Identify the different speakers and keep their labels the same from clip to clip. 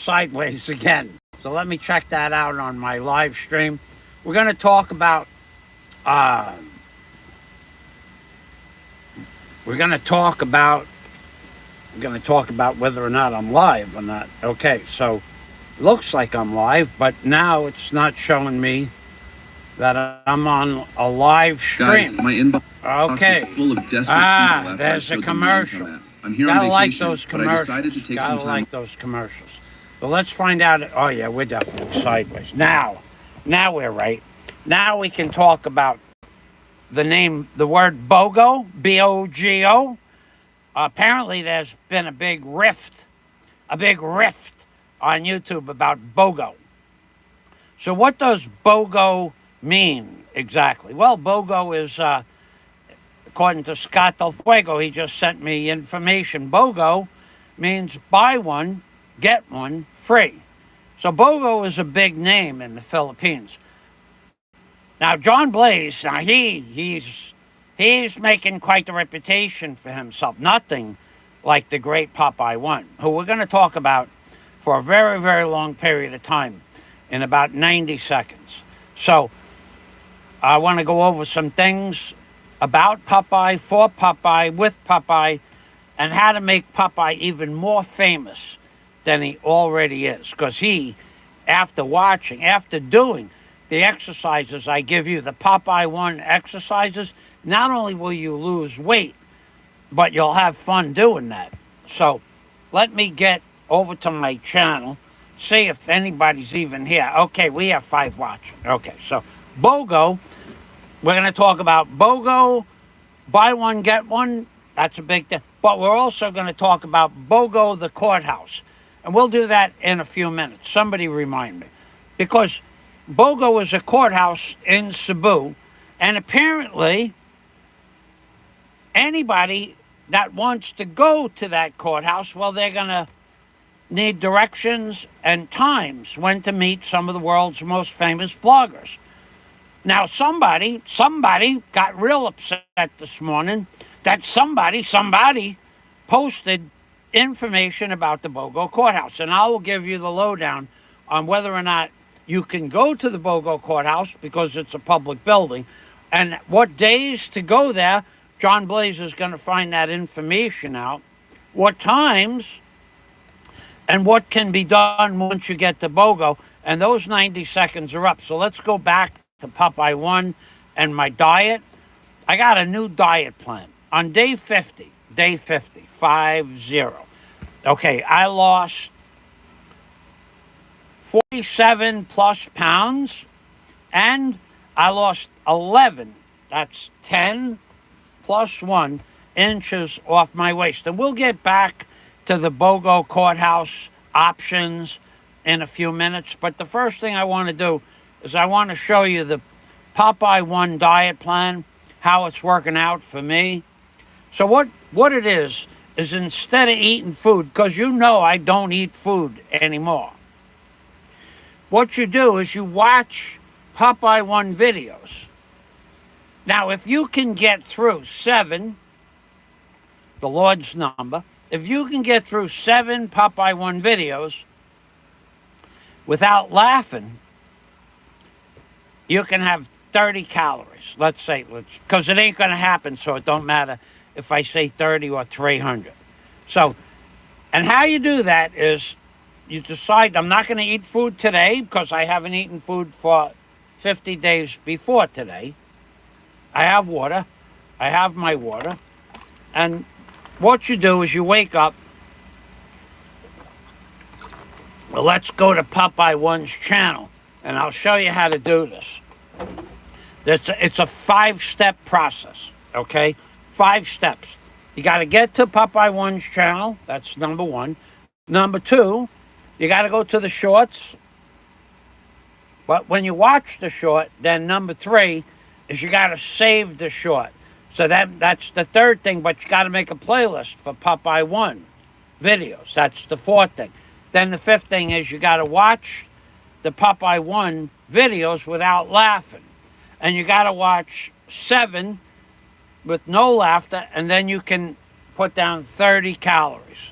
Speaker 1: sideways again. So let me check that out on my live stream. We're going to talk about whether or not I'm live or not. Okay, so looks like I'm live, but now it's not showing me that I'm on a live stream.
Speaker 2: Guys, my inbox
Speaker 1: okay.
Speaker 2: is full of desperate people after
Speaker 1: there's
Speaker 2: I
Speaker 1: a
Speaker 2: showed
Speaker 1: commercial.
Speaker 2: them the link on that. I'm here
Speaker 1: Gotta
Speaker 2: on
Speaker 1: like
Speaker 2: vacation,
Speaker 1: those
Speaker 2: but I
Speaker 1: commercials.
Speaker 2: decided to take
Speaker 1: Gotta
Speaker 2: some time.
Speaker 1: like those commercials. But let's find out. Oh yeah, we're definitely sideways. Now we're right. Now we can talk about the word BOGO, B-O-G-O. Apparently there's been a big rift on YouTube about BOGO. So what does BOGO mean exactly? Well, BOGO is, according to Scott Del Fuego, he just sent me information. BOGO means buy one, get one free. So BOGO is a big name in the Philippines. Now, John Blaze, he's making quite the reputation for himself. Nothing like the great Popeye One, who we're going to talk about for a very, very long period of time in about 90 seconds. So I want to go over some things about Popeye, for Popeye, with Popeye, and how to make Popeye even more famous than he already is. Because after doing the exercises I give you, the Popeye One exercises, not only will you lose weight, but you'll have fun doing that. So let me get over to my channel, see if anybody's even here. Okay, we have 5 watching. Okay, so BOGO, we're going to talk about BOGO, buy one, get one. That's a big thing. But we're also going to talk about BOGO, the courthouse. And we'll do that in a few minutes. Somebody remind me. Because BOGO is a courthouse in Cebu, and apparently anybody that wants to go to that courthouse, well, they're going to need directions and times when to meet some of the world's most famous bloggers. Now, somebody got real upset this morning that somebody posted information about the BOGO courthouse, and I will give you the lowdown on whether or not you can go to the BOGO courthouse because it's a public building, and what days to go there. John Blaze is going to find that information out, what times, and what can be done once you get to BOGO, and those 90 seconds are up. So let's go back to Popeye One and my diet. I got a new diet plan. On day 50, 50. Okay, I lost 47 plus pounds, and I lost 11, that's 10 plus 1 inches off my waist. And we'll get back to the BOGO courthouse options in a few minutes. But the first thing I want to do is I want to show you the Popeye One diet plan, how it's working out for me. So what it is instead of eating food, because you know I don't eat food anymore, what you do is you watch Popeye One videos. Now, if you can get through 7, the Lord's number, if you can get through 7 Popeye One videos without laughing, you can have 30 calories. Let's say, because it ain't going to happen, so it don't matter if I say 30 or 300. So, and how you do that is you decide, I'm not going to eat food today because I haven't eaten food for 50 days before today. I have water. I have my water. And what you do is you wake up. Well, let's go to Popeye One's channel, and I'll show you how to do this. It's a 5-step process, okay? 5 steps. You got to get to Popeye One's channel. That's number 1. Number 2, you got to go to the shorts. But when you watch the short, then number 3 is you got to save the short. So that's the 3rd thing, but you got to make a playlist for Popeye One videos. That's the 4th thing. Then the 5th thing is you got to watch the Popeye One videos without laughing. And you got to watch 7 with no laughter, and then you can put down 30 calories.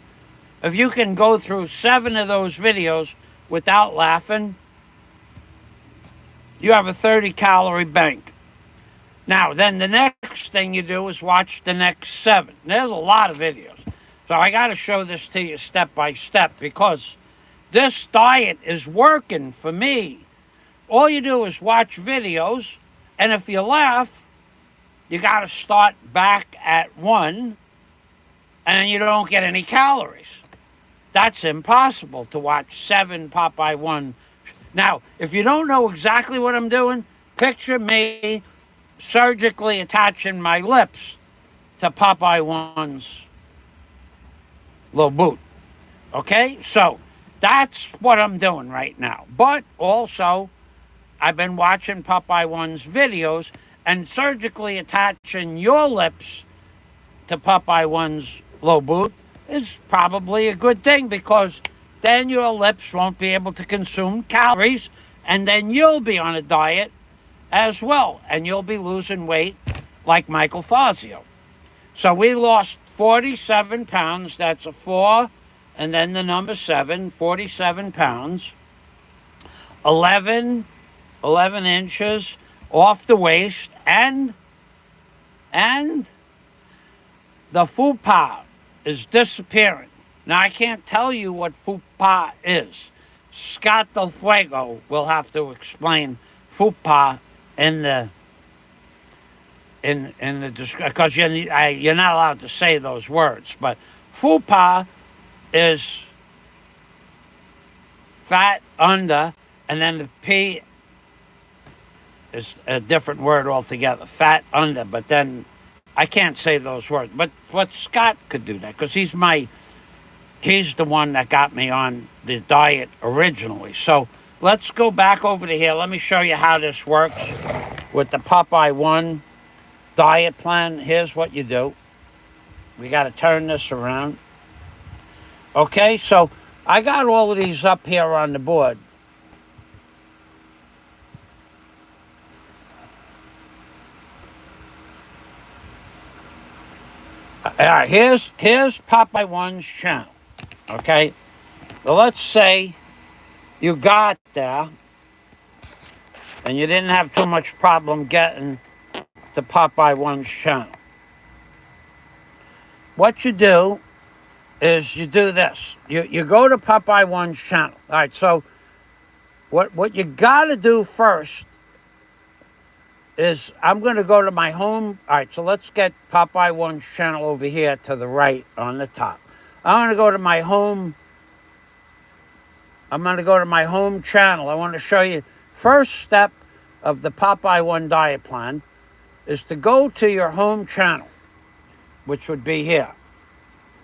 Speaker 1: If you can go through 7 of those videos without laughing, you have a 30-calorie bank. Now, then the next thing you do is watch the next 7. There's a lot of videos. So I got to show this to you step by step because this diet is working for me. All you do is watch videos, and if you laugh, you got to start back at 1, and then you don't get any calories. That's impossible to watch 7 Popeye 1. Now, if you don't know exactly what I'm doing, picture me surgically attaching my lips to Popeye 1's little boot. Okay? So that's what I'm doing right now. But also, I've been watching Popeye 1's videos, and surgically attaching your lips to Popeye 1's little boot is probably a good thing because then your lips won't be able to consume calories, and then you'll be on a diet as well, and you'll be losing weight like Michael Fazio. So we lost 47 pounds. That's a 4, and then the number 7, 47 pounds, 11 inches off the waist, and the fupa is disappearing. Now, I can't tell you what fupa is. Scott Del Fuego will have to explain fupa in the description, because you're not allowed to say those words. But fupa is fat under, and then the P is a different word altogether. Fat under, but then I can't say those words. But Scott could do that because he's the one that got me on the diet originally. So let's go back over to here. Let me show you how this works with the Popeye 1 diet plan. Here's what you do. We got to turn this around. Okay, so I got all of these up here on the board. All right, here's Popeye 1's channel. Okay, well, let's say you got there and you didn't have too much problem getting to Popeye 1's channel. What you do is you do this. You go to Popeye 1's channel. All right, so what you got to do first is I'm going to go to my home. All right, so let's get Popeye 1's channel over here to the right on the top. I'm going to go to my home. I'm going to go to my home channel. I want to show you. First step of the Popeye 1 diet plan is to go to your home channel, which would be here.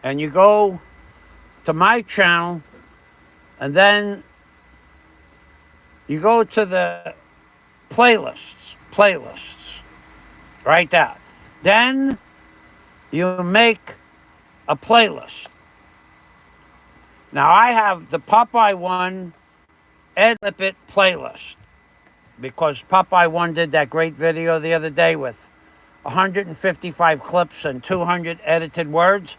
Speaker 1: And you go to my channel, and then you go to the playlists, right there. Then you make a playlist. Now, I have the Popeye 1 Ed Lippert playlist because Popeye 1 did that great video the other day with 155 clips and 200 edited words.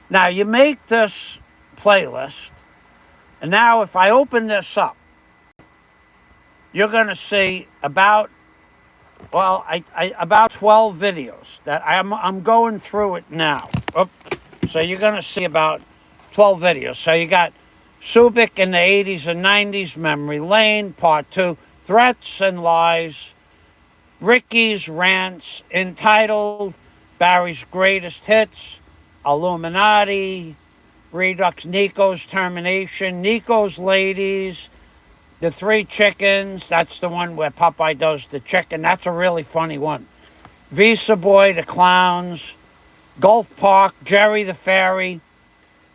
Speaker 1: Now, you make this playlist, and now if I open this up, you're going to see about 12 videos that I'm going through it now. So you're going to see about 12 videos. So you got Subic in the 80s and 90s, Memory Lane, Part 2, Threats and Lies, Ricky's Rants, Entitled, Barry's Greatest Hits, Illuminati, Redux, Nico's Termination, Nico's Ladies, The Three Chickens. That's the one where Popeye does the chicken. That's a really funny one. Visa Boy, The Clowns, Gulf Park, Jerry the Fairy.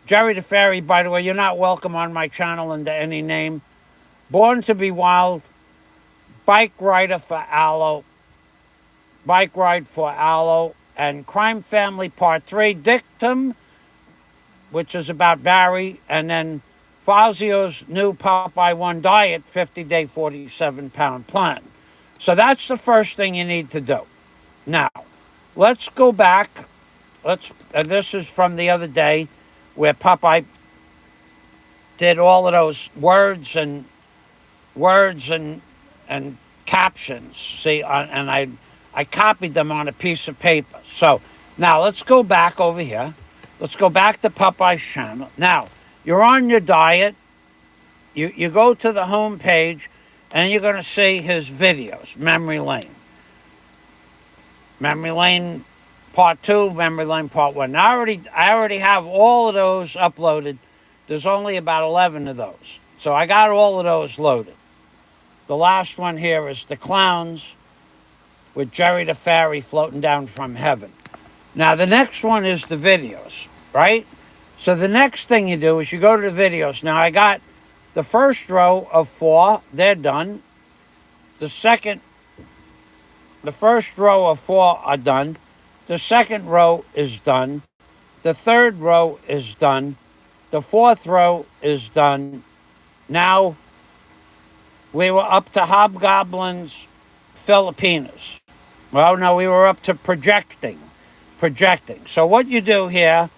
Speaker 1: Jerry the Fairy, by the way, you're not welcome on my channel under any name. Born to be Wild, Bike Rider for Aloe, Bike Ride for Aloe, and Crime Family Part 3, Dictum, which is about Barry, and then Fazio's new Popeye 1 diet, 50-day, 47-pound plan. So that's the first thing you need to do. Now, let's go back. This is from the other day where Popeye did all of those words and captions. See, and I copied them on a piece of paper. So now let's go back over here. Let's go back to Popeye's channel. Now you're on your diet. You go to the home page, and you're going to see his videos. Memory Lane. Memory Lane Part 2, Memory Lane Part 1. Now, I already have all of those uploaded. There's only about 11 of those. So I got all of those loaded. The last one here is The Clowns with Jerry the Fairy floating down from heaven. Now, the next one is the videos, right? So the next thing you do is you go to the videos. Now, I got the first row of 4. They're done. The first row of 4 are done. The second row is done. The third row is done. The fourth row is done. Now, we were up to Hobgoblins, Filipinas. Well, no, we were up to projecting. So what you do here,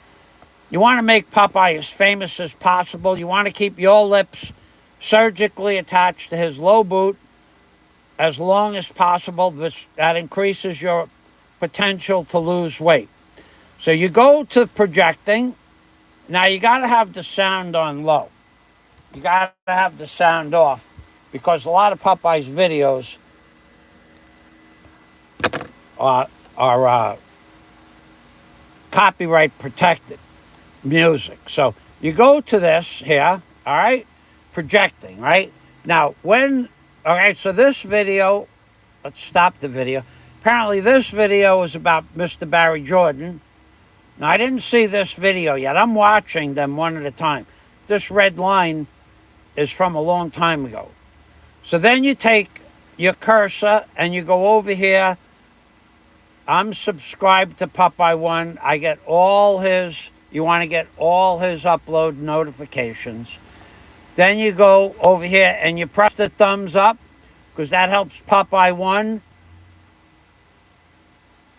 Speaker 1: you want to make Popeye as famous as possible. You want to keep your lips surgically attached to his low boot as long as possible. That increases your potential to lose weight. So you go to projecting. Now you got to have the sound on low. You got to have the sound off because a lot of Popeye's videos are copyright protected music. So you go to this here, all right? Projecting, right? Now, so this video, let's stop the video. Apparently this video is about Mr. Barry Jordan. Now, I didn't see this video yet. I'm watching them one at a time. This red line is from a long time ago. So then you take your cursor and you go over here. I'm subscribed to Popeye 1. I get you want to get all his upload notifications. Then you go over here and you press the thumbs up because that helps Popeye 1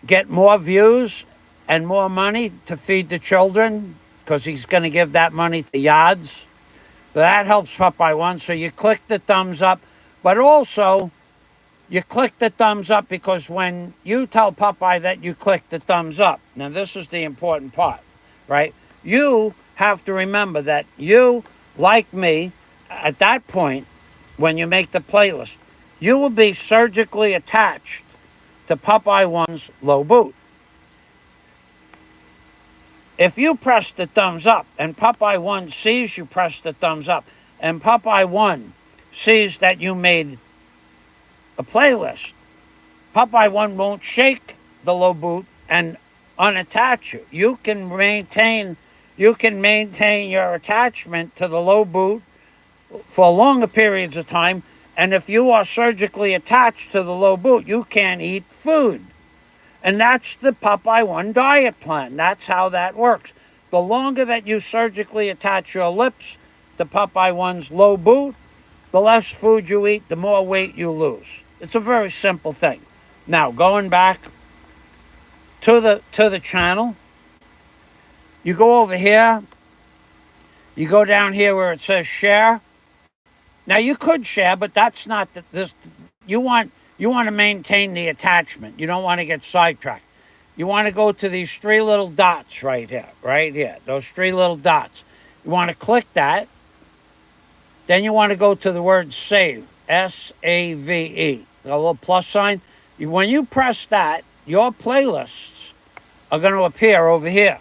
Speaker 1: get more views and more money to feed the children because he's going to give that money to Yads. So that helps Popeye 1. So you click the thumbs up, but also you click the thumbs up because when you tell Popeye that you click the thumbs up, now this is the important part, right? You have to remember that you, like me, at that point, when you make the playlist, you will be surgically attached to Popeye 1's low boot. If you press the thumbs up and Popeye 1 sees you press the thumbs up and Popeye 1 sees that you made a playlist, Popeye 1 won't shake the low boot and unattach you. You can maintain your attachment to the low boot for longer periods of time. And if you are surgically attached to the low boot, you can't eat food. And that's the Popeye 1 diet plan. That's how that works. The longer that you surgically attach your lips to Popeye 1's low boot, the less food you eat, the more weight you lose. It's a very simple thing. Now, going back to the channel, you go over here, you go down here where it says share. Now you could share, but that's not this. You want to maintain the attachment. You don't want to get sidetracked. You want to go to these 3 little dots right here, those 3 little dots. You want to click that. Then you want to go to the word save, S-A-V-E, the little plus sign. When you press that, your playlists are going to appear over here.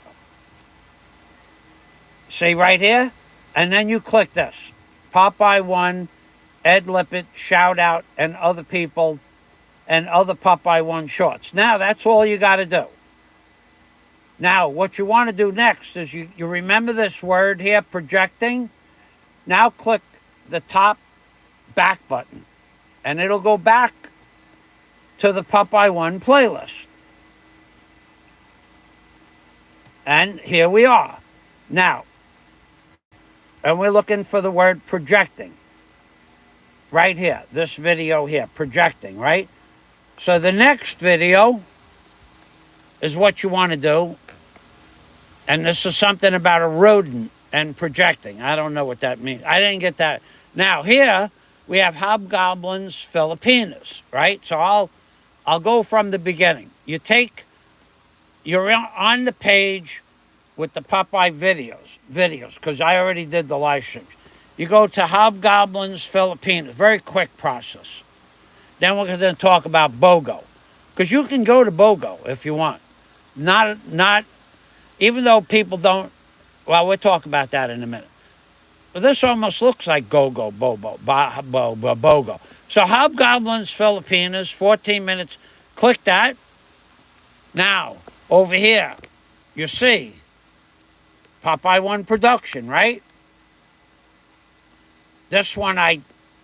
Speaker 1: See right here? And then you click this. Popeye 1, Ed Lippert, Shout Out, and other people, and other Popeye 1 shorts. Now, that's all you got to do. Now, what you want to do next is you remember this word here, projecting. Now click the top back button, and it'll go back to the Popeye 1 playlist. And here we are. Now, and we're looking for the word projecting. Right here, this video here, projecting, right? So the next video is what you want to do. And this is something about a rodent and projecting. I don't know what that means. I didn't get that. Now here we have hobgoblins Filipinas, right? So I'll go from the beginning. You're on the page with the Popeye videos, because I already did the live streams. You go to hobgoblins Filipinas, very quick process. Then we're going to talk about BOGO, because you can go to BOGO if you want. Not, even though people don't. Well, we'll talk about that in a minute. But this almost looks like BOGO. So hobgoblins Filipinas, 14 minutes. Click that. Now, over here, you see Popeye 1 production, right? This one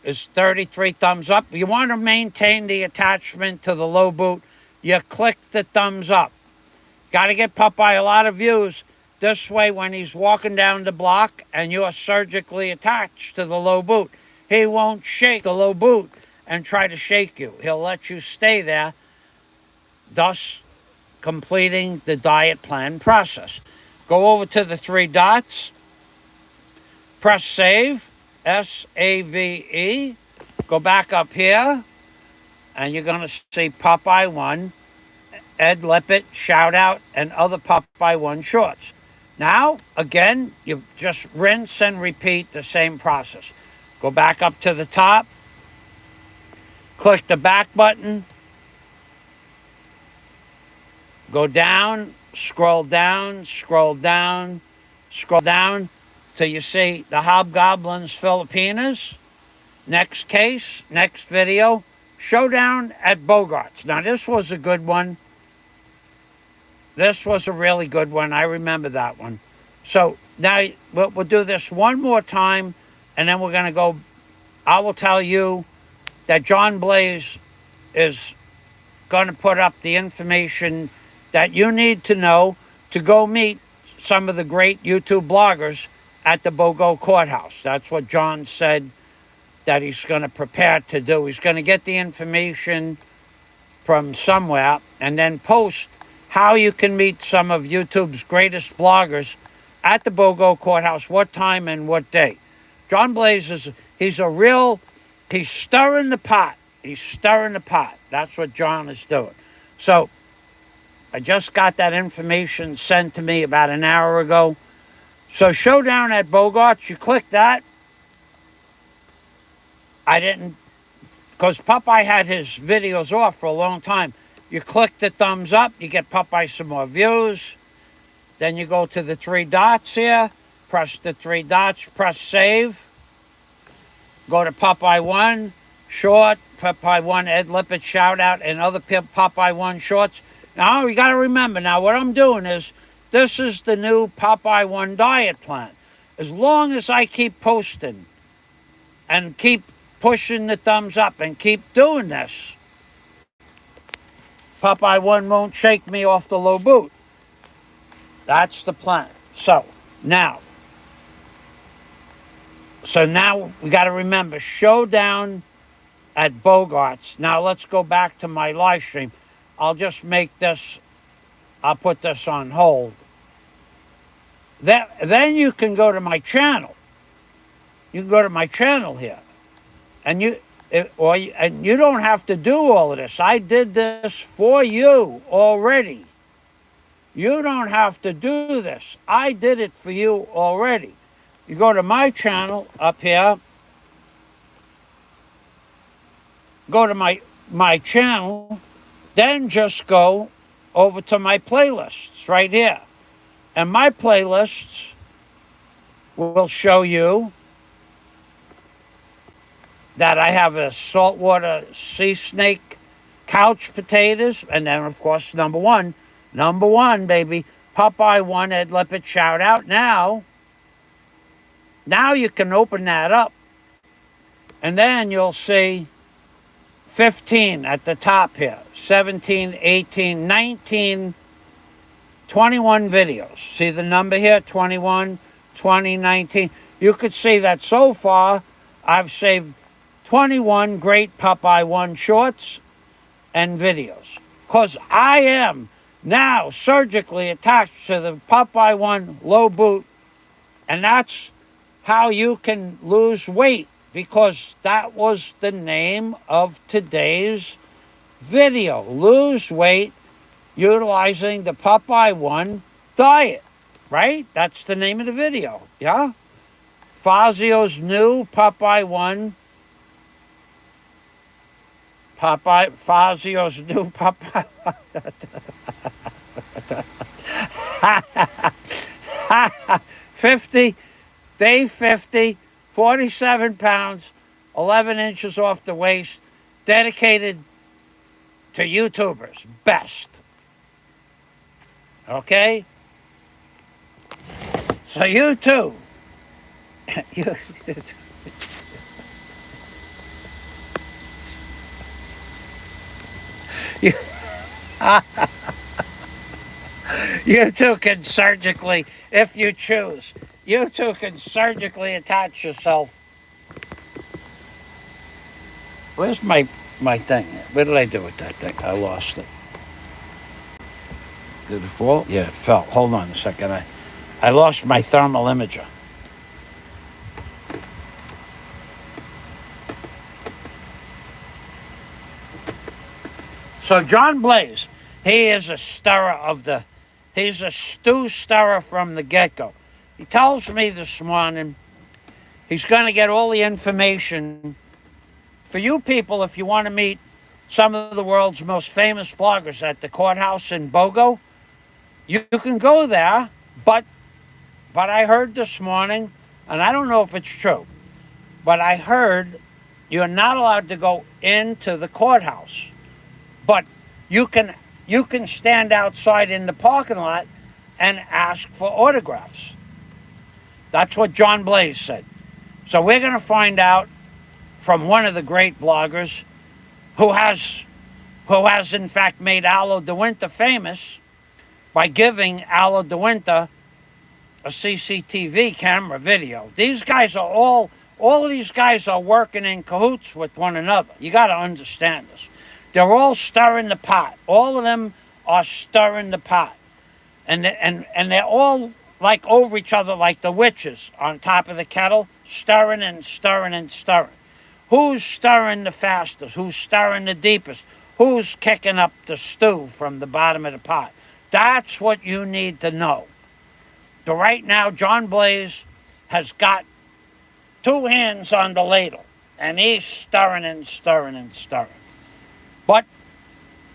Speaker 1: is 33 thumbs up. You want to maintain the attachment to the low boot, you click the thumbs up. Got to get Popeye a lot of views. This way, when he's walking down the block and you're surgically attached to the low boot, he won't shake the low boot and try to shake you. He'll let you stay there, thus completing the diet plan process. Go over to the 3 dots, press save, S-A-V-E, go back up here, and you're going to see Popeye 1, Ed Lippert, Shout Out, and other Popeye 1 shorts. Now, again, you just rinse and repeat the same process. Go back up to the top, click the back button, go down, scroll down, scroll down, scroll down till you see the hobgoblins Filipinas. Next case, next video, Showdown at Bogart's. Now, this was a good one. This was a really good one. I remember that one. So now we'll do this one more time, and then we're going to go. I will tell you that John Blaze is going to put up the information that you need to know to go meet some of the great YouTube bloggers at the BOGO courthouse. That's what John said that he's going to prepare to do. He's going to get the information from somewhere and then post how you can meet some of YouTube's greatest bloggers at the BOGO courthouse, what time and what day. John Blaze he's stirring the pot. He's stirring the pot. That's what John is doing. So I just got that information sent to me about an hour ago. So Showdown at Bogart's, you click that. I didn't, because Popeye had his videos off for a long time. You click the thumbs up, you get Popeye some more views. Then you go to the 3 dots here, press the 3 dots, press save. Go to Popeye 1, short, Popeye 1, Ed Lippert, Shout Out, and other Popeye 1 shorts. Now, you got to remember, now what I'm doing is, this is the new Popeye 1 diet plan. As long as I keep posting and keep pushing the thumbs up and keep doing this, Popeye 1 won't shake me off the low boot. That's the plan. So now we got to remember, Showdown at Bogart's. Now let's go back to my live stream. I'll just make this, I'll put this on hold. Then you can go to my channel. You can go to my channel here. And you don't have to do all of this. I did this for you already. You don't have to do this. I did it for you already. You go to my channel up here. Go to my channel. Then just go over to my playlists right here. And my playlists will show you that I have a saltwater sea snake, couch potatoes, and then, of course, number one, baby, Popeye 1, Ed Lippert, Shout Out. Now you can open that up, and then you'll see 15 at the top here, 17, 18, 19, 21 videos. See the number here, 21, 20, 19. You could see that so far I've saved 21 great Popeye 1 shorts and videos. Because I am now surgically attached to the Popeye 1 low boot And that's how you can lose weight, because that was the name of today's video. Lose weight utilizing the Popeye 1 diet, right? That's the name of the video, yeah? FAZIOS new Popeye 1. FAZIOS new Popeye 50, day 50, 47 pounds, 11 inches off the waist, dedicated to YouTubers, best. Okay? So you too. you, you, you too can surgically, if you choose, you too can surgically attach yourself. Where's my thing? What did I do with that thing? I lost it. Did it fall? Yeah, it fell. Hold on a second. I lost my thermal imager. So John Blaze, he is a stirrer of the, he's a stew stirrer from the get-go. He tells me this morning he's going to get all the information for you people if you want to meet some of the world's most famous bloggers at the courthouse in Bogo. You can go there, but I heard this morning, and I don't know if it's true, but I heard you're not allowed to go into the courthouse, but you can stand outside in the parking lot and ask for autographs. That's what John Blaze said. So we're going to find out from one of the great bloggers who has in fact made Allo de Winter famous by giving Allo de Winter a CCTV camera video. These guys are all of these guys are working in cahoots with one another. You got to understand this. They're all stirring the pot. All of them are stirring the pot. And they're all like over each other like the witches on top of the kettle, stirring and stirring and stirring. Who's stirring the fastest? Who's stirring the deepest? Who's kicking up the stew from the bottom of the pot? That's what you need to know. So right now, John Blaze has got two hands on the ladle, and he's stirring and stirring and stirring. But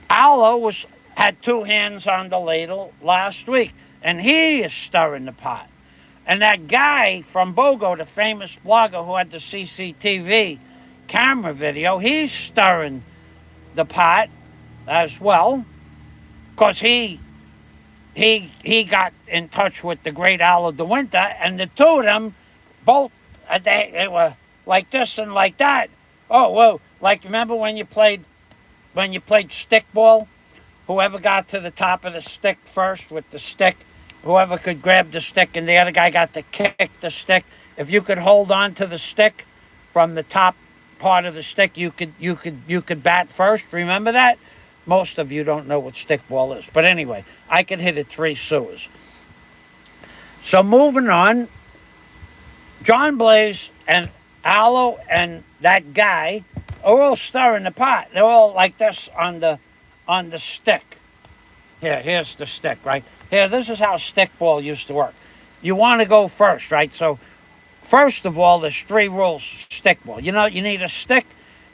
Speaker 1: Allo had two hands on the ladle last week, and he is stirring the pot. And that guy from Bogo, the famous blogger who had the CCTV camera video, he's stirring the pot as well, because he got in touch with the great Allo de Winter, and the two of them both, they were like this and like that. Oh, whoa, like remember when you played stickball? Whoever got to the top of the stick first with the stick, whoever could grab the stick, and the other guy got to kick the stick. If you could hold on to the stick from the top part of the stick, you could bat first. Remember that? Most of you don't know what stickball is. But anyway, I could hit it 3 sewers. So moving on, John Blaze and Allo and that guy are all stirring the pot. They're all like this on the stick. Here's the stick, right? Here, this is how stickball used to work. You want to go first, right? So first of all, there's 3 rules stickball. You know, you need a stick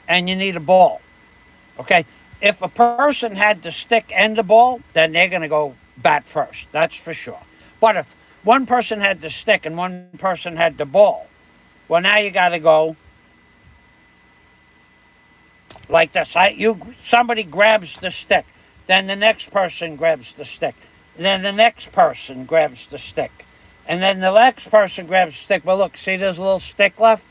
Speaker 1: and you need a ball. Okay? If a person had the stick and the ball, then they're going to go bat first. That's for sure. But if one person had the stick and one person had the ball, well, now you got to go like this. Somebody grabs the stick. Then the next person grabs the stick. And then the next person grabs the stick. And then the next person grabs the stick. Well, look, see there's a little stick left?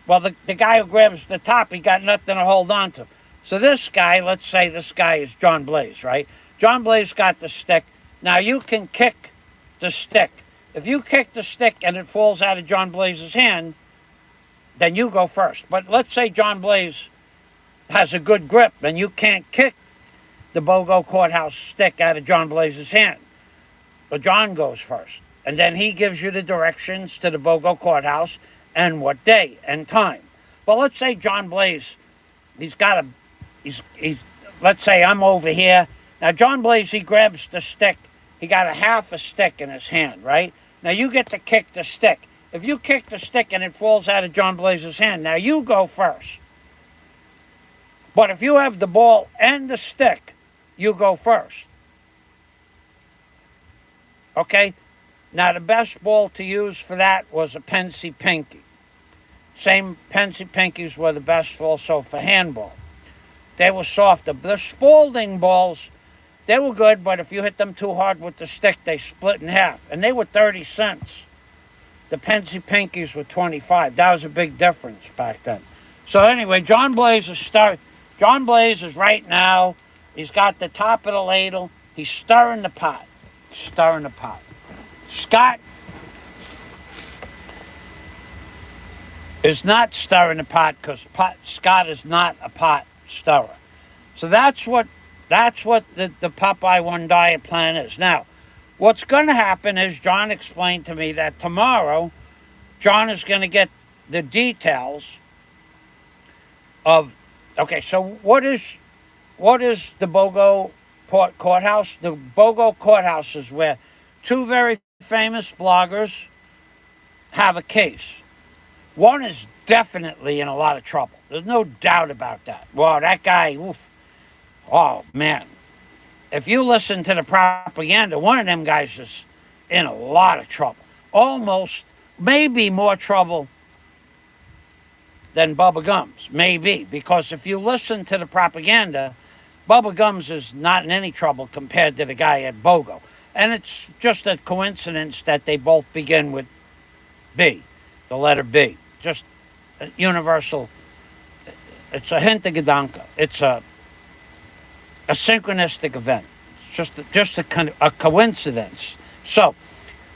Speaker 1: Well, the guy who grabs the top, he got nothing to hold on to. So this guy, let's say this guy is John Blaze, right? John Blaze got the stick. Now you can kick the stick. If you kick the stick and it falls out of John Blaze's hand, then you go first. But let's say John Blaze has a good grip and you can't kick the Bogo courthouse stick out of John Blaze's hand. But John goes first. And then he gives you the directions to the BOGO courthouse and what day and time. Well, let's say John Blaze, he's, let's say I'm over here. Now, John Blaze, he grabs the stick. He got a half a stick in his hand, right? Now, you get to kick the stick. If you kick the stick and it falls out of John Blaze's hand, now you go first. But if you have the ball and the stick, you go first. Okay? Now, the best ball to use for that was a Pensy Pinky. Same Pensy Pinkies were the best also for handball. They were softer. The Spalding balls, they were good, but if you hit them too hard with the stick, they split in half. And they were 30 cents. The Pensy Pinkies were 25. That was a big difference back then. So anyway, John Blaze is right now, he's got the top of the ladle. He's stirring the pot. Scott is not stirring the pot because Scott is not a pot stirrer. So that's what the Popeye One diet plan is. Now, what's going to happen is John explained to me that tomorrow John is going to get the details of, okay, so what is the BOGO courthouse? The BOGO courthouse is where two very famous bloggers have a case. One is definitely in a lot of trouble. There's no doubt about that. Well, that guy, oof. Oh, man. If you listen to the propaganda, one of them guys is in a lot of trouble. Almost, maybe more trouble than Bubba Gums. Maybe. Because if you listen to the propaganda, Bubba Gums is not in any trouble compared to the guy at BOGO. And it's just a coincidence that they both begin with B, the letter B. Just a universal. It's a Hintergedanke. It's a synchronistic event. It's just a coincidence. So,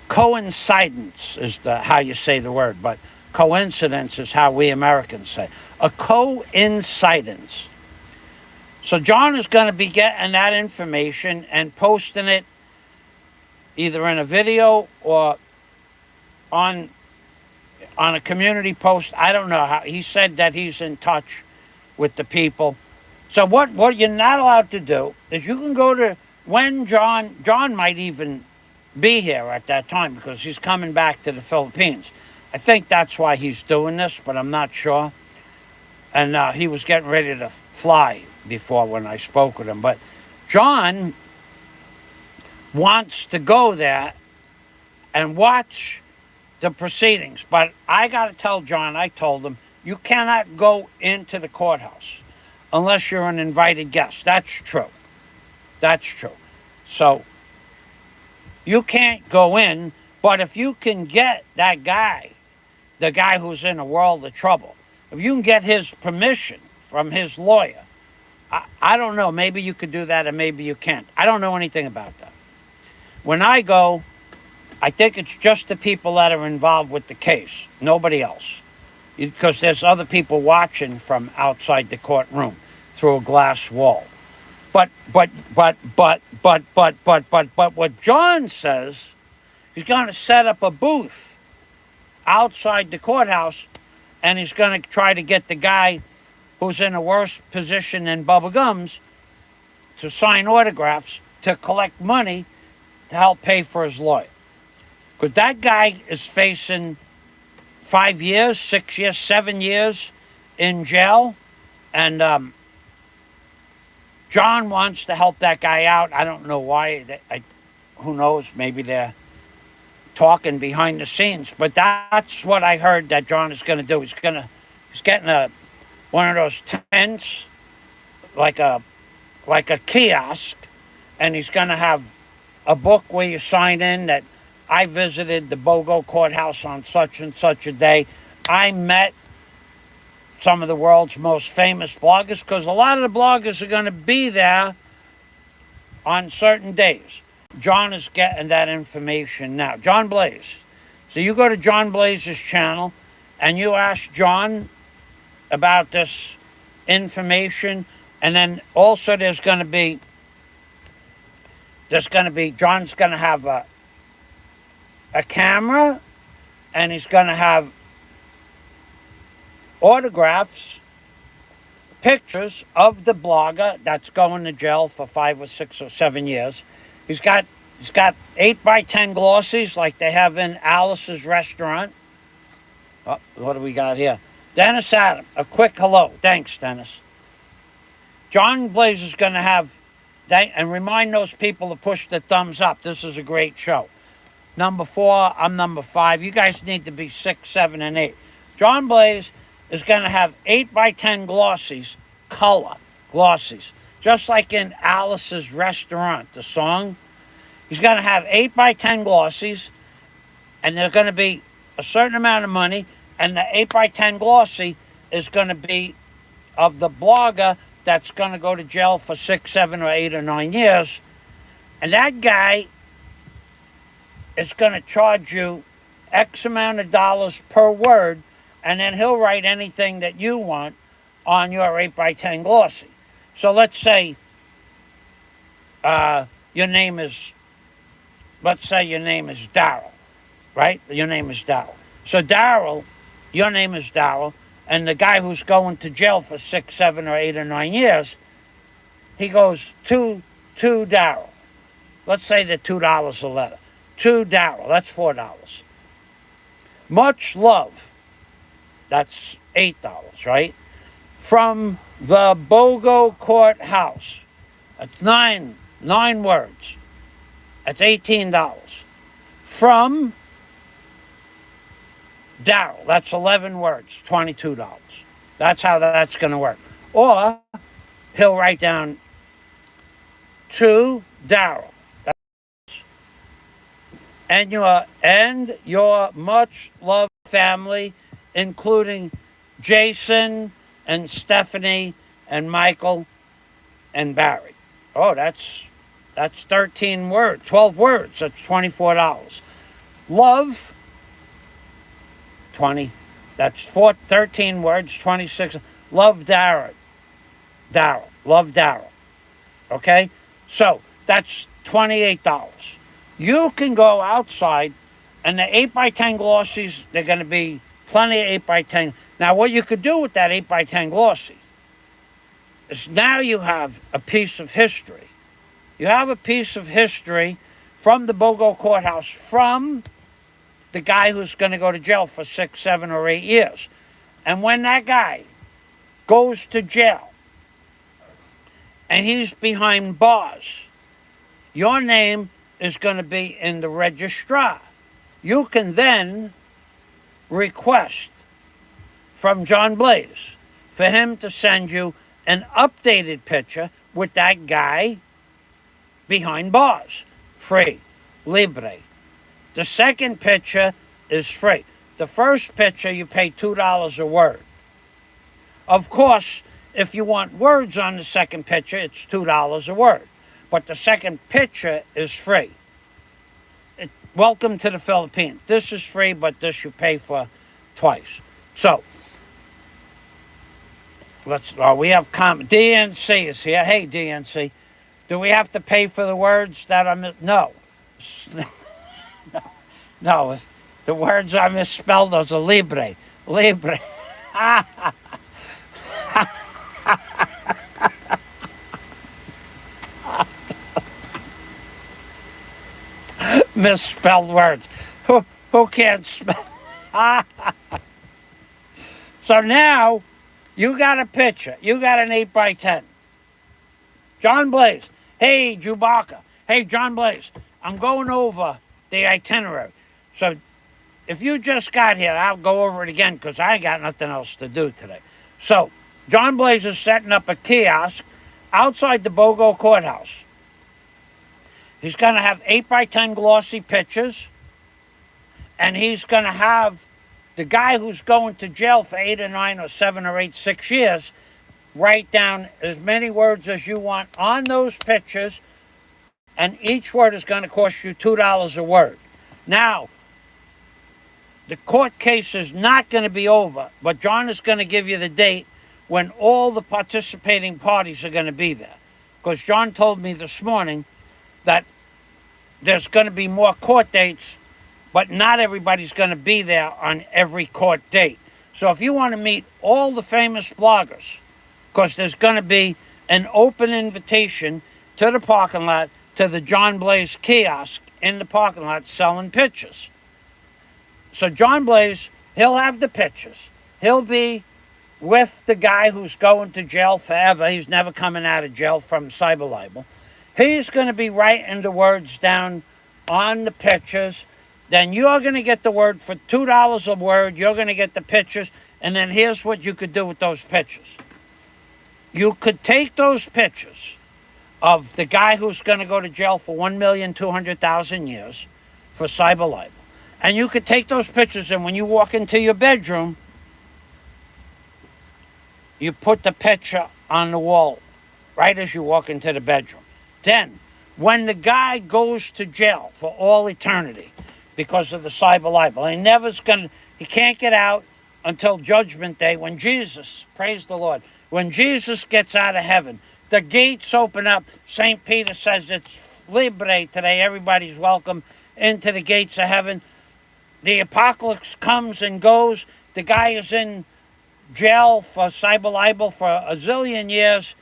Speaker 1: coincidence is how you say the word, but coincidence is how we Americans say. A coincidence. So John is going to be getting that information and posting it either in a video or on a community post. I don't know how. He said that he's in touch with the people. So what you're not allowed to do is you can go to when John might even be here at that time because he's coming back to the Philippines. I think that's why he's doing this, but I'm not sure. And he was getting ready to fly before when I spoke with him. But John wants to go there and watch the proceedings. But I got to tell John, I told him, you cannot go into the courthouse unless you're an invited guest. That's true. That's true. So you can't go in, but if you can get that guy, the guy who's in a world of trouble, if you can get his permission from his lawyer, I don't know, maybe you could do that and maybe you can't. I don't know anything about that. When I go, I think it's just the people that are involved with the case, nobody else. Because there's other people watching from outside the courtroom through a glass wall. But what John says, he's going to set up a booth outside the courthouse and he's going to try to get the guy who's in a worse position than Bubba Gums to sign autographs to collect money to help pay for his lawyer. Because that guy is facing 5 years, 6 years, 7 years in jail. And John wants to help that guy out. I don't know why. Who knows? Maybe they're talking behind the scenes. But that's what I heard that John is going to do. He's getting one of those tents, like a kiosk, and he's going to have a book where you sign in that I visited the BOGO courthouse on such and such a day. I met some of the world's most famous bloggers, because a lot of the bloggers are going to be there on certain days. John is getting that information now. John Blaze. So you go to John Blaze's channel and you ask John about this information, and then also John's going to have a camera, and he's going to have autographs, pictures of the blogger that's going to jail for 5 or 6 or 7 years. He's got 8x10 glossies like they have in Alice's restaurant. Oh, what do we got here? Dennis Adam, a quick hello. Thanks, Dennis. John Blaze is going to have, and remind those people to push the thumbs up. This is a great show. Number 4, I'm number 5. You guys need to be 6, 7, and 8. John Blaze is going to have 8x10 glossies, color glossies, just like in Alice's restaurant, the song. He's going to have 8x10 glossies, and they're going to be a certain amount of money, and the 8x10 glossy is going to be of the blogger that's going to go to jail for 6, 7, or 8, or 9 years. And that guy is going to charge you X amount of dollars per word, and then he'll write anything that you want on your 8x10 glossy. So let's say your name is, Darryl, right? Your name is Darryl. So Darryl, your name is Darryl, and the guy who's going to jail for 6, 7, or 8, or 9 years, he goes to Darryl. Let's say they're $2 a letter. To Darryl, that's $4. Much love, that's $8, right? From the BOGO courthouse, that's nine words. That's $18. From Darryl, that's 11 words, $22. That's how that's going to work. Or he'll write down to Darryl. And your much loved family, including Jason and Stephanie and Michael and Barry. Oh, that's 13 words, 12 words. That's $24. Love, 20. That's 13 words, 26. Love Darryl. Love Darryl. Okay? So that's $28. You can go outside, and the 8x10 glossies, they're going to be plenty of 8x10. Now, what you could do with that 8x10 glossy is now you have a piece of history. You have a piece of history from the BOGO courthouse, from the guy who's going to go to jail for 6, 7, or 8 years. And when that guy goes to jail and he's behind bars, your name is going to be in the registrar. You can then request from John Blaze for him to send you an updated picture with that guy behind bars. Free. Libre. The second picture is free. The first picture, you pay $2 a word. Of course, if you want words on the second picture, it's $2 a word. But the second picture is free. Welcome to the Philippines. This is free, but this you pay for twice. So, we have DNC is here. Hey, DNC. Do we have to pay for the words that I No. No. The words I misspelled, those are libre. Libre. Misspelled words. Who can't spell? So now, you got a picture. You got an 8x10. John Blaze. Hey, Chewbacca. Hey, John Blaze. I'm going over the itinerary. So, if you just got here, I'll go over it again because I got nothing else to do today. So, John Blaze is setting up a kiosk outside the BOGO courthouse. He's going to have 8x10 glossy pictures, and he's going to have the guy who's going to jail for 8 or 9 or 7 or 8, 6 years write down as many words as you want on those pictures, and each word is going to cost you $2 a word. Now, the court case is not going to be over, but John is going to give you the date when all the participating parties are going to be there. Because John told me this morning that there's going to be more court dates but not everybody's going to be there on every court date. So if you want to meet all the famous bloggers, because there's going to be an open invitation to the parking lot, to the John Blaze kiosk in the parking lot selling pictures. So John Blaze, he'll have the pictures. He'll be with the guy who's going to jail forever. He's never coming out of jail from cyber libel. He's going to be writing the words down on the pictures. Then you're going to get the word for $2 a word. You're going to get the pictures. And then here's what you could do with those pictures. You could take those pictures of the guy who's going to go to jail for 1,200,000 years for cyber libel. And you could take those pictures, and when you walk into your bedroom, you put the picture on the wall right as you walk into the bedroom. Then, when the guy goes to jail for all eternity because of the cyber libel, he can't get out until Judgment Day when Jesus, praise the Lord, when Jesus gets out of heaven, the gates open up. St. Peter says it's libre today. Everybody's welcome into the gates of heaven. The apocalypse comes and goes. The guy is in jail for cyber libel for a zillion years.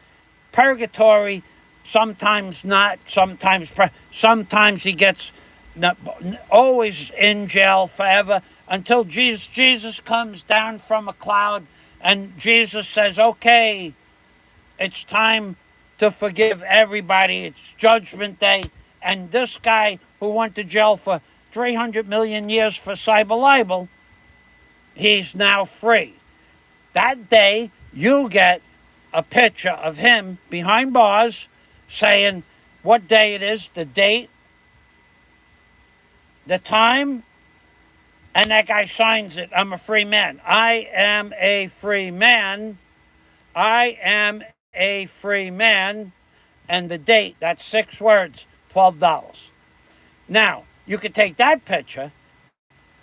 Speaker 1: Purgatory, sometimes not, sometimes he gets always in jail forever until Jesus comes down from a cloud and Jesus says, okay, it's time to forgive everybody. It's Judgment Day. And this guy who went to jail for 300 million years for cyber libel, he's now free. That day, you get a picture of him behind bars saying what day it is, the date, the time, and that guy signs it. I'm a free man. I am a free man. I am a free man. And the date, that's 6 words, $12. Now, you could take that picture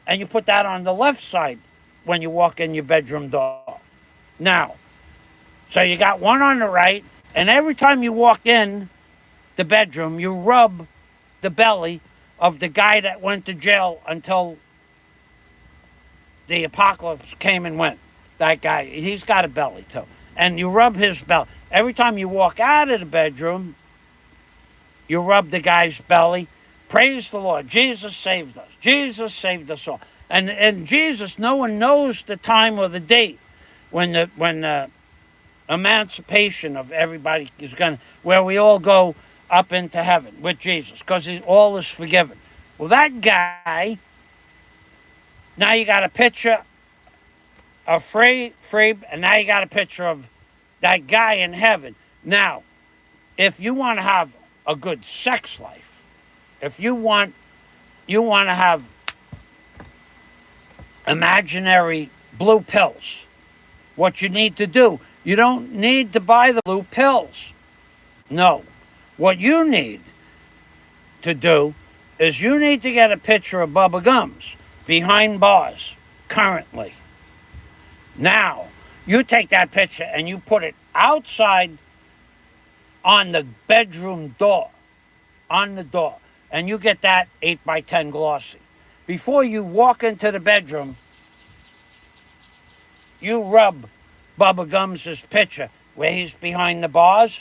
Speaker 1: and you put that on the left side when you walk in your bedroom door. Now, so you got one on the right, and every time you walk in the bedroom, you rub the belly of the guy that went to jail until the apocalypse came and went. That guy, he's got a belly too. And you rub his belly. Every time you walk out of the bedroom, you rub the guy's belly. Praise the Lord. Jesus saved us. Jesus saved us all. And Jesus, no one knows the time or the date when the emancipation of everybody is going to, where we all go up into heaven with Jesus, because all is forgiven. Well, that guy, now you got a picture of free, and now you got a picture of that guy in heaven. Now, if you want to have a good sex life, if you want to have imaginary blue pills, what you need to do, you don't need to buy the blue pills. No. What you need to do is you need to get a picture of Bubba Gums behind bars currently. Now, you take that picture and you put it outside on the bedroom door, on the door, and you get that 8x10 glossy. Before you walk into the bedroom, you rub Bubba Gums' picture where he's behind the bars.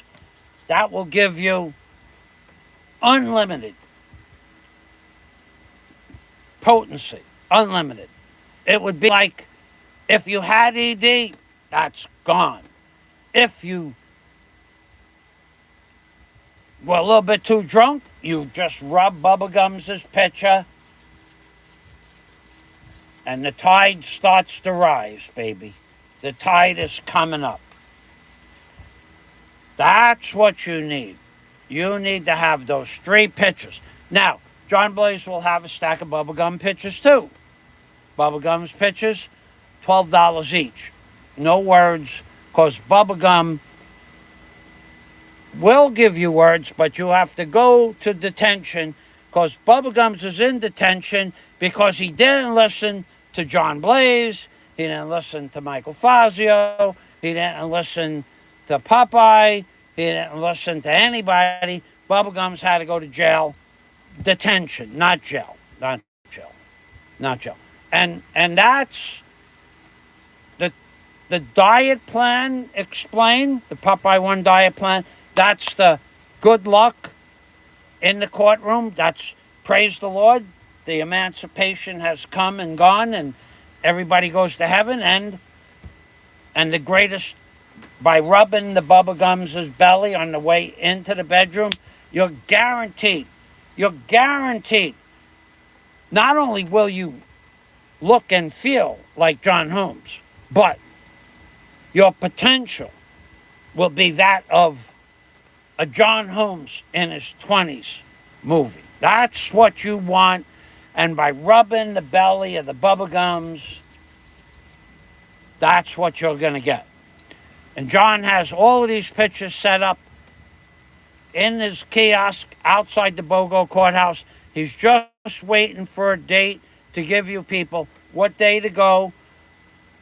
Speaker 1: That will give you unlimited potency, unlimited. It would be like if you had ED, that's gone. If you were a little bit too drunk, you just rub Bubba Gums' picture and the tide starts to rise, baby. The tide is coming up. That's what you need. You need to have those 3 pictures. Now, John Blaze will have a stack of bubblegum pictures too. Bubblegum's pictures, $12 each. No words, because bubblegum will give you words, but you have to go to detention, because Bubblegums is in detention because he didn't listen to John Blaze, he didn't listen to Michael Fazio, he didn't listen to POPEYE, he didn't listen to anybody. Bubblegums had to go to jail. Detention, not jail. Not jail. nutshell. And that's the diet plan explained, the Popeye 1 diet plan. That's the good luck in the courtroom. That's praise the Lord. The emancipation has come and gone, and everybody goes to heaven. And the greatest, by rubbing the bubble gum's belly on the way into the bedroom, you're guaranteed. Not only will you look and feel like John Holmes, but your potential will be that of a John Holmes in his 20s movie. That's what you want. And by rubbing the belly of the bubble gums, that's what you're going to get. And John has all of these pictures set up in his kiosk outside the BOGO courthouse. He's just waiting for a date to give you people what day to go,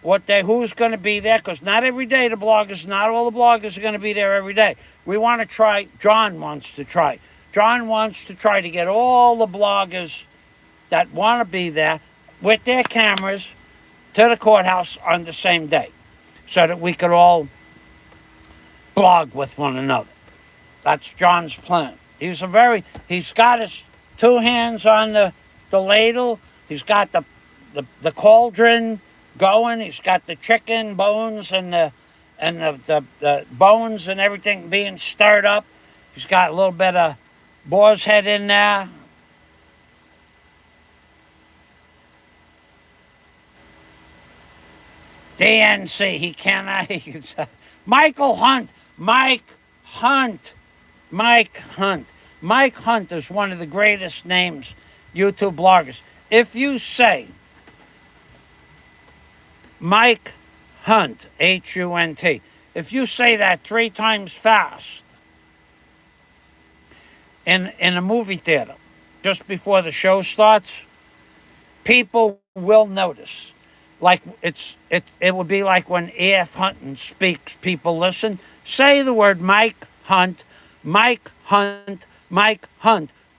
Speaker 1: who's going to be there, because not every day not all the bloggers are going to be there every day. We want to try, John wants to try to get all the bloggers that want to be there with their cameras to the courthouse on the same day so that we could all blog with one another. That's John's plan. He's got his two hands on the ladle. He's got the cauldron going. He's got the chicken bones and the bones and everything being stirred up. He's got a little bit of boar's head in there. DNC, he cannot. Mike Hunt is one of the greatest names, YouTube bloggers. If you say Mike Hunt, Hunt, if you say that 3 times fast in a movie theater just before the show starts, people will notice. Like it would be like when E.F. Hunting speaks, people listen. Say the word Mike Hunt,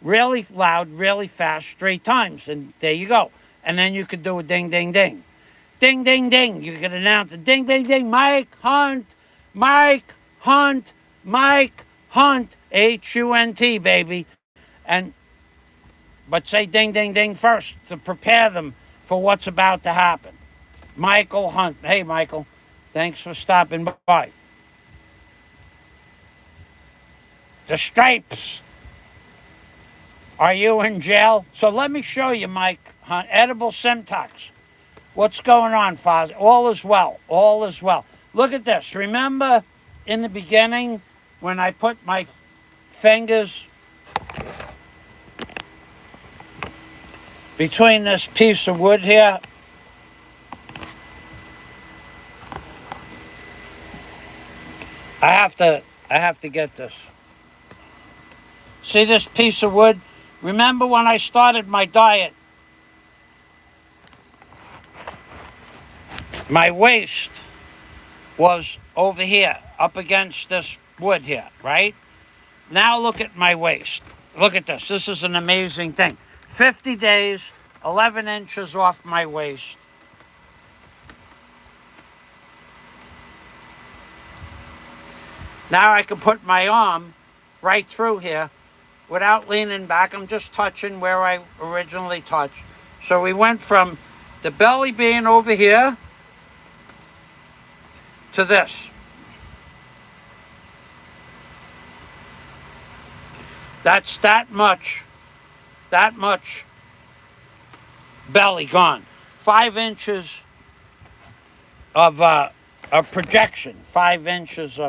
Speaker 1: really loud, really fast, 3 times, and there you go. And then you could do a ding, ding, ding. Ding, ding, ding. You could announce it. Ding, ding, ding. Mike Hunt, Hunt, baby. But say ding, ding, ding first to prepare them for what's about to happen. Michael Hunt. Hey, Michael. Thanks for stopping by. The Stripes. Are you in jail? So let me show you, Mike Hunt. Edible Simtax. What's going on, Father? All is well. All is well. Look at this. Remember in the beginning when I put my fingers between this piece of wood here? I have to get this. See this piece of wood? Remember when I started my diet, my waist was over here, up against this wood here, right? Now look at my waist. Look at this. This is an amazing thing. 50 days, 11 inches off my waist. Now I can put my arm right through here without leaning back. I'm just touching where I originally touched. So we went from the belly being over here to this. That's that much belly gone. 5 inches of projection. 5 inches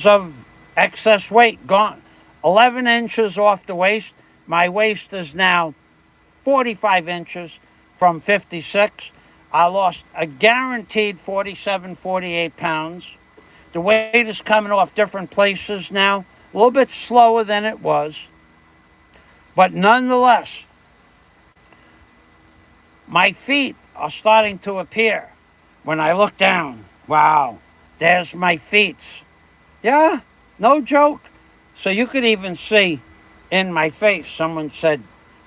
Speaker 1: of excess weight gone. 11 inches off the waist. My waist is now 45 inches from 56. I lost a guaranteed 47, 48 pounds. The weight is coming off different places now. A little bit slower than it was. But nonetheless, my feet are starting to appear. When I look down, wow, there's my feet. Yeah, no joke. So you could even see in my face, someone said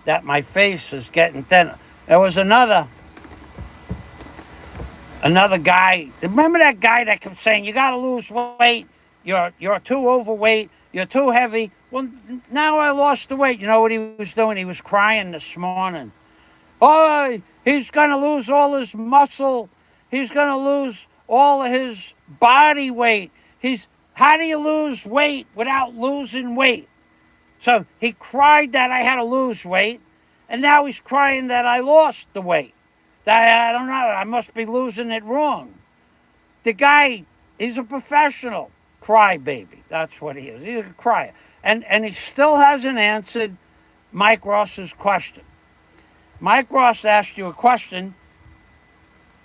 Speaker 1: that my face is getting thinner. There was another guy. Remember that guy that kept saying, you got to lose weight, you're too overweight, you're too heavy. Well, now I lost the weight. You know what he was doing? He was crying this morning. Oh, he's going to lose all his muscle. He's going to lose all of his body weight. How do you lose weight without losing weight? So he cried that I had to lose weight, and now he's crying that I lost the weight. That I don't know, I must be losing it wrong. The guy, he's a professional crybaby. That's what he is. He's a crier. And he still hasn't answered Mike Ross's question. Mike Ross asked you a question.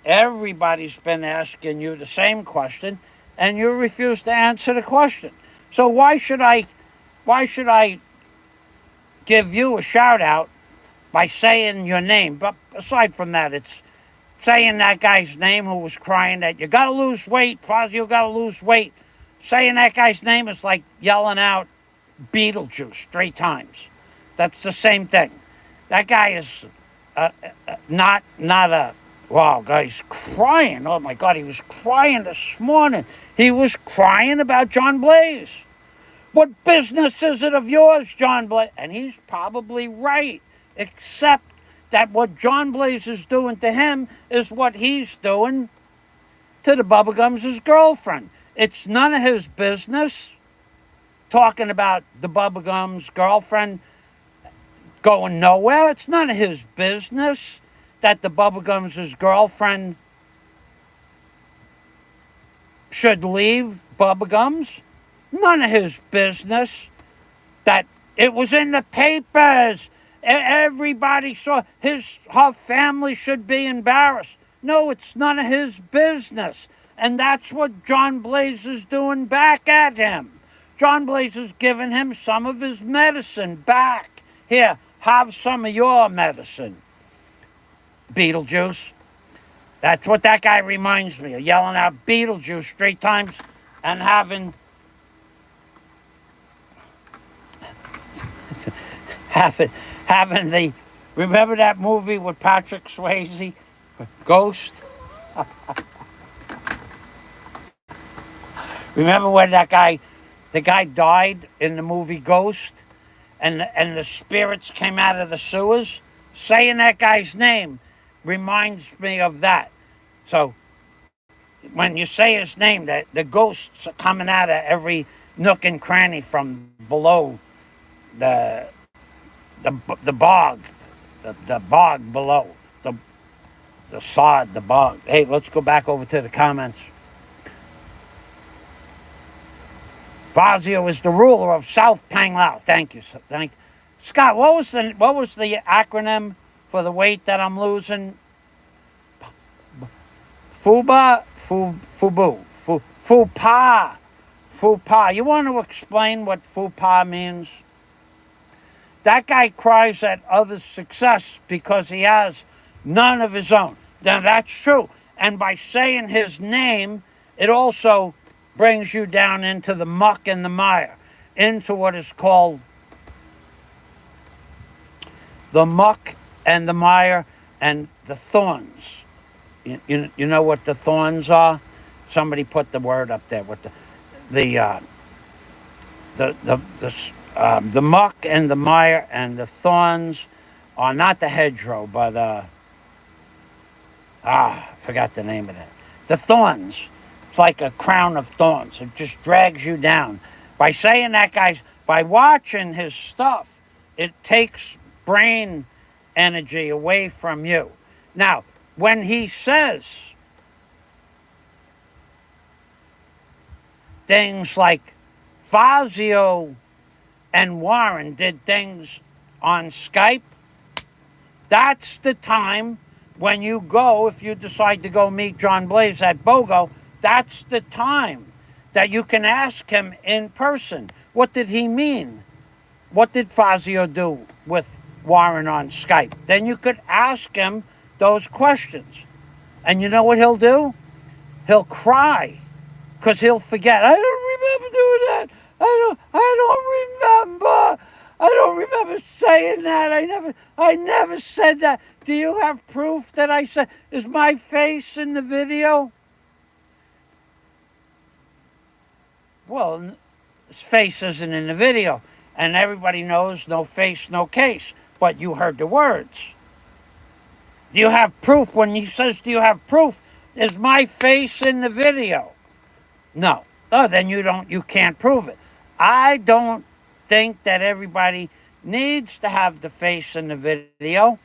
Speaker 1: Everybody's been asking you the same question, and you refuse to answer the question. So why should I give you a shout out by saying your name? But aside from that, it's saying that guy's name who was crying that you got to lose weight, Fazio got to lose weight. Saying that guy's name is like yelling out Beetlejuice 3 times. That's the same thing. That guy is not a, wow, guy's crying. Oh my God, he was crying this morning. He was crying about John Blaze. What business is it of yours, John Blaze? And he's probably right, except that what John Blaze is doing to him is what he's doing to the Bubblegums' girlfriend. It's none of his business talking about the Bubblegums' girlfriend going nowhere. It's none of his business that the Bubblegums' girlfriend should leave Bubblegums. None of his business that it was in the papers. Everybody saw her family should be embarrassed. No, it's none of his business. And that's what John Blaze is doing back at him. John Blaze is giving him some of his medicine back. Here, have some of your medicine, Beetlejuice. That's what that guy reminds me of, yelling out Beetlejuice 3 times and having the, remember that movie with Patrick Swayze, Ghost? Remember when the guy died in the movie Ghost, and the spirits came out of the sewers? Saying that guy's name reminds me of that. So when you say his name, the ghosts are coming out of every nook and cranny from below the bog, the bog below, the sod, the bog. Hey, let's go back over to the comments. Fazio is the ruler of South Panglao. Thank you. Scott, what was the acronym for the weight that I'm losing? FUBA? FUPA. You want to explain what FUPA means? That guy cries at others' success because he has none of his own. Now, that's true. And by saying his name, it also brings you down into the muck and the mire, into what is called the muck and the mire and the thorns. You know what the thorns are? Somebody put the word up there with the muck and the mire and the thorns are not the hedgerow, but I forgot the name of that. The thorns. It's like a crown of thorns. It just drags you down. By saying that, guys, by watching his stuff, it takes brain energy away from you. Now, when he says things like Fazio and Warren did things on Skype, that's the time when you go, if you decide to go meet John Blaze at BOGO, that's the time that you can ask him in person. What did he mean? What did Fazio do with Warren on Skype? Then you could ask him those questions. And you know what he'll do? He'll cry because he'll forget. I don't remember doing that. I don't remember. I don't remember saying that. I never said that. Do you have proof that I said, is my face in the video? Well, his face isn't in the video. And everybody knows no face, no case. But you heard the words. Do you have proof? When he says, do you have proof? Is my face in the video? No. Oh, then you can't prove it. I don't think that everybody needs to have the face in the video.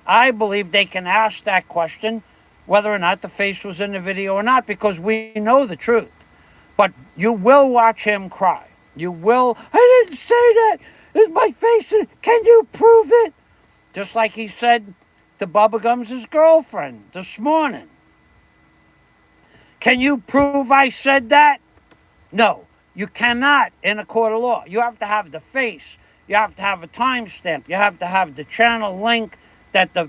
Speaker 1: I believe they can ask that question whether or not the face was in the video or not, because we know the truth. But you will watch him cry. You will. I didn't say that. Is my face in? Can you prove it? Just like he said to Bubba Gums' girlfriend this morning. Can you prove I said that? No, you cannot in a court of law. You have to have the face. You have to have a timestamp. You have to have the channel link that the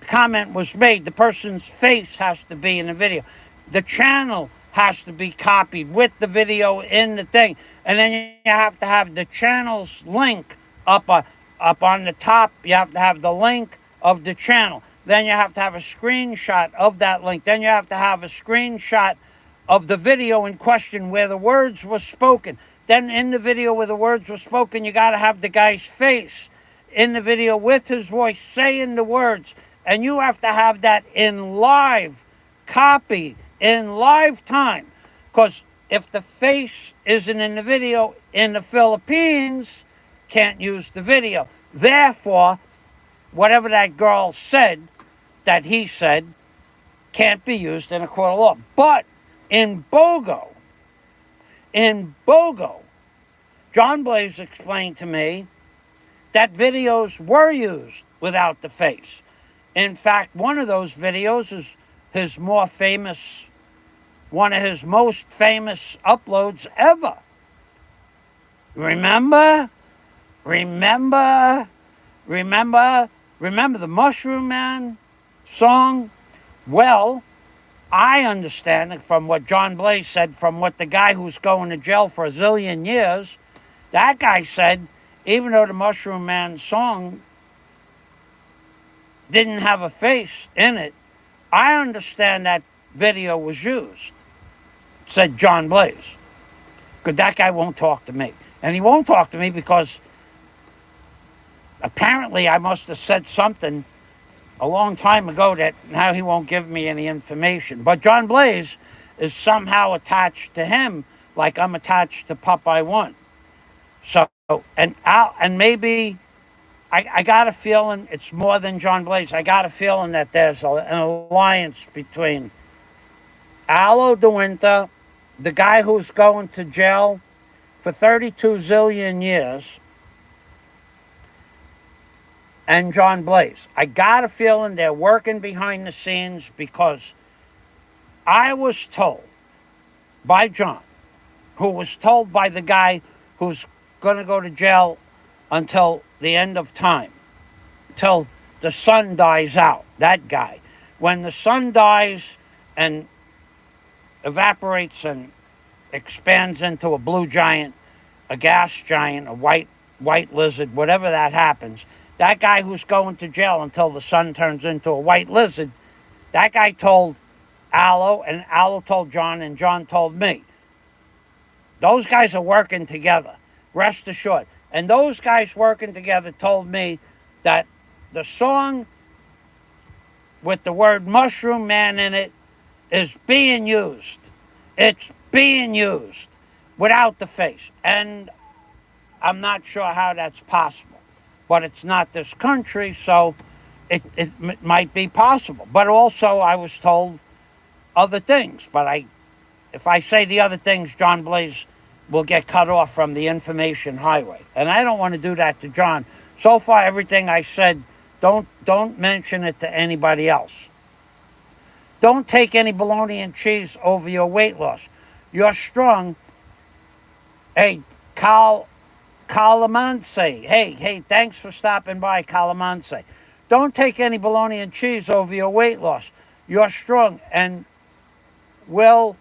Speaker 1: comment was made. The person's face has to be in the video. The channel has to be copied with the video in the thing. And then you have to have the channel's link up on the top. You have to have the link of the channel. Then you have to have a screenshot of that link. Then you have to have a screenshot of the video in question where the words were spoken. Then in the video where the words were spoken, you got to have the guy's face in the video with his voice saying the words. And you have to have that in live copy, in live time. Because if the face isn't in the video in the Philippines, can't use the video. Therefore, whatever that girl said, that he said, can't be used in a court of law. But in Bogo, John Blaze explained to me that videos were used without the face. In fact, one of those videos is his more famous, one of his most famous uploads ever. Remember the Mushroom Man song? Well, I understand it from what John Blaze said, from what the guy who's going to jail for a zillion years, that guy said, even though the Mushroom Man song didn't have a face in it, I understand that video was used, said John Blaze. Because that guy won't talk to me. And he won't talk to me because apparently I must have said something a long time ago that now he won't give me any information. But John Blaze is somehow attached to him like I'm attached to Popeye 1. So, and maybe I got a feeling it's more than John Blaze. I got a feeling that there's an alliance between Allo DeWinter, the guy who's going to jail for 32 zillion years, and John Blaze. I got a feeling they're working behind the scenes because I was told by John, who was told by the guy who's going to go to jail until the end of time, till the sun dies out, that guy. When the sun dies and evaporates and expands into a blue giant, a gas giant, a white lizard, whatever that happens, that guy who's going to jail until the sun turns into a white lizard, that guy told Allo, and Allo told John, and John told me. Those guys are working together, rest assured. And those guys working together told me that the song with the word Mushroom Man in it is being used. It's being used without the face. And I'm not sure how that's possible. But it's not this country, so it might be possible. But also, I was told other things. But if I say the other things, John Blaze will get cut off from the information highway. And I don't want to do that to John. So far, everything I said, don't mention it to anybody else. Don't take any bologna and cheese over your weight loss. You're strong. Hey, Calamanse. Hey, thanks for stopping by, Calamanse. Don't take any bologna and cheese over your weight loss. You're strong and will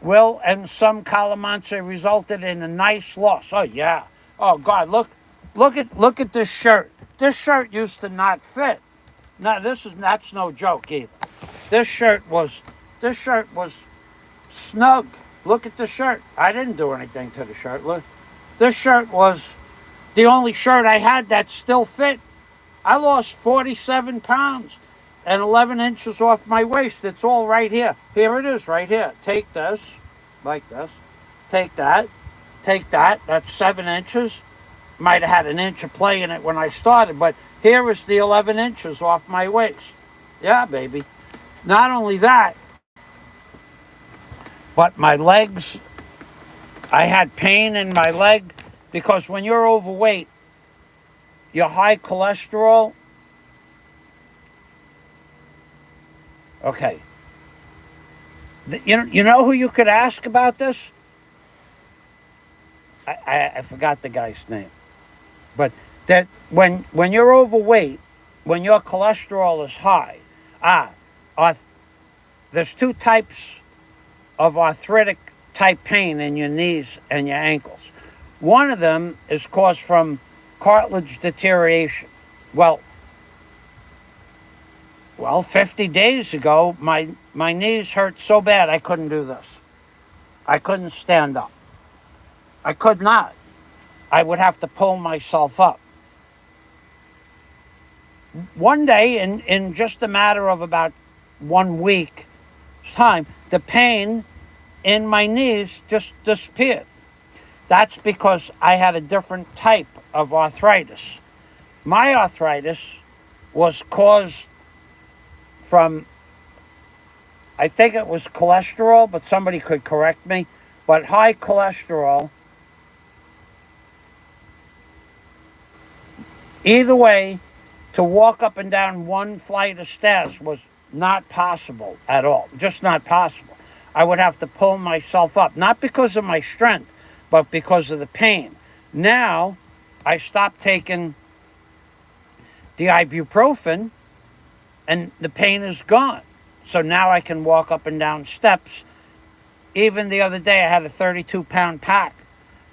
Speaker 1: will and some calamansi resulted in a nice loss. Oh yeah. Oh God, look at this shirt. This shirt used to not fit. No, that's no joke either. This shirt was snug. Look at the shirt. I didn't do anything to the shirt. Look. This shirt was the only shirt I had that still fit. I lost 47 pounds and 11 inches off my waist. It's all right here. Here it is right here. Take this, like this. Take that. Take that. That's 7 inches. Might have had an inch of play in it when I started, but here is the 11 inches off my waist. Yeah, baby. Not only that, but my legs, I had pain in my leg because when you're overweight, your high cholesterol. Okay. You know who you could ask about this? I forgot the guy's name. But that when you're overweight, when your cholesterol is high, there's two types of arthritic type pain in your knees and your ankles. One of them is caused from cartilage deterioration. Well, 50 days ago, my knees hurt so bad I couldn't do this. I couldn't stand up. I could not. I would have to pull myself up. One day, in just a matter of about 1 week time, the pain in my knees just disappeared. That's because I had a different type of arthritis. My arthritis was caused from, I think it was cholesterol, but somebody could correct me, but high cholesterol. Either way, to walk up and down one flight of stairs was not possible at all, just not possible. I would have to pull myself up, not because of my strength, but because of the pain. Now, I stopped taking the ibuprofen, and the pain is gone. So now I can walk up and down steps. Even the other day, I had a 32-pound pack,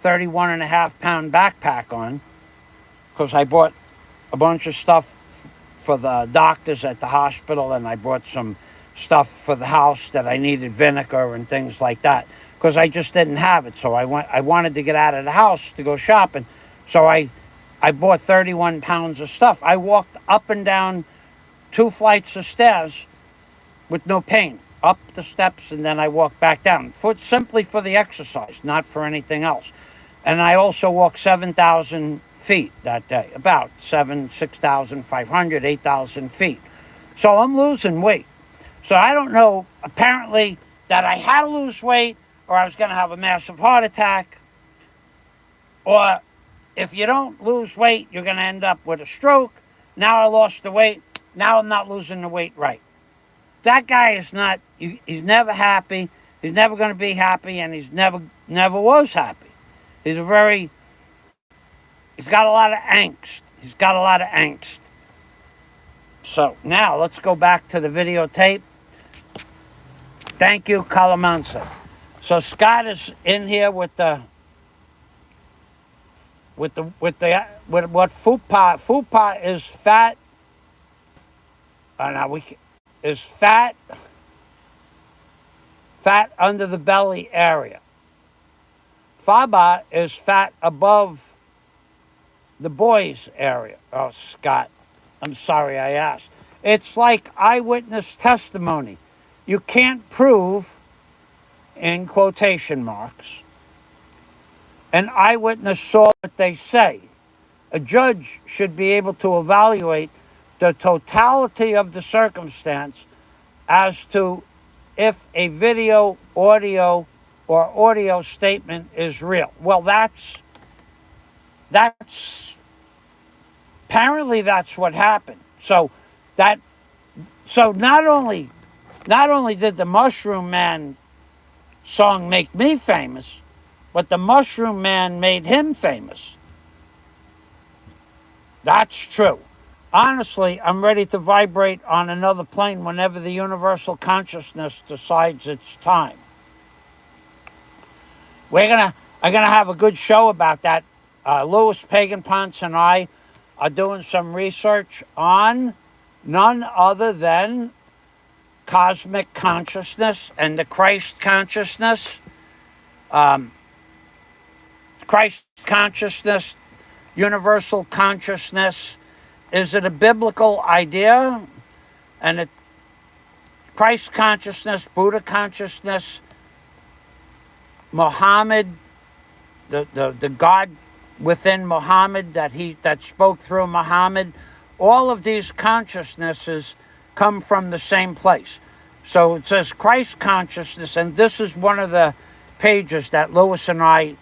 Speaker 1: 31.5-pound backpack on, because I bought a bunch of stuff for the doctors at the hospital, and I bought some stuff for the house that I needed, vinegar and things like that, because I just didn't have it. So I wanted to get out of the house to go shopping. So I bought 31 pounds of stuff. I walked up and down 2 flights of stairs with no pain. Up the steps, and then I walked back down. Simply for the exercise, not for anything else. And I also walked 7,000 feet that day. About 6,500, 8,000 feet. So I'm losing weight. So I don't know, apparently, that I had to lose weight, or I was going to have a massive heart attack, or if you don't lose weight, you're going to end up with a stroke. Now I lost the weight. Now I'm not losing the weight right. That guy is not, he's never happy. He's never going to be happy, and he's never was happy. He's got a lot of angst. He's got a lot of angst. So now let's go back to the videotape. Thank you, Calamansi. So Scott is in here with what FUPA. FUPA is fat. Is fat under the belly area. FABA is fat above the boys area. Oh, Scott, I'm sorry I asked. It's like eyewitness testimony. You can't prove, in quotation marks, an eyewitness saw what they say. A judge should be able to evaluate the totality of the circumstance as to if a video, audio, or audio statement is real. Well, that's apparently that's what happened. So not only did the Mushroom Man song make me famous, but the Mushroom Man made him famous. That's true. Honestly, I'm ready to vibrate on another plane whenever the universal consciousness decides it's time. I'm gonna have a good show about that. Louis Pagan Ponce and I are doing some research on none other than cosmic consciousness and the Christ consciousness. Christ consciousness, universal consciousness. Is it a biblical idea? And Christ consciousness, Buddha consciousness, Muhammad, the God within Muhammad that spoke through Muhammad, all of these consciousnesses come from the same place. So it says Christ consciousness, and this is one of the pages that Louis and I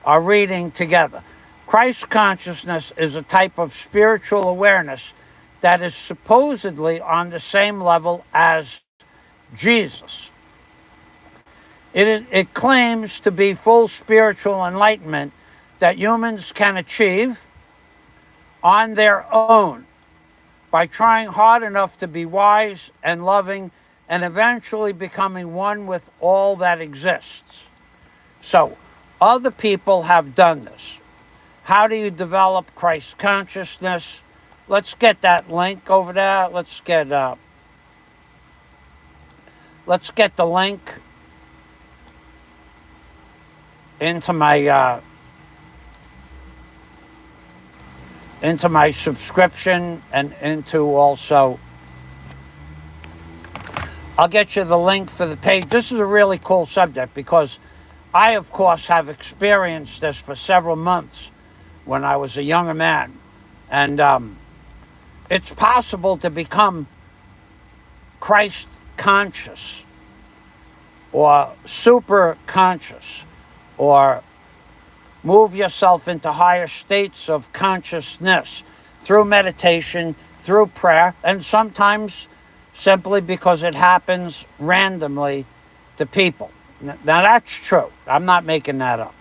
Speaker 1: are reading together. Christ consciousness is a type of spiritual awareness that is supposedly on the same level as Jesus. It claims to be full spiritual enlightenment that humans can achieve on their own by trying hard enough to be wise and loving and eventually becoming one with all that exists. So, other people have done this. How do you develop Christ consciousness? Let's get that link over there. Let's get the link into my subscription and into also. I'll get you the link for the page. This is a really cool subject because I, of course, have experienced this for several months when I was a younger man. And it's possible to become Christ conscious or super conscious or move yourself into higher states of consciousness through meditation, through prayer, and sometimes simply because it happens randomly to people. Now that's true. I'm not making that up.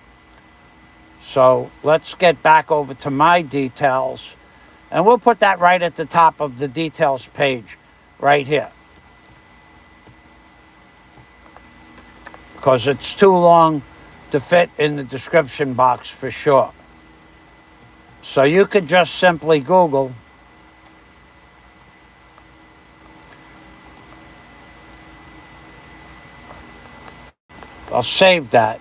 Speaker 1: So let's get back over to my details, and we'll put that right at the top of the details page right here, because it's too long to fit in the description box for sure. So you could just simply Google I'll save that.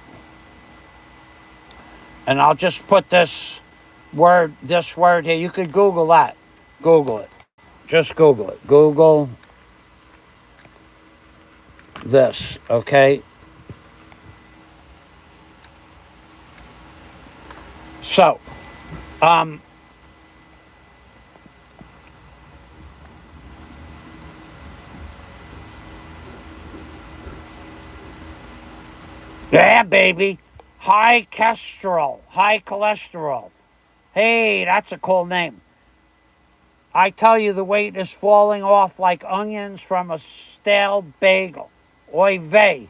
Speaker 1: And I'll just put this word here. You could Google that. Google it. Just Google it. Google this, okay? So, yeah, baby. High cholesterol. Hey, that's a cool name. I tell you, the weight is falling off like onions from a stale bagel. Oy vey.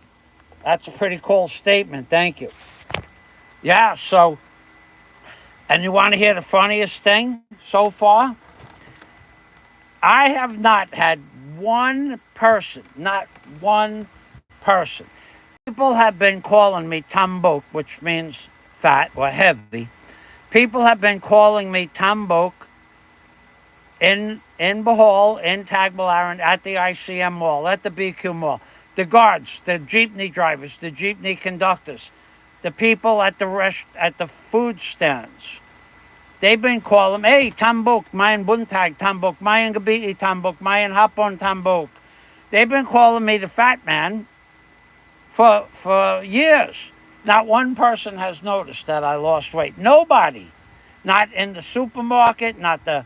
Speaker 1: That's a pretty cool statement. Thank you. Yeah, so, and you want to hear the funniest thing so far? I have not had one person, not one person. People have been calling me Tambok, which means fat or heavy. People have been calling me Tambok in Bohol, in Tagbilaran, at the ICM mall, at the BQ mall. The guards, the jeepney drivers, the jeepney conductors, the people at the food stands. They've been calling, hey, Tambok, mayan buntag Tambok, mayan gabi Tambok, mayan hapon Tambok. They've been calling me the fat man for years. Not one person has noticed that I lost weight. Nobody. Not in the supermarket, not the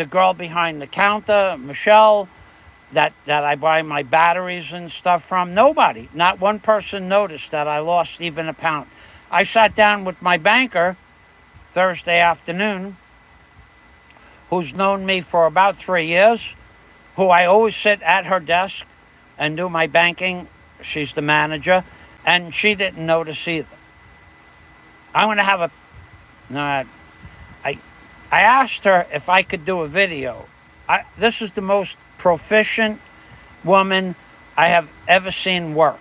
Speaker 1: girl behind the counter, Michelle, that I buy my batteries and stuff from. Nobody. Not one person noticed that I lost even a pound. I sat down with my banker Thursday afternoon, who's known me for about 3 years, who I always sit at her desk and do my banking. She's the manager, and she didn't notice either. I'm going to have I asked her if I could do a video. This is the most proficient woman I have ever seen work.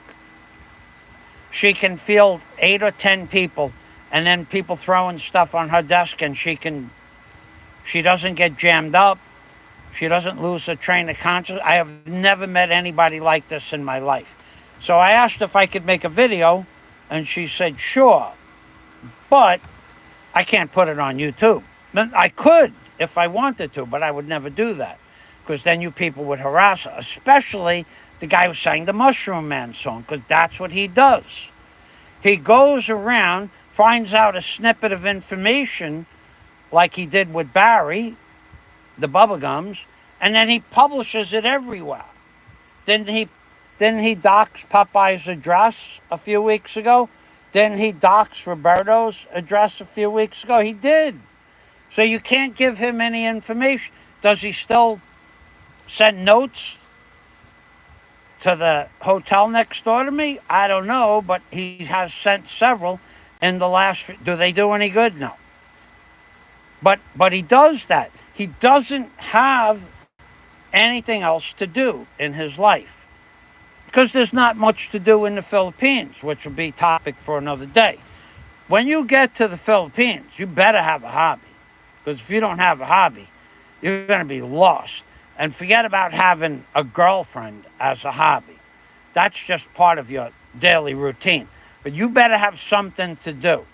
Speaker 1: she can field 8 or 10 people, and then people throwing stuff on her desk, and she doesn't get jammed up. She doesn't lose her train of consciousness. I have never met anybody like this in my life. So I asked if I could make a video, and she said, sure, but I can't put it on YouTube. I could if I wanted to, but I would never do that, because then you people would harass her, especially the guy who sang the Mushroom Man song, because that's what he does. He goes around, finds out a snippet of information, like he did with Barry, the Bubblegums, and then he publishes it everywhere. Didn't he dox Popeye's address a few weeks ago? Didn't he dox Roberto's address a few weeks ago? He did. So you can't give him any information. Does he still send notes to the hotel next door to me? I don't know, but he has sent several in the last... Do they do any good? No. But he does that. He doesn't have anything else to do in his life, because there's not much to do in the Philippines, which will be topic for another day. When you get to the Philippines, you better have a hobby, because if you don't have a hobby, you're going to be lost. And forget about having a girlfriend as a hobby. That's just part of your daily routine. But you better have something to do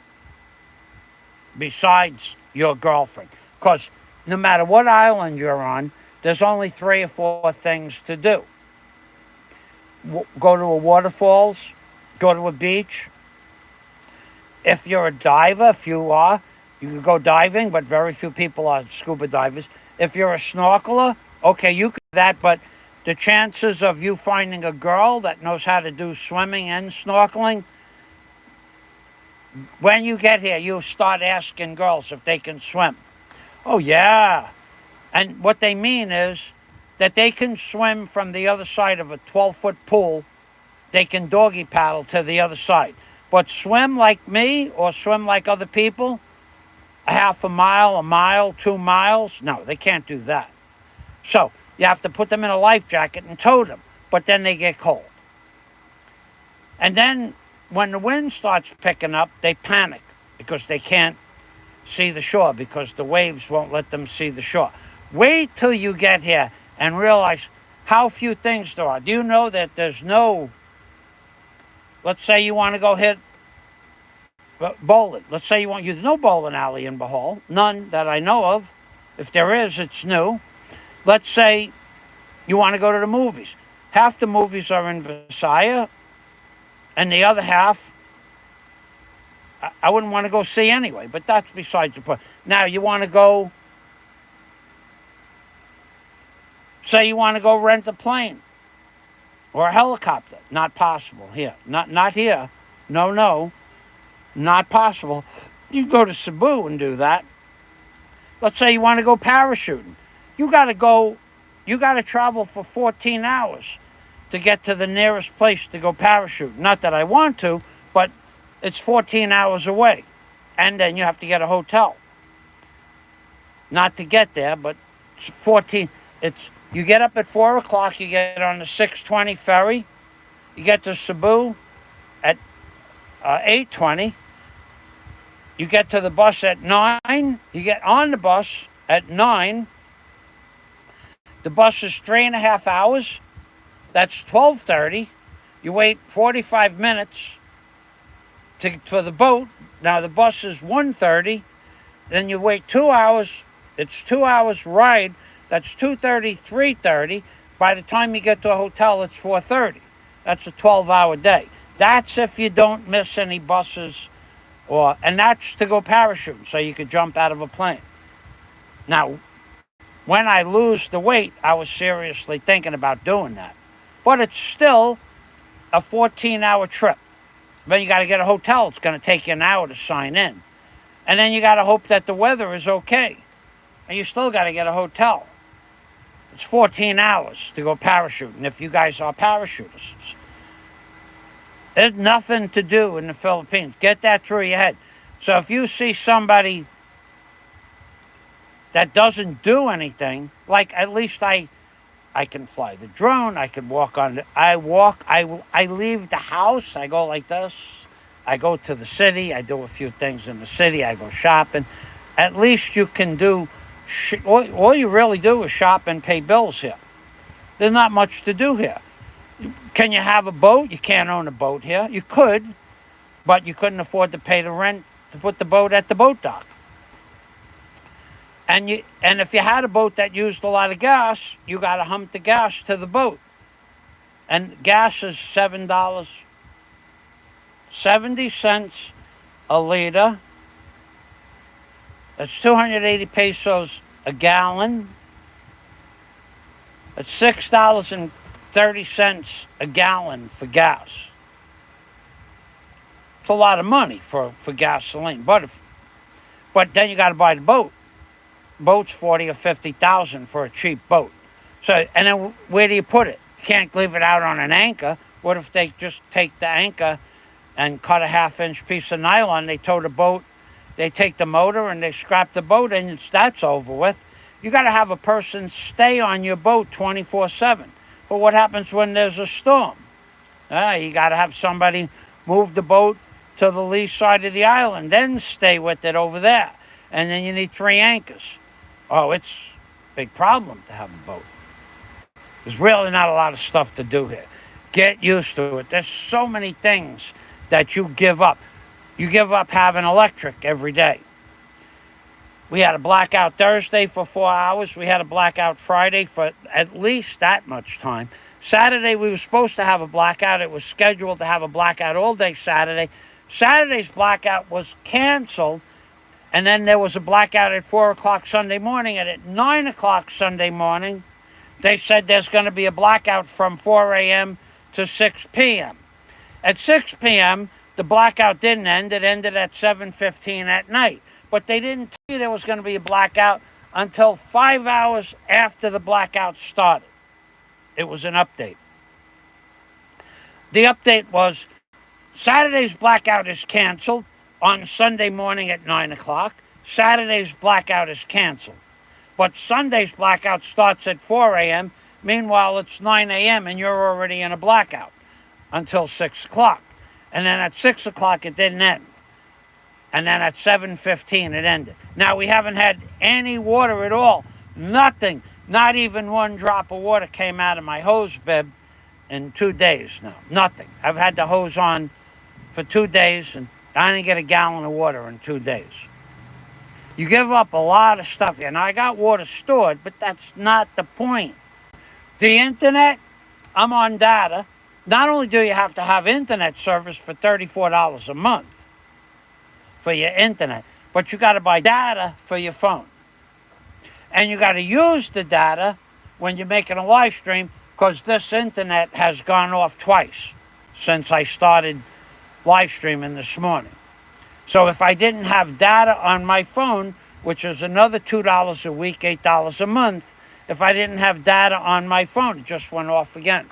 Speaker 1: besides your girlfriend, because no matter what island you're on, there's only 3 or 4 things to do. Go to a waterfalls, go to a beach. If you're a diver, if you are, you can go diving, but very few people are scuba divers. If you're a snorkeler, okay, you can do that, but the chances of you finding a girl that knows how to do swimming and snorkeling, when you get here, you start asking girls if they can swim. Oh, yeah. And what they mean is that they can swim from the other side of a 12-foot pool. They can doggy paddle to the other side. But swim like me or swim like other people, a half a mile, 2 miles, no, they can't do that. So you have to put them in a life jacket and tow them, but then they get cold. And then when the wind starts picking up, they panic because they can't see the shore, because the waves won't let them see the shore. Wait till you get here and realize how few things there are. Do you know that there's no, let's say you want to go hit bowling. Let's say there's no bowling alley in Bohol. None that I know of. If there is, it's new. Let's say you want to go to the movies. Half the movies are in Versailles, and the other half I wouldn't want to go see anyway, but that's besides the point. Now, you want to go, say you want to go rent a plane or a helicopter. Not possible here. Not here. No, not possible. You go to Cebu and do that. Let's say you want to go parachuting. You got to travel for 14 hours to get to the nearest place to go parachuting. Not that I want to, but it's 14 hours away. And then you have to get a hotel. Not to get there, but it's 14. You get up at 4 o'clock, you get on the 6:20 ferry. You get to Cebu at 8:20. You get to the bus at 9. You get on the bus at 9. The bus is 3.5 hours. That's 12:30. You wait 45 minutes for the boat. Now the bus is 1:30. Then you wait 2 hours. It's 2 hours ride. That's 2:30, 3:30. By the time you get to a hotel, it's 4:30. That's a 12-hour day. That's if you don't miss any buses, and that's to go parachuting, so you could jump out of a plane. Now, when I lose the weight, I was seriously thinking about doing that. But it's still a 14-hour trip. Then you got to get a hotel. It's going to take you an hour to sign in. And then you got to hope that the weather is okay. And you still got to get a hotel. It's 14 hours to go parachuting if you guys are parachutists. There's nothing to do in the Philippines. Get that through your head. So if you see somebody that doesn't do anything, like at least I I can fly the drone. I can walk on. I leave the house. I go like this. I go to the city. I do a few things in the city. I go shopping. At least you can do. All you really do is shop and pay bills here. There's not much to do here. Can you have a boat? You can't own a boat here. You could, but you couldn't afford to pay the rent to put the boat at the boat dock. And if you had a boat that used a lot of gas, you got to hump the gas to the boat. And gas is $7.70 a liter. That's 280 pesos a gallon. That's $6.30 a gallon for gas. It's a lot of money for gasoline. But then you got to buy the boat. Boat's 40 or 50,000 for a cheap boat. So, and then where do you put it? You can't leave it out on an anchor. What if they just take the anchor and cut a half-inch piece of nylon? They tow the boat. They take the motor and they scrap the boat, and that's over with. You got to have a person stay on your boat 24/7. But what happens when there's a storm? You got to have somebody move the boat to the lee side of the island, then stay with it over there. And then you need 3 anchors. Oh, it's a big problem to have a boat. There's really not a lot of stuff to do here. Get used to it. There's so many things that you give up. You give up having electric every day. We had a blackout Thursday for 4 hours. We had a blackout Friday for at least that much time. Saturday, we were supposed to have a blackout. It was scheduled to have a blackout all day Saturday. Saturday's blackout was canceled. And then there was a blackout at 4 o'clock Sunday morning. And at 9 o'clock Sunday morning, they said there's going to be a blackout from 4 a.m. to 6 p.m. At 6 p.m., the blackout didn't end. It ended at 7:15 at night. But they didn't tell you there was going to be a blackout until 5 hours after the blackout started. It was an update. The update was Saturday's blackout is canceled on Sunday morning at 9 o'clock. Saturday's blackout is canceled. But Sunday's blackout starts at 4 a.m. Meanwhile, it's 9 a.m. and you're already in a blackout until 6 o'clock. And then at 6 o'clock, it didn't end. And then at 7:15, it ended. Now, we haven't had any water at all. Nothing. Not even one drop of water came out of my hose bib in 2 days now. Nothing. I've had the hose on for 2 days, and I didn't get a gallon of water in 2 days. You give up a lot of stuff. And I got water stored, but that's not the point. The internet, I'm on data. Not only do you have to have internet service for $34 a month for your internet, but you got to buy data for your phone. And you got to use the data when you're making a live stream, because this internet has gone off twice since I started live streaming this morning. So if I didn't have data on my phone, which is another $2 a week, $8 a month, if I didn't have data on my phone, it just went off again.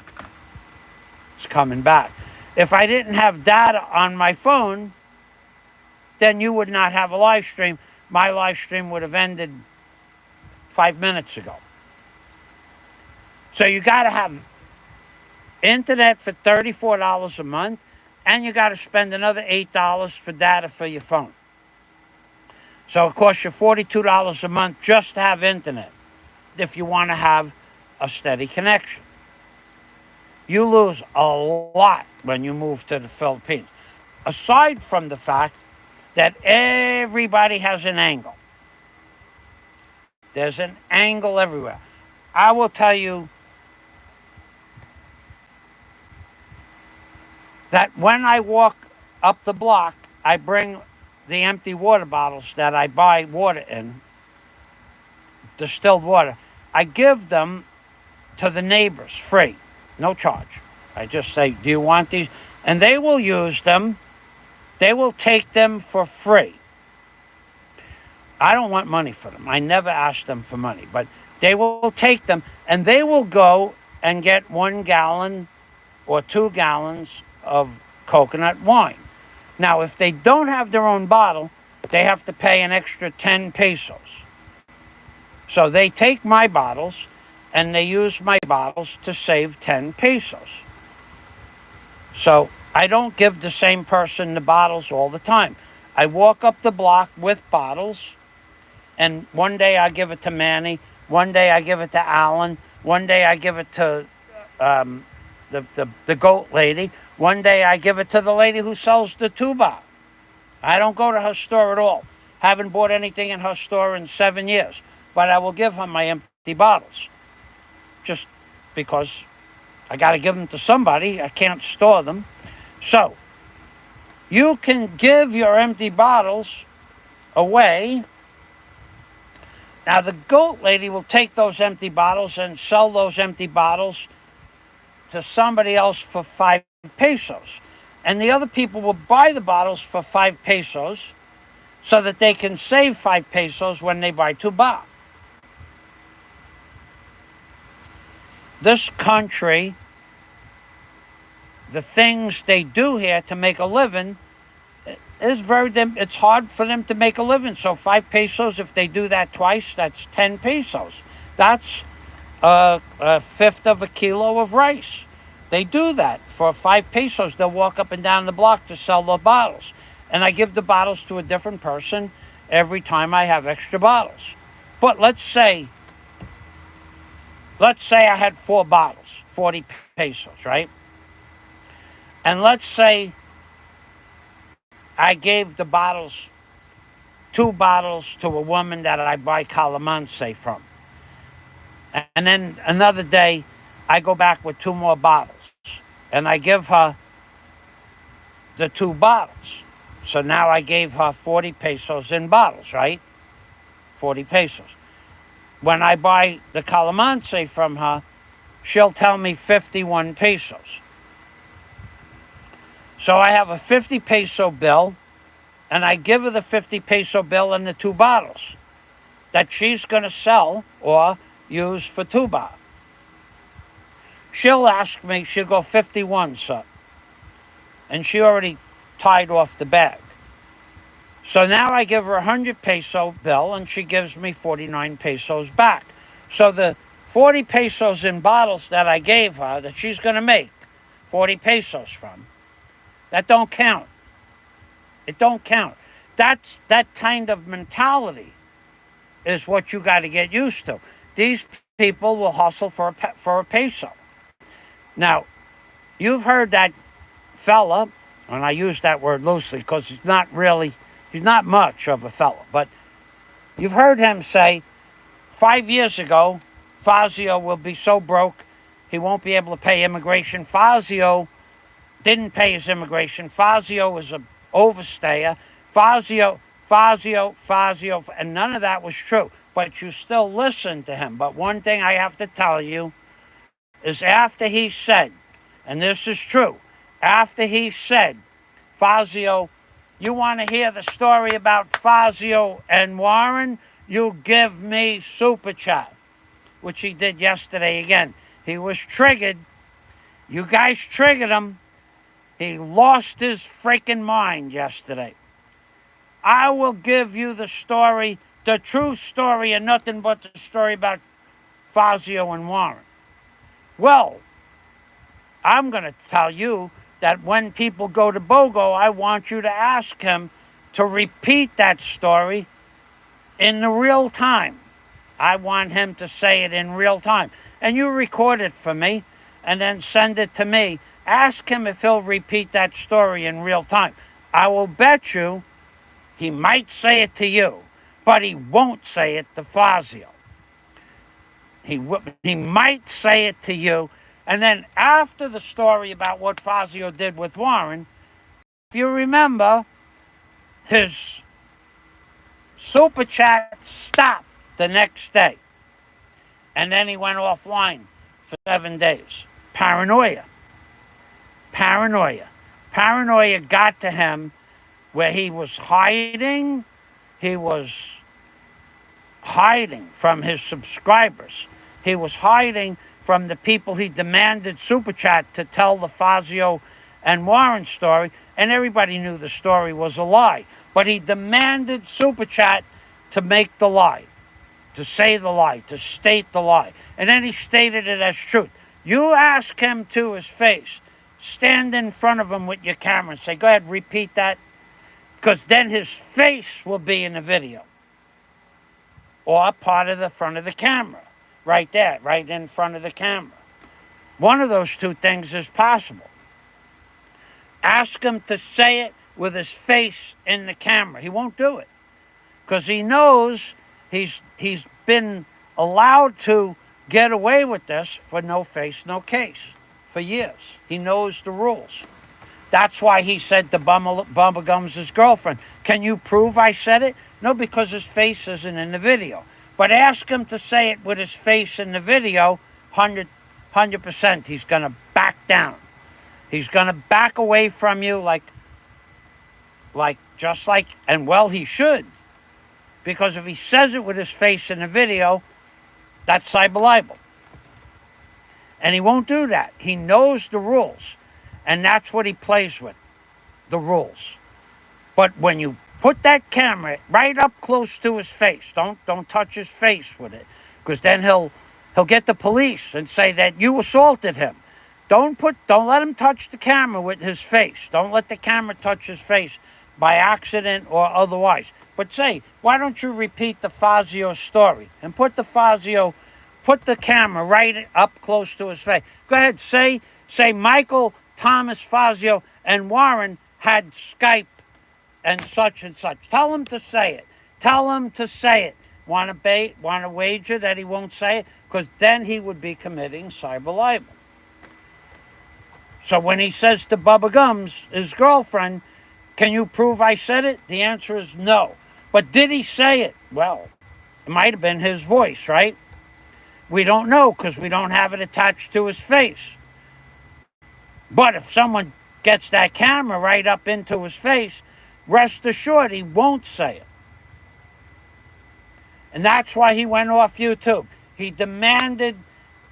Speaker 1: It's coming back. If I didn't have data on my phone, then you would not have a live stream. My live stream would have ended 5 minutes ago. So you got to have internet for $34 a month, and you got to spend another $8 for data for your phone. So it costs you $42 a month just to have internet if you want to have a steady connection. You lose a lot when you move to the Philippines. Aside from the fact that everybody has an angle. There's an angle everywhere. I will tell you that when I walk up the block, I bring the empty water bottles that I buy water in, distilled water. I give them to the neighbors free, no charge. I just say, do you want these? And they will use them. They will take them for free. I don't want money for them. I never ask them for money, but they will take them and they will go and get 1 gallon or 2 gallons of coconut wine. Now, if they don't have their own bottle, they have to pay an extra 10 pesos. So they take my bottles and they use my bottles to save 10 pesos. So I don't give the same person the bottles all the time. I walk up the block with bottles, and one day I give it to Manny, one day I give it to Allan, one day I give it to the goat lady, one day I give it to the lady who sells the tuba. I don't go to her store at all. Haven't bought anything in her store in 7 years, but I will give her my empty bottles. Just because I got to give them to somebody. I can't store them. So, you can give your empty bottles away. Now, the goat lady will take those empty bottles and sell those empty bottles to somebody else for 5 pesos. And the other people will buy the bottles for 5 pesos so that they can save 5 pesos when they buy tuba. This country, the things they do here to make a living, it's hard for them to make a living. So 5 pesos, if they do that twice, that's 10 pesos. That's a fifth of a kilo of rice. They do that for 5 pesos. They'll walk up and down the block to sell the bottles. And I give the bottles to a different person every time I have extra bottles. But let's say I had 4 bottles, 40 pesos, right? And let's say I gave the bottles, 2 bottles to a woman that I buy calamansi from. And then another day, I go back with 2 more bottles. And I give her the 2 bottles. So now I gave her 40 pesos in bottles, right? 40 pesos. When I buy the calamansi from her, she'll tell me 51 pesos. So I have a 50 peso bill, and I give her the 50 peso bill and the 2 bottles that she's going to sell or use for tuba. She'll ask me, she'll go 51, sir. And she already tied off the bag. So now I give her a 100 peso bill, and she gives me 49 pesos back. So the 40 pesos in bottles that I gave her, that she's going to make 40 pesos from, that don't count. It don't count. That kind of mentality is what you got to get used to. These people will hustle for a peso. Now, you've heard that fella, and I use that word loosely because he's not much of a fella, but you've heard him say, 5 years ago, Fazio will be so broke, he won't be able to pay immigration. Fazio didn't pay his immigration. Fazio was an overstayer. Fazio, and none of that was true. But you still listen to him. But one thing I have to tell you is after he said, and this is true, after he said, Fazio, you want to hear the story about Fazio and Warren? You give me super chat, which he did yesterday again. He was triggered. You guys triggered him. He lost his freaking mind yesterday. I will give you the story, the true story, and nothing but the story about Fazio and Warren. Well, I'm going to tell you that when people go to BOGO, I want you to ask him to repeat that story in the real time. I want him to say it in real time. And you record it for me and then send it to me. Ask him if he'll repeat that story in real time. I will bet you he might say it to you, but he won't say it to Fazio. He might say it to you, and then after the story about what Fazio did with Warren, if you remember, his super chat stopped the next day. And then he went offline for 7 days. Paranoia got to him where he was hiding. He was hiding from his subscribers. He was hiding from the people he demanded super chat to tell the Fazio and Warren story, and everybody knew the story was a lie. But he demanded super chat to make the lie. to say the lie, to state the lie. And then he stated it as truth. You ask him to his face, stand in front of him with your camera and say, go ahead, repeat that, because then his face will be in the video. Or part of the front of the camera, right there, right in front of the camera. One of those two things is possible. Ask him to say it with his face in the camera. He won't do it because he knows he's been allowed to get away with this for no face, no case for years. He knows the rules. That's why he said to Bubblegums' girlfriend, can you prove I said it? No, because his face isn't in the video. But ask him to say it with his face in the video, 100%. He's going to back down. He's going to back away from you and well, he should. Because if he says it with his face in the video, that's cyber libel. And he won't do that. He knows the rules. And that's what he plays with, the rules. But when you put that camera right up close to his face, don't touch his face with it, because then he'll get the police and say that you assaulted him. Don't let him touch the camera with his face. Don't let the camera touch his face by accident or otherwise. But say, why don't you repeat the FAZIOS story and put the camera right up close to his face. Go ahead, say Michael, Thomas, Fazio, and Warren had Skype and such and such. Tell him to say it. Tell him to say it. Want to wager that he won't say it? Because then he would be committing cyber libel. So when he says to Bubba Gums, his girlfriend, can you prove I said it? The answer is no. But did he say it? Well, it might have been his voice, right? We don't know because we don't have it attached to his face. But if someone gets that camera right up into his face, rest assured he won't say it. And that's why he went off YouTube. He demanded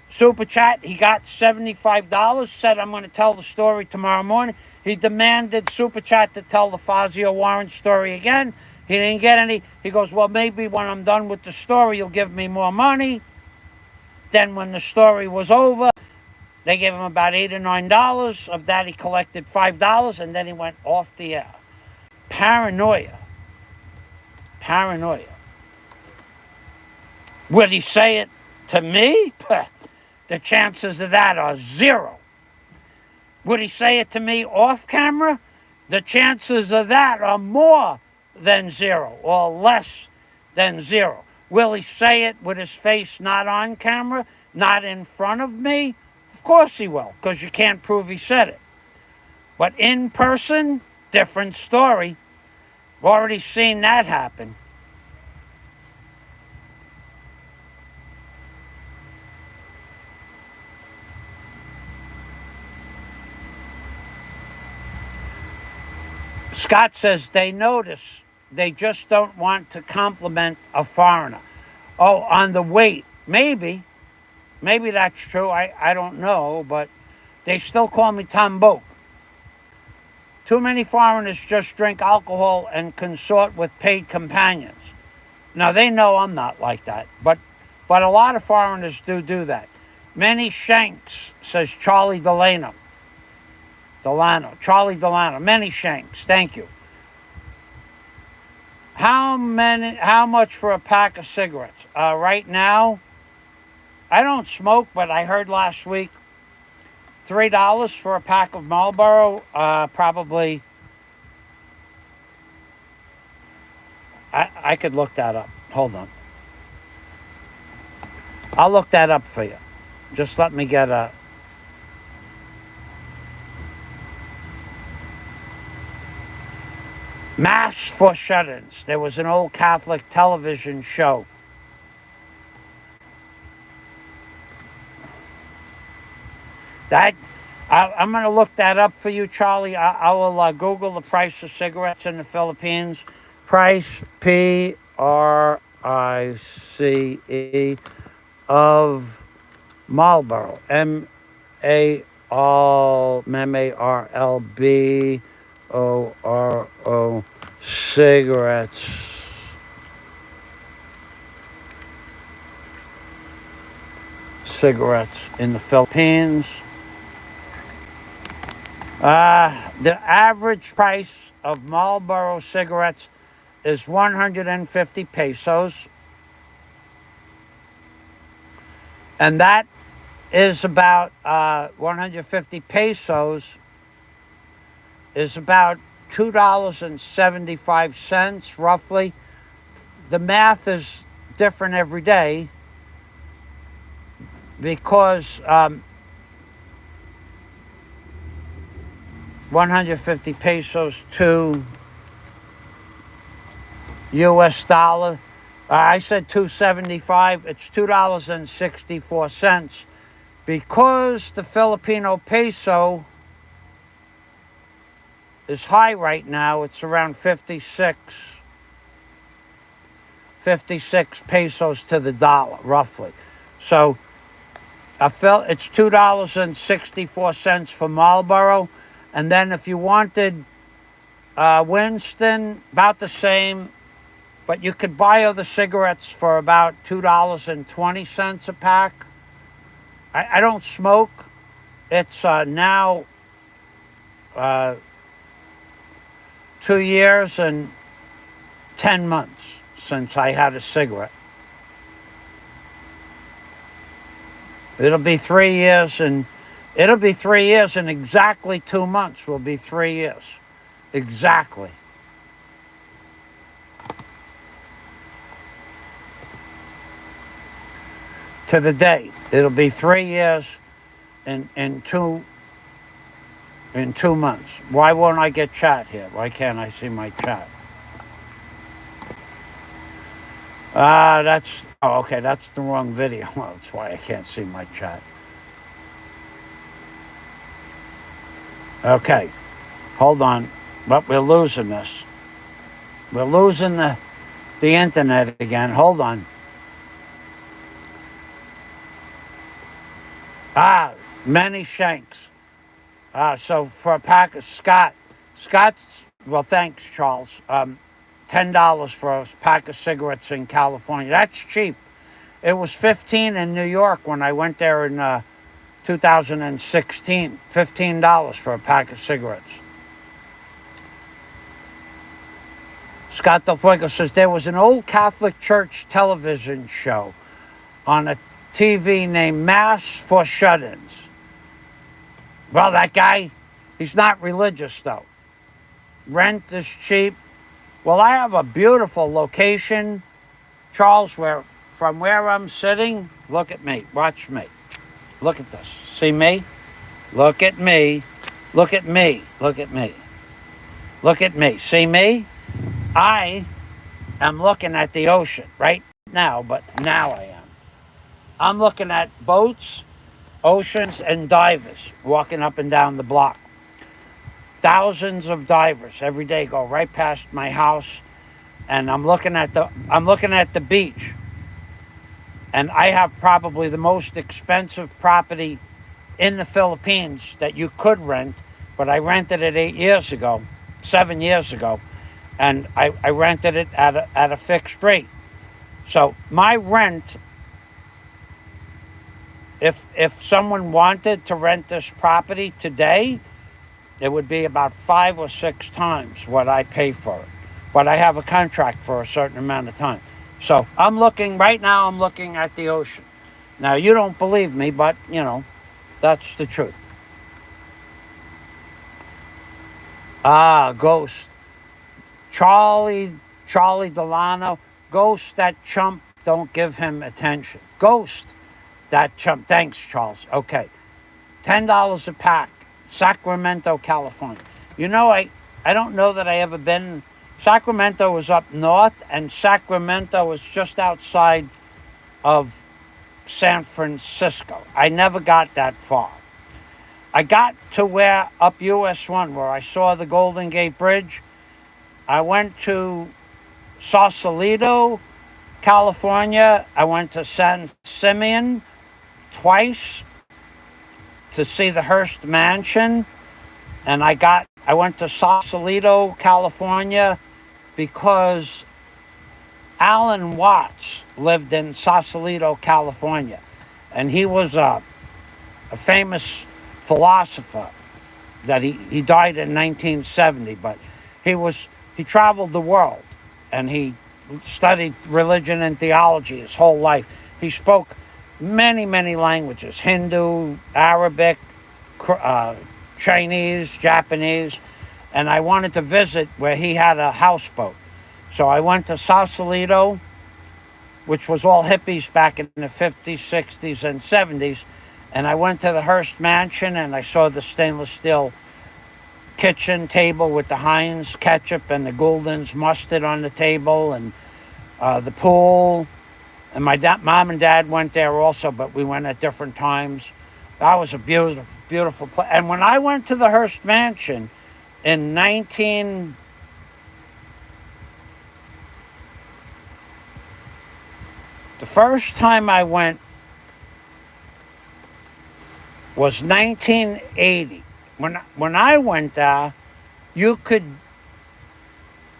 Speaker 1: Super Chat. He got $75, said, I'm going to tell the story tomorrow morning. He demanded Super Chat to tell the Fazio Warren story again. He didn't get any. He goes, well, maybe when I'm done with the story, you'll give me more money. Then when the story was over, they gave him about $8 or $9. Of that, he collected $5, and then he went off the air. Paranoia. Would he say it to me? The chances of that are zero. Would he say it to me off camera? The chances of that are more than zero or less than zero. Will he say it with his face not on camera, not in front of me? Of course he will, because you can't prove he said it. But in person, different story. We've already seen that happen. Scott says they notice. They just don't want to compliment a foreigner. Oh, on the weight. Maybe that's true. I don't know, but they still call me Tambok. Too many foreigners just drink alcohol and consort with paid companions. Now, they know I'm not like that, but a lot of foreigners do that. Many shanks, says Charlie Delano. Charlie Delano. Many shanks. Thank you. How much for a pack of cigarettes? Right now, I don't smoke, but I heard last week $3 for a pack of Marlboro. Probably. I could look that up. Hold on. I'll look that up for you. Just let me get a... Mass for shut-ins. There was an old Catholic television show. I'm going to look that up for you, Charlie. I will Google the price of cigarettes in the Philippines. Price, Price, of Marlboro. Marlboro. Cigarettes cigarettes in the Philippines. The average price of Marlboro cigarettes is 150 pesos. And that is about 150 pesos is about $2.75 roughly. The math is different every day because 150 pesos to US dollar. I said 275. It's $2.64 because the Filipino peso is high right now. It's around 56 pesos to the dollar, roughly. So I felt it's $2.64 for Marlboro. And then if you wanted Winston, about the same. But you could buy other cigarettes for about $2.20 a pack. I don't smoke. It's now 2 years and 10 months since I had a cigarette. It'll be 3 years in exactly 2 months will be 3 years. Exactly. To the date. It'll be 3 years in 2 months. Why won't I get chat here? Why can't I see my chat? Okay, that's the wrong video. Well, that's why I can't see my chat. Okay, hold on. But we're losing this. We're losing the internet again. Hold on. Many shanks. So for a pack of Scott's, well, thanks, Charles. $10 for a pack of cigarettes in California. That's cheap. It was $15 in New York when I went there in 2016. $15 for a pack of cigarettes. Scott Del Fuego says there was an old Catholic Church television show on a TV named Mass for Shut-ins. Well, that guy, he's not religious though. Rent is cheap. Well, I have a beautiful location, Charles, from where I'm sitting. Look at me. Watch me. Look at this. See me? Look at me. Look at me. Look at me. Look at me. See me? I am looking at the ocean right now, but now I am. I'm looking at boats, oceans, and divers walking up and down the block. Thousands of divers every day go right past my house, and I'm looking at the beach. And I have probably the most expensive property in the Philippines that you could rent, but I rented it 7 years ago, and I rented it at a fixed rate. So my rent, if someone wanted to rent this property today, it would be about 5 or 6 times what I pay for it. But I have a contract for a certain amount of time. So right now I'm looking at the ocean. Now, you don't believe me, but, that's the truth. Ghost. Charlie Delano. Ghost, that chump, don't give him attention. Ghost, that chump. Thanks, Charles. Okay. $10 a pack. Sacramento, California. I don't know that I ever been. Sacramento was up north, and Sacramento was just outside of San Francisco. I never got that far. I got to up US 1, where I saw the Golden Gate Bridge. I went to Sausalito, California. I went to San Simeon twice to see the Hearst Mansion. And I went to Sausalito, California, because Allan Watt lived in Sausalito, California. and he was a famous philosopher that he died in 1970, but he traveled the world, and he studied religion and theology his whole life. He spoke many, many languages: Hindu, Arabic, Chinese, Japanese, and I wanted to visit where he had a houseboat. So I went to Sausalito, which was all hippies back in the 50s, 60s, and 70s, and I went to the Hearst Mansion, and I saw the stainless steel kitchen table with the Heinz ketchup and the Gulden's mustard on the table, and the pool. And my mom and dad went there also, but we went at different times. That was a beautiful, beautiful place. And when I went to the Hearst Mansion in the first time I went was 1980. When I went there, you could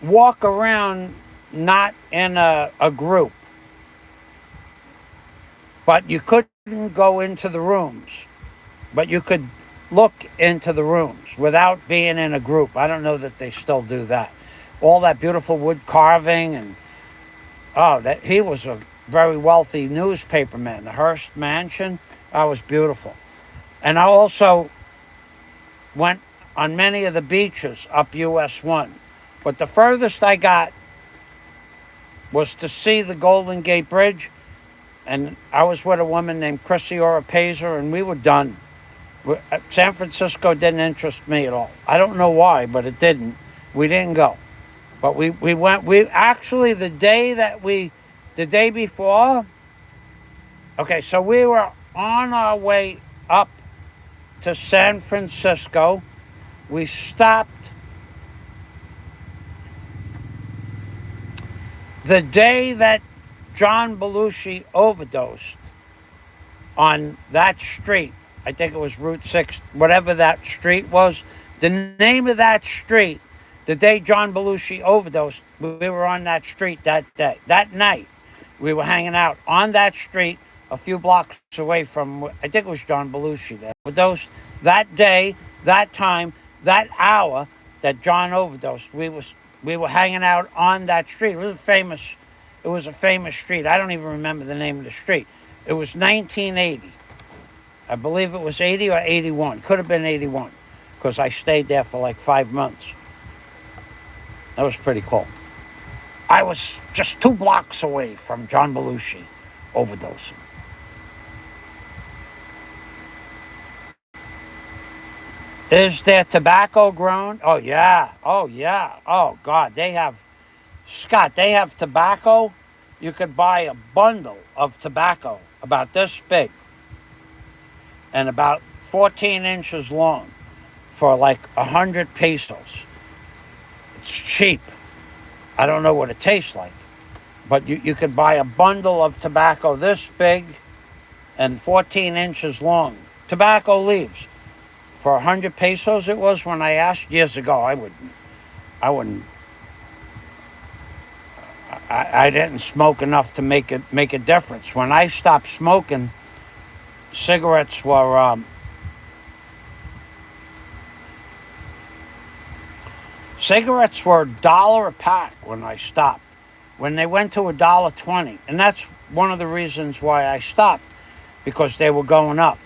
Speaker 1: walk around not in a group, but you couldn't go into the rooms, but you could look into the rooms without being in a group. I don't know that they still do that. All that beautiful wood carving, and he was a very wealthy newspaperman. The Hearst Mansion, that was beautiful. And I also went on many of the beaches up US 1. But the furthest I got was to see the Golden Gate Bridge. And I was with a woman named Chrissy Oropazer, and we were done. San Francisco didn't interest me at all. I don't know why, but it didn't. We didn't go. But we went, actually the day before, okay, so we were on our way up to San Francisco. We stopped the day that John Belushi overdosed on that street. I think it was Route 6, whatever that street was. The name of that street, the day John Belushi overdosed, we were on that street that day. That night, we were hanging out on that street a few blocks away from, I think it was John Belushi that overdosed. That day, that time, that hour that John overdosed, we were hanging out on that street. It was a famous street. I don't even remember the name of the street. It was 1980. I believe it was 80 or 81. Could have been 81, because I stayed there for like 5 months. That was pretty cool. I was just 2 blocks away from John Belushi overdosing. Is there tobacco grown? Oh, yeah. Oh, yeah. Oh, God. They have tobacco. You could buy a bundle of tobacco about this big and about 14 inches long for like 100 pesos. It's cheap. I don't know what it tastes like, but you could buy a bundle of tobacco this big and 14 inches long. Tobacco leaves for 100 pesos. It was when I asked years ago. I didn't smoke enough to make a difference. When I stopped smoking, cigarettes were $1 a pack when I stopped. When they went to $1.20, and that's one of the reasons why I stopped, because they were going up.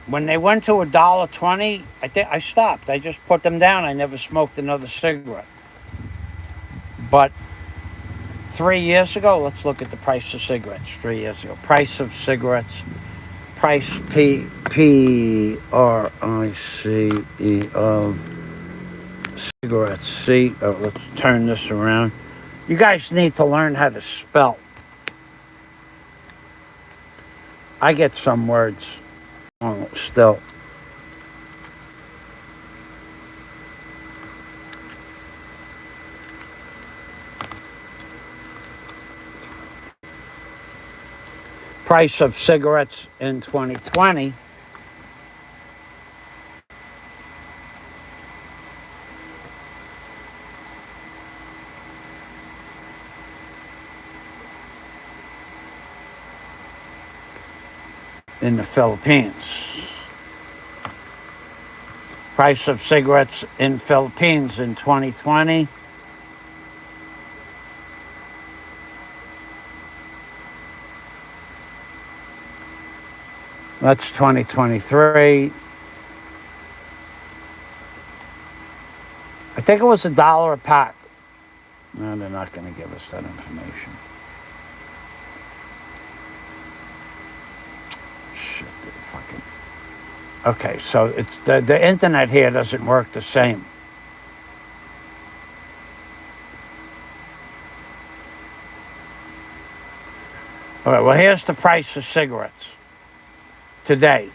Speaker 1: When they went to $1.20, I stopped. I just put them down. I never smoked another cigarette. But 3 years ago, let's look at the price of cigarettes. 3 years ago, price of cigarettes, price Price of cigarettes. See, let's turn this around. You guys need to learn how to spell. I get some words wrong still. Price of cigarettes in 2020. in the Philippines. Price of cigarettes in Philippines in 2020. That's 2023. I think it was $1 a pack. No, they're not going to give us that information. Shit, they fucking... Okay, so it's the internet here doesn't work the same. All right, well, here's the price of cigarettes today.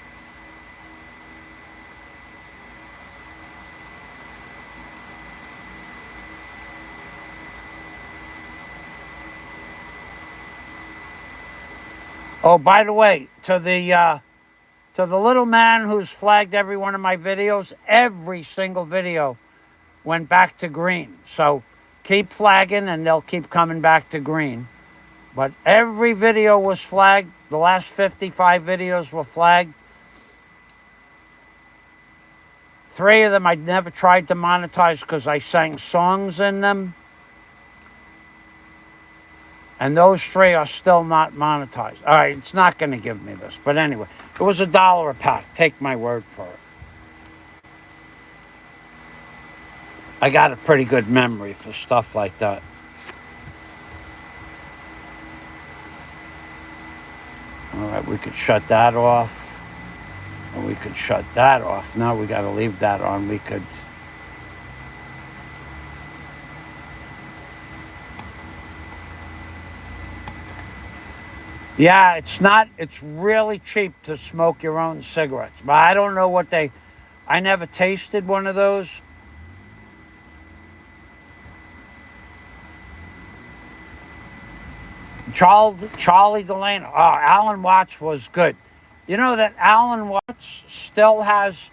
Speaker 1: Oh, by the way, to the little man who's flagged every one of my videos, every single video went back to green. So keep flagging and they'll keep coming back to green. But every video was flagged. The last 55 videos were flagged. 3 of them I never tried to monetize because I sang songs in them. And those 3 are still not monetized. All right, it's not going to give me this. But anyway, it was $1 a pack. Take my word for it. I got a pretty good memory for stuff like that. All right, we could shut that off. And we could shut that off. Now we got to leave that on. We could... Yeah, it's really cheap to smoke your own cigarettes. But I don't know what I never tasted one of those. Charlie Delano. Oh, Allan Watt was good. You know that Allan Watt still has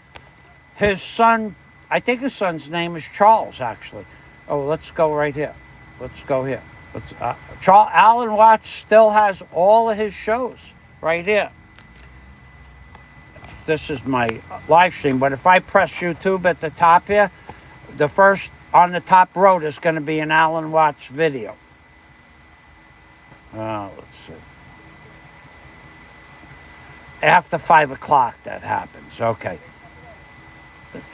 Speaker 1: his son, I think his son's name is Charles, actually. Oh, let's go right here. Let's go here. Allan Watt still has all of his shows right here. This is my live stream, but if I press YouTube at the top here, the first on the top row is going to be an Allan Watt video. Let's see. After 5 o'clock that happens. Okay.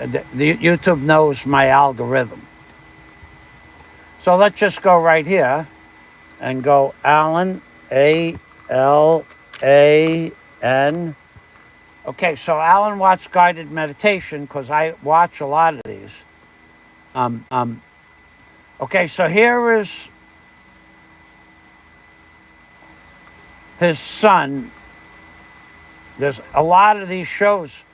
Speaker 1: The YouTube knows my algorithm. So let's just go right here and go Allan, A-L-A-N. Okay, so Allan Watt's guided meditation, because I watch a lot of these. Okay, so here is his son. There's a lot of these shows.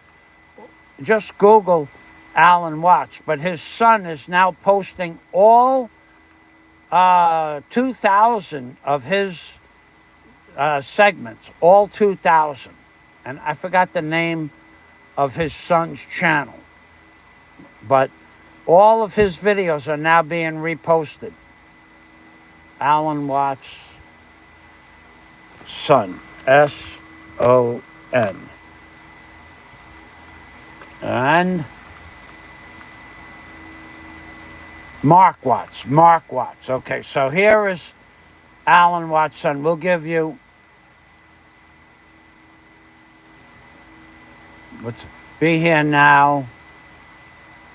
Speaker 1: Just Google Allan Watt. But his son is now posting all 2,000 of his segments. All 2,000. And I forgot the name of his son's channel. But all of his videos are now being reposted. Allan Watt's son. S-O-N. And Mark Watts. Okay, so here is Allan Watt's son. We'll give you... Let's be here now.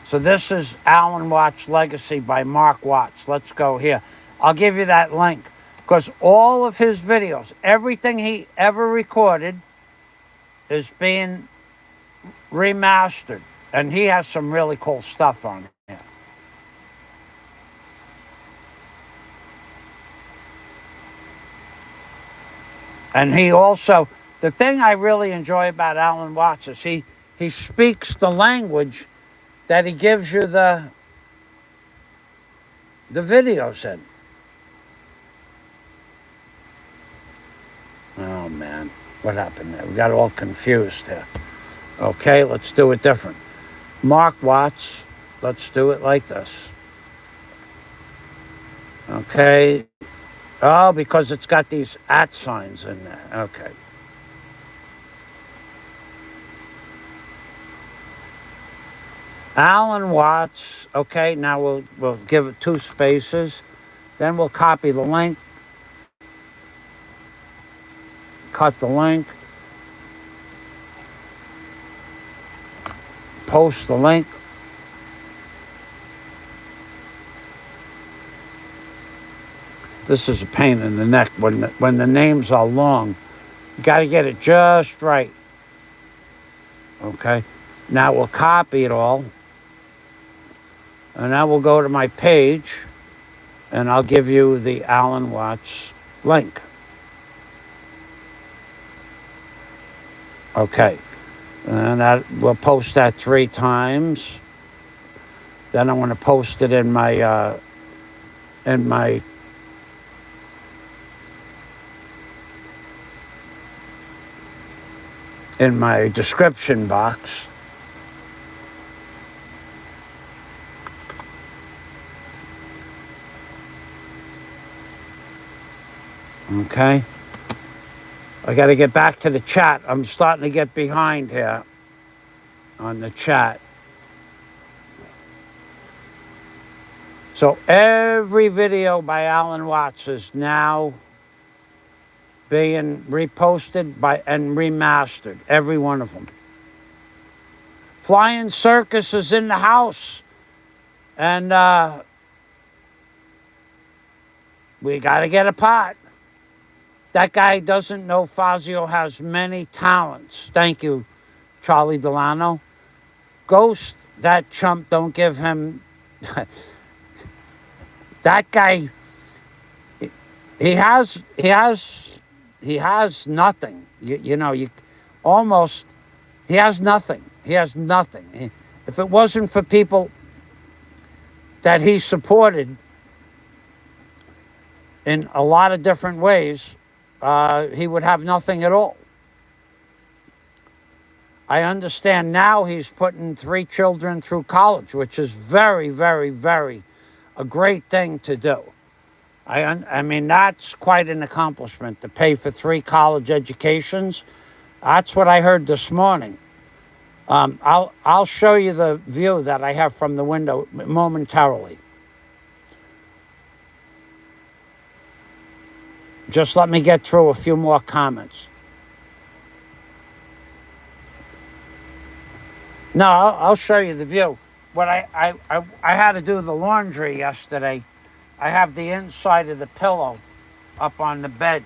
Speaker 1: So this is Allan Watt's Legacy by Mark Watts. Let's go here. I'll give you that link. Because all of his videos, everything he ever recorded is being remastered. And he has some really cool stuff on here. And he also, the thing I really enjoy about Allan Watt is he speaks the language that he gives you the videos in. Oh, man. What happened there? We got all confused here. Okay, let's do it different. Mark Watts, let's do it like this. Okay. Oh, because it's got these @ signs in there. Okay. Allan Watts. Okay, now we'll give it 2 spaces. Then we'll copy the link, cut the link, post the link. This is a pain in the neck when the names are long. You got to get it just right. Okay, now we'll copy it all, and now we'll go to my page, and I'll give you the Allan Watts link. Okay, and we'll post that 3 times. Then I'm going to post it in my description box. Okay. I got to get back to the chat. I'm starting to get behind here on the chat. So every video by Allan Watts is now being reposted and remastered. Every one of them. Flying Circus is in the house. And we got to get a pot. That guy doesn't know Fazio has many talents. Thank you, Charlie Delano. Ghost, that chump, don't give him... That guy, he has nothing. You know, he has nothing. He has nothing. If it wasn't for people that he supported in a lot of different ways, he would have nothing at all. I understand now he's putting 3 children through college, which is very, very, very a great thing to do. I mean, that's quite an accomplishment, to pay for 3 college educations. That's what I heard this morning. I'll show you the view that I have from the window momentarily. Just let me get through a few more comments. No, I'll show you the view. What I had to do the laundry yesterday. I have the inside of the pillow up on the bed.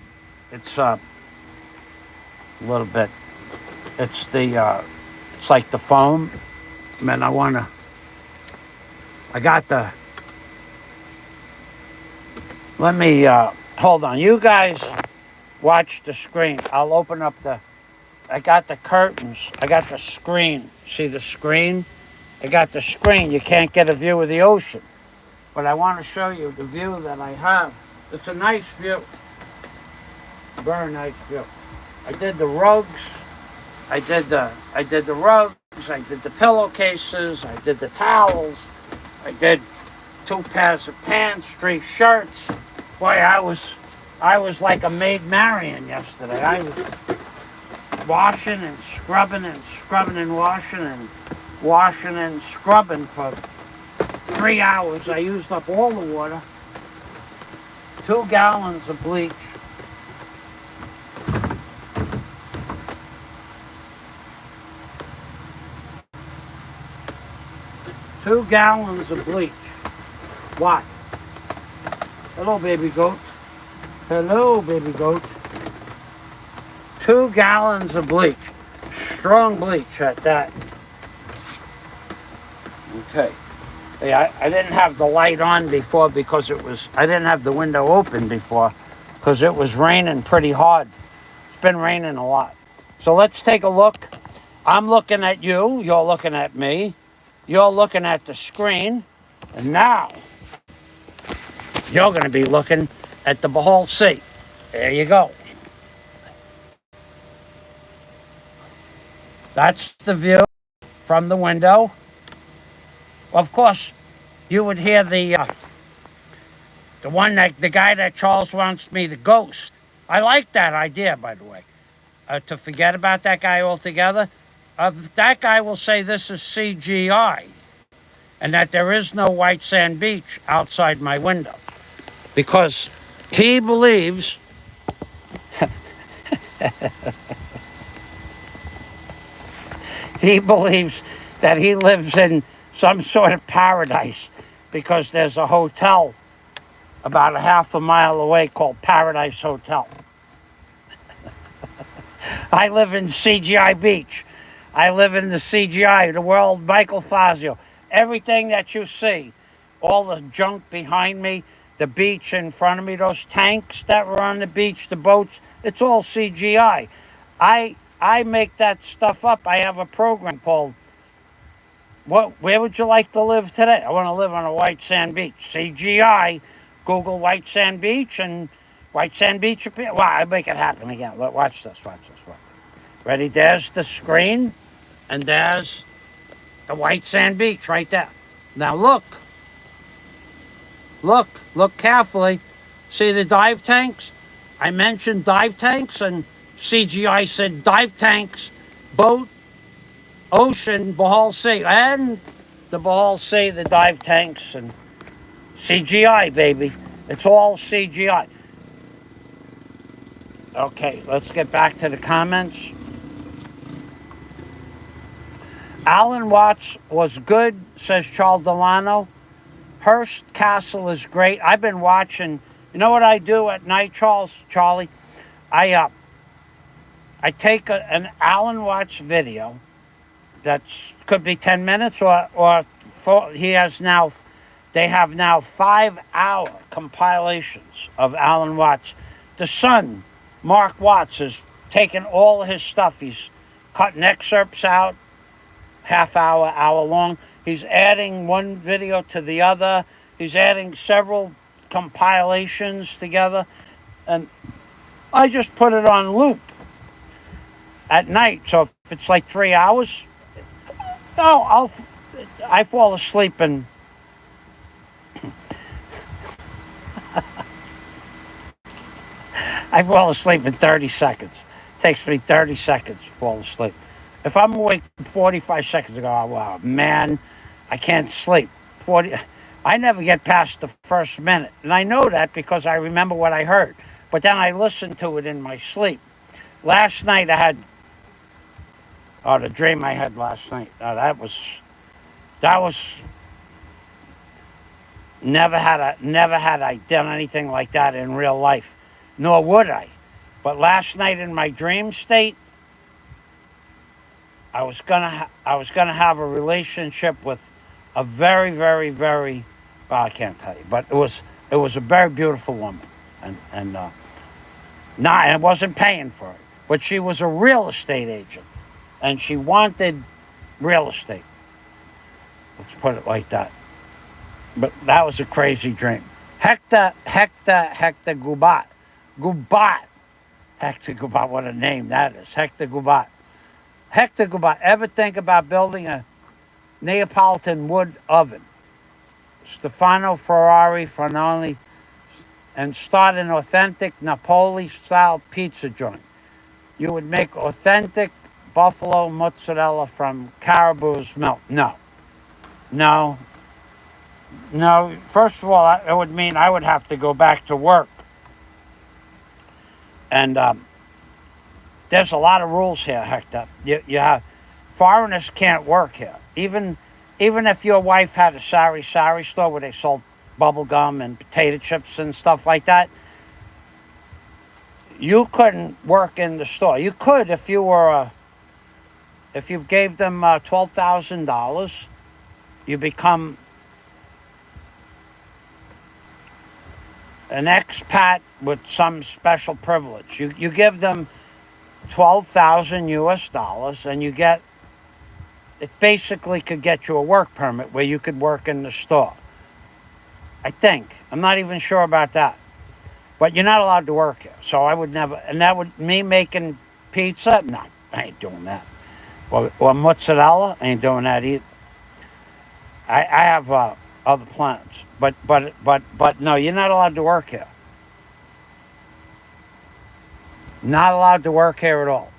Speaker 1: It's a little bit. It's like the foam. Man, I got the. Let me hold on. You guys watch the screen. I'll open up I got the curtains. I got the screen. See the screen? I got the screen. You can't get a view of the ocean. But I want to show you the view that I have. It's a nice view. Very nice view. I did the rugs. I did the rugs. I did the pillowcases. I did the towels. I did 2 pairs of pants, 3 shirts. Boy, I was like a maid Marian yesterday. I was washing and scrubbing and scrubbing and washing and scrubbing for 3 hours. I used up all the water. 2 gallons of bleach. Two gallons of bleach. What? Hello, baby goat. Hello, baby goat. 2 gallons of bleach. Strong bleach at that. Okay. Hey, I didn't have the light on before because I didn't have the window open before because it was raining pretty hard. It's been raining a lot. So let's take a look. I'm looking at you. You're looking at me. You're looking at the screen. And now, you're going to be looking at the whole sea. There you go. That's the view from the window. Of course, you would hear the guy that Charles wants me to ghost. I like that idea, by the way, to forget about that guy altogether. That guy will say this is CGI. and that there is no white sand beach outside my window. Because he believes he believes that he lives in some sort of paradise because there's a hotel about a half a mile away called Paradise Hotel. I live in CGI Beach. I live in the CGI, the world, Michael Fazio. Everything that you see, all the junk behind me, the beach in front of me, those tanks that were on the beach, the boats, it's all CGI. I make that stuff up. I have a program called where would you like to live today? I want to live on a white sand beach. CGI. Google white sand beach and white sand beach appear. Wow, I make it happen again. Look, watch this. Watch. Ready? There's the screen, and there's the white sand beach right there. Now look carefully. See the dive tanks? I mentioned dive tanks, and CGI said dive tanks, boat, ocean, Bohol Sea, and the Bohol Sea, the dive tanks, and CGI, baby. It's all CGI. Okay, let's get back to the comments. Allan Watt was good, says Charles Delano. Hearst Castle is great. I've been watching. You know what I do at night, Charlie? I take an Allan Watt video that's could be 10 minutes or they have now 5-hour compilations of Allan Watt. The son, Mark Watts, is taking all his stuff. He's cutting excerpts out, half hour, hour long. He's adding one video to the other. He's adding several compilations together. And I just put it on loop at night. So if it's like 3 hours, I fall asleep in I fall asleep in 30 seconds. It takes me 30 seconds to fall asleep. If I'm awake 45 seconds ago, oh, wow, man, I can't sleep. I never get past the first minute. And I know that because I remember what I heard. But then I listen to it in my sleep. Last night I had, the dream I had last night. That was, never had I done anything like that in real life. Nor would I. But last night in my dream state, I was gonna have a relationship with a very, very, very, well, I can't tell you, but it was a very beautiful woman, and I wasn't paying for it, but she was a real estate agent, and she wanted real estate. Let's put it like that. But that was a crazy dream. Hector Gubat. Hector Gubat, what a name that is. Hector Gubat. Ever think about building a Neapolitan wood oven? Stefano Ferrari Fornoni, and start an authentic Napoli-style pizza joint. You would make authentic buffalo mozzarella from caribou's milk. No. First of all, it would mean I would have to go back to work. And there's a lot of rules here, Hector. You have foreigners can't work here. Even if your wife had a sari store where they sold bubble gum and potato chips and stuff like that, you couldn't work in the store. You could if you gave them $12,000, you become an expat with some special privilege. You give them $12,000 and you get, it basically could get you a work permit where you could work in the store. I think. I'm not even sure about that. But you're not allowed to work here. So I would never, and that would, me making pizza, no, I ain't doing that. Or mozzarella, I ain't doing that either. I have other plans. But no, you're not allowed to work here. Not allowed to work here at all.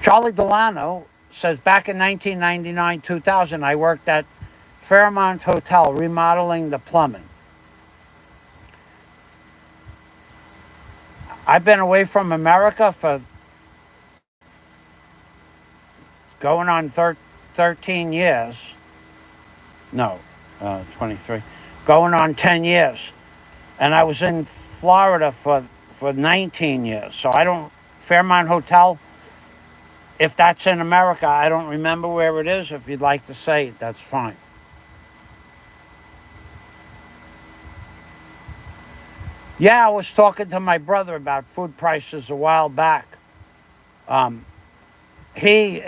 Speaker 1: Charlie Delano says, back in 1999-2000, I worked at Fairmont Hotel remodeling the plumbing. I've been away from America for going on 13 years. No, 23. Going on 10 years. And I was in Florida for 19 years. So I don't, Fairmont Hotel, if that's in America, I don't remember where it is. If you'd like to say it, that's fine. Yeah, I was talking to my brother about food prices a while back. He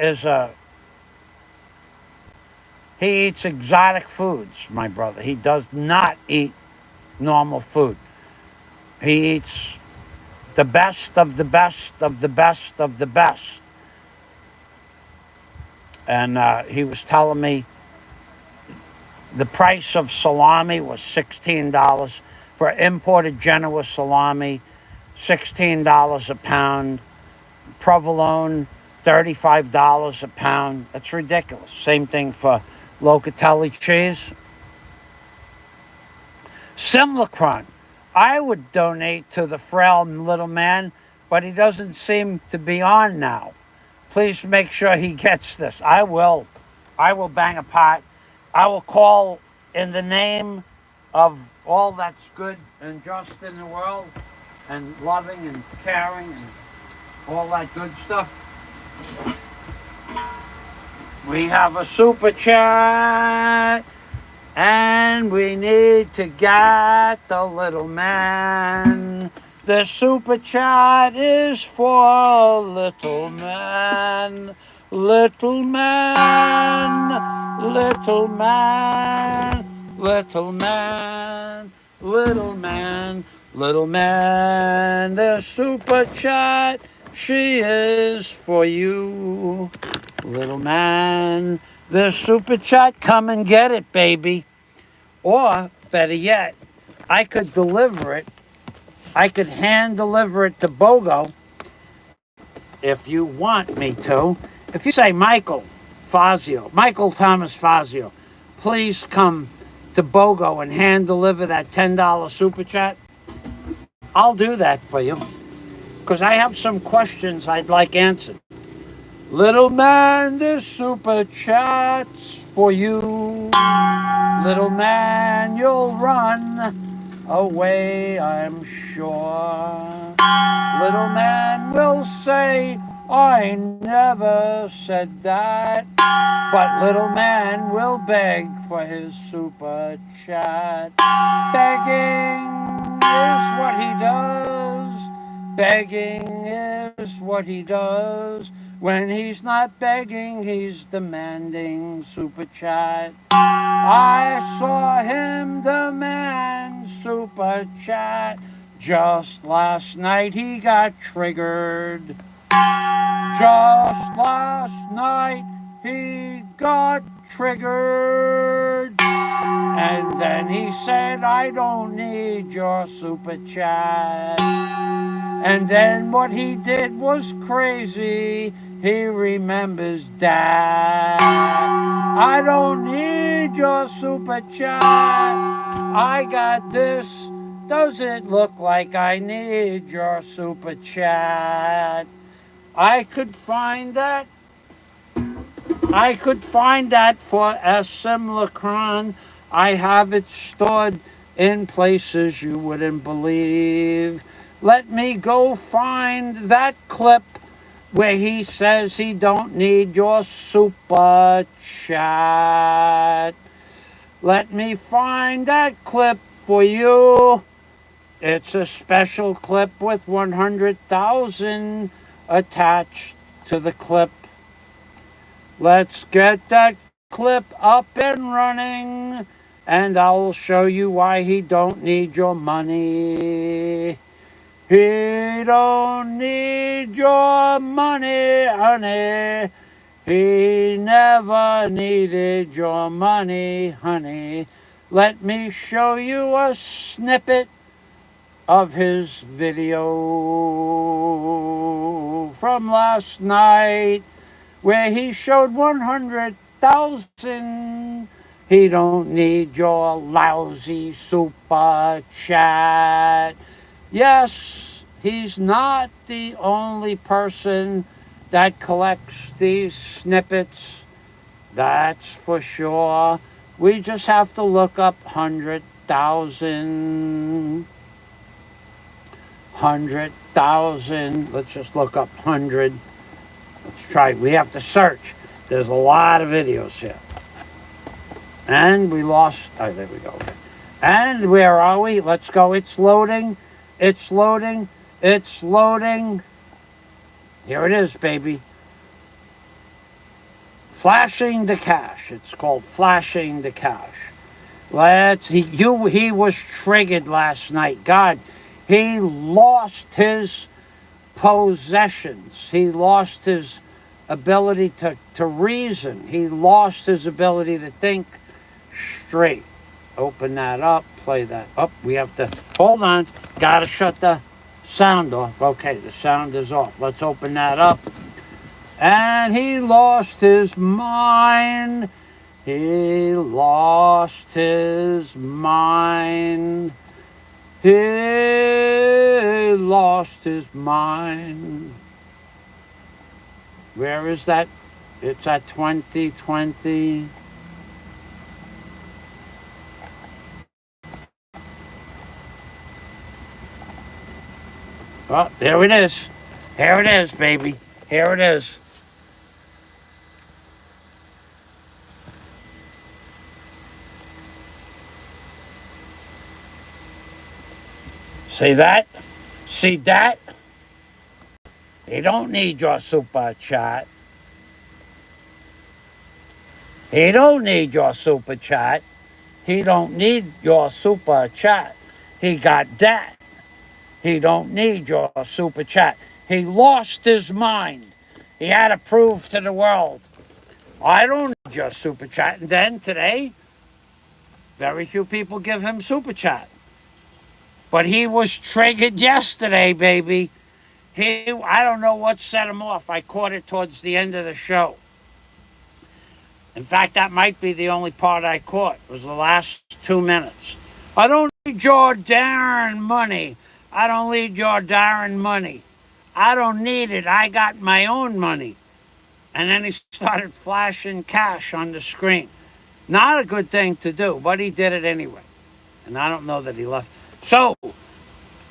Speaker 1: eats exotic foods, my brother. He does not eat normal food. He eats the best of the best of the best of the best. And he was telling me the price of salami was $16 for imported Genoa salami, $16 a pound. Provolone, $35 a pound. That's ridiculous. Same thing for Locatelli cheese. Simulacron. I would donate to the frail little man, but he doesn't seem to be on now. Please make sure he gets this. I will bang a pot. I will call in the name of all that's good and just in the world and loving and caring and all that good stuff. We have a super chat and we need to get the little man. The super chat is for little man. Little man, little man, little man, little man, little man. The super chat, she is for you. Little man, the super chat, come and get it, baby. Or, better yet, I could deliver it. I could hand deliver it to BOGO if you want me to. If you say Michael Thomas Fazio, please come to BOGO and hand deliver that $10 super chat, I'll do that for you. Because I have some questions I'd like answered. Little man, this super chat's for you. Little man, you'll run away, I'm sure. Little man will say, I never said that. But little man will beg for his super chat. Begging is what he does. Begging is what he does. When he's not begging, he's demanding super chat. I saw him demand super chat. Just last night he got triggered. Just last night he got triggered. And then he said, I don't need your super chat. And then what he did was crazy. He remembers Dad. I don't need your super chat. I got this. Does it look like I need your super chat? I could find that for a simulacron. I have it stored in places you wouldn't believe. Let me go find that clip where he says he don't need your super chat. Let me find that clip for you. It's a special clip with 100,000 attached to the clip. Let's get that clip up and running, and I'll show you why he don't need your money. He don't need your money, honey. He never needed your money, honey. Let me show you a snippet of his video from last night where he showed 100,000. He don't need your lousy super chat. Yes, he's not the only person that collects these snippets. That's for sure. We just have to look up 100,000. 100,000. Let's just look up 100. Let's try. We have to search. There's a lot of videos here. And we lost. Oh, there we go. Okay. And where are we? Let's go. It's loading. It's loading. It's loading. Here it is, baby. Flashing the cash. It's called flashing the cash. He was triggered last night. God, he lost his possessions. He lost his ability to reason. He lost his ability to think straight. Open that up. Play that up. We have to, hold on. Gotta shut the sound off. Okay, the sound is off. Let's open that up. And he lost his mind. He lost his mind. He lost his mind. Where is that? It's at 2020. Oh, there it is. Here it is, baby. Here it is. See that? See that? He don't need your super chat. He don't need your super chat. He don't need your super chat. He got that. He don't need your super chat. He lost his mind. He had to prove to the world, I don't need your super chat. And then today, very few people give him super chat. But he was triggered yesterday, baby. I don't know what set him off. I caught it towards the end of the show. In fact, that might be the only part I caught. It was the last 2 minutes. I don't need your darn money. I don't need your darn money. I don't need it. I got my own money. And then he started flashing cash on the screen. Not a good thing to do, but he did it anyway. And I don't know that he left. So,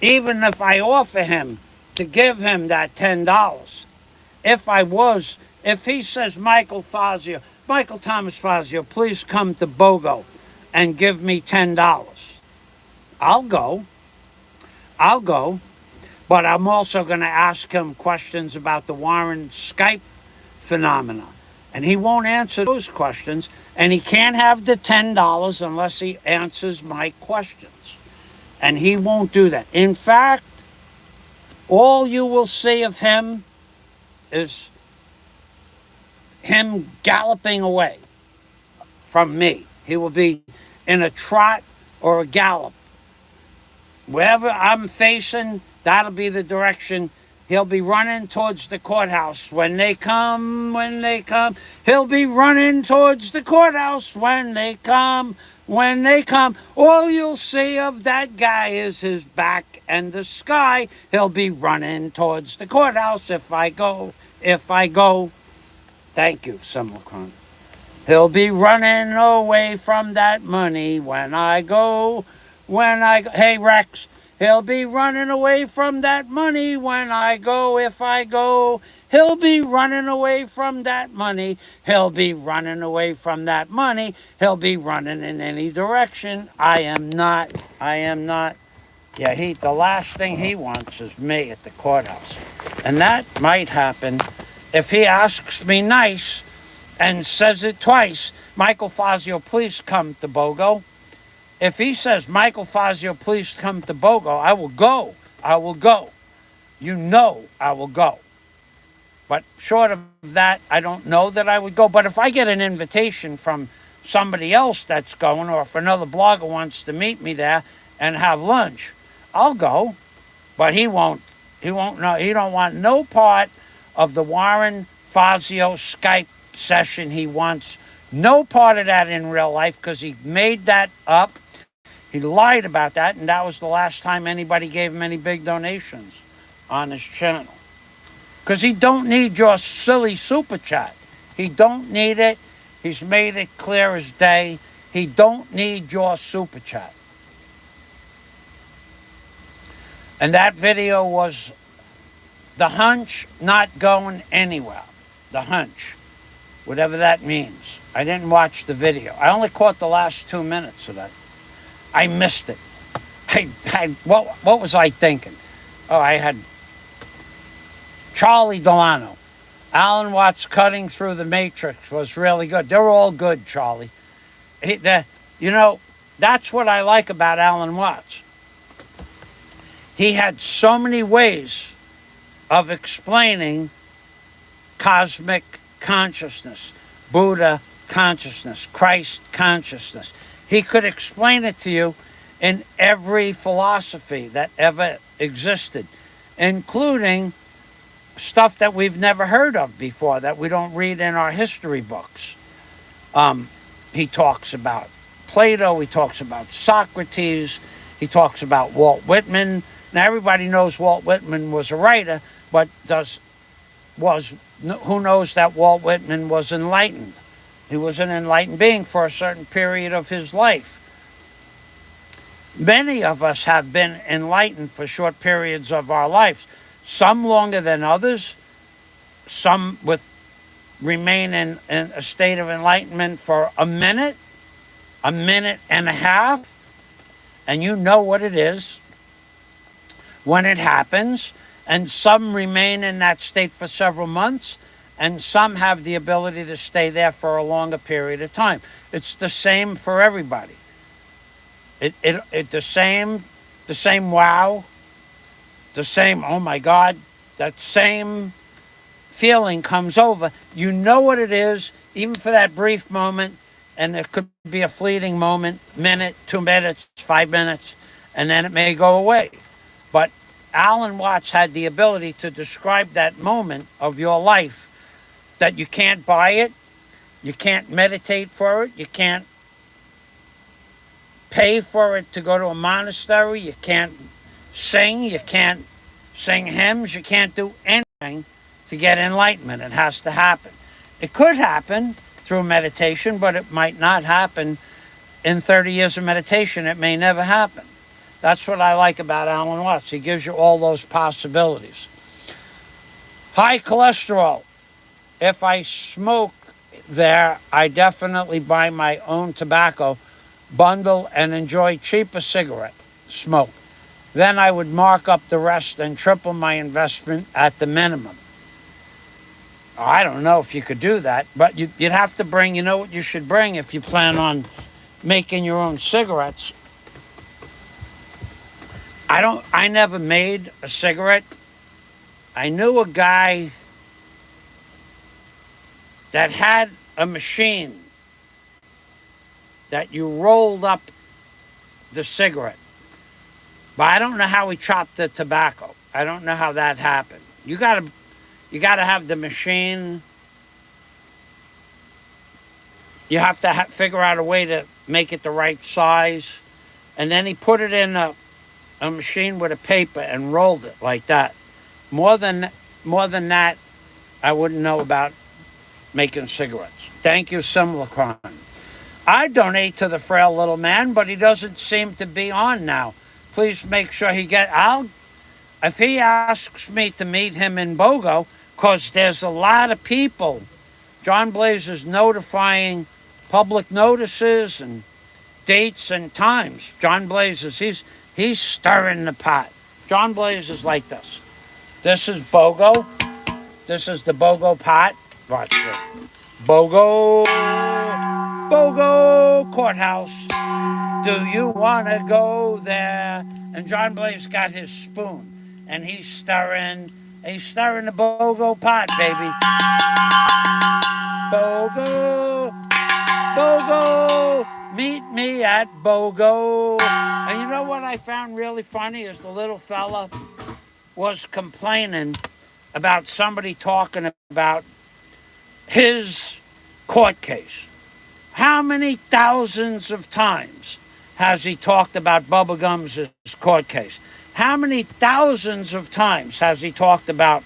Speaker 1: even if I offer him to give him that $10, if he says, Michael Thomas Fazio, please come to BOGO and give me $10, I'll go. But I'm also going to ask him questions about the Warren Skype phenomena. And he won't answer those questions. And he can't have the $10 unless he answers my questions. And he won't do that. In fact, all you will see of him is him galloping away from me. He will be in a trot or a gallop. Wherever I'm facing, that'll be the direction. He'll be running towards the courthouse. When they come. He'll be running towards the courthouse when they come. All you'll see of that guy is his back and the sky. He'll be running towards the courthouse if I go. Thank you, Simulcron. He'll be running away from that money when I go. Hey, Rex. He'll be running away from that money when I go, if I go. He'll be running away from that money. He'll be running away from that money. He'll be running in any direction. I am not. Yeah, the last thing he wants is me at the courthouse. And that might happen if he asks me nice and says it twice. Michael Fazio, please come to BOGO. If he says, Michael Fazio, please come to BOGO, I will go. You know I will go. But short of that, I don't know that I would go. But if I get an invitation from somebody else that's going, or if another blogger wants to meet me there and have lunch, I'll go, but he won't. He won't know. He don't want no part of the Warren FAZIOS Skype session. He wants no part of that in real life because he made that up. He lied about that, and that was the last time anybody gave him any big donations on his channel. Because he don't need your silly super chat. He don't need it. He's made it clear as day. He don't need your super chat. And that video was the hunch not going anywhere. The hunch. Whatever that means. I didn't watch the video. I only caught the last 2 minutes of that. I missed it. What was I thinking? Oh, I had Charlie Delano. Allan Watt's Cutting Through the Matrix was really good. They're all good, Charlie. You know, that's what I like about Allan Watt. He had so many ways of explaining cosmic consciousness, Buddha consciousness, Christ consciousness. He could explain it to you in every philosophy that ever existed, including stuff that we've never heard of before, that we don't read in our history books. He talks about Plato, he talks about Socrates, he talks about Walt Whitman. Now everybody knows Walt Whitman was a writer, but who knows that Walt Whitman was enlightened? He was an enlightened being for a certain period of his life. Many of us have been enlightened for short periods of our lives, some longer than others, some remain in a state of enlightenment for a minute and a half, and you know what it is when it happens, and some remain in that state for several months, and some have the ability to stay there for a longer period of time. It's the same for everybody. The same wow, the same oh my God, that same feeling comes over. You know what it is, even for that brief moment, and it could be a fleeting moment, minute, 2 minutes, 5 minutes, and then it may go away. But Allan Watts had the ability to describe that moment of your life, that you can't buy it, you can't meditate for it, you can't pay for it to go to a monastery, you can't sing, you can't sing hymns, you can't do anything to get enlightenment. It has to happen. It could happen through meditation, but it might not happen in 30 years of meditation. It may never happen. That's what I like about Allan Watts. He gives you all those possibilities. High cholesterol. If I smoke there, I definitely buy my own tobacco, bundle, and enjoy cheaper cigarette smoke. Then I would mark up the rest and triple my investment at the minimum. I don't know if you could do that, but you'd have to bring, you know what you should bring if you plan on making your own cigarettes. I never made a cigarette. I knew a guy that had a machine that you rolled up the cigarette. But I don't know how he chopped the tobacco. I don't know how that happened. You gotta have the machine. You have to figure out a way to make it the right size. And then he put it in a machine with a paper and rolled it like that. More than that, I wouldn't know about making cigarettes. Thank you, Simulacron. I donate to the frail little man, but he doesn't seem to be on now. Please make sure if he asks me to meet him in BOGO, because there's a lot of people. John Blaze is notifying public notices and dates and times. John Blaze he's stirring the pot. John Blaze is like this. This is BOGO. This is the BOGO pot. Watch this. BOGO courthouse. Do you want to go there? And John Blaze got his spoon, and he's stirring the BOGO pot, baby. BOGO Meet me at BOGO. And you know what I found really funny is the little fella was complaining about somebody talking about his court case. How many thousands of times has he talked about Bubba Gums' court case? How many thousands of times has he talked about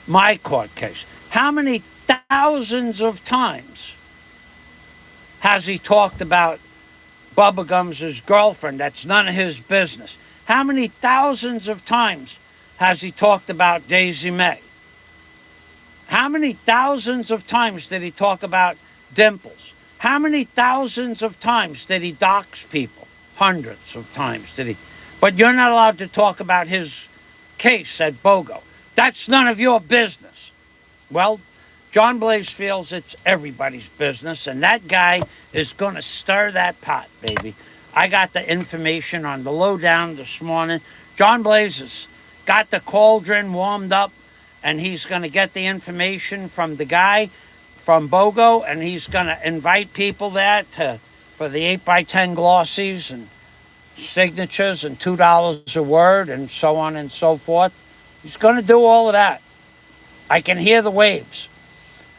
Speaker 1: my court case? How many thousands of times has he talked about Bubba Gums' girlfriend? That's none of his business. How many thousands of times has he talked about Daisy May? How many thousands of times did he talk about Dimples? How many thousands of times did he dox people? Hundreds of times did he. But you're not allowed to talk about his case at BOGO. That's none of your business. Well, John Blaze feels it's everybody's business, and that guy is going to stir that pot, baby. I got the information on the lowdown this morning. John Blaze has got the cauldron warmed up, and he's going to get the information from the guy from BOGO, and he's going to invite people there for the 8x10 glossies and signatures and $2 a word and so on and so forth. He's going to do all of that. I can hear the waves.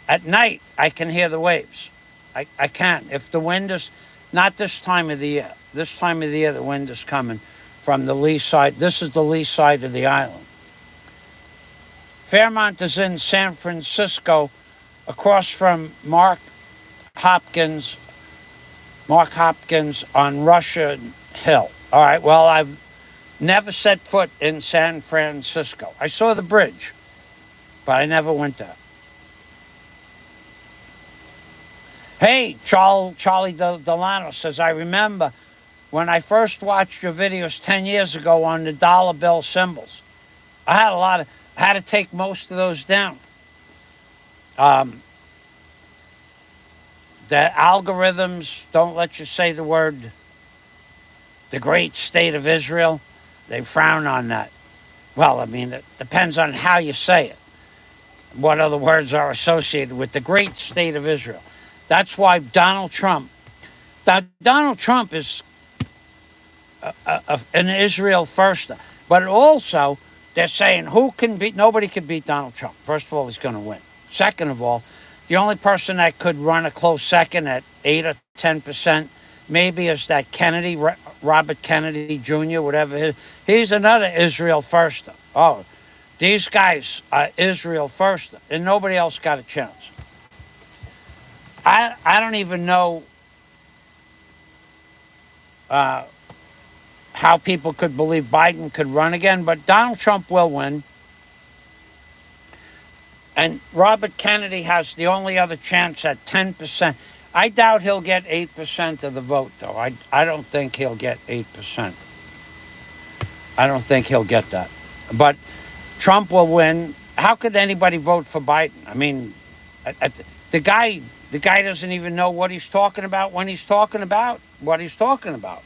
Speaker 1: At night, I can hear the waves. I can. If the wind is, not this time of the year. This time of the year, the wind is coming from the lee side. This is the lee side of the island. Fairmont is in San Francisco, across from Mark Hopkins on Russian Hill. All right, well, I've never set foot in San Francisco. I saw the bridge, but I never went there. Hey, Charlie Delano says, I remember when I first watched your videos 10 years ago on the dollar bill symbols. I had to take most of those down. The algorithms don't let you say the word, the great state of Israel. They frown on that. Well, I mean, it depends on how you say it. What other words are associated with the great state of Israel. That's why Donald Trump is an Israel first. But also, they're saying nobody can beat Donald Trump. First of all, he's going to win. Second of all, the only person that could run a close second at 8 or 10% maybe is that Kennedy, Robert Kennedy Jr., whatever. He's another Israel first. Oh, these guys are Israel first, and nobody else got a chance. I don't even know how people could believe Biden could run again, but Donald Trump will win. And Robert Kennedy has the only other chance at 10%. I doubt he'll get 8% of the vote, though. I don't think he'll get 8%. I don't think he'll get that. But Trump will win. How could anybody vote for Biden? I mean, the guy doesn't even know what he's talking about when he's talking about what he's talking about.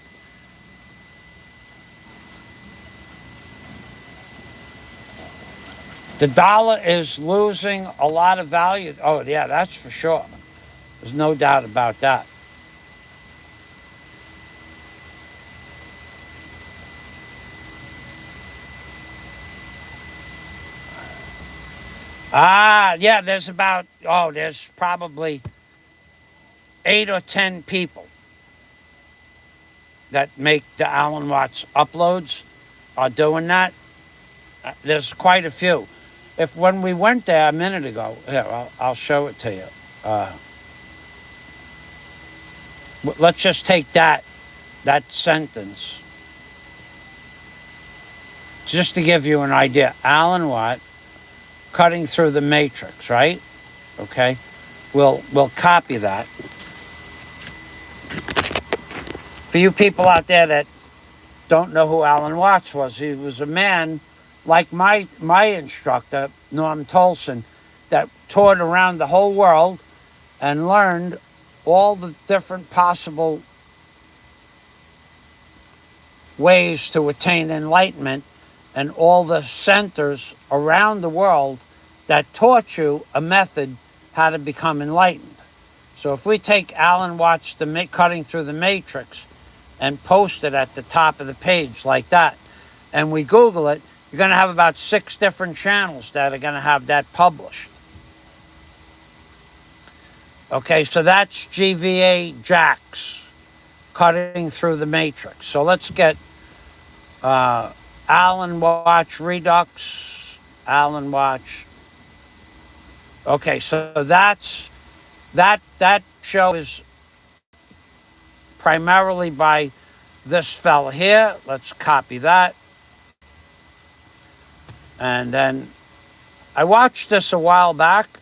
Speaker 1: The dollar is losing a lot of value. Oh, yeah, that's for sure. There's no doubt about that. Yeah, there's probably 8 or 10 people that make the Allan Watt's uploads are doing that. There's quite a few. When we went there a minute ago, here, I'll show it to you. Let's just take that sentence. Just to give you an idea. Allan Watt, cutting through the matrix, right? Okay. We'll copy that. For you people out there that don't know who Allan Watts was, he was a man like my instructor, Norm Tolson, that toured around the whole world and learned all the different possible ways to attain enlightenment and all the centers around the world that taught you a method how to become enlightened. So if we take Allan Watt's Cutting Through the Matrix and post it at the top of the page like that, and we Google it, you're going to have about 6 different channels that are going to have that published. Okay, so that's GVA Jax, Cutting Through the Matrix. So let's get Allan Watt Redux, Allan Watt. Okay, so that show is primarily by this fella here. Let's copy that. And then I watched this a while back.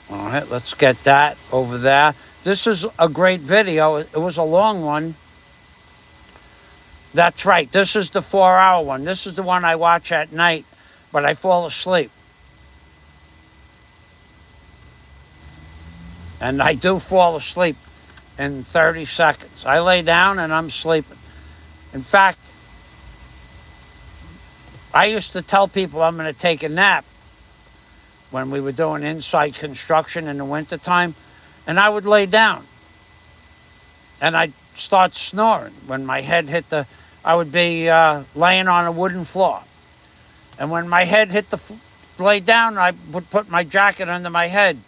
Speaker 1: All right, let's get that over there. This is a great video. It was a long one. That's right. This is the 4-hour one. This is the one I watch at night, but I fall asleep. And I do fall asleep in 30 seconds. I lay down and I'm sleeping. In fact, I used to tell people I'm going to take a nap when we were doing inside construction in the wintertime, and I would lay down. And I'd start snoring when my head hit I would be laying on a wooden floor. And when my head hit lay down, I would put my jacket under my head.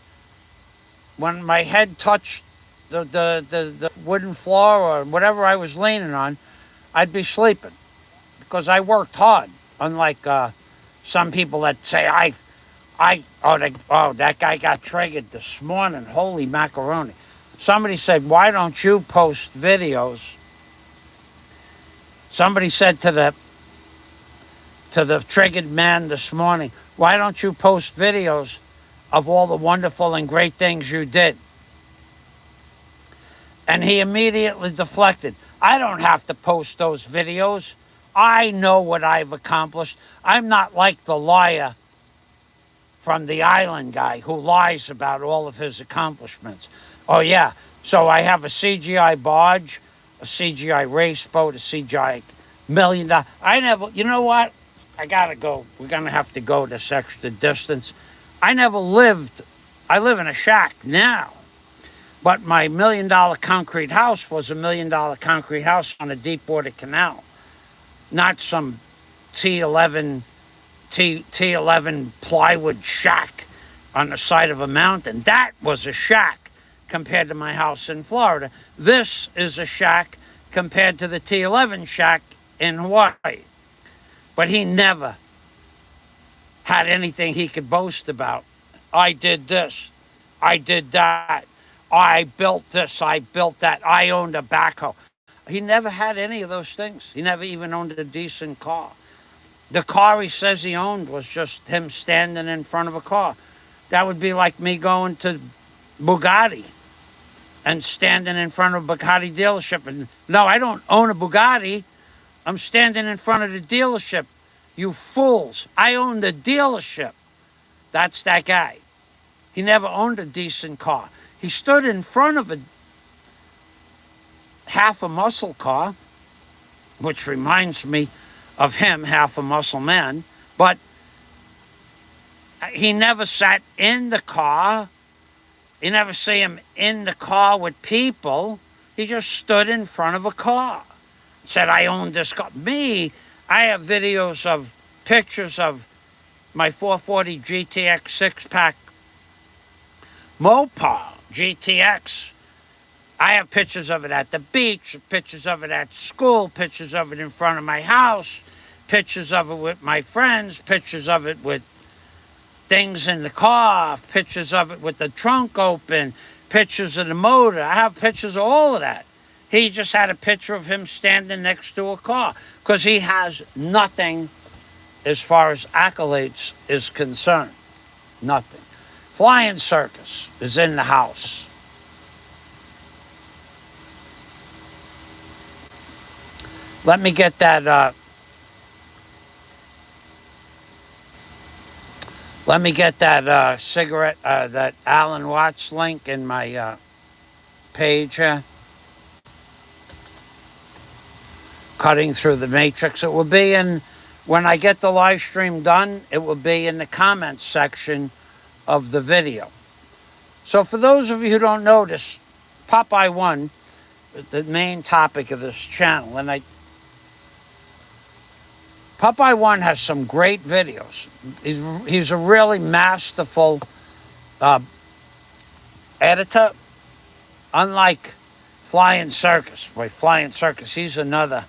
Speaker 1: When my head touched the wooden floor or whatever I was leaning on, I'd be sleeping because I worked hard. Unlike some people that say, that guy got triggered this morning. Holy macaroni. Somebody said, why don't you post videos? Somebody said to the triggered man this morning, why don't you post videos of all the wonderful and great things you did? And he immediately deflected. I don't have to post those videos. I know what I've accomplished. I'm not like the liar from the island guy who lies about all of his accomplishments. Oh yeah, so I have a CGI barge, a CGI race boat, a CGI $1 million. You know what? I gotta go. We're gonna have to go this extra distance. I live in a shack now, but my $1 million concrete house was a $1 million concrete house on a deep water canal, not some T11 plywood shack on the side of a mountain. That was a shack compared to my house in Florida. This is a shack compared to the T11 shack in Hawaii. But he never had anything he could boast about. I did this. I did that. I built this. I built that. I owned a backhoe. He never had any of those things. He never even owned a decent car. The car he says he owned was just him standing in front of a car. That would be like me going to Bugatti and standing in front of a Bugatti dealership. And no, I don't own a Bugatti. I'm standing in front of the dealership. You fools. I own the dealership. That's that guy. He never owned a decent car. He stood in front of a half a muscle car, which reminds me of him, half a muscle man, but he never sat in the car. You never see him in the car with people. He just stood in front of a car. Said, I own this car. Me, I have videos of pictures of my 440 GTX 6-pack Mopar GTX. I have pictures of it at the beach, pictures of it at school, pictures of it in front of my house, pictures of it with my friends, pictures of it with things in the car, pictures of it with the trunk open, pictures of the motor. I have pictures of all of that. He just had a picture of him standing next to a car because he has nothing as far as accolades is concerned. Nothing. Flying Circus is in the house. Let me get that cigarette, that Allan Watt's link in my page here. Cutting Through the Matrix. It will be in, when I get the live stream done, it will be in the comments section of the video. So for those of you who don't notice, Popeye 1 is the main topic of this channel. And Popeye 1 has some great videos. He's a really masterful editor. Unlike Flying Circus. Boy, Flying Circus, he's another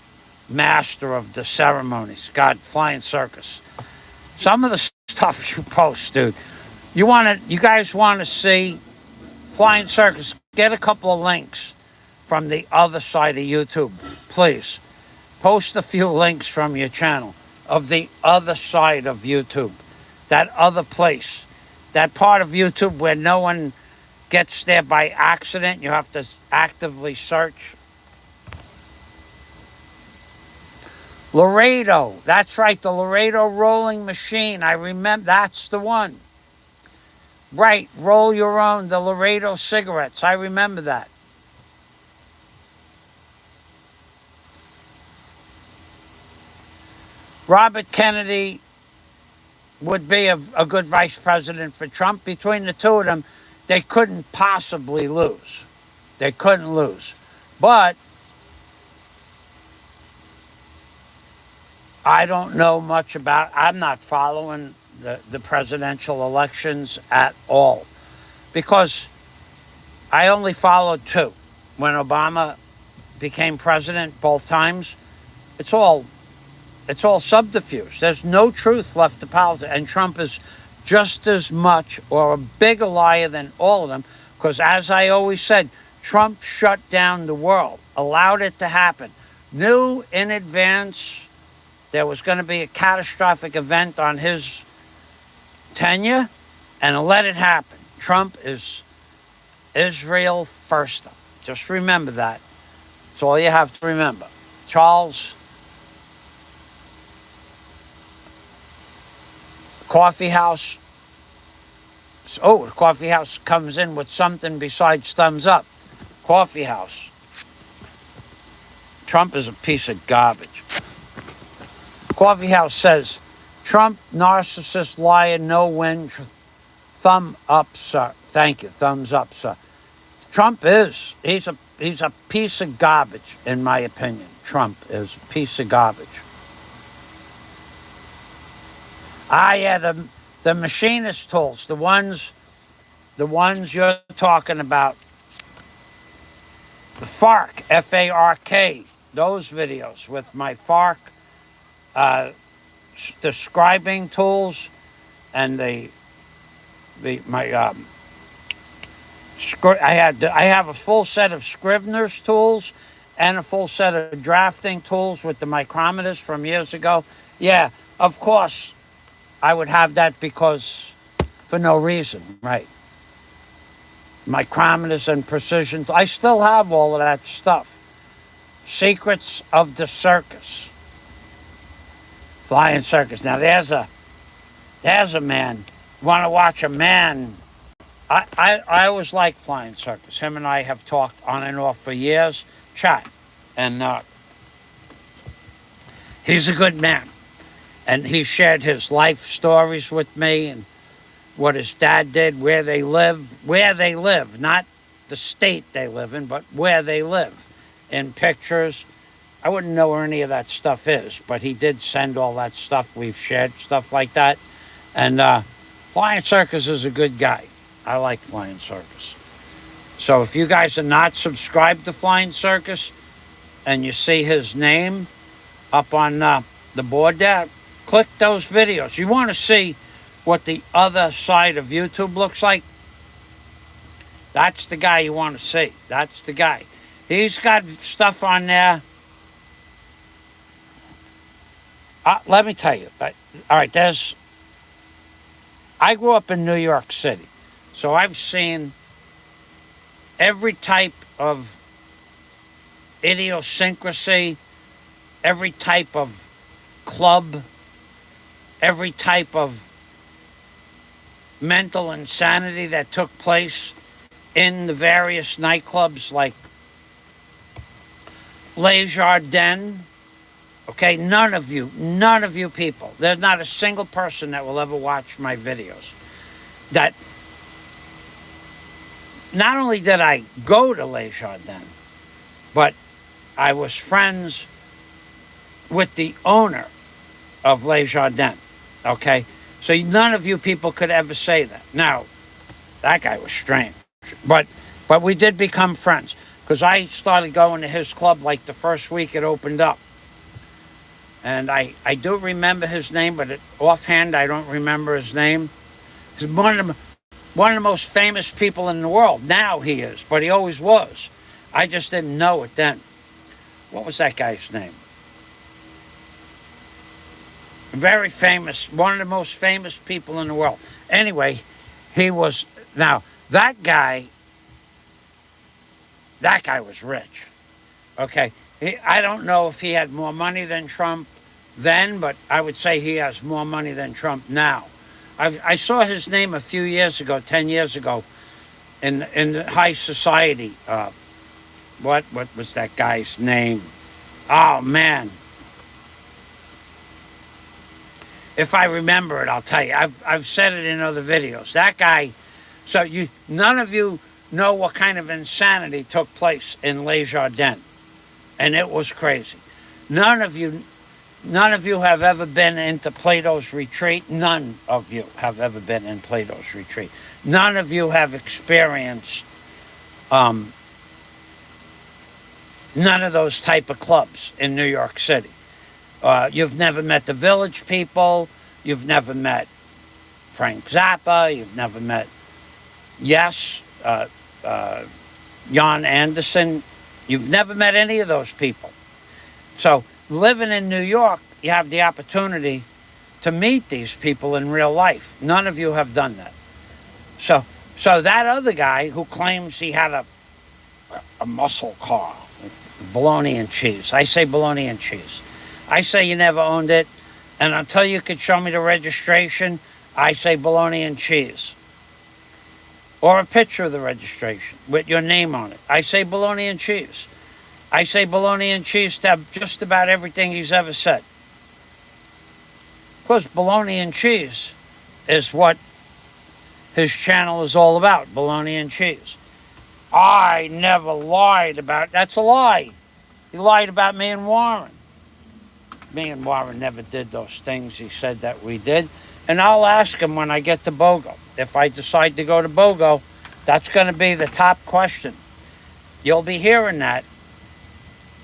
Speaker 1: master of the ceremonies. God, Flying Circus. Some of the stuff you post, dude. You guys want to see Flying Circus? Get a couple of links from the other side of YouTube, please. Post a few links from your channel of the other side of YouTube. That other place. That part of YouTube where no one gets there by accident. You have to actively search. Laredo. That's right, the Laredo rolling machine. I remember, that's the one. Right, roll your own, the Laredo cigarettes. I remember that. Robert Kennedy would be a good vice president for Trump. Between the two of them, they couldn't possibly lose. They couldn't lose. But I don't know much about, I'm not following the presidential elections at all. Because I only followed two. When Obama became president both times, it's all subterfuge. There's no truth left to politics. And Trump is just as much or a bigger liar than all of them, because as I always said, Trump shut down the world, allowed it to happen, knew in advance there was going to be a catastrophic event on his tenure, and let it happen. Trump is Israel first. Just remember that. That's all you have to remember. Charles, coffee house. Oh, the coffee house comes in with something besides thumbs up. Coffee house. Trump is a piece of garbage. Coffee house says, Trump, narcissist, liar, no win. Thumb up, sir. Thank you. Thumbs up, sir. Trump he's a piece of garbage, in my opinion. Trump is a piece of garbage. Yeah, the machinist tools, the ones you're talking about, the FARC, F-A-R-K, those videos with my FARC describing tools and I have a full set of Scrivener's tools and a full set of drafting tools with the micrometers from years ago. Yeah, of course. I would have that because, for no reason, right? Micrometers and precision. I still have all of that stuff. Secrets of the Circus. Flying Circus. Now, there's a man. Want to watch a man? I always liked Flying Circus. Him and I have talked on and off for years. Chat. And he's a good man. And he shared his life stories with me and what his dad did, where they live, not the state they live in, but where they live, in pictures. I wouldn't know where any of that stuff is, but he did send all that stuff. We've shared stuff like that. And Flying Circus is a good guy. I like Flying Circus. So if you guys are not subscribed to Flying Circus and you see his name up on the board there, click those videos. You want to see what the other side of YouTube looks like? That's the guy you want to see. That's the guy. He's got stuff on there. Let me tell you. All right, I grew up in New York City, so I've seen every type of idiosyncrasy, every type of club, every type of mental insanity that took place in the various nightclubs like Les Jardins. Okay, none of you people, there's not a single person that will ever watch my videos that not only did I go to Les Jardins, but I was friends with the owner of Les Jardins, okay? So none of you people could ever say that. Now, that guy was strange, but we did become friends because I started going to his club like the first week it opened up. And I do remember his name, but offhand I don't remember his name. He's one of the most famous people in the world. Now he is, but he always was. I just didn't know it then. What was that guy's name? Very famous, one of the most famous people in the world. Anyway, he was, now that guy was rich, okay? I don't know if he had more money than Trump then, but I would say he has more money than Trump now. I saw his name a few years ago, 10 years ago, in the high society. What was that guy's name? Oh, man. If I remember it, I'll tell you. I've said it in other videos. That guy, so none of you know what kind of insanity took place in Les Jardins. And it was crazy. None of you have ever been into Plato's retreat. None of you have ever been in Plato's retreat. None of you have experienced none of those type of clubs in New York City. You've never met the Village People. You've never met Frank Zappa. You've never met, Jan Anderson. You've never met any of those people. So living in New York, you have the opportunity to meet these people in real life. None of you have done that. So that other guy who claims he had a muscle car, bologna and cheese. I say bologna and cheese. I say you never owned it. And until you could show me the registration, I say bologna and cheese. Or a picture of the registration with your name on it. I say bologna and cheese. I say bologna and cheese to just about everything he's ever said. Of course, bologna and cheese is what his channel is all about, bologna and cheese. I never lied about, that's a lie. He lied about me and Warren. Me and Warren never did those things he said that we did. And I'll ask him when I get to BOGO. If I decide to go to BOGO, that's going to be the top question. You'll be hearing that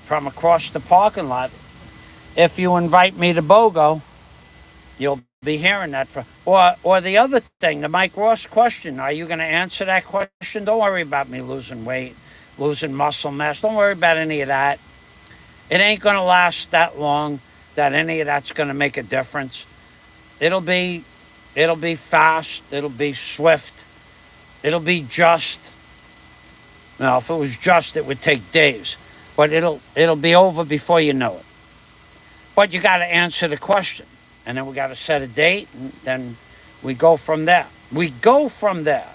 Speaker 1: from across the parking lot. If you invite me to BOGO, you'll be hearing that. Or the other thing, the Mike Ross question. Are you going to answer that question? Don't worry about me losing weight, losing muscle mass. Don't worry about any of that. It ain't going to last that long that any of that's going to make a difference. It'll be fast. It'll be swift. It'll be just. Now, if it was just, it would take days. But it'll be over before you know it. But you got to answer the question. And then we got to set a date. And then we go from there. We go from there.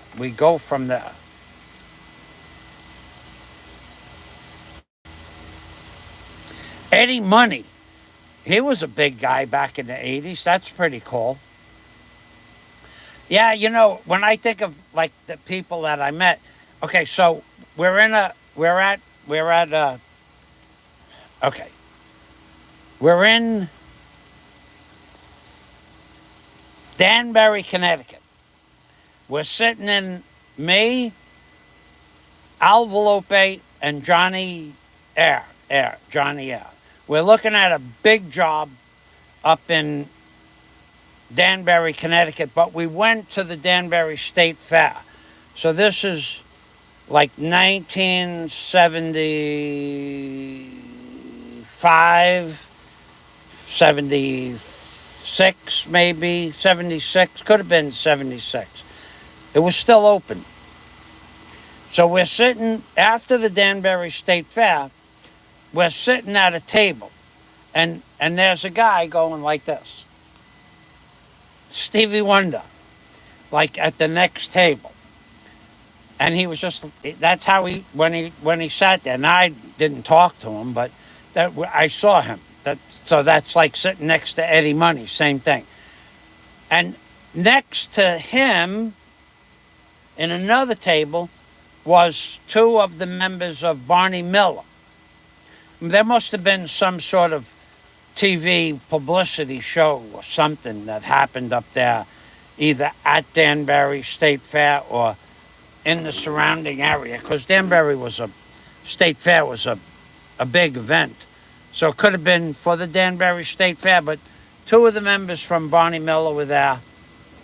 Speaker 1: Eddie Money. He was a big guy back in the 80s. That's pretty cool. Yeah, you know, when I think of like the people that I met, okay, so we're in Danbury, Connecticut. We're sitting in me, Alvalope, and Johnny Air. We're looking at a big job up in Danbury, Connecticut, but we went to the Danbury State Fair. So this is like 1975, 76 maybe, 76, could have been 76. It was still open. So we're sitting, after the Danbury State Fair, we're sitting at a table, and there's a guy going like this. Stevie Wonder, like at the next table. And he was just, that's how when he sat there, and I didn't talk to him, but I saw him. So that's like sitting next to Eddie Money, same thing. And next to him, in another table, was two of the members of Barney Miller. There must have been some sort of TV publicity show or something that happened up there, either at Danbury State Fair or in the surrounding area, because Danbury was State Fair was a big event. So it could have been for the Danbury State Fair, but two of the members from Barney Miller were there.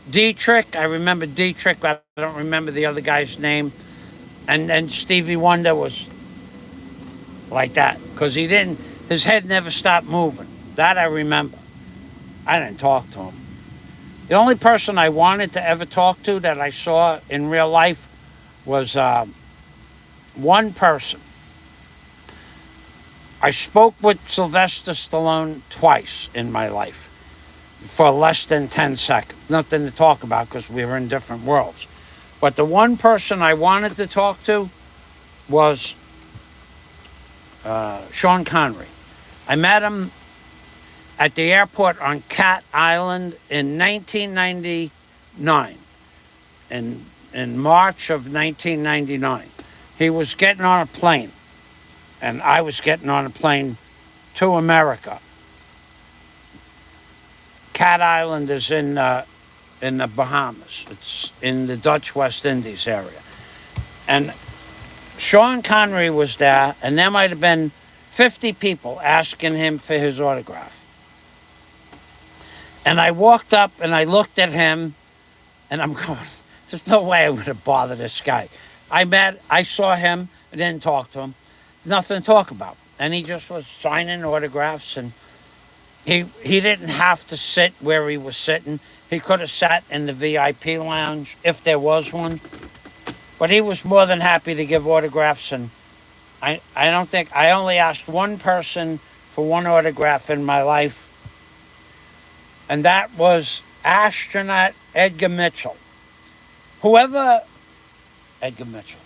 Speaker 1: Dietrich, I remember Dietrich, but I don't remember the other guy's name. And Stevie Wonder was like that, because his head never stopped moving. That I remember. I didn't talk to him. The only person I wanted to ever talk to that I saw in real life was one person. I spoke with Sylvester Stallone twice in my life for less than 10 seconds. Nothing to talk about because we were in different worlds. But the one person I wanted to talk to was Sean Connery. I met him at the airport on Cat Island in 1999, in March of 1999. He was getting on a plane, and I was getting on a plane to America. Cat Island is in the Bahamas. It's in the Dutch West Indies area. And Sean Connery was there, and there might have been 50 people asking him for his autograph. And I walked up and I looked at him, and I'm going, there's no way I would have bothered this guy. I saw him, I didn't talk to him. Nothing to talk about. And he just was signing autographs, and he didn't have to sit where he was sitting. He could have sat in the VIP lounge if there was one. But he was more than happy to give autographs, and I only asked one person for one autograph in my life, and that was astronaut Edgar Mitchell. Edgar Mitchell.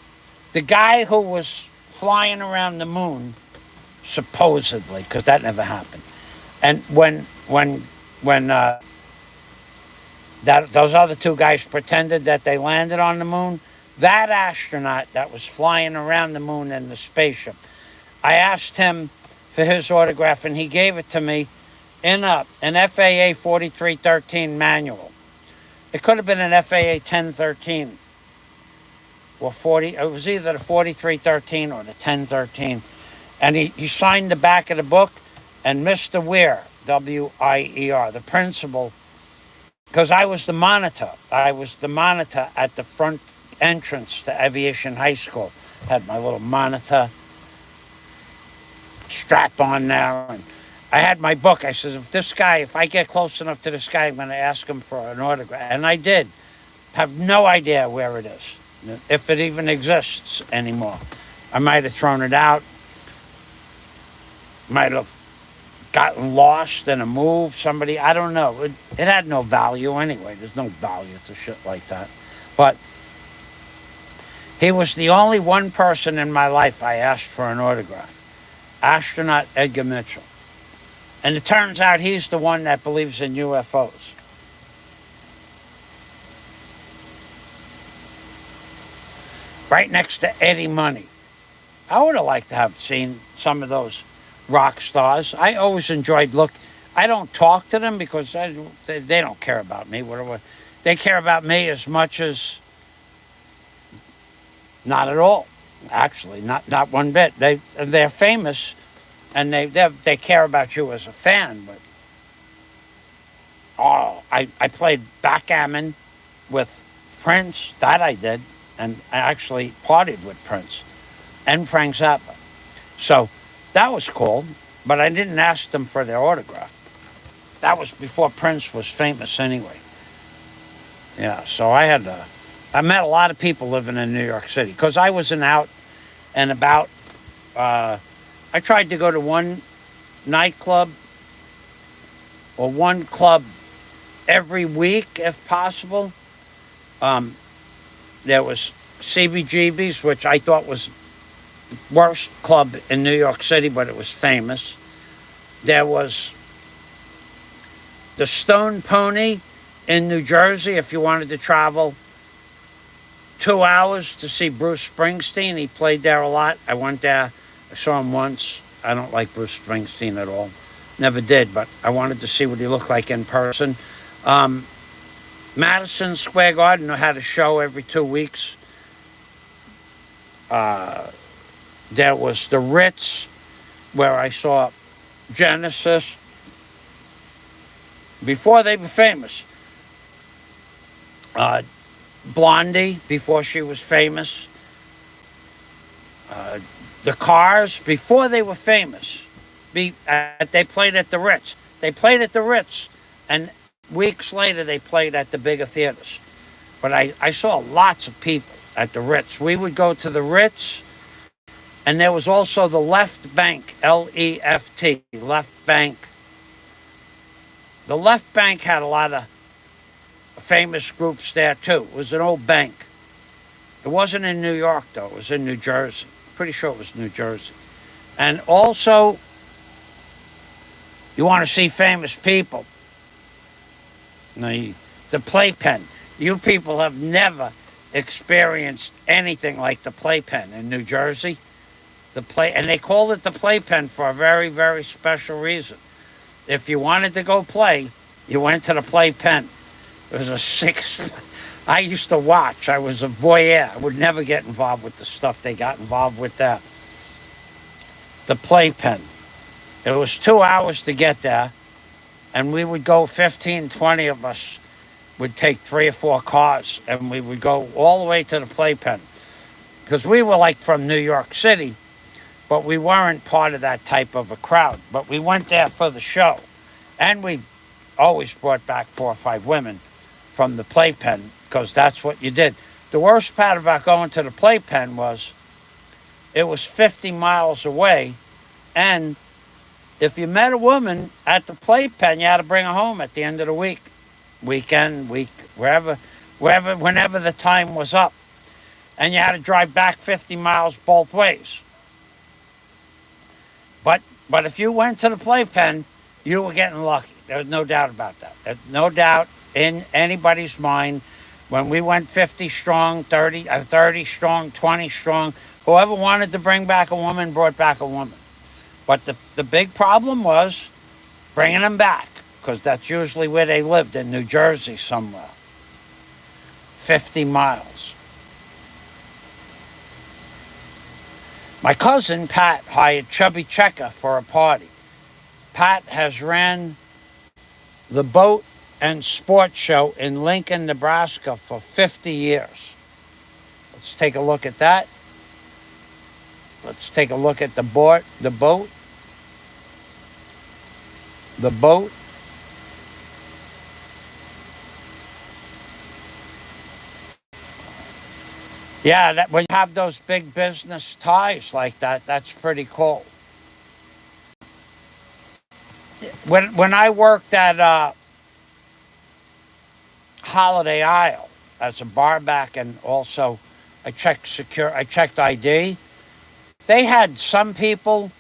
Speaker 1: The guy who was flying around the moon, supposedly, because that never happened. And when those other two guys pretended that they landed on the moon, that astronaut that was flying around the moon in the spaceship, I asked him for his autograph, and he gave it to me in an FAA 4313 manual. It could have been an FAA 1013 or 40. It was either the 4313 or the 1013. And he signed the back of the book, and Mr. Weir, W-I-E-R, the principal, because I was the monitor. I was the monitor at the front entrance to Aviation High School. Had my little monitor strap on there, and I had my book. I says, if I get close enough to this guy, I'm going to ask him for an autograph. And I did. Have no idea where it is, if it even exists anymore. I might have thrown it out. Might have gotten lost in a move. Somebody, I don't know. It had no value anyway. There's no value to shit like that. But he was the only one person in my life I asked for an autograph. Astronaut Edgar Mitchell. And it turns out he's the one that believes in UFOs. Right next to Eddie Money. I would have liked to have seen some of those rock stars. I always enjoyed I don't talk to them because they don't care about me. Whatever. They care about me as much as not at all. Actually, not one bit. They're famous, and they care about you as a fan. But I played backgammon with Prince. That I did, and I actually partied with Prince and Frank Zappa. So that was cool. But I didn't ask them for their autograph. That was before Prince was famous anyway. Yeah. So I met a lot of people living in New York City because I wasn't out and about. I tried to go to one nightclub or one club every week if possible. There was CBGB's, which I thought was the worst club in New York City, but it was famous. There was the Stone Pony in New Jersey if you wanted to travel 2 hours to see Bruce Springsteen. He played there a lot. I went there. I saw him once. I don't like Bruce Springsteen at all. Never did, but I wanted to see what he looked like in person. Madison Square Garden had a show every 2 weeks. There was the Ritz, where I saw Genesis before they were famous. Blondie, before she was famous. The Cars, before they were famous. They played at the Ritz. They played at the Ritz, and weeks later they played at the bigger theaters. But I saw lots of people at the Ritz. We would go to the Ritz, and there was also the Left Bank, L-E-F-T, Left Bank. The Left Bank had a lot of famous groups there too. It was an old bank. It wasn't in New York though, it was in New Jersey. Pretty sure it was New Jersey. And also, you want to see famous people. The Playpen. You people have never experienced anything like the Playpen in New Jersey. And they called it the Playpen for a very, very special reason. If you wanted to go play, you went to the Playpen. It was I used to watch. I was a voyeur. I would never get involved with the stuff they got involved with there. The Playpen. It was 2 hours to get there, and we would go 15, 20 of us would take 3 or 4 cars, and we would go all the way to the Playpen. Because we were like from New York City, but we weren't part of that type of a crowd. But we went there for the show, and we always brought back 4 or 5 women from the Playpen, because that's what you did. The worst part about going to the Playpen was it was 50 miles away, and if you met a woman at the Playpen, you had to bring her home at the end of the week, weekend, wherever, whenever the time was up. And you had to drive back 50 miles both ways. But if you went to the Playpen, you were getting lucky. There was no doubt about that. There's no doubt in anybody's mind. When we went 50 strong, 30 strong, 20 strong, whoever wanted to bring back a woman brought back a woman. But the big problem was bringing them back, because that's usually where they lived, in New Jersey somewhere. 50 miles. My cousin, Pat, hired Chubby Checker for a party. Pat has ran the boat and sports show in Lincoln, Nebraska for 50 years. Let's take a look at that. Let's take a look at the boat. Yeah, when you have those big business ties like that, that's pretty cool. When I worked at Holiday Isle as a barback, and also I checked ID. They had some people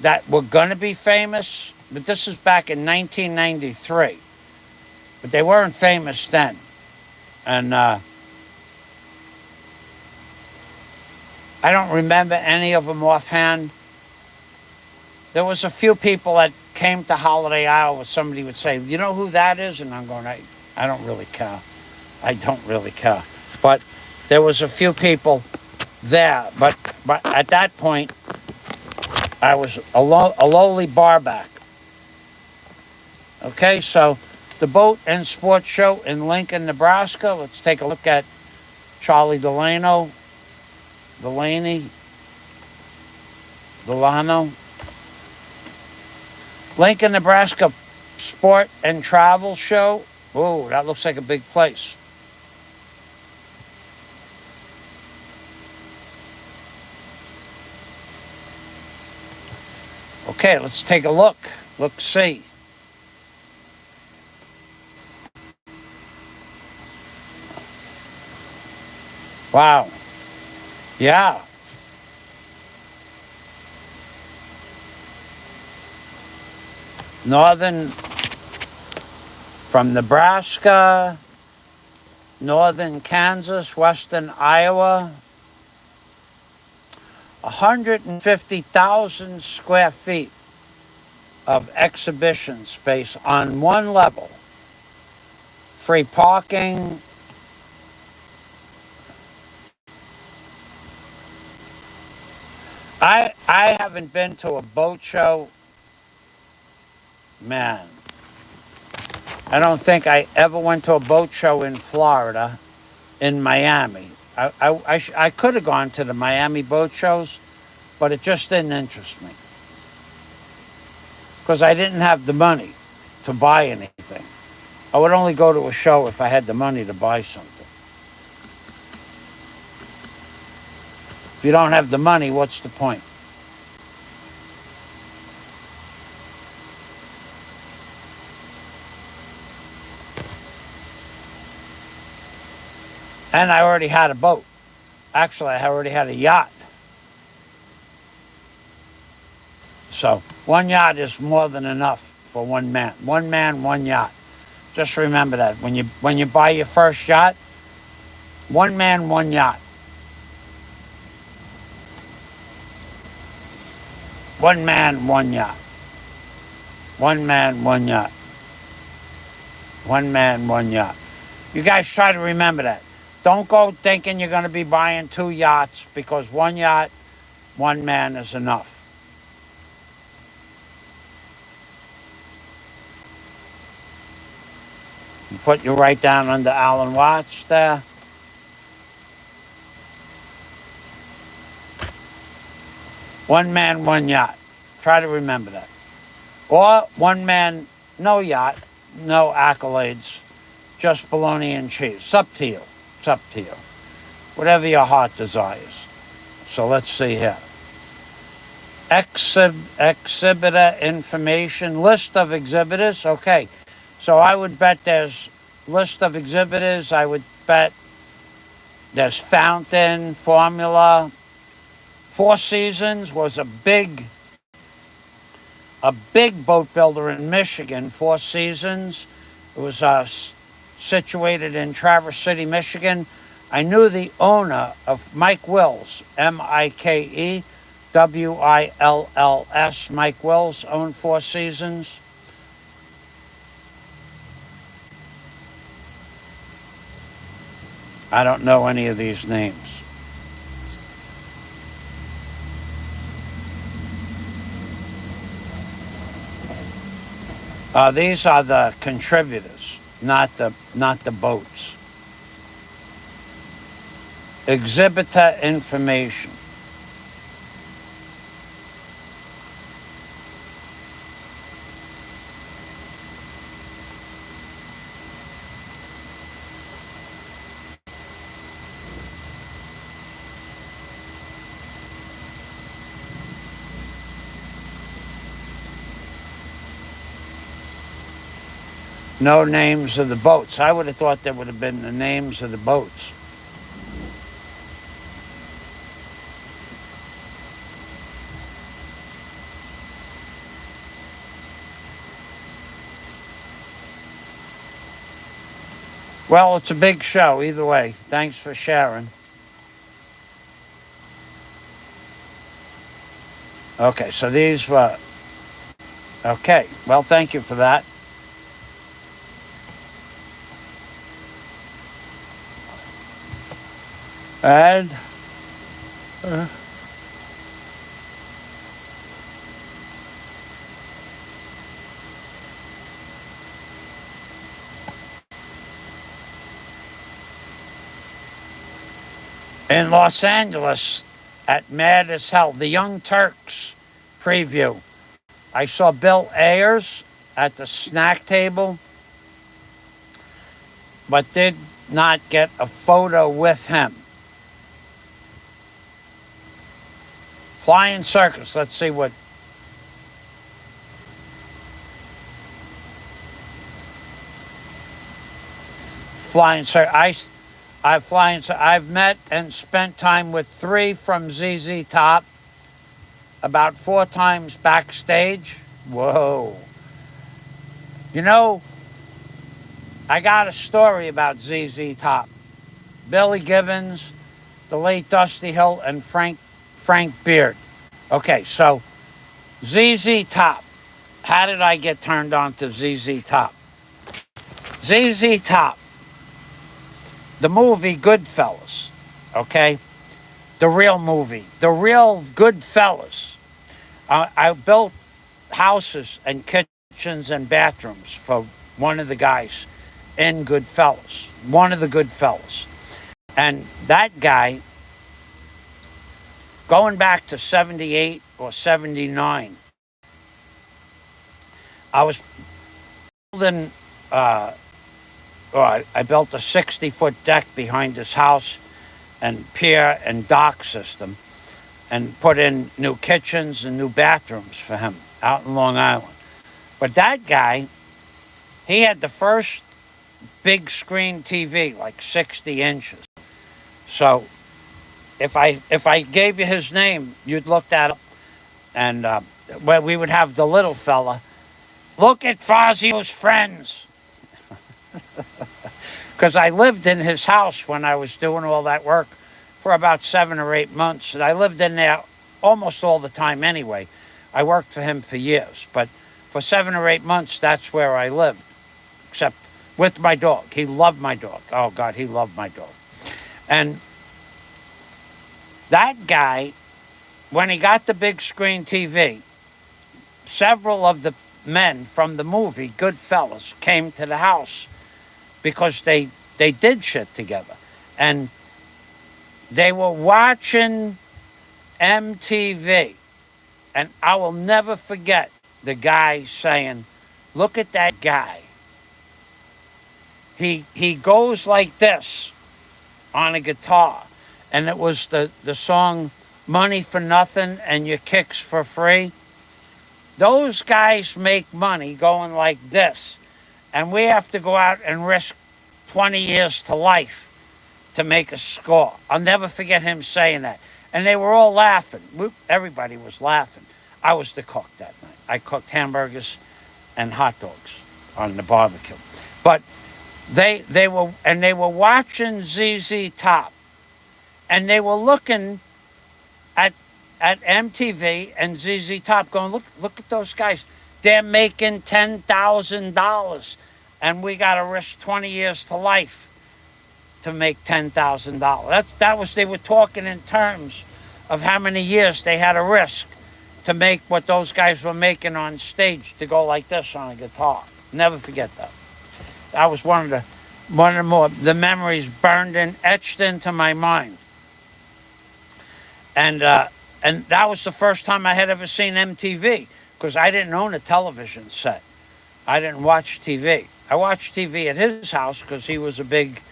Speaker 1: that were going to be famous, but this is back in 1993. But they weren't famous then. And I don't remember any of them offhand. There was a few people that came to Holiday Isle where somebody would say, you know who that is? And I'm going, I don't really care. I don't really care. But there was a few people there. But at that point, I was a lowly barback. Okay, so the boat and sports show in Lincoln, Nebraska. Let's take a look at Charlie Delano. Lincoln, Nebraska sport and travel show. Whoa, that looks like a big place. Okay, let's take a look. See. Wow. Yeah. From Nebraska northern Kansas, western Iowa, 150,000 square feet of exhibition space on one level. Free parking. I haven't been to a boat show. Man, I don't think I ever went to a boat show in Florida, in Miami. I could have gone to the Miami boat shows, but it just didn't interest me. Because I didn't have the money to buy anything. I would only go to a show if I had the money to buy something. If you don't have the money, what's the point? And I already had a boat. Actually, I already had a yacht. So one yacht is more than enough for one man. One man, one yacht. Just remember that. When you buy your first yacht, one man, one yacht. One man, one yacht. One man, one yacht. One man, one yacht. You guys try to remember that. Don't go thinking you're going to be buying 2 yachts, because one yacht, one man is enough. You put you right down under Allan Watts there. One man, one yacht. Try to remember that. Or one man, no yacht, no accolades, just bologna and cheese. It's up to you. It's up to you. Whatever your heart desires. So let's see here. Exhibitor information, list of exhibitors. Okay, so I would bet there's list of exhibitors. I would bet there's Fountain, Formula. Four Seasons was a big boat builder in Michigan. Four Seasons. It was situated in Traverse City, Michigan. I knew the owner of Mike Wills, MikeWills. Mike Wills owned Four Seasons. I don't know any of these names. These are the contributors, not the boats. Exhibitor information. No names of the boats. I would have thought there would have been the names of the boats. Well, it's a big show either way. Thanks for sharing. Okay, so these were... Okay, well, thank you for that. And in Los Angeles at Mad as Hell, the Young Turks preview, I saw Bill Ayers at the snack table, but did not get a photo with him. Flying Circus, let's see what... Flying Circus, I've met and spent time with 3 from ZZ Top, about 4 times backstage. Whoa. You know, I got a story about ZZ Top. Billy Gibbons, the late Dusty Hill, and Frank Beard. Okay, so ZZ Top. How did I get turned on to ZZ Top? ZZ Top. The movie Goodfellas. Okay? The real movie. The real Goodfellas. I built houses and kitchens and bathrooms for one of the guys in Goodfellas. One of the Goodfellas. And that guy, going back to 78 or 79, I was building, I built a 60-foot deck behind his house and pier and dock system, and put in new kitchens and new bathrooms for him out in Long Island. But that guy, he had the first big screen TV, like 60 inches. So if I gave you his name, you'd look that up. And where we would have the little fella, look at FAZIOS friends. Because I lived in his house when I was doing all that work for about 7 or 8 months. And I lived in there almost all the time anyway. I worked for him for years. But for 7 or 8 months, that's where I lived. Except with my dog. He loved my dog. Oh, God, he loved my dog. And that guy, when he got the big screen TV, several of the men from the movie Goodfellas came to the house because they did shit together. And they were watching MTV. And I will never forget the guy saying, look at that guy. He goes like this on a guitar. And it was the song Money for Nothing and Your Kicks for Free. Those guys make money going like this. And we have to go out and risk 20 years to life to make a score. I'll never forget him saying that. And they were all laughing. Everybody was laughing. I was the cook that night. I cooked hamburgers and hot dogs on the barbecue. But they were watching ZZ Top. And they were looking at MTV and ZZ Top going, look at those guys. They're making $10,000. And we got to risk 20 years to life to make $10,000. They were talking in terms of how many years they had to risk to make what those guys were making on stage to go like this on a guitar. Never forget that. That was one of the memories burned in, etched into my mind. And that was the first time I had ever seen MTV, because I didn't own a television set. I didn't watch TV. I watched TV at his house because he was a big,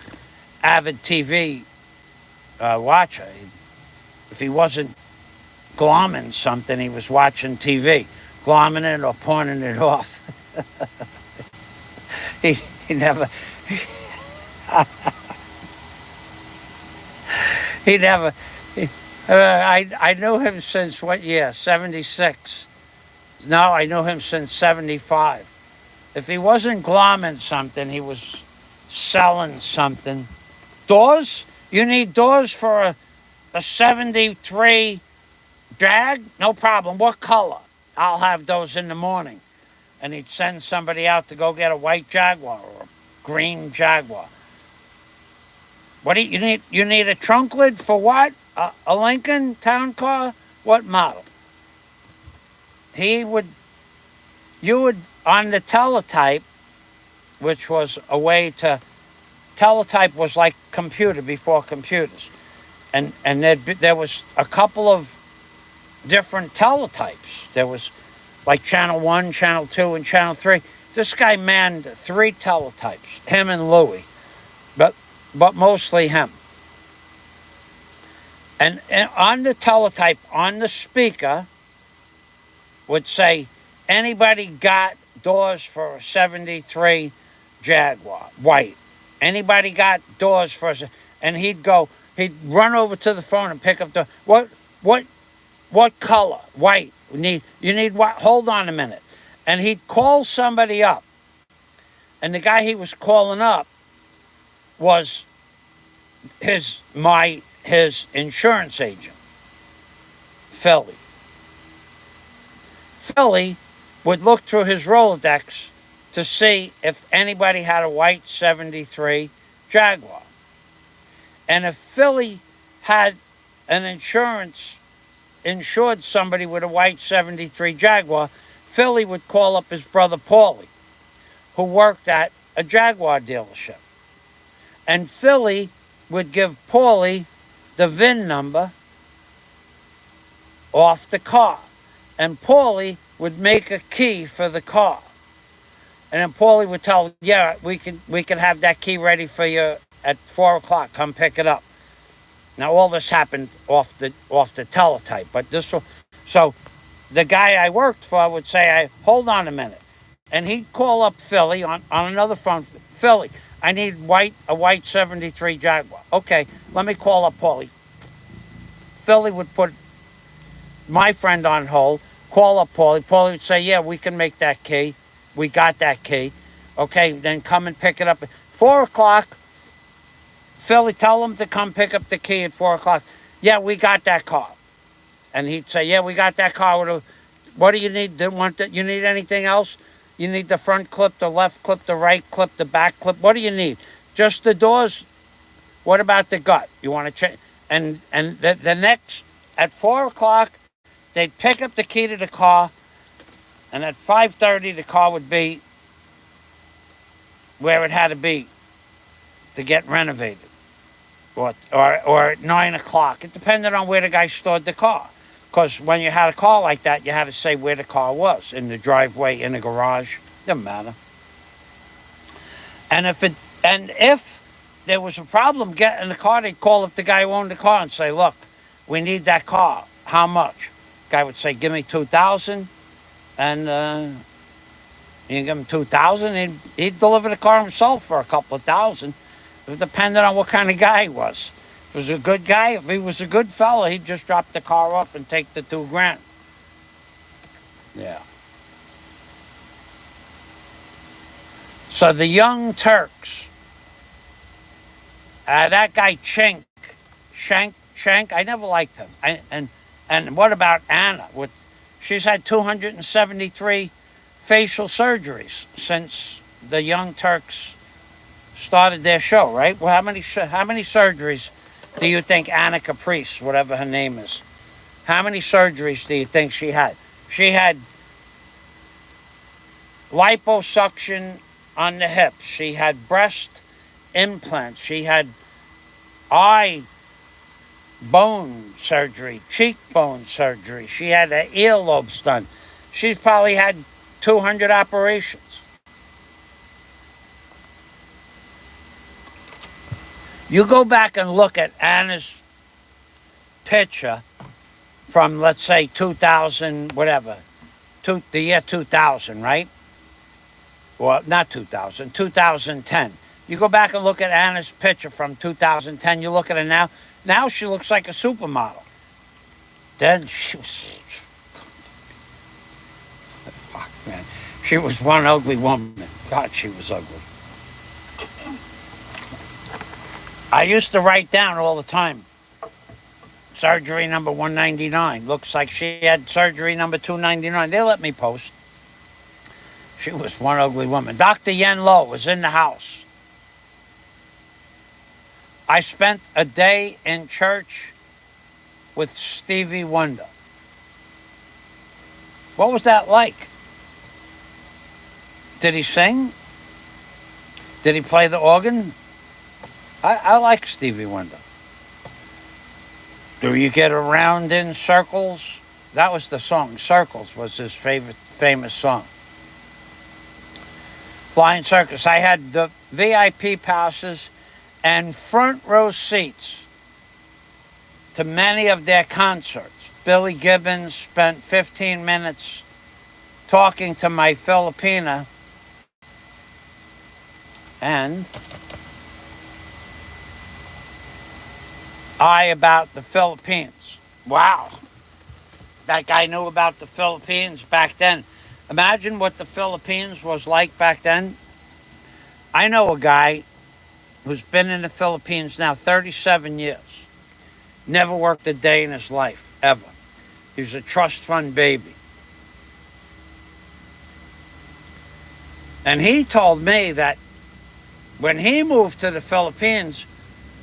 Speaker 1: avid TV watcher. If he wasn't glomming something, he was watching TV, glomming it or pawning it off. he never... he never... I knew him since what year? 76. No, I knew him since 75. If he wasn't glomming something, he was selling something. Doors? You need doors for a 73 Jag? No problem. What color? I'll have those in the morning. And he'd send somebody out to go get a white Jaguar or a green Jaguar. What do you need? You need a trunk lid for what? A Lincoln Town Car? What model? You would, on the teletype, which was a way to, teletype was like computer before computers. And there was a couple of different teletypes. There was like Channel 1, Channel 2, and Channel 3. This guy manned 3 teletypes, him and Louie, but mostly him. And on the teletype, on the speaker, would say, anybody got doors for a 73 Jaguar, white? Anybody got doors for a... And he'd run over to the phone and pick up the... What color? White. You need what? Hold on a minute. And he'd call somebody up And the guy he was calling up was his insurance agent, Philly. Philly would look through his Rolodex to see if anybody had a white 73 Jaguar. And if Philly had an insured somebody with a white 73 Jaguar, Philly would call up his brother Paulie, who worked at a Jaguar dealership. And Philly would give Paulie the VIN number off the car. And Paulie would make a key for the car. And then Paulie would tell, yeah, we can have that key ready for you at 4 o'clock. Come pick it up. Now all this happened off the teletype, but this was, so the guy I worked for would say, hold on a minute. And he'd call up Philly on another phone. Philly, I need a white 73 Jaguar. Okay, let me call up Paulie. Philly would put my friend on hold, call up Paulie. Paulie would say, yeah, we can make that key. We got that key. Okay, then come and pick it up at 4 o'clock. Philly, tell him to come pick up the key at 4 o'clock. Yeah, we got that car. And he'd say, yeah, we got that car. What do you need? You need anything else? You need the front clip, the left clip, the right clip, the back clip. What do you need? Just the doors? What about the gut? You want to check? And the next, at 4 o'clock, they'd pick up the key to the car. And at 5:30, the car would be where it had to be to get renovated. Or at 9 o'clock. It depended on where the guy stored the car. Because when you had a car like that, you had to say where the car was. In the driveway, in the garage. Doesn't matter. And if there was a problem getting the car, they'd call up the guy who owned the car and say, look, we need that car. How much? The guy would say, give me $2,000. And you give him $2,000, he'd deliver the car himself for a couple of thousand. It depended on what kind of guy he was. If he was a good guy, if he was a good fella, he'd just drop the car off and take the $2,000. Yeah. So the Young Turks, that guy Shank, I never liked him. And what about Anna? She's had 273 facial surgeries since the Young Turks started their show, right? Well, how many surgeries do you think Anna Caprice, whatever her name is, how many surgeries do you think she had? She had liposuction on the hips. She had breast implants. She had eye bone surgery, cheekbone surgery. She had an earlobe done. She's probably had 200 operations. You go back and look at Anna's picture from, let's say, 2000, whatever, the year 2000, right? Well, not 2000, 2010. You go back and look at Anna's picture from 2010. You look at her now. Now she looks like a supermodel. Then she was... Fuck, man. She was one ugly woman. God, she was ugly. I used to write down all the time, surgery number 199. Looks like she had surgery number 299. They let me post. She was one ugly woman. Dr. Yen Lo was in the house. I spent a day in church with Stevie Wonder. What was that like? Did he sing? Did he play the organ? I like Stevie Wonder. Do you get around in circles? That was the song. Circles was his famous song. Flying Circus. I had the VIP passes and front row seats to many of their concerts. Billy Gibbons spent 15 minutes talking to my Filipina, and I about the Philippines. Wow. That guy knew about the Philippines back then. Imagine what the Philippines was like back then. I know a guy who's been in the Philippines now 37 years. Never worked a day in his life, ever. He was a trust fund baby. And he told me that when he moved to the Philippines,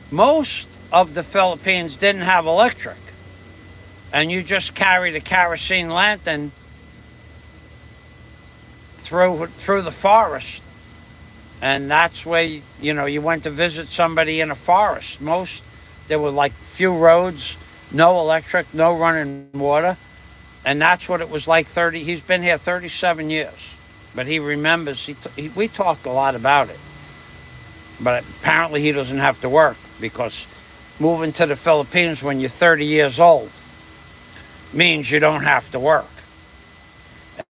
Speaker 1: most of the Philippines didn't have electric. And you just carried a kerosene lantern through the forest. And that's where, you went to visit somebody in a forest. There were like few roads, no electric, no running water. And that's what it was like he's been here 37 years. But he remembers, we talked a lot about it. But apparently he doesn't have to work, because moving to the Philippines when you're 30 years old means you don't have to work.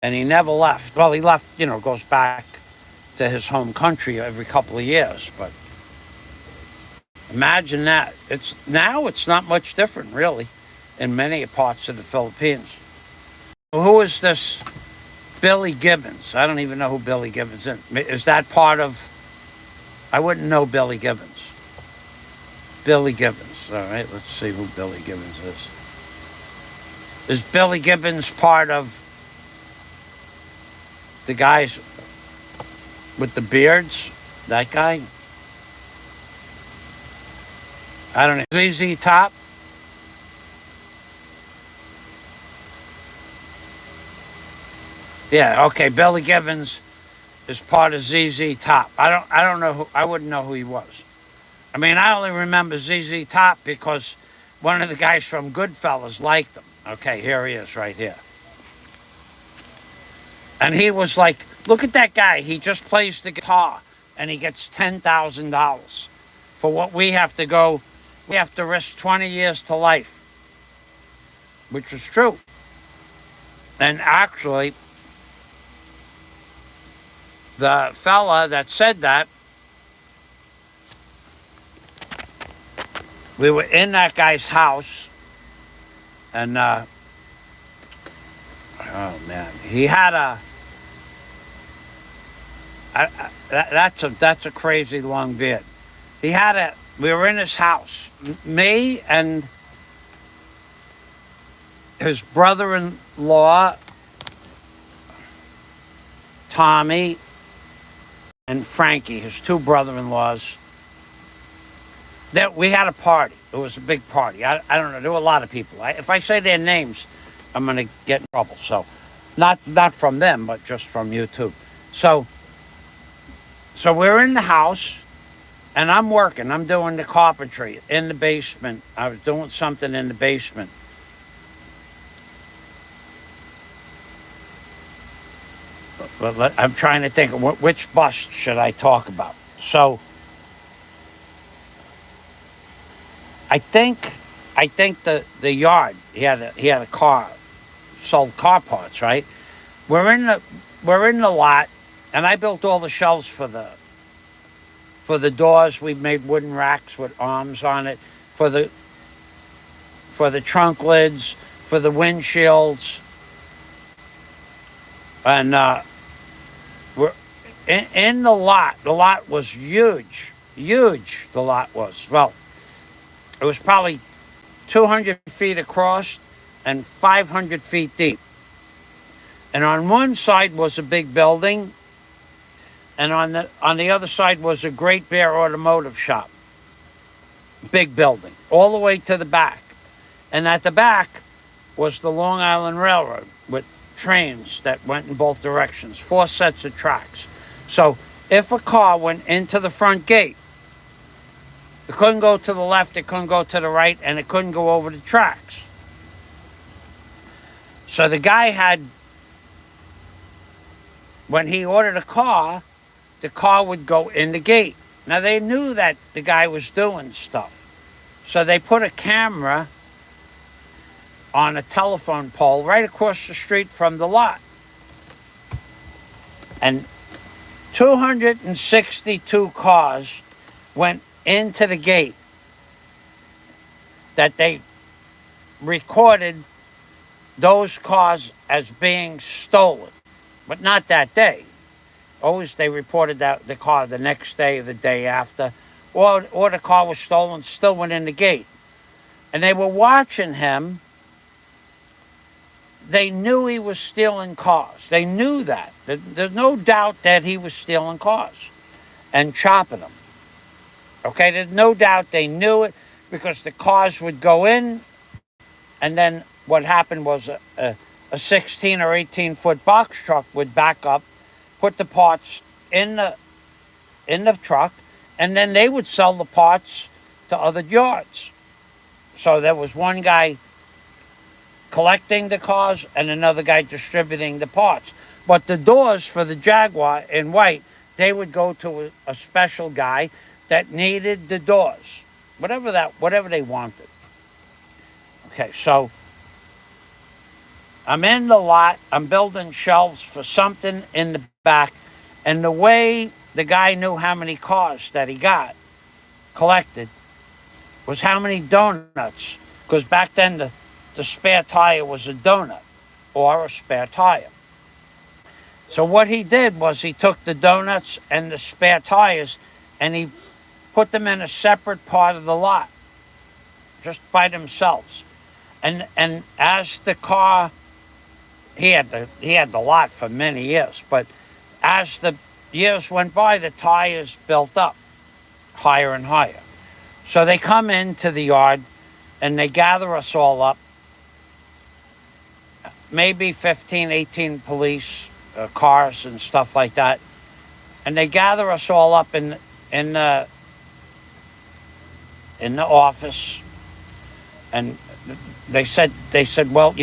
Speaker 1: And he never left. Well, he left, goes back to his home country every couple of years. But imagine that. It's not much different, really, in many parts of the Philippines. Who is this Billy Gibbons? I don't even know who Billy Gibbons is. Is that part of... I wouldn't know Billy Gibbons. Billy Gibbons. All right, let's see who Billy Gibbons is. Is Billy Gibbons part of the guys with the beards? That guy? I don't know. ZZ Top? Yeah, okay. Billy Gibbons is part of ZZ Top. I don't know I wouldn't know who he was. I mean, I only remember ZZ Top because one of the guys from Goodfellas liked him. Okay, here he is right here. And he was like, look at that guy. He just plays the guitar and he gets $10,000 for what we have to risk 20 years to life, which was true. And actually, the fella that said that, we were in that guy's house, and oh man, he had that's a crazy long beard. We were in his house, me and his brother-in-law, Tommy, and Frankie, his two brother-in-laws. That we had a party. It was a big party. I don't know. There were a lot of people. If I say their names, I'm going to get in trouble. So, not from them, but just from YouTube. So we're in the house, and I'm working. I'm doing the carpentry in the basement. I was doing something in the basement. But I'm trying to think of which bust should I talk about. So I think the yard. He had a car, sold car parts, right? We're in the lot, and I built all the shelves for the doors. We made wooden racks with arms on it for the trunk lids, for the windshields, and we're in the lot. The lot was huge. The lot was. Well, it was probably 200 feet across and 500 feet deep. And on one side was a big building, and on the other side was a Great Bear Automotive Shop. Big building, all the way to the back. And at the back was the Long Island Railroad with trains that went in both directions, 4 sets of tracks. So if a car went into the front gate, it couldn't go to the left, it couldn't go to the right, and it couldn't go over the tracks. So the guy had, when he ordered a car, the car would go in the gate. Now they knew that the guy was doing stuff. So they put a camera on a telephone pole right across the street from the lot. And 262 cars went into the gate that they recorded those cars as being stolen, but not that day. Always they reported that the car the next day or the day after, or the car was stolen, still went in the gate. And they were watching him. They knew he was stealing cars. They knew that. There's no doubt that he was stealing cars and chopping them. Okay, there's no doubt they knew it, because the cars would go in, and then what happened was a 16 or 18-foot box truck would back up, put the parts in the truck, and then they would sell the parts to other yards. So there was one guy collecting the cars and another guy distributing the parts. But the doors for the Jaguar in white, they would go to a special guy that needed the doors, whatever they wanted. Okay, so I'm in the lot. I'm building shelves for something in the back, and the way the guy knew how many cars that he got collected was how many donuts, because back then the spare tire was a donut or a spare tire. So what he did was he took the donuts and the spare tires and he put them in a separate part of the lot, just by themselves. And as the car, he had the lot for many years, but as the years went by, the tires built up higher and higher. So they come into the yard and they gather us all up, maybe 15, 18 police cars and stuff like that. And they gather us all up in the office, and they said, well,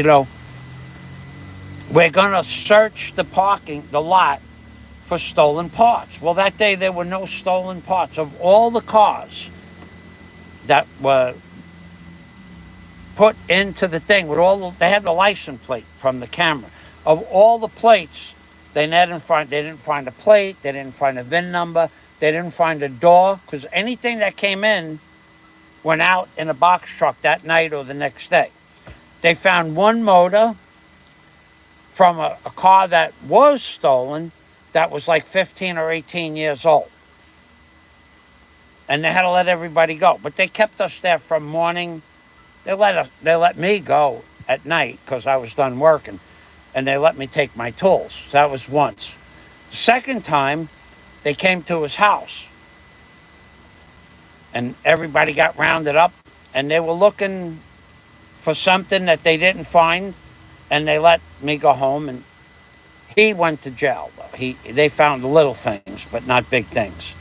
Speaker 1: we're gonna search the lot for stolen parts. Well, that day there were no stolen parts. Of all the cars that were put into the thing, they had the license plate from the camera. Of all the plates, they didn't find a plate, they didn't find a VIN number, they didn't find a door, because anything that came in went out in a box truck that night or the next day. They found one motor from a car that was stolen that was like 15 or 18 years old. And they had to let everybody go. But they kept us there from morning. They let me go at night because I was done working. And they let me take my tools. So that was once. The second time, they came to his house. And everybody got rounded up. And they were looking for something that they didn't find. And they let me go home. And he went to jail. They found the little things, but not big things.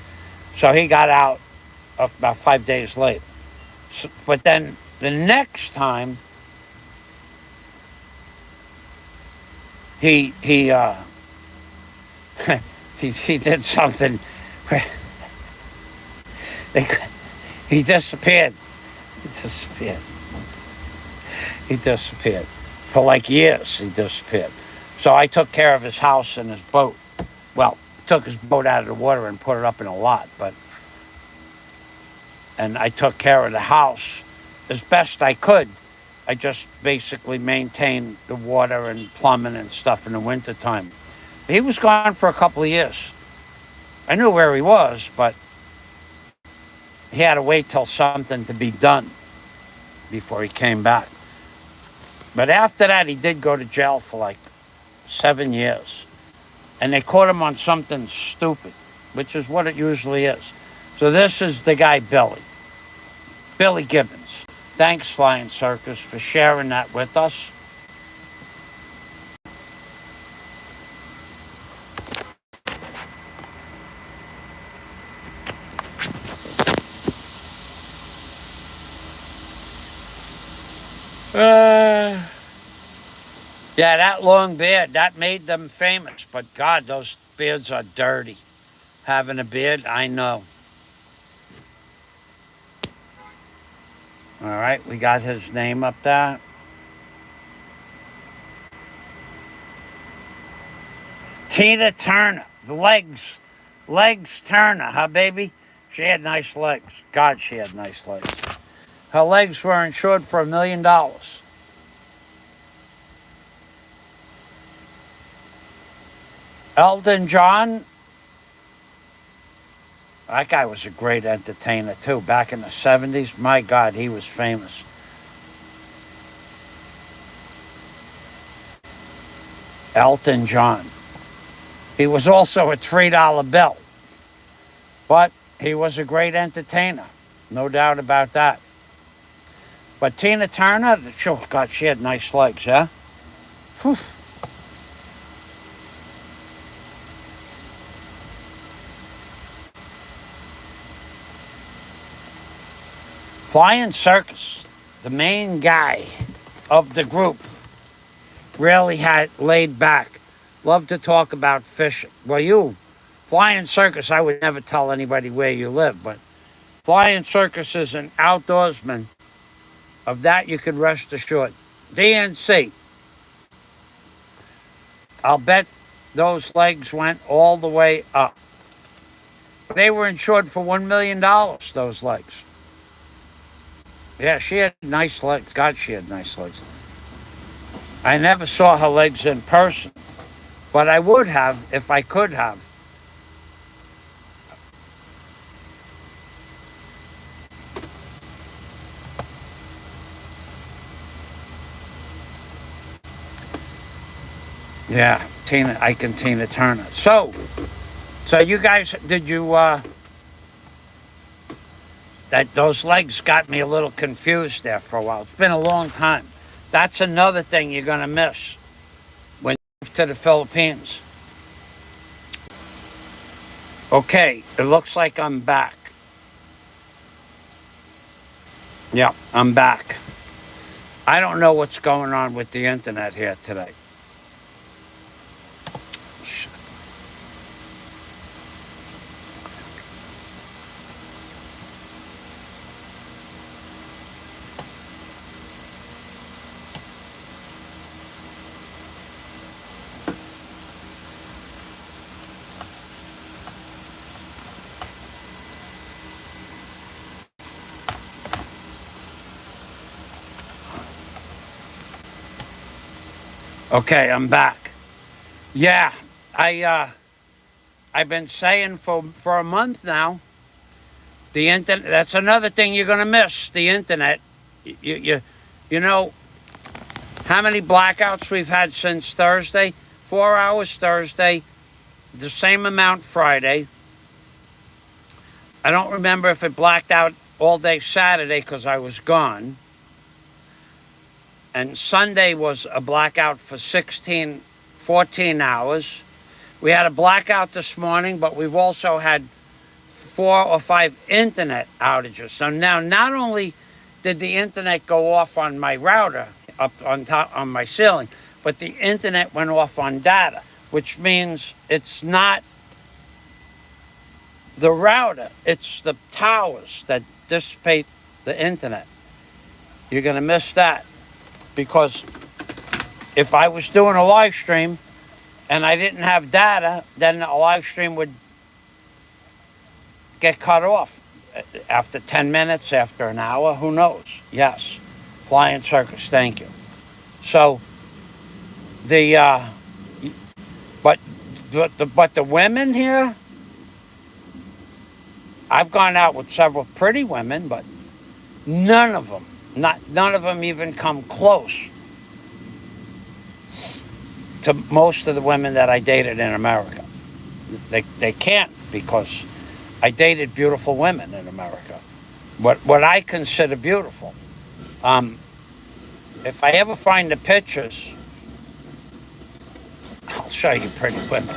Speaker 1: So he got out about 5 days later. So, but then the next time, he he did something where he disappeared. He disappeared. For like years, he disappeared. So I took care of his house and his boat. Well, took his boat out of the water and put it up in a lot, and I took care of the house as best I could. I just basically maintained the water and plumbing and stuff in the wintertime. He was gone for a couple of years. I knew where he was, but he had to wait till something to be done before he came back. But after that, he did go to jail for like 7 years. And they caught him on something stupid, which is what it usually is. So this is the guy, Billy Gibbons. Thanks, Flying Circus, for sharing that with us. Yeah, that long beard, that made them famous. But God, those beards are dirty. Having a beard, I know. All right, we got his name up there. Tina Turner, the legs Turner, huh, baby? She had nice legs. God, she had nice legs. Her legs were insured for $1 million. Elton John, That guy was a great entertainer too. Back in the 70s, my God, he was famous. Elton John. He was also a $3 bill, but he was a great entertainer, no doubt about that. But Tina Turner, oh God, she had nice legs, yeah? Whew. Flying Circus, the main guy of the group, really had laid back. Loved to talk about fishing. Well, you, Flying Circus, I would never tell anybody where you live, but Flying Circus is an outdoorsman. Of that, you could rest assured. DNC. I'll bet those legs went all the way up. They were insured for $1 million, those legs. Yeah, she had nice legs. God, she had nice legs. I never saw her legs in person, but I would have if I could have. Yeah, Tina Turner. So you guys, did you, those legs got me a little confused there for a while. It's been a long time. That's another thing you're going to miss when you move to the Philippines. Okay, it looks like I'm back. Yeah, I'm back. I don't know what's going on with the internet here today. Shit. Okay, I'm back. Yeah, I've been saying for a month now, the internet, that's another thing you're going to miss, the internet. You know how many blackouts we've had since Thursday? 4 hours Thursday, the same amount Friday. I don't remember if it blacked out all day Saturday because I was gone. And Sunday was a blackout for 14 hours. We had a blackout this morning, but we've also had 4 or 5 internet outages. So now not only did the internet go off on my router up on top on my ceiling, but the internet went off on data, which means it's not the router, it's the towers that dissipate the internet. You're going to miss that. Because if I was doing a live stream and I didn't have data, then a live stream would get cut off after 10 minutes, after an hour, who knows? Yes, Flying Circus, thank you. So but the women here, I've gone out with several pretty women, but none of them even come close to most of the women that I dated in America. They can't, because I dated beautiful women in America. What I consider beautiful. If I ever find the pictures, I'll show you pretty women.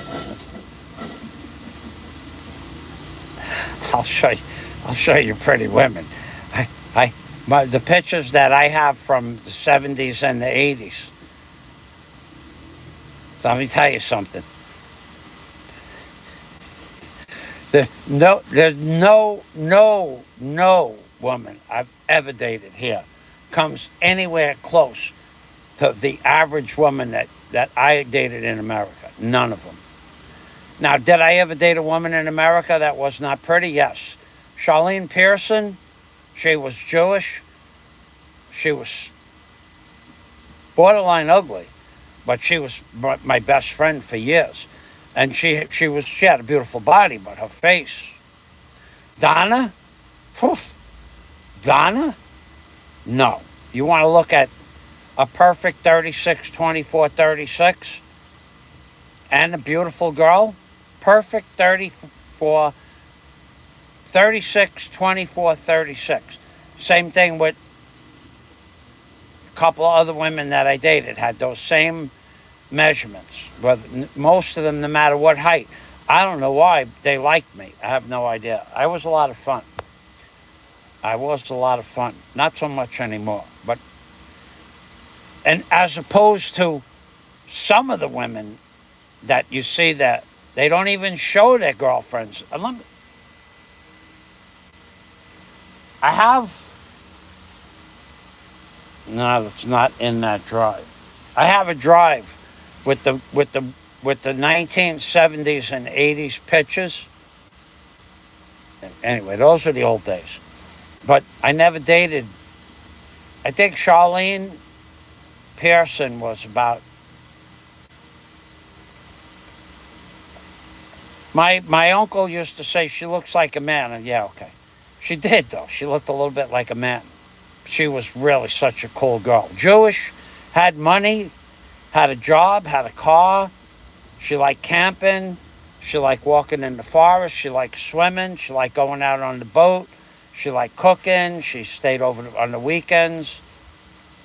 Speaker 1: I'll show you pretty women. The pictures that I have from the 70s and the 80s. Let me tell you something. There's no woman I've ever dated here comes anywhere close to the average woman that I dated in America. None of them. Now, did I ever date a woman in America that was not pretty? Yes. Charlene Pearson, she was Jewish. She was borderline ugly, but she was my best friend for years. And she had a beautiful body, but her face, Donna? Poof. Donna? No. You want to look at a perfect 36, 24, 36 and a beautiful girl? Perfect 34, 36, 24, 36. Same thing with a couple of other women that I dated, had those same measurements. But most of them, no matter what height. I don't know why they liked me. I have no idea. I was a lot of fun. Not so much anymore. But, and as opposed to some of the women that you see that they don't even show their girlfriends. No, it's not in that drive. I have a drive with the 1970s and 80s pictures. Anyway, those are the old days. But I never dated. I think Charlene Pearson was about. My uncle used to say she looks like a man, and yeah, okay. She did, though. She looked a little bit like a man. She was really such a cool girl. Jewish, had money, had a job, had a car. She liked camping. She liked walking in the forest. She liked swimming. She liked going out on the boat. She liked cooking. She stayed over on the weekends.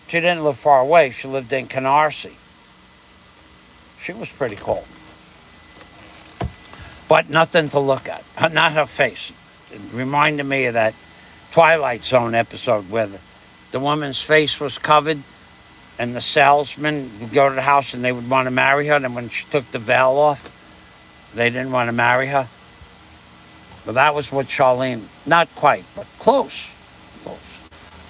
Speaker 1: She didn't live far away. She lived in Canarsie. She was pretty cool. But nothing to look at. Not her face. It reminded me of that Twilight Zone episode where the woman's face was covered and the salesman would go to the house and they would want to marry her. And when she took the veil off, they didn't want to marry her. But that was what Charlene, not quite, but close. All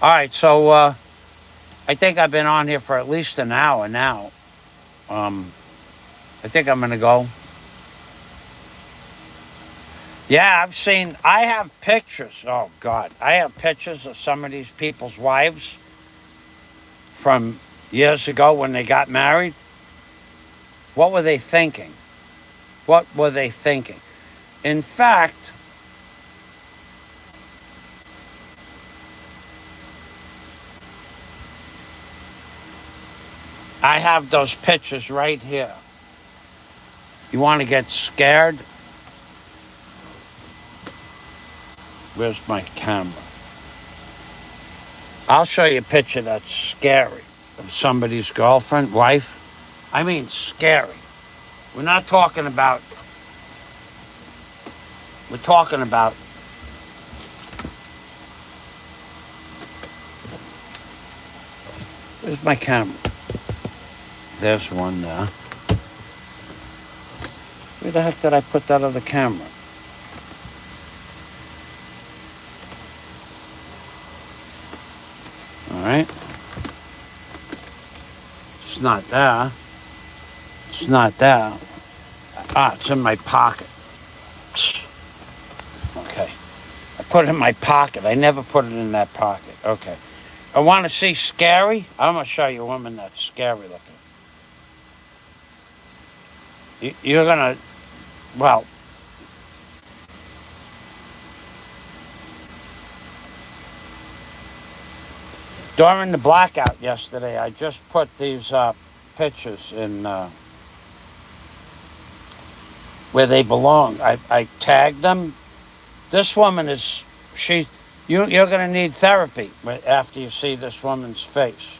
Speaker 1: right, so I think I've been on here for at least an hour now. I think I'm going to go. Yeah, I have pictures. Oh, God. I have pictures of some of these people's wives from years ago when they got married. What were they thinking? In fact, I have those pictures right here. You want to get scared? Where's my camera? I'll show you a picture that's scary of somebody's girlfriend, wife. I mean scary. We're talking about. Where's my camera? There's one there. Where the heck did I put that other camera? All right. It's not there. It's in my pocket. Okay. I put it in my pocket. I never put it in that pocket. Okay. I want to see scary. I'm going to show you a woman that's scary looking. You're going to, well, during the blackout yesterday, I just put these pictures in where they belong. I tagged them. This woman is, you're going to need therapy after you see this woman's face.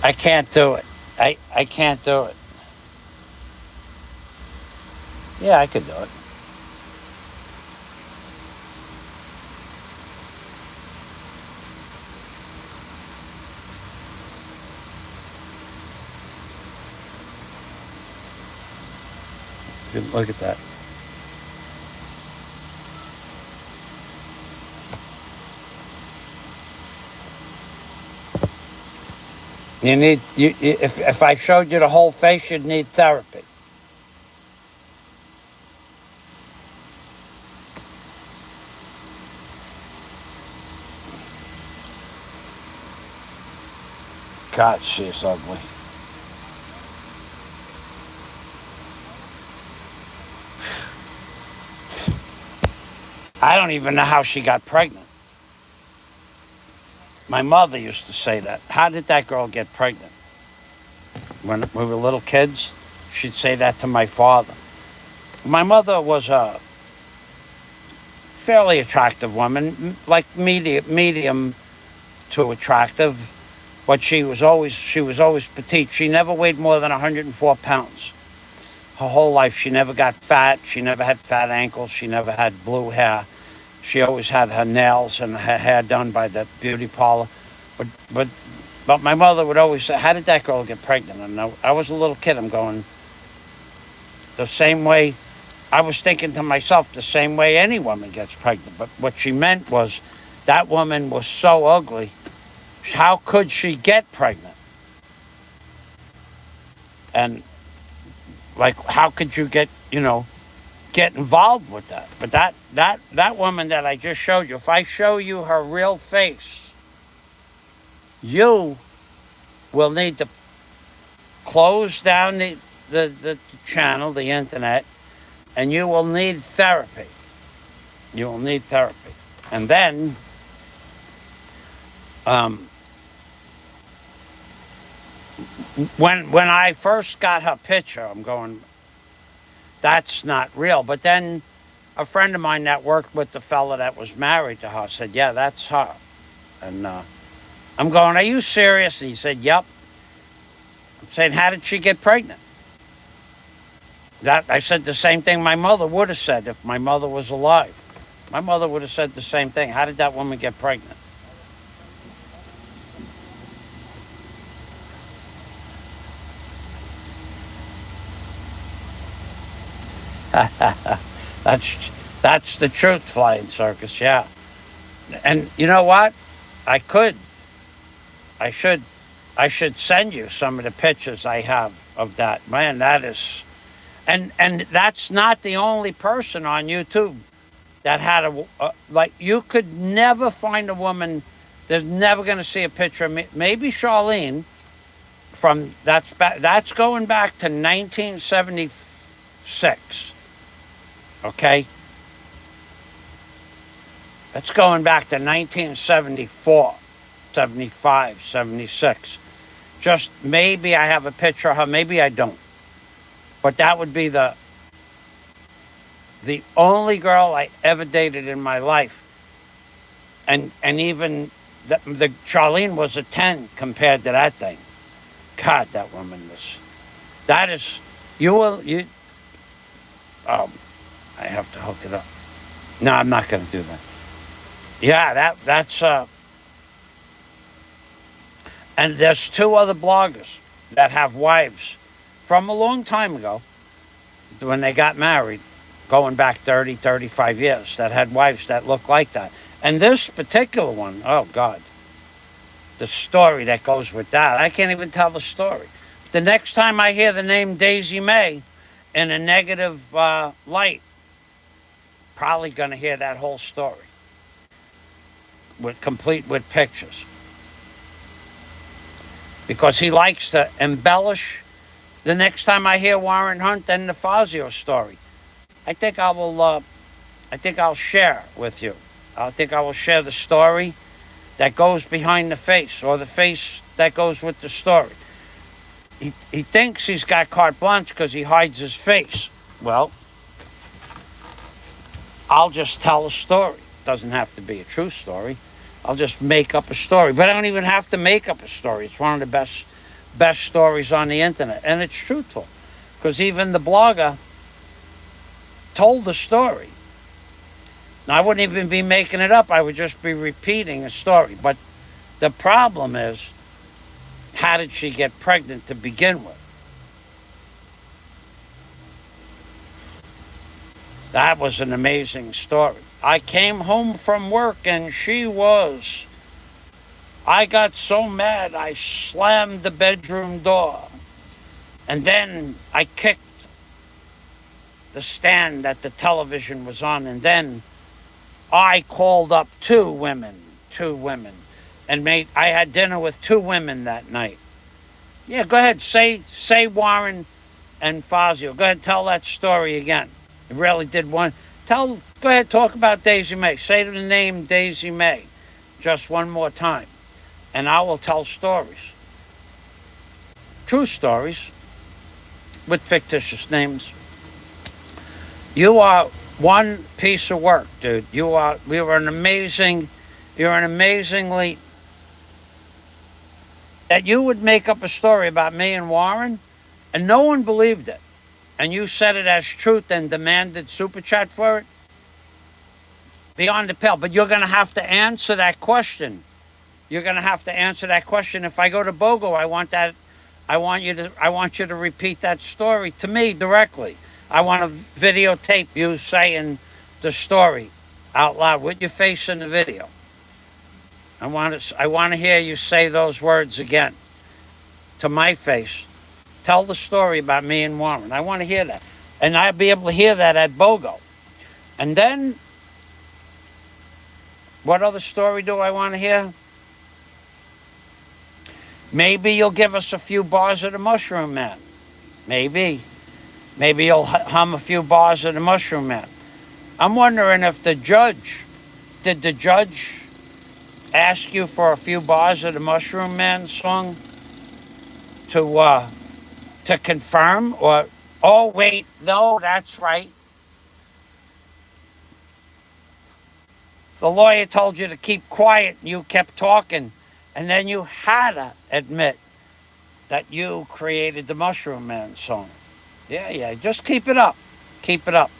Speaker 1: I can't do it. I can't do it. Yeah, I could do it. Look at that. You need, if I showed you the whole face, you'd need therapy. God, she's ugly. I don't even know how she got pregnant. My mother used to say that. How did that girl get pregnant? When we were little kids, she'd say that to my father. My mother was a fairly attractive woman, like medium to attractive, but she was always petite. She never weighed more than 104 pounds. Her whole life, she never got fat. She never had fat ankles. She never had blue hair. She always had her nails and her hair done by the beauty parlor. But my mother would always say, how did that girl get pregnant? And I was a little kid. I'm going, the same way, I was thinking to myself, the same way any woman gets pregnant. But what she meant was, that woman was so ugly. How could she get pregnant? And like, how could you get involved with that? But that woman that I just showed you, if I show you her real face, you will need to close down the channel, the internet, and you will need therapy. You will need therapy. And then when I first got her picture, I'm going, that's not real. But then a friend of mine that worked with the fella that was married to her said, yeah, that's her. And I'm going, are you serious? And he said, yep. I'm saying, how did she get pregnant? I said the same thing my mother would have said if my mother was alive. My mother would have said the same thing. How did that woman get pregnant? That's the truth, Flying Circus, yeah. And you know what? I should send you some of the pictures I have of that. Man, that is, and that's not the only person on YouTube that had like, you could never find a woman, there's never going to see a picture of me. Maybe Charlene, that's going back to 1976. Okay? That's going back to 1974, 75, 76. Just maybe I have a picture of her, maybe I don't. But that would be the only girl I ever dated in my life. And even the Charlene was a 10 compared to that thing. God, that woman was, that is, I have to hook it up. No, I'm not going to do that. Yeah, that's and there's two other bloggers that have wives from a long time ago when they got married, going back 30, 35 years, that had wives that looked like that. And this particular one, oh God, the story that goes with that, I can't even tell the story. The next time I hear the name Daisy May in a negative light, probably going to hear that whole story, complete with pictures. Because he likes to embellish. The next time I hear Warren Hunt, then the FAZIOS story, I think I'll share with you. I think I will share the story that goes behind the face, or the face that goes with the story. He thinks he's got carte blanche because he hides his face. Well, I'll just tell a story. It doesn't have to be a true story. I'll just make up a story. But I don't even have to make up a story. It's one of the best stories on the internet. And it's truthful. Because even the blogger told the story. Now, I wouldn't even be making it up. I would just be repeating a story. But the problem is, how did she get pregnant to begin with? That was an amazing story. I came home from work and she was I got so mad I slammed the bedroom door. And then I kicked the stand that the television was on. And then I called up two women. And I had dinner with two women that night. Yeah, go ahead. Say Warren and Fazio. Go ahead, tell that story again. It really did one. Go ahead, talk about Daisy May. Say the name Daisy May just one more time. And I will tell stories. True stories with fictitious names. You are one piece of work, dude. You're an amazingly, that you would make up a story about me and Warren, and no one believed it. And you said it as truth and demanded super chat for it. Beyond the pale. But you're going to have to answer that question. You're going to have to answer that question. If I go to BOGO, I want you to repeat that story to me directly. I want to videotape you saying the story out loud with your face in the video. I want to hear you say those words again to my face. Tell the story about me and Warren. I want to hear that. And I'll be able to hear that at BOGO. And then, what other story do I want to hear? Maybe you'll give us a few bars of the Mushroom Man. Maybe you'll hum a few bars of the Mushroom Man. I'm wondering if did the judge ask you for a few bars of the Mushroom Man song to confirm? Or, oh wait, no, that's right. The lawyer told you to keep quiet and you kept talking, and then you had to admit that you created the Mushroom Man song. Yeah, just keep it up. Keep it up.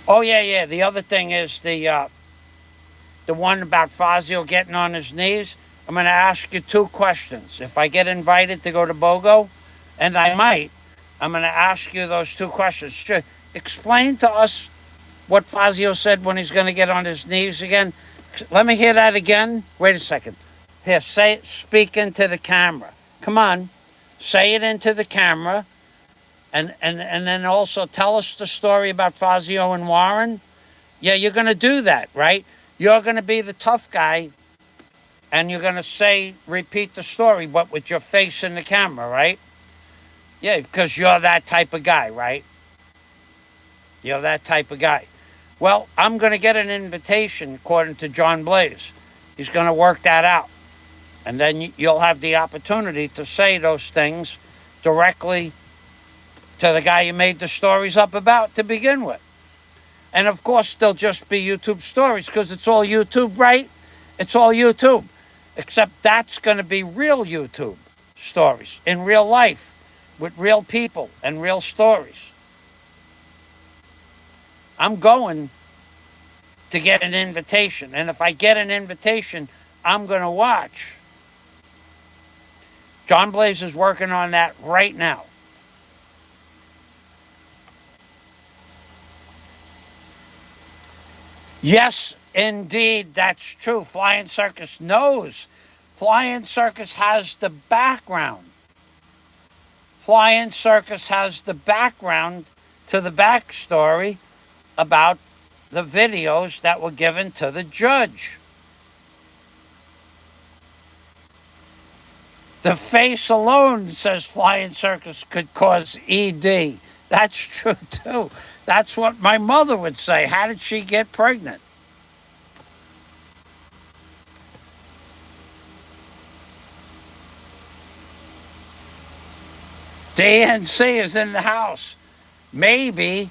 Speaker 1: Oh, yeah, the other thing is the one about Fazio getting on his knees. I'm going to ask you two questions. If I get invited to go to BOGO, and I might, I'm going to ask you those two questions. Explain to us what Fazio said when he's going to get on his knees again. Let me hear that again. Wait a second. Here, speak into the camera. Come on. Say it into the camera. And then also tell us the story about Fazio and Warren. Yeah, you're going to do that, right? You're going to be the tough guy, and you're going to repeat the story, but with your face in the camera, right? Yeah, because you're that type of guy, right? You're that type of guy. Well, I'm going to get an invitation, according to John Blaze. He's going to work that out. And then you'll have the opportunity to say those things directly to the guy you made the stories up about to begin with. And of course, they'll just be YouTube stories because it's all YouTube, right? It's all YouTube. Except that's going to be real YouTube stories in real life with real people and real stories. I'm going to get an invitation. And if I get an invitation, I'm going to watch. John Blaze is working on that right now. Yes, indeed, that's true. Flying Circus knows. Flying Circus has the background. Flying Circus has the background to the backstory about the videos that were given to the judge. The face alone, says Flying Circus, could cause ED. That's true, too. That's what my mother would say. How did she get pregnant? DNC is in the house. Maybe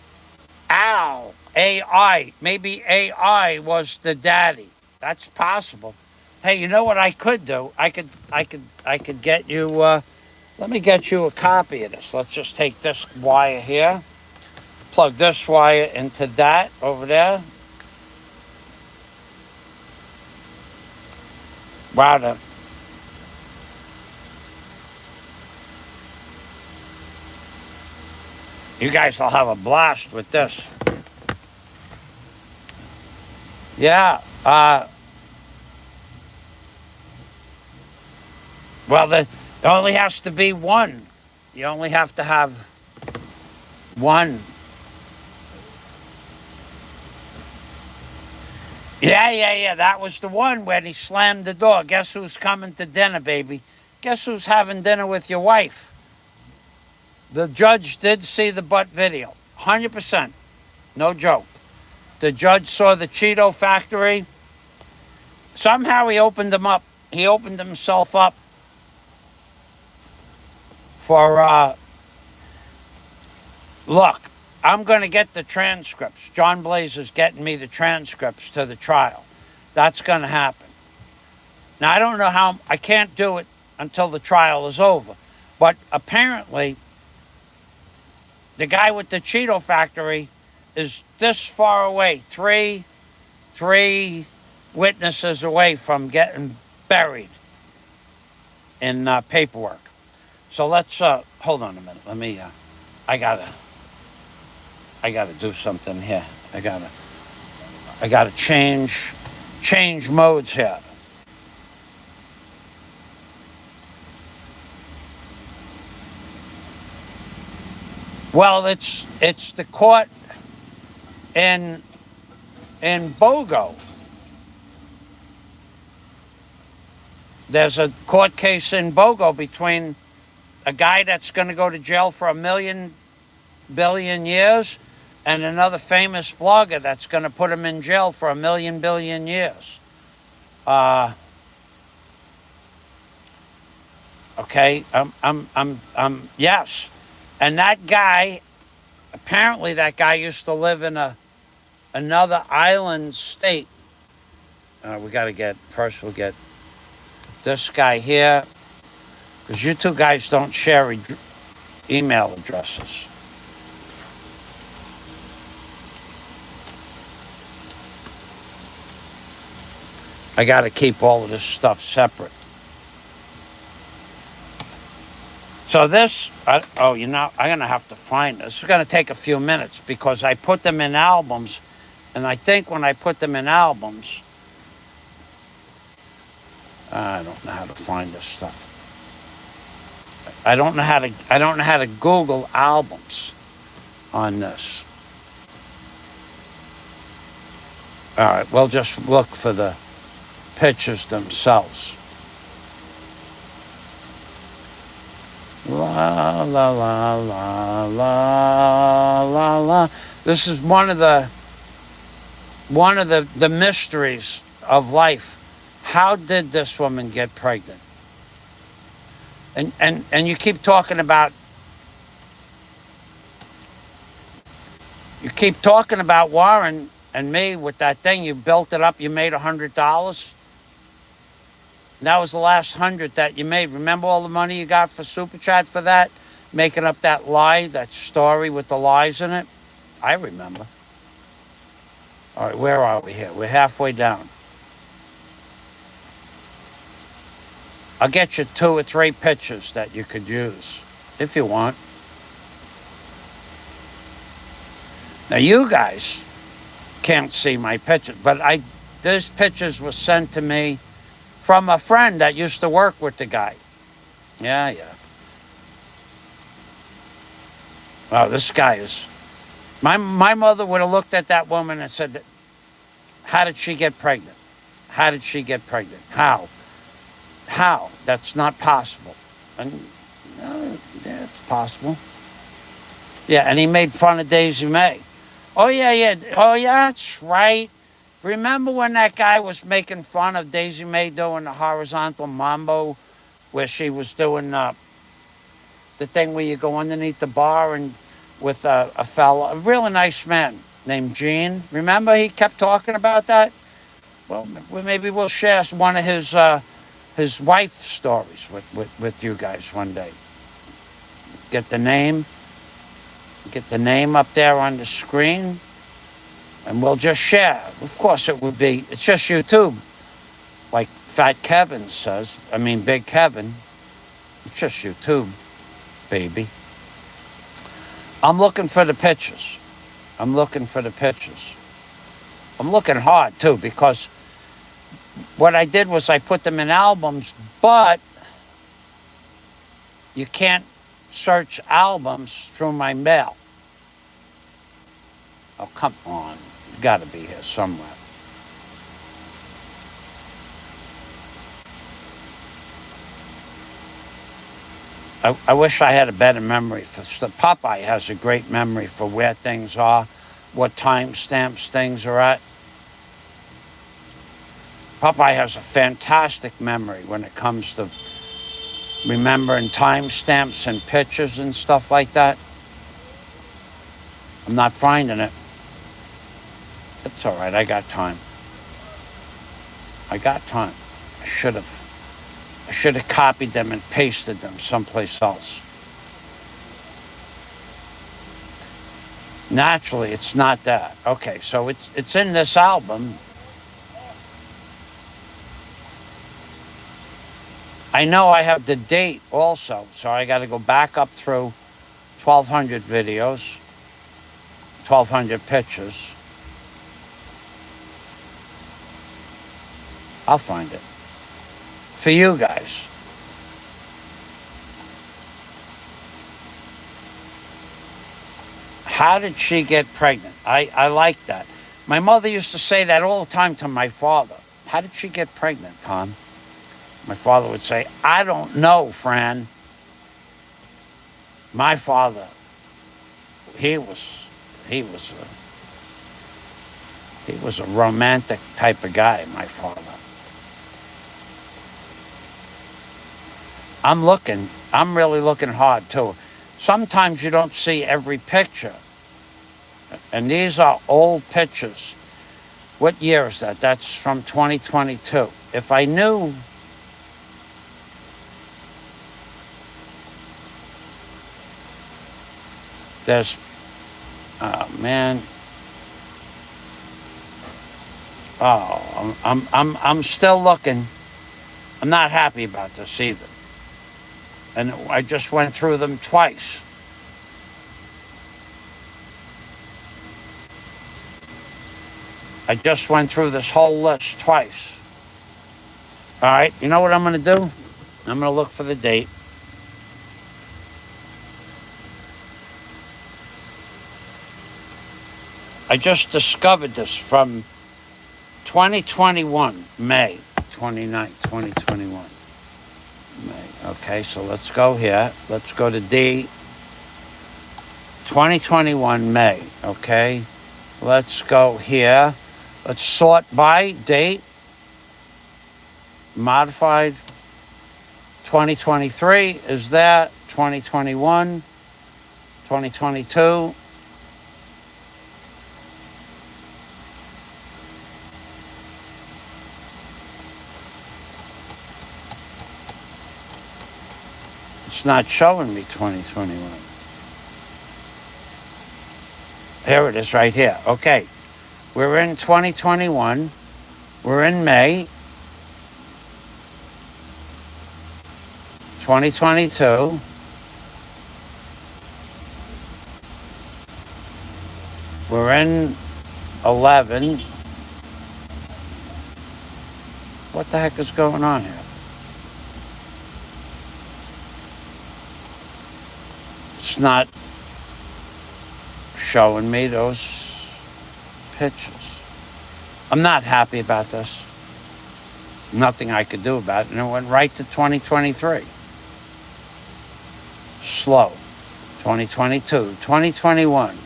Speaker 1: AI. Maybe AI was the daddy. That's possible. Hey, you know what I could do? I could get you. Let me get you a copy of this. Let's just take this wire here. Plug this wire into that over there. Wow. You guys will have a blast with this. Yeah. Well, there only has to be one. You only have to have one. Yeah. That was the one where he slammed the door. Guess who's coming to dinner, baby? Guess who's having dinner with your wife? The judge did see the butt video. 100%. No joke. The judge saw the Cheeto factory. Somehow he opened them up. He opened himself up for, look, I'm going to get the transcripts. John Blaze is getting me the transcripts to the trial. That's going to happen. Now, I don't know how, I can't do it until the trial is over. But apparently, the guy with the Cheeto factory is this far away, three witnesses away from getting buried in paperwork. So let's, hold on a minute. Let me, I gotta do something here. I gotta change modes here. Well, it's the court in Bogo. There's a court case in Bogo between a guy that's going to go to jail for 1 billion years and another famous blogger that's going to put him in jail for 1 billion years. Okay, yes. And that guy, apparently that guy used to live in another island state. We'll get this guy here, because you two guys don't share email addresses. I got to keep all of this stuff separate. So this, I'm going to have to find this. It's going to take a few minutes because I put them in albums. And I think when I put them in albums, I don't know how to find this stuff. I don't know how to Google albums on this. All right, we'll just look for the pictures themselves. La la la la la la la. This is one of the mysteries of life. How did this woman get pregnant? And you keep talking about Warren and me with that thing. You built it up. You made $100. That was the last 100 that you made. Remember all the money you got for Super Chat for that? Making up that lie, that story with the lies in it? I remember. All right, where are we here? We're halfway down. I'll get you 2 or 3 pictures that you could use, if you want. Now, you guys can't see my pictures, but these pictures were sent to me from a friend that used to work with the guy. Yeah. Wow, this guy is... My mother would have looked at that woman and said, how did she get pregnant? How did she get pregnant? How? That's not possible. And yeah, it's possible. Yeah, and he made fun of Daisy May. Oh, yeah. Oh, yeah, that's right. Remember when that guy was making fun of Daisy May doing the horizontal mambo, where she was doing the thing where you go underneath the bar and with a fella, a really nice man named Gene. Remember he kept talking about that? Well, maybe we'll share one of his wife stories with you guys one day. Get the name up there on the screen, and we'll just share. Of course, it's just YouTube, like Fat Kevin says. I mean, Big Kevin. It's just YouTube, baby. I'm looking for the pictures. I'm looking hard, too, because what I did was I put them in albums, but you can't search albums through my mail. Oh, come on. You got to be here somewhere. I wish I had a better memory for stuff. Popeye has a great memory for where things are, what timestamps things are at. Popeye has a fantastic memory when it comes to remembering timestamps and pictures and stuff like that. I'm not finding it. It's all right. I got time. I got time. I should have copied them and pasted them someplace else. Naturally, it's not that. Okay, so it's in this album. I know I have the date also, so I got to go back up through 1,200 videos, 1,200 pictures. I'll find it. For you guys. How did she get pregnant? I like that. My mother used to say that all the time to my father. How did she get pregnant, Tom? My father would say, I don't know, Fran. My father, he was a romantic type of guy, my father. I'm really looking hard too. Sometimes you don't see every picture. And these are old pictures. What year is that? That's from 2022. If I knew there's, oh man. Oh, I'm still looking. I'm not happy about this either. And I just went through them twice. I just went through this whole list twice. All right, you know what I'm going to do? I'm going to look for the date. I just discovered this from 2021, May 29th, 2021. May. Okay, so let's go here. Let's go to D. 2021, May. Okay, let's go here. Let's sort by date. Modified. 2023 is that. 2021. 2022. It's not showing me 2021. Here it is right here. Okay. We're in 2021. We're in May 2022. We're in 11. What the heck is going on here? It's not showing me those pictures. I'm not happy about this. Nothing I could do about it. And it went right to 2023. Slow. 2022, 2021.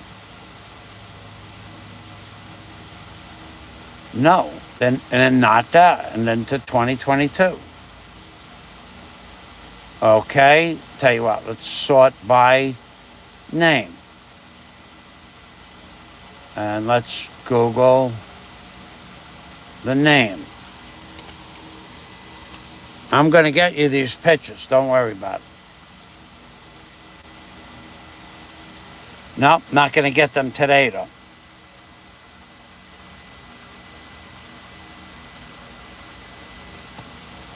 Speaker 1: No. And then not that. And then to 2022. Okay. Tell you what, let's sort by name. And let's Google the name. I'm going to get you these pictures. Don't worry about it. Nope, not going to get them today, though.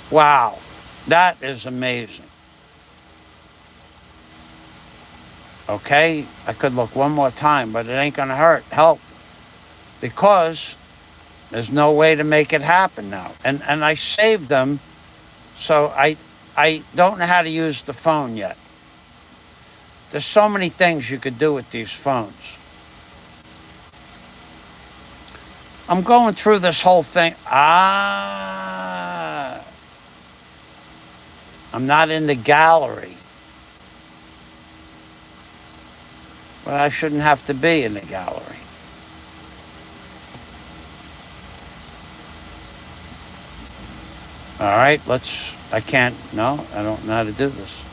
Speaker 1: Wow, that is amazing. Okay, I could look one more time, but it ain't going to help. Because there's no way to make it happen now. And I saved them, so I don't know how to use the phone yet. There's so many things you could do with these phones. I'm going through this whole thing. I'm not in the gallery. But I shouldn't have to be in the gallery. All right, I don't know how to do this.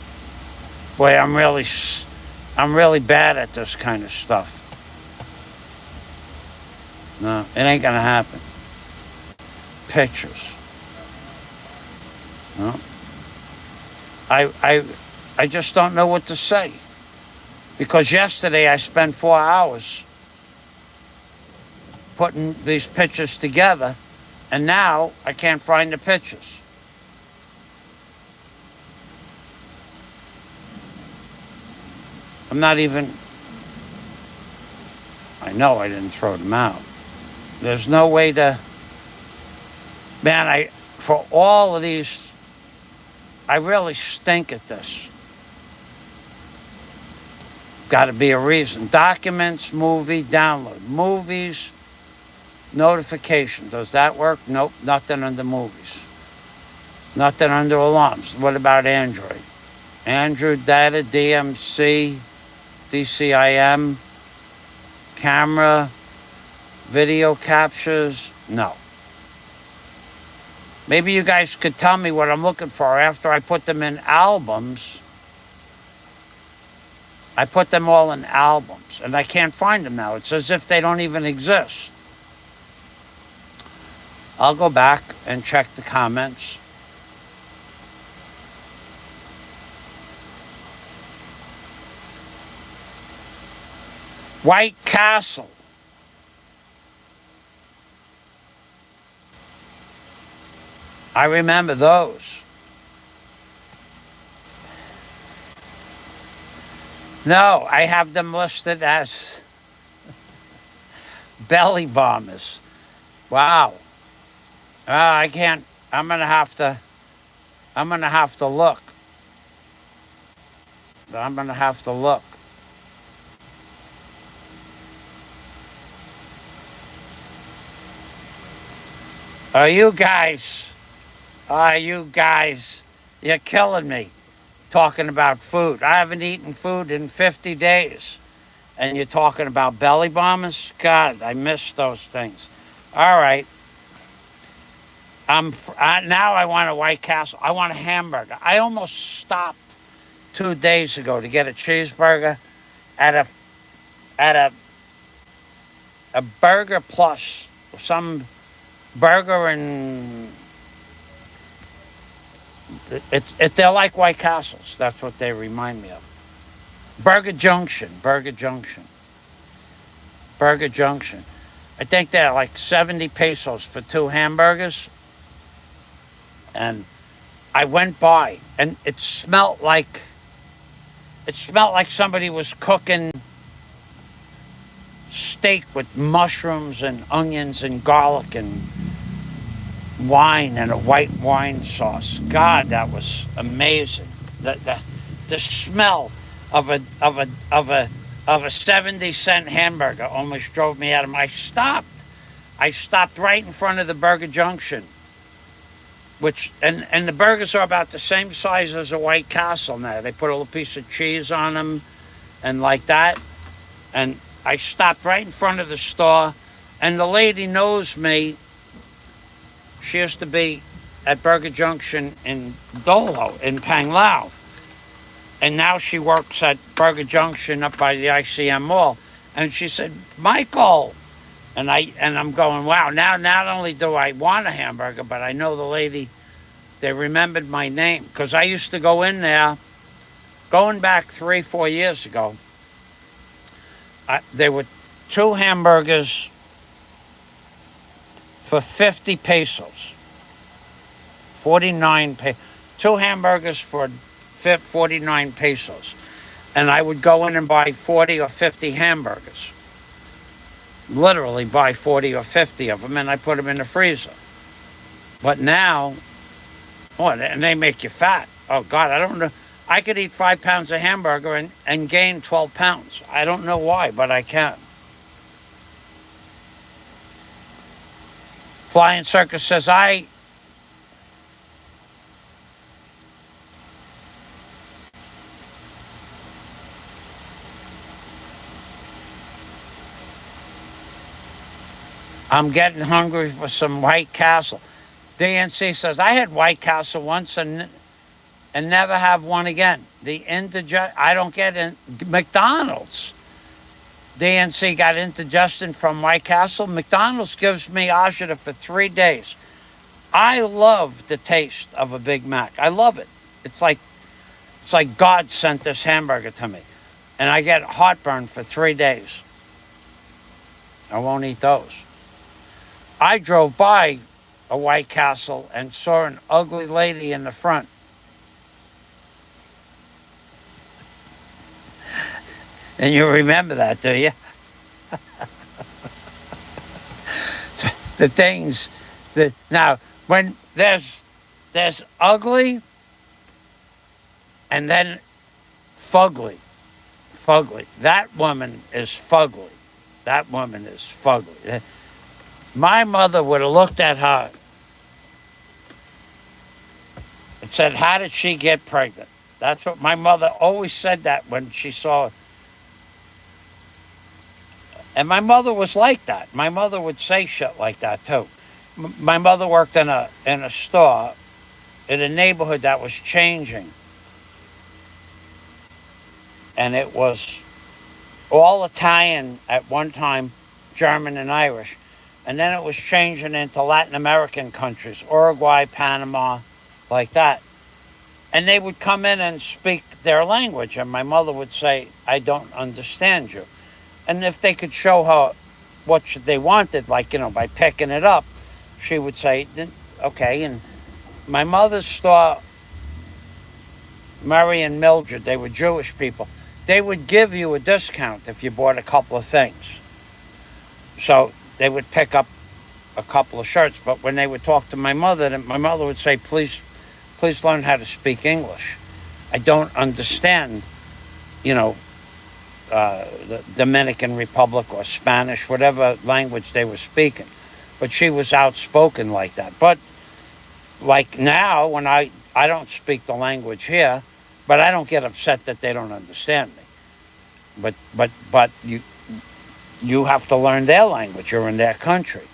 Speaker 1: Boy, I'm really bad at this kind of stuff. No, it ain't gonna happen. Pictures. No. I just don't know what to say. Because yesterday I spent 4 hours putting these pictures together, and now I can't find the pictures. I'm not even, I know I didn't throw them out. There's no way to, man, for all of these, I really stink at this. Got to be a reason. Documents, movie, download. Movies, notification. Does that work? Nope, nothing under movies. Nothing under alarms. What about Android? Android data, DMC, DCIM, camera, video captures. No. Maybe you guys could tell me what I'm looking for after I put them in albums. I put them all in albums, and I can't find them now. It's as if they don't even exist. I'll go back and check the comments. White Castle. I remember those. No, I have them listed as belly bombers. Wow. I can't. I'm gonna have to look. I'm gonna have to look. You guys, you're killing me. Talking about food. I haven't eaten food in 50 days. And you're talking about belly bombers? God, I miss those things. All right. Now I want a White Castle. I want a hamburger. I almost stopped 2 days ago to get a cheeseburger at a Burger Plus. Some burger and they're like White Castles. That's what they remind me of. Burger Junction. I think they're like 70 pesos for 2 hamburgers. And I went by, and it smelled like somebody was cooking steak with mushrooms and onions and garlic and wine and a white wine sauce. God, that was amazing. The smell of a 70-cent hamburger almost drove me out of my. I stopped right in front of the Burger Junction, and the burgers are about the same size as a White Castle now. They put a little piece of cheese on them and like that. And I stopped right in front of the store, and the lady knows me. She used to be at Burger Junction in Dolo, in Panglao. And now she works at Burger Junction up by the ICM Mall. And she said, Michael. And I'm going, wow, now not only do I want a hamburger, but I know the lady, they remembered my name. Because I used to go in there, going back 3-4 years ago, there were 2 hamburgers for 50 pesos. 49 pesos. 2 hamburgers for 49 pesos. And I would go in and buy 40 or 50 hamburgers. Literally buy 40 or 50 of them, and I put them in the freezer. But now, and they make you fat. Oh God, I could eat 5 pounds of hamburger and gain 12 pounds. I don't know why, but I can. Flying Circus says, I'm getting hungry for some White Castle. DNC says, I had White Castle once and never have one again. I don't get in McDonald's. DNC got indigestion from White Castle. McDonald's gives me agita for 3 days. I love the taste of a Big Mac. I love it. It's like God sent this hamburger to me. And I get heartburn for 3 days. I won't eat those. I drove by a White Castle and saw an ugly lady in the front. And you remember that, do you? The things that now when there's ugly and then fugly. That woman is fugly. That woman is fugly. My mother would have looked at her and said, how did she get pregnant? That's what my mother always said that when she saw. And my mother was like that. My mother would say shit like that too. My mother worked in a store in a neighborhood that was changing. And it was all Italian at one time, German and Irish. And then it was changing into Latin American countries, Uruguay, Panama, like that. And they would come in and speak their language. And my mother would say, I don't understand you. And if they could show her what they wanted, like, by picking it up, she would say, okay. And my mother's store, Mary and Mildred, they were Jewish people. They would give you a discount if you bought a couple of things. So they would pick up a couple of shirts. But when they would talk to my mother would say, please learn how to speak English. I don't understand, the Dominican Republic or Spanish, whatever language they were speaking. But she was outspoken like that. But like now, when I don't speak the language here, but I don't get upset that they don't understand me. But you have to learn their language. You're in their country.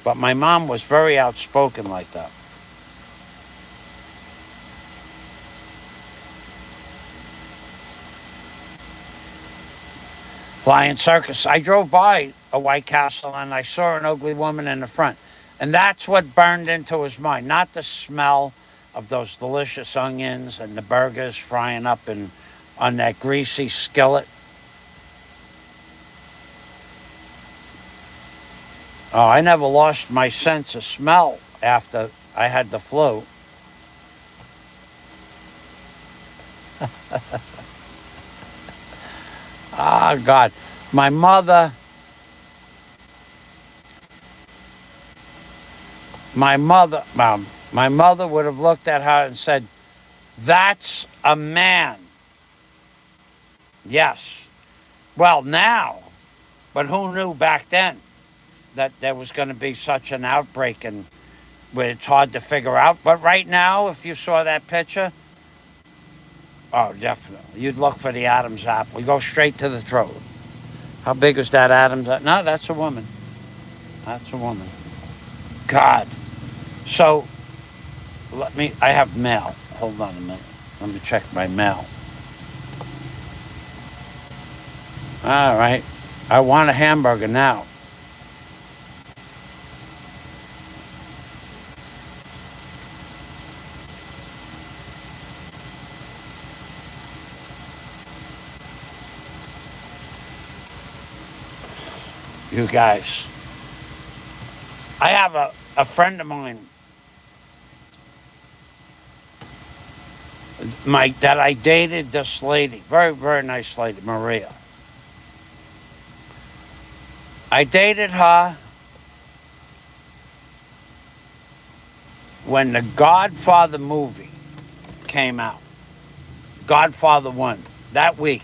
Speaker 1: But my mom was very outspoken like that. Flying Circus. I drove by a White Castle and I saw an ugly woman in the front. And that's what burned into his mind. Not the smell of those delicious onions and the burgers frying up on that greasy skillet. Oh, I never lost my sense of smell after I had the flu. Ah, God. My mother would have looked at her and said, that's a man. Yes. Well, now, but who knew back then that there was going to be such an outbreak and where it's hard to figure out. But right now, if you saw that picture, oh, definitely. You'd look for the Adam's apple. We go straight to the throat. How big is that Adam's apple? No, that's a woman. That's a woman. God. So, I have mail. Hold on a minute. Let me check my mail. All right. I want a hamburger now. You guys. I have a friend of mine that I dated, this lady. Very, very nice lady, Maria. I dated her when the Godfather movie came out. Godfather 1. That week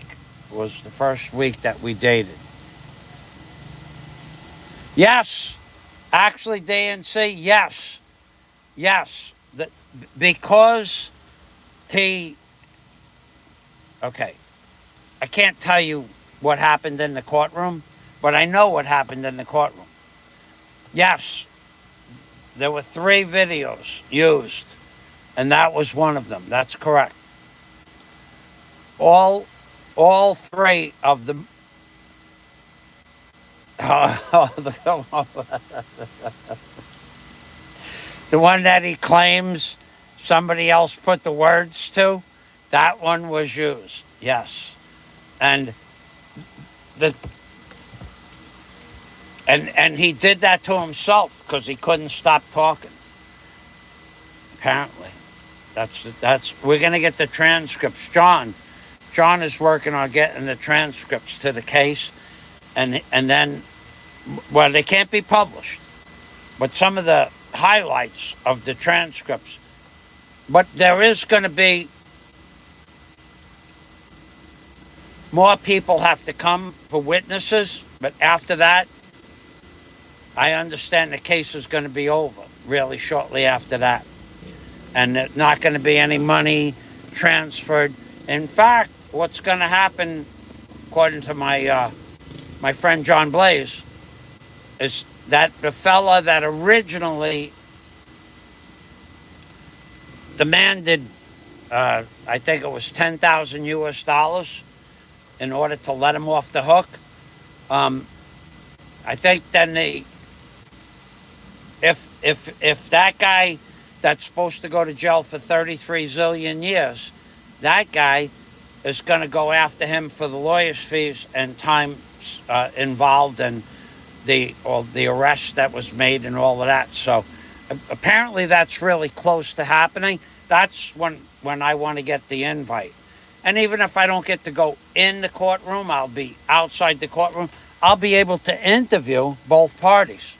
Speaker 1: was the first week that we dated. Yes, actually, DNC, yes. Yes. Because he... Okay. I can't tell you what happened in the courtroom, but I know what happened in the courtroom. Yes, there were 3 videos used, and that was one of them. That's correct. All 3 of them. The one that he claims somebody else put the words to, that one was used. Yes, and and he did that to himself because he couldn't stop talking. Apparently, that's we're gonna get the transcripts. John is working on getting the transcripts to the case, and then, well, they can't be published, but some of the highlights of the transcripts. But there is going to be more people have to come for witnesses, but after that, I understand the case is going to be over really shortly after that. And there's not going to be any money transferred. In fact, what's going to happen, according to my my friend John Blaze, is that the fella that originally demanded, I think it was $10,000 US in order to let him off the hook. I think then if that guy that's supposed to go to jail for 33 zillion years, that guy is going to go after him for the lawyer's fees and time involved in the arrest that was made and all of that. So apparently that's really close to happening. That's when I want to get the invite. And even if I don't get to go in the courtroom, I'll be outside the courtroom. I'll be able to interview both parties.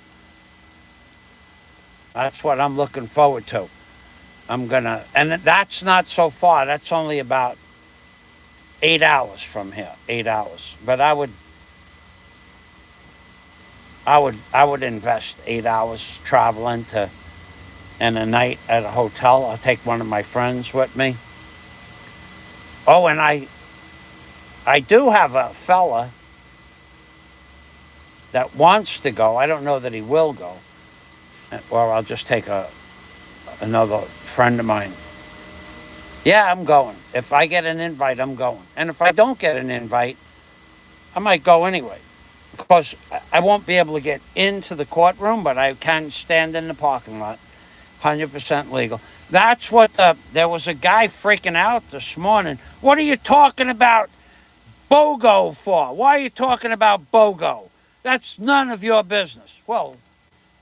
Speaker 1: That's what I'm looking forward to. And that's not so far. That's only about 8 hours from here. 8 hours. But I would invest 8 hours traveling and a night at a hotel. I'll take one of my friends with me. Oh, and I do have a fella that wants to go. I don't know that he will go. Or I'll just take another friend of mine. Yeah, I'm going. If I get an invite, I'm going. And if I don't get an invite, I might go anyway. Because I won't be able to get into the courtroom, but I can stand in the parking lot. 100% legal. That's what there was a guy freaking out this morning. What are you talking about BOGO for? Why are you talking about BOGO? That's none of your business. Well,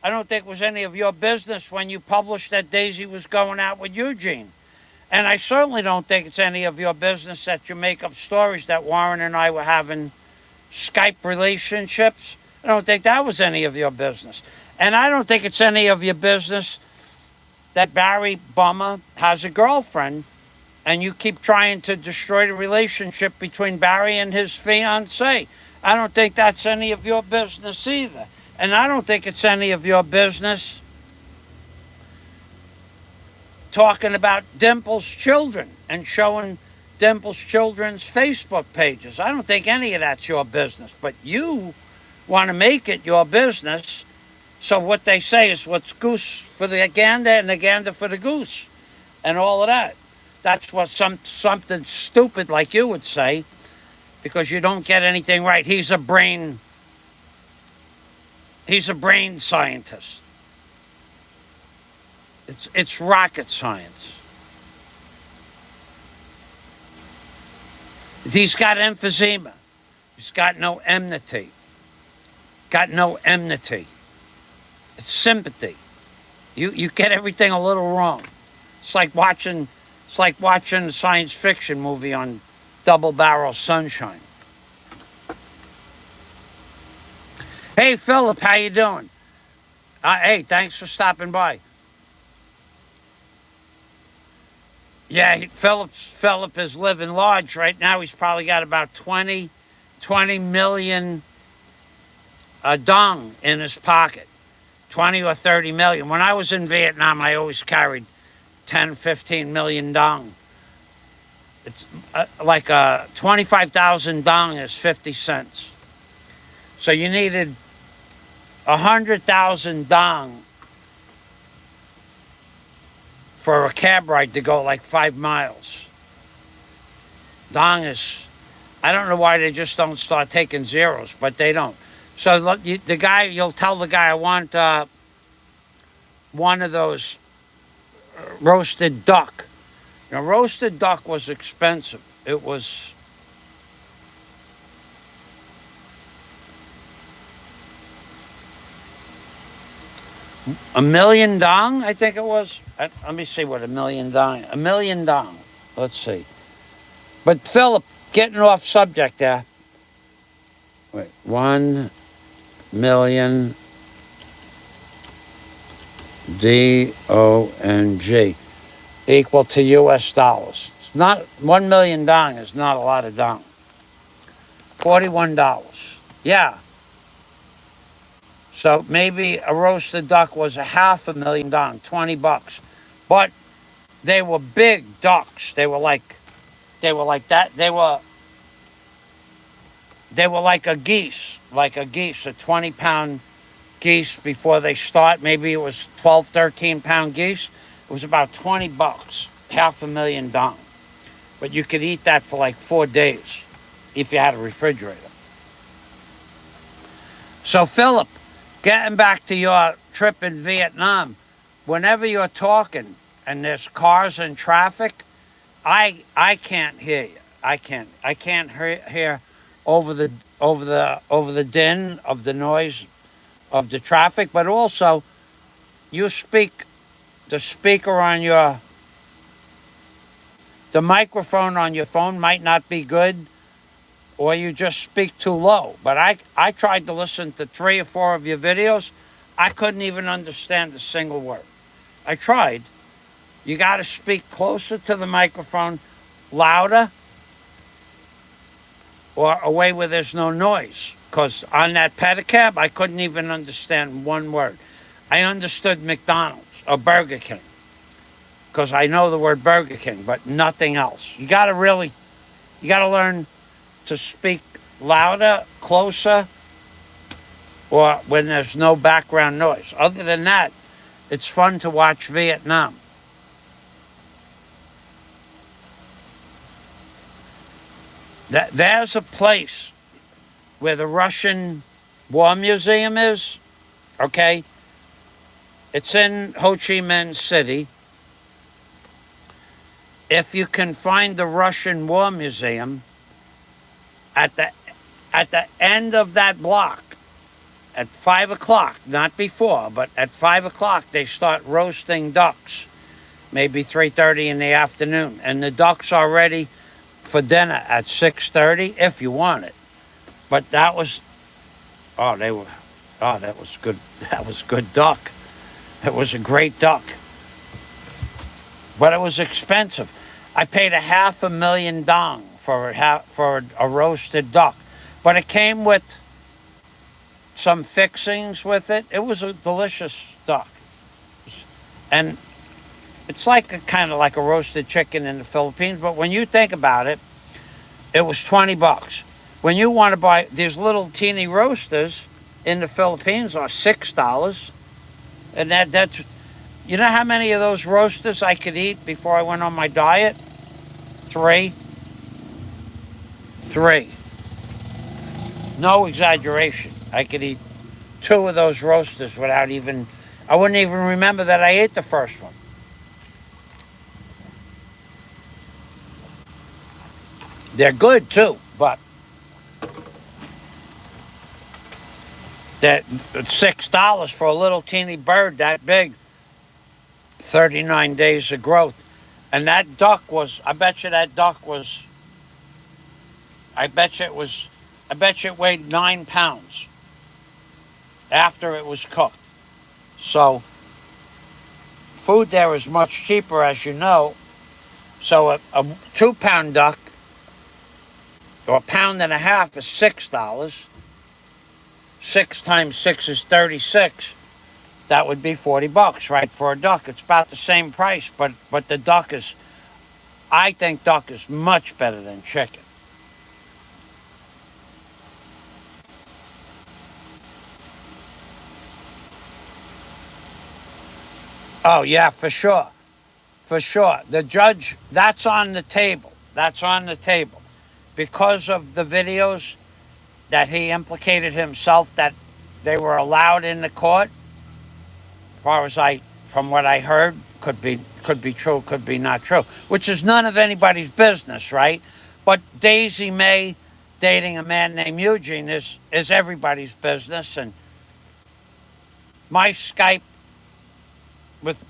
Speaker 1: I don't think it was any of your business when you published that Daisy was going out with Eugene. And I certainly don't think it's any of your business that you make up stories that Warren and I were having Skype relationships. I don't think that was any of your business. And I don't think it's any of your business that Barry Bummer has a girlfriend and you keep trying to destroy the relationship between Barry and his fiancée. I don't think that's any of your business either. And I don't think it's any of your business talking about Dimple's children and showing Dimple's children's Facebook pages. I don't think any of that's your business. But you want to make it your business. So what they say is what's goose for the gander and the gander for the goose. And all of that. That's what something stupid like you would say. Because you don't get anything right. He's a brain scientist. It's rocket science. He's got emphysema. He's got no enmity. Got no enmity. It's sympathy. You get everything a little wrong. It's like watching a science fiction movie on Double Barrel Sunshine. Hey, Philip, how you doing? Hey, thanks for stopping by. Yeah, Philip is living large right now. He's probably got about 20 million dong in his pocket. 20 or 30 million. When I was in Vietnam, I always carried 10, 15 million dong. It's like 25,000 dong is 50 cents. So you needed 100,000 dong for a cab ride to go like 5 miles. Dong is, I don't know why they just don't start taking zeros, but they don't. So the guy, you'll tell the guy, I want one of those roasted duck. Now, roasted duck was expensive. It was $1 million dong, I think it was. Let me see what $1 million dong. $1 million dong. Let's see. But Philip, getting off subject there. Wait, 1 million DONG equal to US dollars. It's not 1 million dong is not a lot of dong. $41. Yeah. So maybe a roasted duck was a $500,000 dong, $20. But they were big ducks. They were like that. They were like a geese, a 20-pound geese before they start. Maybe it was 12, 13-pound geese. It was about $20, $500,000 dong. But you could eat that for like 4 days if you had a refrigerator. So Philip, getting back to your trip in Vietnam, whenever you're talking and there's cars and traffic, I can't hear you. I can't hear over the din of the noise of the traffic, but also you speak, the speaker on the microphone on your phone might not be good, or you just speak too low. But I tried to listen to 3 or 4 of your videos. I couldn't even understand a single word. I tried. You got to speak closer to the microphone, louder, or away where there's no noise. Because on that pedicab, I couldn't even understand one word. I understood McDonald's or Burger King, because I know the word Burger King, but nothing else. You got to learn to speak louder, closer, or when there's no background noise. Other than that, it's fun to watch Vietnam. There's a place where the Russian War Museum is, okay? It's in Ho Chi Minh City. If you can find the Russian War Museum, at the end of that block, at 5 o'clock, not before, but at 5 o'clock, they start roasting ducks, maybe 3:30 in the afternoon. And the ducks are ready for dinner at 6:30 if you want it. But that was good. That was good duck. It was a great duck. But it was expensive. I paid $500,000 dong for a roasted duck. But it came with some fixings with it. It was a delicious duck. And it's kind of like a roasted chicken in the Philippines, but when you think about it, it was $20. When you want to buy these little teeny roasters in the Philippines are $6. And that's, you know how many of those roasters I could eat before I went on my diet? 3. No exaggeration. I could eat 2 of those roasters without I wouldn't even remember that I ate the first one. They're good too, but that $6 for a little teeny bird that big, 39 days of growth. And that duck was, I bet you it weighed 9 pounds after it was cooked. So food there is much cheaper, as you know. So a 2-pound duck or a pound and a half is $6. 6 times 6 is 36. That would be $40, right, for a duck. It's about the same price, but the duck is, I think duck is much better than chicken. Oh, yeah, for sure. For sure. The judge, that's on the table. That's on the table. Because of the videos that he implicated himself, that they were allowed in the court, as far as from what I heard, could be true, could be not true, which is none of anybody's business, right? But Daisy May dating a man named Eugene is everybody's business. And my Skype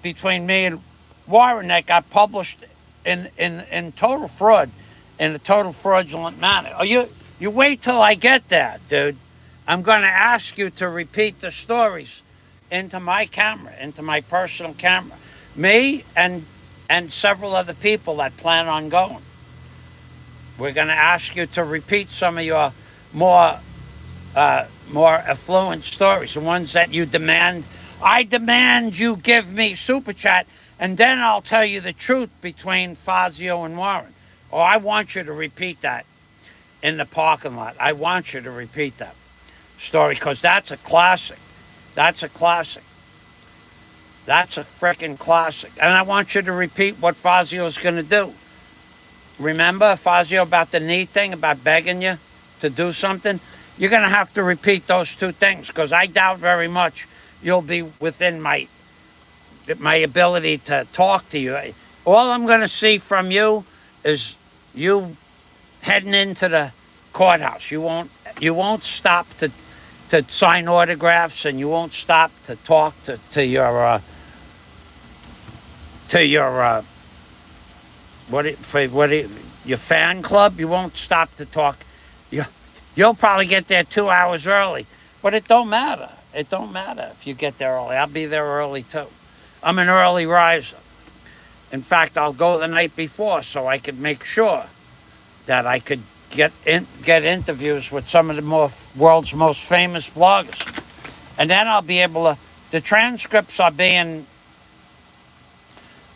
Speaker 1: between me and Warren that got published in total fraud, in a total fraudulent manner. Oh, you wait till I get there, dude. I'm going to ask you to repeat the stories into my camera, into my personal camera. Me and several other people that plan on going. We're going to ask you to repeat some of your more affluent stories, the ones that you demand. I demand you give me super chat, and then I'll tell you the truth between Fazio and Warren. Oh, I want you to repeat that in the parking lot. I want you to repeat that story, because that's a classic. That's a classic. That's a freaking classic. And I want you to repeat what Fazio's going to do. Remember Fazio about the knee thing, about begging you to do something? You're going to have to repeat those two things, because I doubt very much you'll be within my ability to talk to you. All I'm going to see from you is you heading into the courthouse. You won't stop to sign autographs, and you won't stop to talk to your your fan club. You won't stop to talk. You'll probably get there 2 hours early, but it don't matter. It don't matter if you get there early. I'll be there early too. I'm an early riser. In fact, I'll go the night before so I could make sure that I could get interviews with some of the world's most famous bloggers. And then I'll be able to, the transcripts are being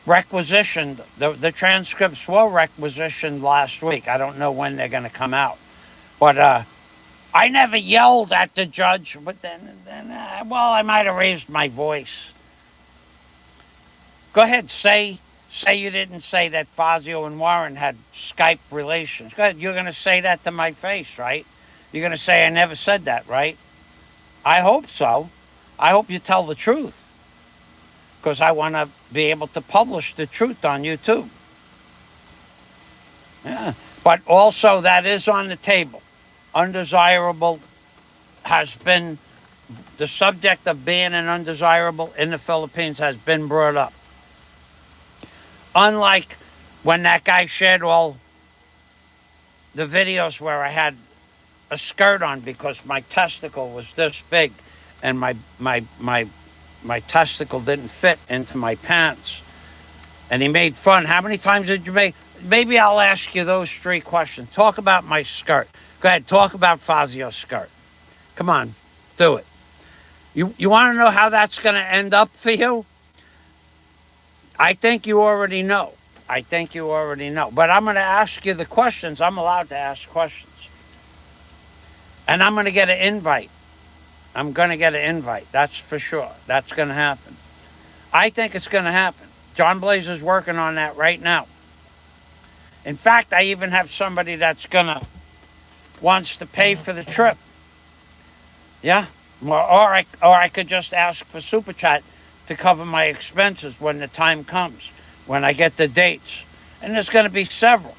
Speaker 1: requisitioned. The transcripts were requisitioned last week. I don't know when they're going to come out. But I never yelled at the judge, but then I might have raised my voice. Go ahead, say you didn't say that Fazio and Warren had Skype relations. Go ahead, you're going to say that to my face, right? You're going to say I never said that, right? I hope so. I hope you tell the truth, because I want to be able to publish the truth on YouTube. Yeah, but also that is on the table. Undesirable has been, the subject of being an undesirable in the Philippines has been brought up. Unlike when that guy shared all the videos where I had a skirt on because my testicle was this big and my testicle didn't fit into my pants. And he made fun. How many times did you make? Maybe I'll ask you those 3 questions. Talk about my skirt. Go ahead, talk about Fazio's skirt. Come on, do it. You want to know how that's going to end up for you? I think you already know. But I'm going to ask you the questions. I'm allowed to ask questions. And I'm going to get an invite. That's for sure. That's going to happen. I think it's going to happen. John Blaze is working on that right now. In fact, I even have somebody that's wants to pay for the trip. Yeah? Or I could just ask for Super Chat to cover my expenses when the time comes, when I get the dates. And there's going to be several.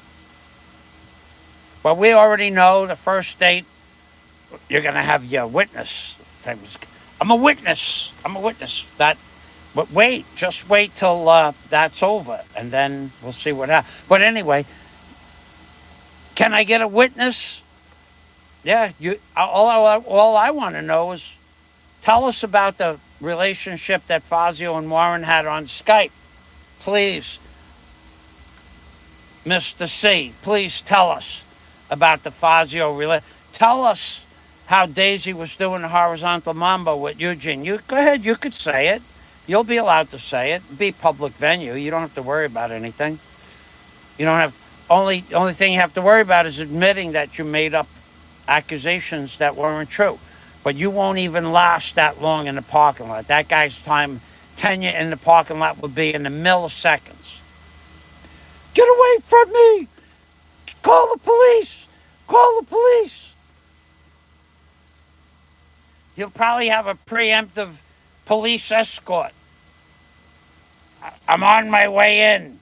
Speaker 1: But we already know the first date, you're going to have your witness. I'm a witness. But just wait till that's over, and then we'll see what happens. But anyway, can I get a witness? Yeah, all I want to know is, tell us about the relationship that Fazio and Warren had on Skype. Please. Mr. C, please tell us about the Fazio relationship. Tell us how Daisy was doing the horizontal mambo with Eugene. You go ahead, you could say it. You'll be allowed to say it. Be public venue. You don't have to worry about anything. You don't have only thing you have to worry about is admitting that you made up accusations that weren't true. But you won't even last that long in the parking lot. That guy's time tenure in the parking lot would be in the milliseconds. Get away from me! Call the police! Call the police! He'll probably have a preemptive police escort. I'm on my way in.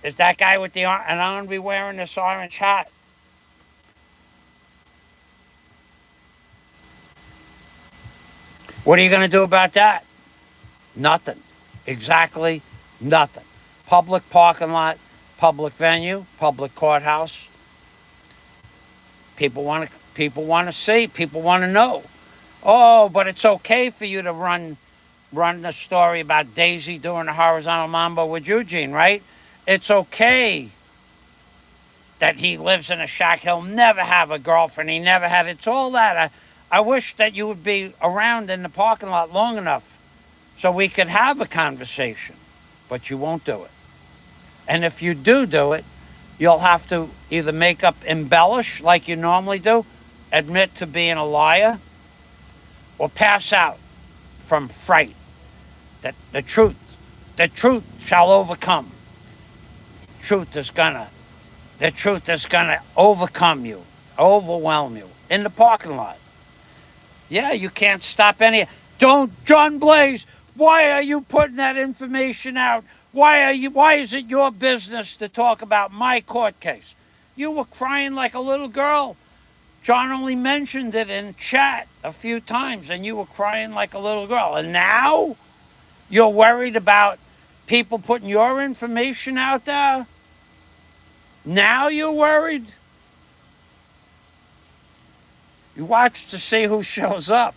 Speaker 1: Is that guy with the and I'm going to be wearing this orange hat. What are you going to do about that? Nothing. Exactly nothing. Public parking lot, public venue, public courthouse. People want to see, people want to know. Oh, but it's okay for you to run the story about Daisy doing the horizontal mambo with Eugene, right? It's okay that he lives in a shack. He'll never have a girlfriend. He never had. It's all that. I wish that you would be around in the parking lot long enough so we could have a conversation, but you won't do it. And if you do it, you'll have to either embellish like you normally do, admit to being a liar, or pass out from fright that the truth shall overcome. The truth is gonna overcome you, overwhelm you in the parking lot. Yeah, you can't stop any. Don't, John Blaze, why are you putting that information out? Why is it your business to talk about my court case? You were crying like a little girl. John only mentioned it in chat a few times, and you were crying like a little girl. And now you're worried about people putting your information out there? Now you're worried? You watch to see who shows up.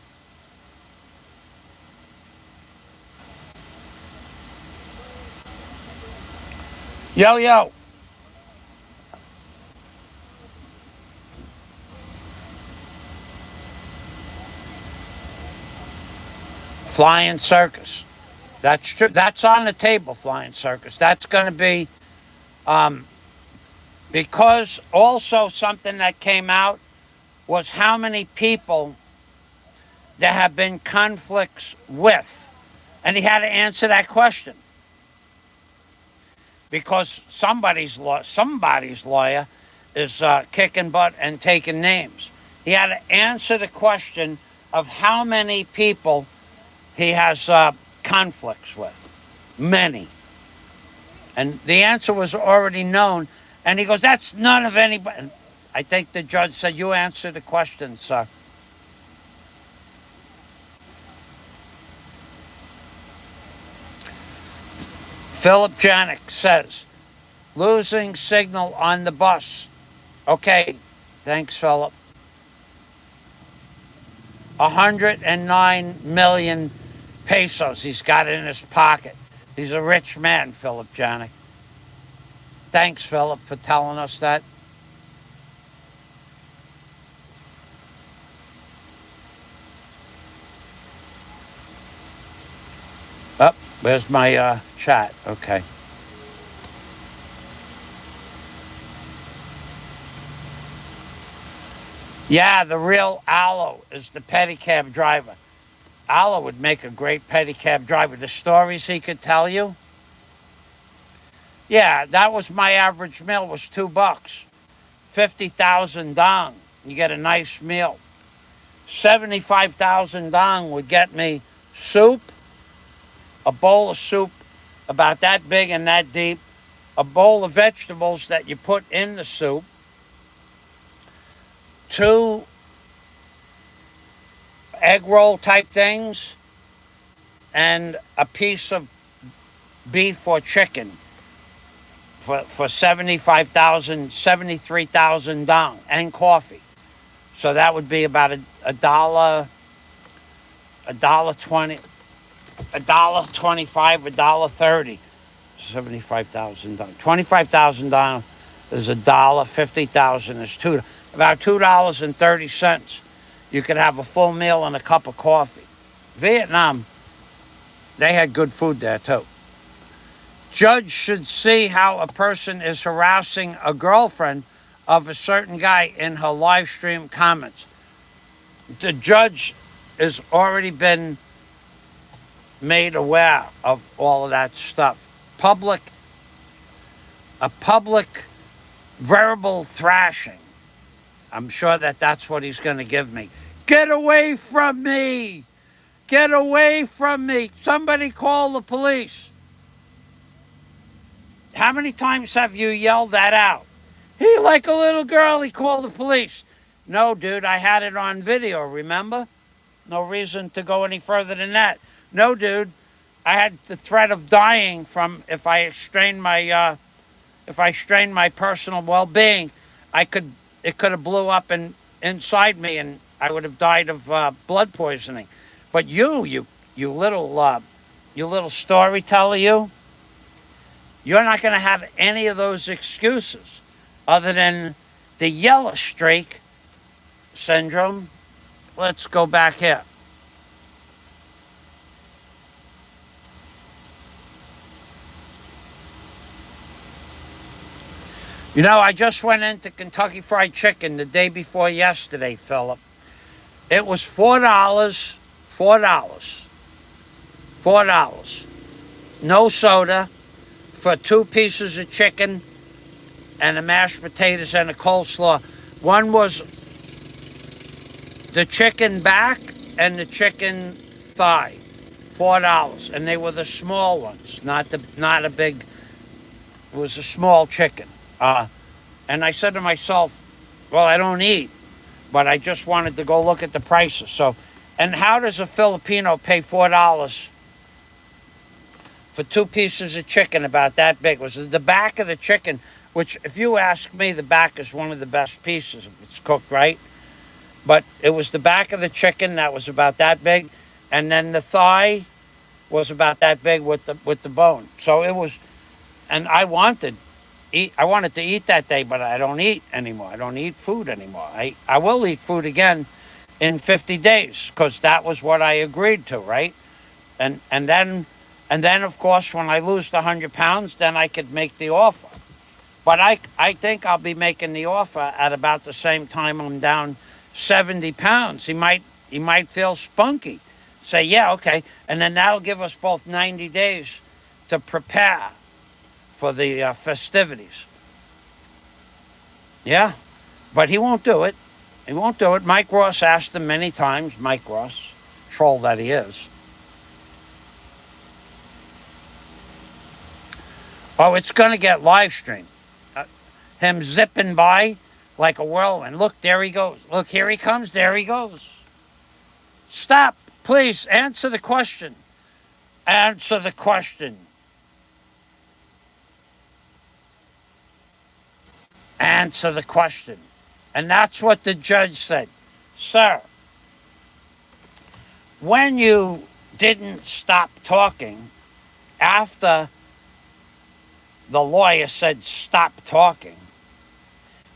Speaker 1: Yo. Flying circus. That's true. That's on the table, flying circus. That's going to be, because also something that came out was how many people there have been conflicts with. And he had to answer that question. Because somebody's lawyer is kicking butt and taking names. He had to answer the question of how many people he has conflicts with. Many. And the answer was already known. And he goes, that's none of anybody. I think the judge said, you answer the question, sir. Philip Janik says, losing signal on the bus. Okay, thanks, Philip. 109 million pesos he's got in his pocket. He's a rich man, Philip Janik. Thanks, Philip, for telling us that. Oh, where's my chat? Okay. Yeah, the real Allo is the pedicab driver. Allo would make a great pedicab driver. The stories he could tell you. Yeah, that was my average meal was $2. 50,000 dong. You get a nice meal. 75,000 dong would get me soup, a bowl of soup about that big and that deep, a bowl of vegetables that you put in the soup, 2 egg roll type things, and a piece of beef or chicken for 73,000 dong, and coffee. So that would be about $1.20, $1.25, $1.30. 75,000 dong. 25,000 dong. is $1. 50,000 is about $2.30. You could have a full meal and a cup of coffee. Vietnam, they had good food there too. Judge should see how a person is harassing a girlfriend of a certain guy in her live stream comments. The judge has already been made aware of all of that stuff. A public verbal thrashing. I'm sure that that's what he's going to give me. Get away from me! Get away from me! Somebody call the police. How many times have you yelled that out? He, like a little girl, he called the police. No, dude, I had it on video, remember? No reason to go any further than that. No, dude, I had the threat of dying from if I strained my personal well-being. It could have blew up inside me, and I would have died of blood poisoning. But you little storyteller, you're not going to have any of those excuses other than the yellow streak syndrome. Let's go back here. You know, I just went into Kentucky Fried Chicken the day before yesterday, Philip. It was $4. $4. No soda for 2 pieces of chicken and a mashed potatoes and a coleslaw. One was the chicken back and the chicken thigh. $4. And they were the small ones, not a big. It was a small chicken. And I said to myself, well, I don't eat, but I just wanted to go look at the prices. So, and how does a Filipino pay $4 for 2 pieces of chicken about that big? It was the back of the chicken, which, if you ask me, the back is one of the best pieces if it's cooked right. But it was the back of the chicken that was about that big, and then the thigh was about that big with the bone. So it was, and I wanted to eat that day, but I don't eat anymore. I don't eat food anymore. I will eat food again in 50 days because that was what I agreed to, right? And then of course when I lose the 100 pounds, then I could make the offer. But I think I'll be making the offer at about the same time I'm down 70 pounds. He might feel spunky. Say, yeah, okay. And then that'll give us both 90 days to prepare for the festivities. Yeah, but he won't do it. He won't do it. Mike Ross asked him many times. Mike Ross, troll that he is. Oh, it's going to get live streamed. Him zipping by like a whirlwind. Look, there he goes. Look, here he comes. There he goes. Stop. Please, answer the question. Answer the question. Answer the question. And that's what the judge said. Sir, when you didn't stop talking after the lawyer said stop talking,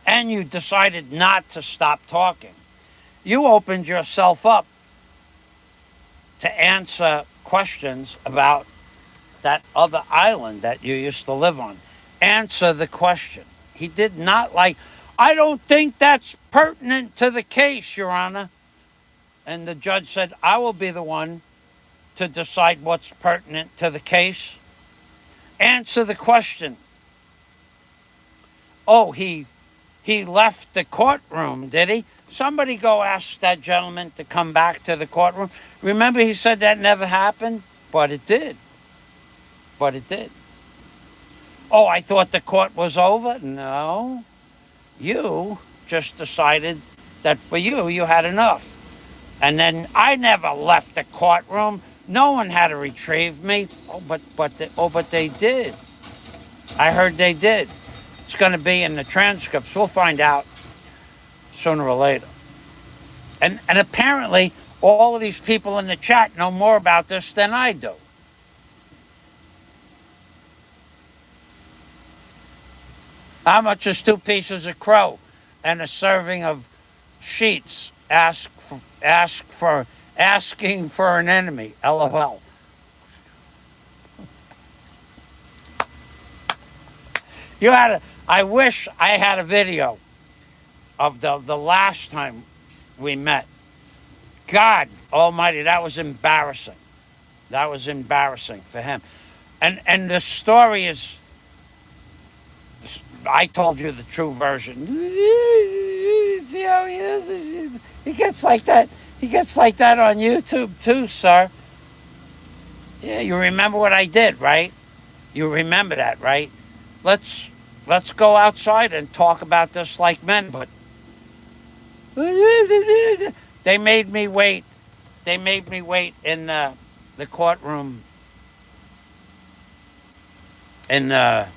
Speaker 1: and you decided not to stop talking, you opened yourself up to answer questions about that other island that you used to live on. Answer the question. He did not I don't think that's pertinent to the case, Your Honor. And the judge said, I will be the one to decide what's pertinent to the case. Answer the question. Oh, he left the courtroom, did he? Somebody go ask that gentleman to come back to the courtroom. Remember, he said that never happened? But it did. But it did. Oh, I thought the court was over? No. You just decided that for you had enough. And then I never left the courtroom. No one had to retrieve me. Oh, but they did. I heard they did. It's going to be in the transcripts. We'll find out sooner or later. And apparently, all of these people in the chat know more about this than I do. How much is 2 pieces of crow and a serving of sheets? Asking for an enemy. LOL. I wish I had a video of the last time we met. God almighty, that was embarrassing. That was embarrassing for him. And the story is, I told you the true version. See how he is? He gets like that. He gets like that on YouTube too, sir. Yeah, you remember what I did, right? You remember that, right? Let's go outside and talk about this like men, but they made me wait. They made me wait in the courtroom at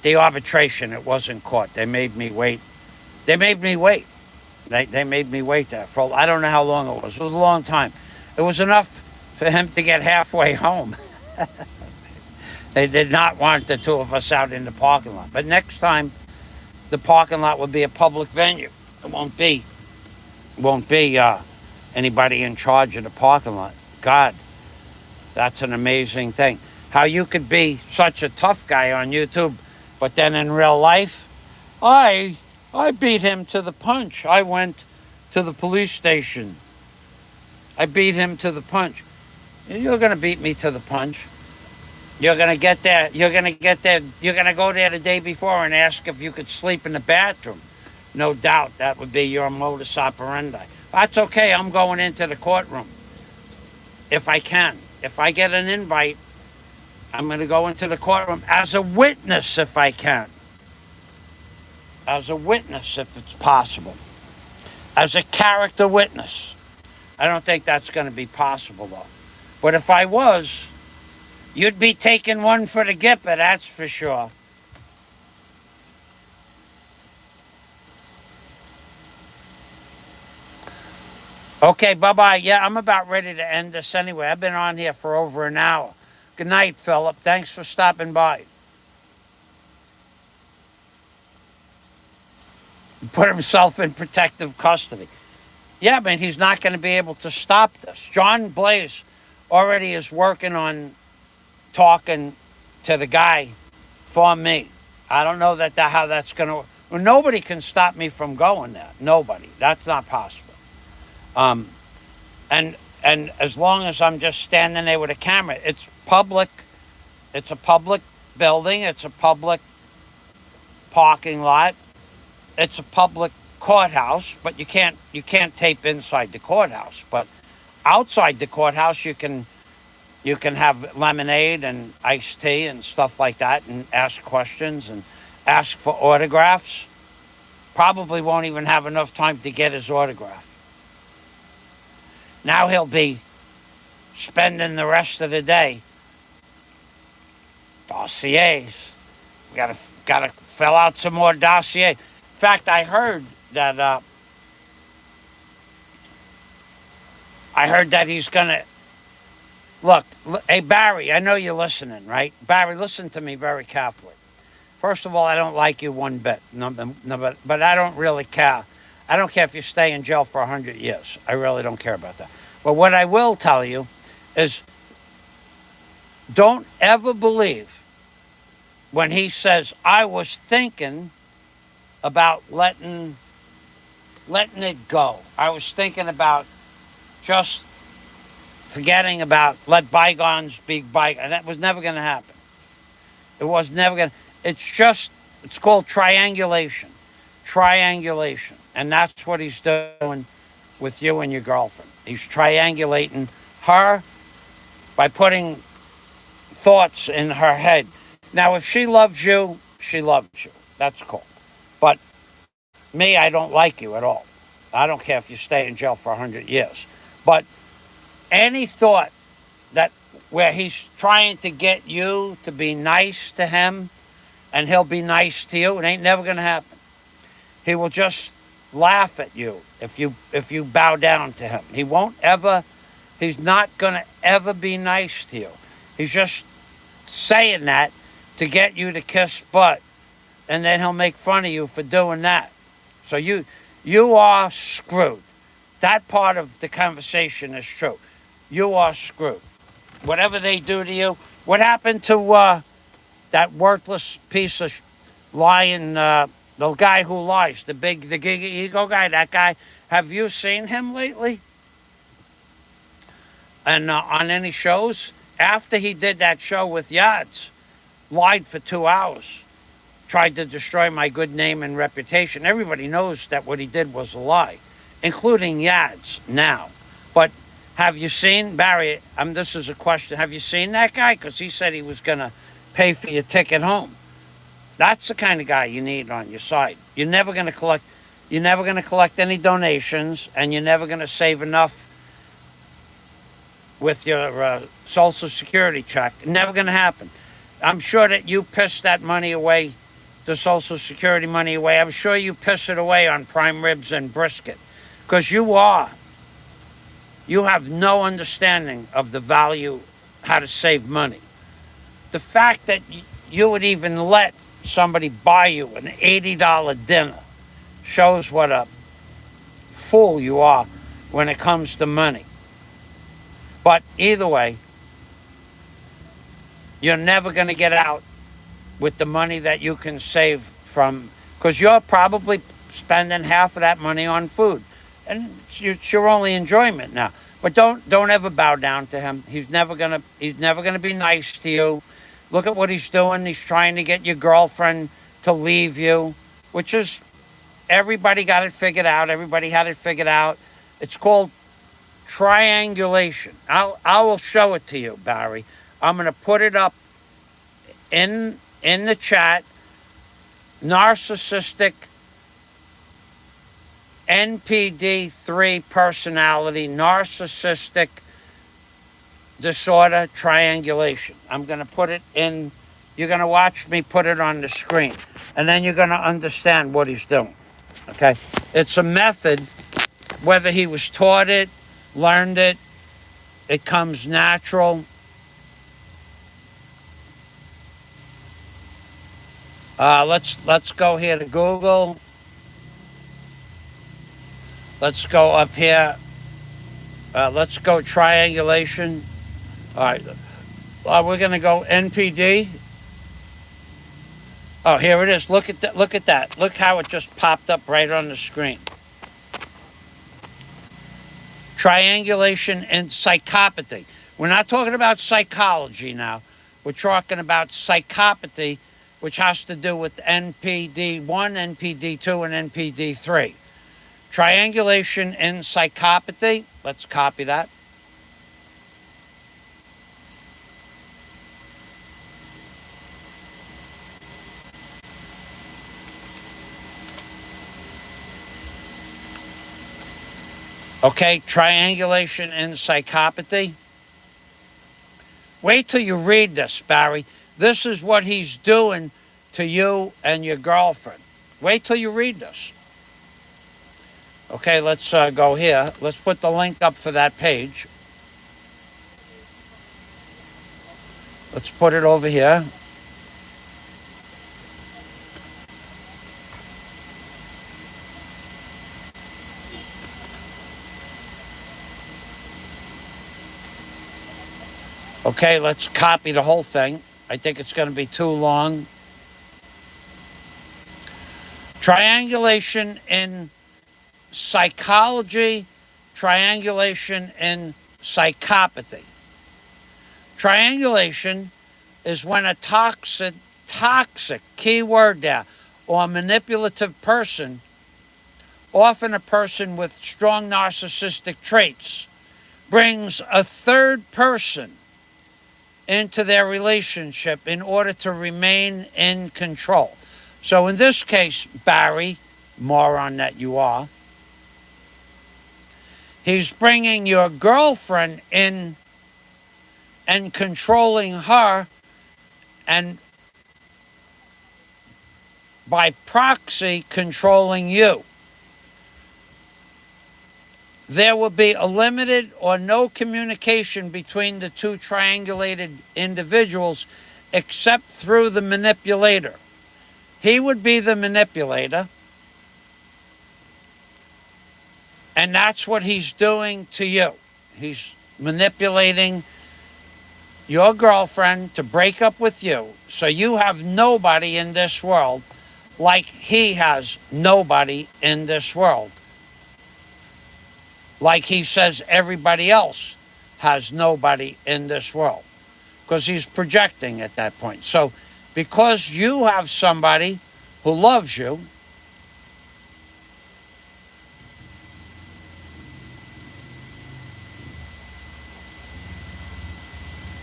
Speaker 1: the arbitration. It wasn't court. They made me wait. They made me wait. They made me wait there for, I don't know how long it was. It was a long time. It was enough for him to get halfway home. They did not want the 2 of us out in the parking lot. But next time, the parking lot will be a public venue. It won't be anybody in charge of the parking lot. God, that's an amazing thing. How you could be such a tough guy on YouTube, but then in real life, I beat him to the punch. I went to the police station. I beat him to the punch. You're going to beat me to the punch. You're going to get there. You're going to get there. You're going to go there the day before and ask if you could sleep in the bathroom. No doubt that would be your modus operandi. That's okay. I'm going into the courtroom if I can. If I get an invite, I'm going to go into the courtroom as a witness if I can. As a witness if it's possible. As a character witness. I don't think that's going to be possible though. But if I was, you'd be taking one for the Gipper, that's for sure. Okay, bye-bye. Yeah, I'm about ready to end this anyway. I've been on here for over an hour. Good night, Philip. Thanks for stopping by. Put himself in protective custody. Yeah, man, he's not going to be able to stop this. John Blaze already is working on talking to the guy for me. I don't know how that's going to... Well, nobody can stop me from going there. Nobody. That's not possible. And as long as I'm just standing there with a camera, it's public. It's a public building. It's a public parking lot. It's a public courthouse, but you can't tape inside the courthouse. But outside the courthouse, you can have lemonade and iced tea and stuff like that, and ask questions and ask for autographs. Probably won't even have enough time to get his autograph. Now he'll be spending the rest of the day dossiers. We gotta fill out some more dossiers. In fact, I heard that he's gonna look. Hey Barry, I know you're listening, right? Barry, listen to me very carefully. First of all, I don't like you one bit. No, but I don't really care. I don't care if you stay in jail for 100 years. I really don't care about that. But what I will tell you is, don't ever believe when he says, I was thinking about letting it go. I was thinking about just forgetting about, let bygones be bygones. And that was never going to happen. It was never going to. It's called triangulation. Triangulation. And that's what he's doing with you and your girlfriend. He's triangulating her by putting thoughts in her head. Now, if she loves you, she loves you. That's cool. But me, I don't like you at all. I don't care if you stay in jail for 100 years. But any thought that where he's trying to get you to be nice to him and he'll be nice to you, it ain't never going to happen. He will just laugh at you if you bow down to him. He's not going to ever be nice to you. He's just saying that to get you to kiss butt and then he'll make fun of you for doing that. So you are screwed. That part of the conversation is true. You are screwed. Whatever they do to you. What happened to that worthless piece of lying, the guy who lies, the big ego guy, that guy? Have you seen him lately? And on any shows? After he did that show with Yads, lied for 2 hours, tried to destroy my good name and reputation. Everybody knows that what he did was a lie, including Yads now. But have you seen, Barry, this is a question, have you seen that guy? Because he said he was going to pay for your ticket home. That's the kind of guy you need on your side. You're never going to collect any donations, and you're never going to save enough with your Social Security check. Never going to happen. I'm sure that you piss that money away, the Social Security money away. I'm sure you piss it away on prime ribs and brisket, because you have no understanding of the value, how to save money. The fact that you would even let somebody buy you an $80 dinner shows what a fool you are when it comes to money. But either way, you're never going to get out with the money that you can save from, because you're probably spending half of that money on food, and it's your only enjoyment now. But don't ever bow down to him. He's never gonna be nice to you. Look at what he's doing. He's trying to get your girlfriend to leave you, which is, everybody got it figured out. Everybody had it figured out. It's called triangulation. I will show it to you, Barry. I'm going to put it up in the chat. Narcissistic NPD3 personality, narcissistic disorder, triangulation. I'm going to put it in. You're going to watch me put it on the screen, and then you're going to understand what he's doing. Okay? It's a method, whether he was taught it, learned it, it comes natural. Let's go here to Google. Let's go up here. Let's go triangulation. All right. We're going to go NPD. Oh, here it is. Look at that. Look at that. Look how it just popped up right on the screen. Triangulation and psychopathy. We're not talking about psychology now. We're talking about psychopathy, which has to do with NPD1, NPD2, and NPD3. Triangulation and psychopathy. Let's copy that. Okay, triangulation and psychopathy. Wait till you read this, Barry. This is what he's doing to you and your girlfriend. Wait till you read this. Okay, let's go here. Let's put the link up for that page. Let's put it over here. Okay, let's copy the whole thing. I think it's going to be too long. Triangulation in psychology, triangulation in psychopathy. Triangulation is when a toxic, key word there, or manipulative person, often a person with strong narcissistic traits, brings a third person into their relationship in order to remain in control. So in this case, Barry, moron that you are, he's bringing your girlfriend in and controlling her, and by proxy controlling you. There will be a limited or no communication between the two triangulated individuals except through the manipulator. He would be the manipulator. And that's what he's doing to you. He's manipulating your girlfriend to break up with you, so you have nobody in this world, like he has nobody in this world. Like he says everybody else has nobody in this world, because he's projecting at that point. So because you have somebody who loves you,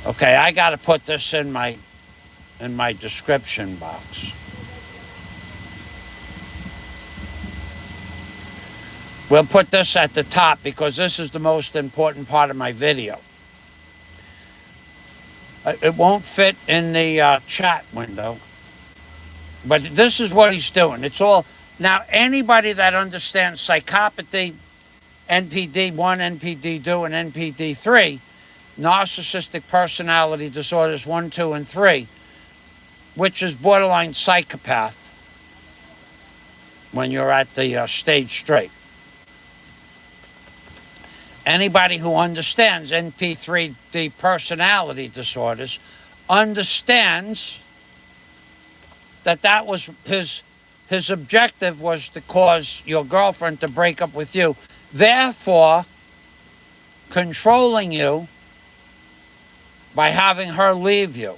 Speaker 1: okay, I got to put this in my description box. We'll put this at the top because this is the most important part of my video. It won't fit in the chat window, but this is what he's doing. It's all, now anybody that understands psychopathy, NPD 1, NPD 2, and NPD 3, narcissistic personality disorders 1, 2, and 3, which is borderline psychopath when you're at the stage straight. Anybody who understands NP3D personality disorders understands that was his objective, was to cause your girlfriend to break up with you, therefore controlling you by having her leave you.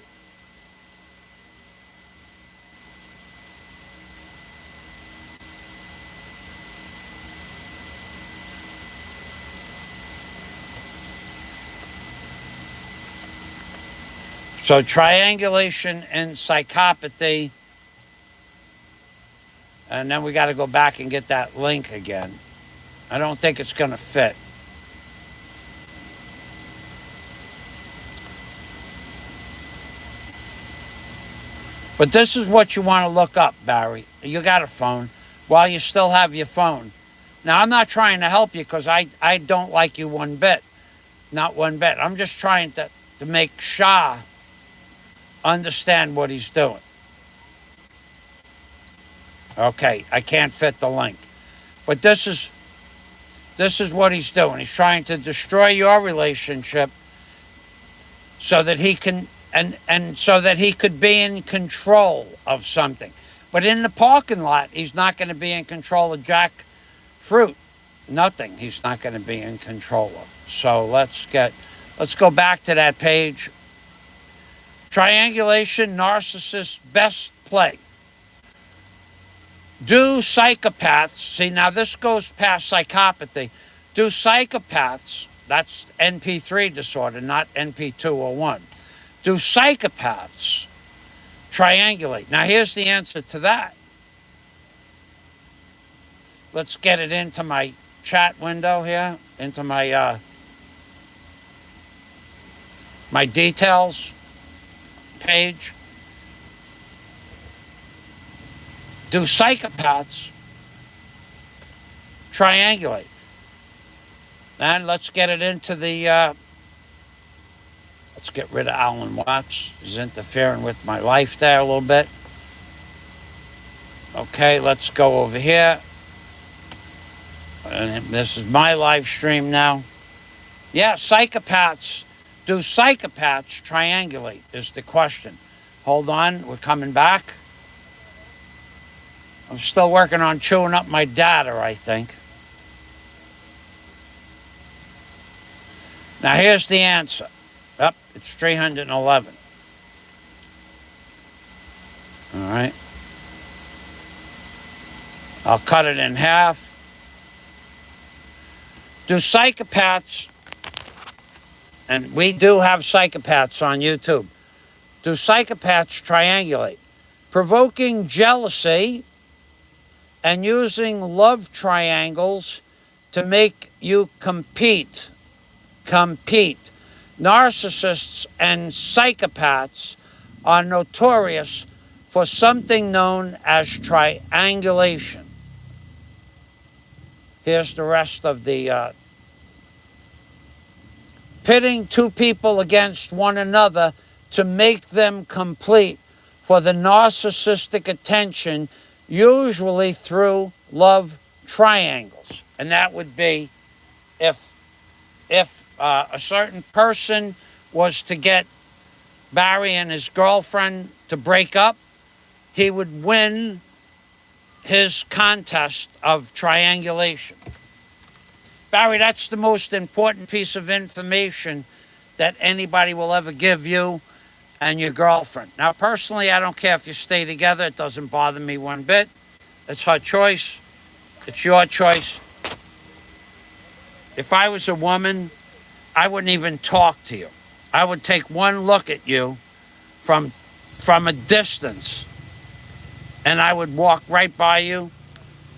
Speaker 1: So triangulation and psychopathy, and then we got to go back and get that link again. I don't think it's going to fit. But this is what you want to look up, Barry. You got a phone while you still have your phone. Now, I'm not trying to help you because I don't like you one bit. Not one bit. I'm just trying to make Shah understand what he's doing. Okay, I can't fit the link. But this is what he's doing. He's trying to destroy your relationship so that he can, and so that he could be in control of something. But in the parking lot, he's not going to be in control of jackfruit. Nothing he's not going to be in control of. So let's go back to that page. Triangulation, narcissist, best play. Do psychopaths, see now this goes past psychopathy, do psychopaths, that's NP3 disorder, not NP2 or 1. Do psychopaths triangulate? Now here's the answer to that. Let's get it into my chat window here, into my my details page. Do psychopaths triangulate? And let's get it into the, let's get rid of Allan Watt. He's interfering with my life there a little bit. Okay, let's go over here. And this is my live stream now. Yeah, psychopaths. Do psychopaths triangulate is the question. Hold on, we're coming back. I'm still working on chewing up my data, I think. Now here's the answer. Up, it's 311. All right. I'll cut it in half. Do psychopaths, and we do have psychopaths on YouTube, do psychopaths triangulate? Provoking jealousy and using love triangles to make you compete. Narcissists and psychopaths are notorious for something known as triangulation. Here's the rest of the pitting two people against one another to make them complete for the narcissistic attention, usually through love triangles. And that would be if a certain person was to get Barry and his girlfriend to break up, he would win his contest of triangulation. Barry, that's the most important piece of information that anybody will ever give you and your girlfriend. Now, personally, I don't care if you stay together. It doesn't bother me one bit. It's her choice. It's your choice. If I was a woman, I wouldn't even talk to you. I would take one look at you from a distance, and I would walk right by you,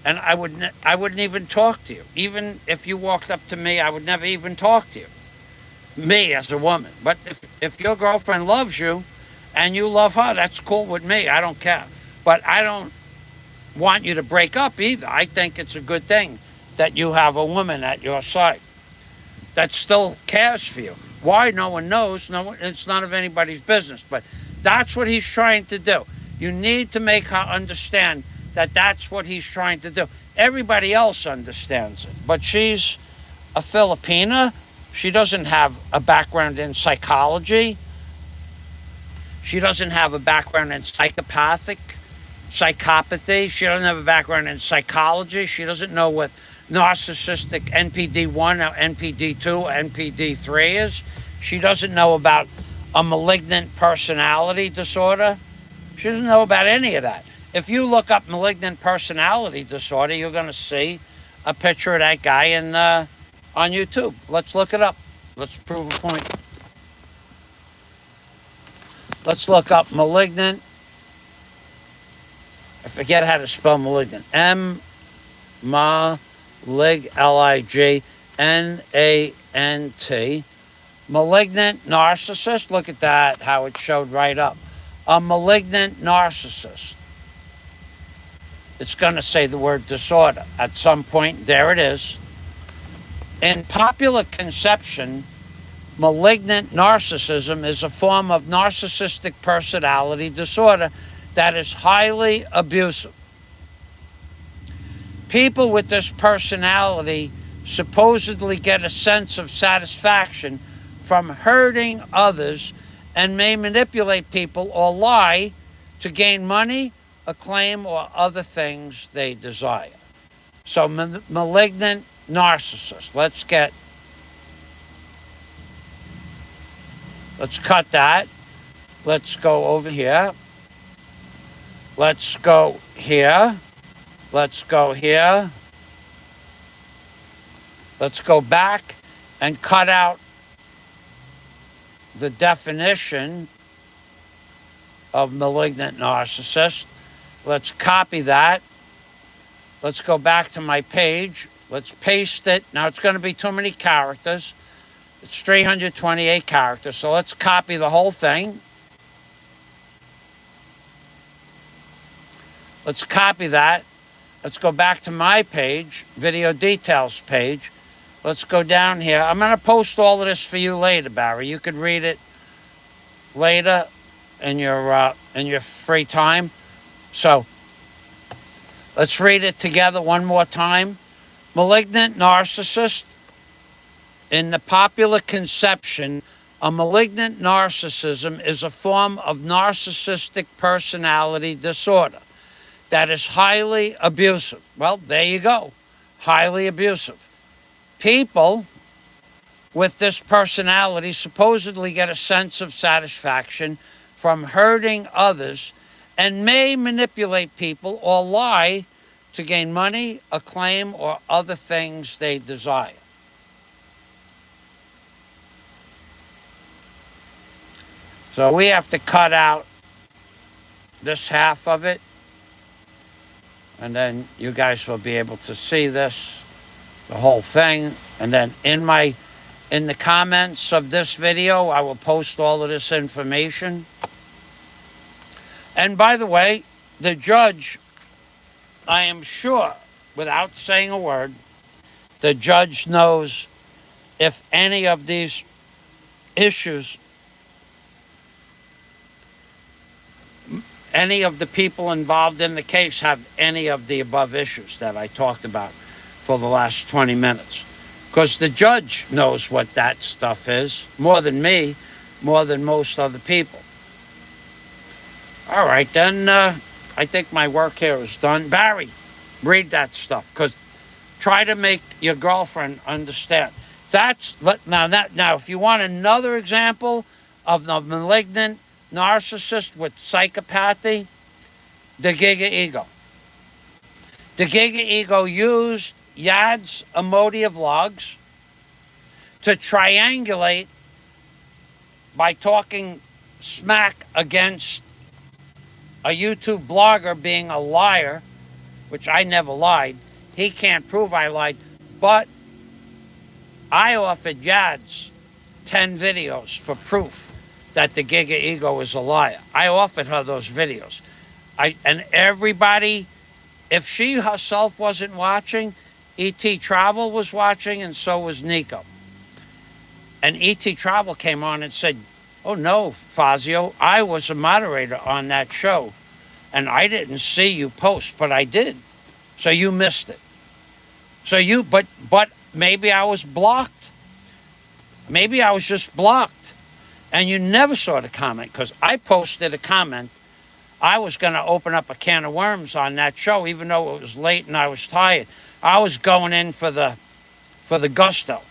Speaker 1: and I wouldn't even talk to you. Even if you walked up to me, I would never even talk to you. Me as a woman. But if your girlfriend loves you and you love her, that's cool with me. I don't care. But I don't want you to break up either. I think it's a good thing that you have a woman at your side that still cares for you. Why? No one knows. It's none of anybody's business. But that's what he's trying to do. You need to make her understand that that's what he's trying to do. Everybody else understands it. But she's a Filipina. She doesn't have a background in psychology. She doesn't have a background in psychopathy. She doesn't have a background in psychology. She doesn't know what narcissistic NPD1 or NPD2 or NPD3 is. She doesn't know about a malignant personality disorder. She doesn't know about any of that. If you look up malignant personality disorder, you're going to see a picture of that guy on YouTube. Let's look it up. Let's prove a point. Let's look up malignant. I forget how to spell malignant. Lignant. Malignant narcissist. Look at that, how it showed right up. A malignant narcissist. It's going to say the word disorder at some point. There it is. In popular conception, malignant narcissism is a form of narcissistic personality disorder that is highly abusive. People with this personality supposedly get a sense of satisfaction from hurting others and may manipulate people or lie to gain money, acclaim, or other things they desire. So malignant narcissist. Let's cut that. Let's go over here. Let's go here. Let's go here. Let's go back and cut out the definition of malignant narcissist. Let's copy that. Let's go back to my page. Let's paste it. Now it's going to be too many characters. It's 328 characters. So let's copy the whole thing. Let's copy that. Let's go back to my page, video details page. Let's go down here. I'm going to post all of this for you later, Barry. You could read it later in your free time. So let's read it together one more time. Malignant narcissist. In the popular conception, a malignant narcissism is a form of narcissistic personality disorder that is highly abusive. Well, there you go. Highly abusive. People with this personality supposedly get a sense of satisfaction from hurting others and may manipulate people or lie to gain money, acclaim, or other things they desire. So we have to cut out this half of it, and then you guys will be able to see this, the whole thing. And then in the comments of this video, I will post all of this information. And by the way, the judge, I am sure, without saying a word, the judge knows if any of these issues any of the people involved in the case have any of the above issues that I talked about for the last 20 minutes. Because the judge knows what that stuff is, more than me, more than most other people. All right, then I think my work here is done. Barry, read that stuff, because try to make your girlfriend understand. Now, if you want another example of the malignant narcissist with psychopathy, the Giga Ego. The Giga Ego used Yad's emotive logs to triangulate by talking smack against a YouTube blogger being a liar, which I never lied. He can't prove I lied, but I offered Yads 10 videos for proof that the Giga Ego is a liar. I offered her those videos. And everybody, if she herself wasn't watching, E.T. Travel was watching, and so was Nico. And E.T. Travel came on and said, "Oh no, Fazio, I was a moderator on that show, and I didn't see you post, but I did. So you missed it. But maybe I was blocked. Maybe I was just blocked, and you never saw the comment, because I posted a comment. I was going to open up a can of worms on that show, even though it was late and I was tired. I was going in for the gusto.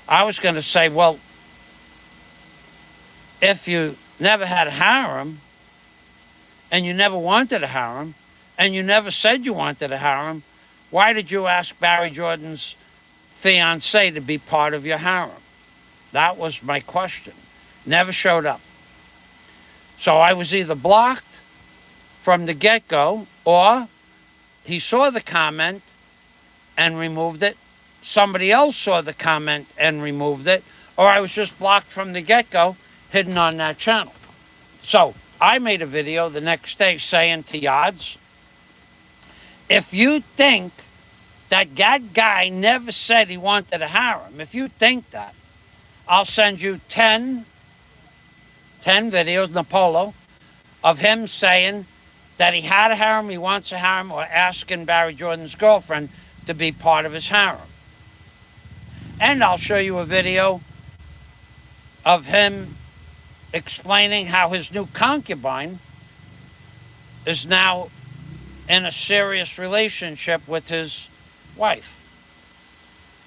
Speaker 1: I was going to say, well, if you never had a harem, and you never wanted a harem, and you never said you wanted a harem, why did you ask Barry Jordan's fiance to be part of your harem? That was my question. Never showed up. So I was either blocked from the get-go, or he saw the comment and removed it. Somebody else saw the comment and removed it, or I was just blocked from the get-go, hidden on that channel. So I made a video the next day saying to Yads, if you think that guy never said he wanted a harem, if you think that, I'll send you 10 videos, Napolo, of him saying that he had a harem, he wants a harem, or asking Barry Jordan's girlfriend to be part of his harem. And I'll show you a video of him explaining how his new concubine is now in a serious relationship with his wife.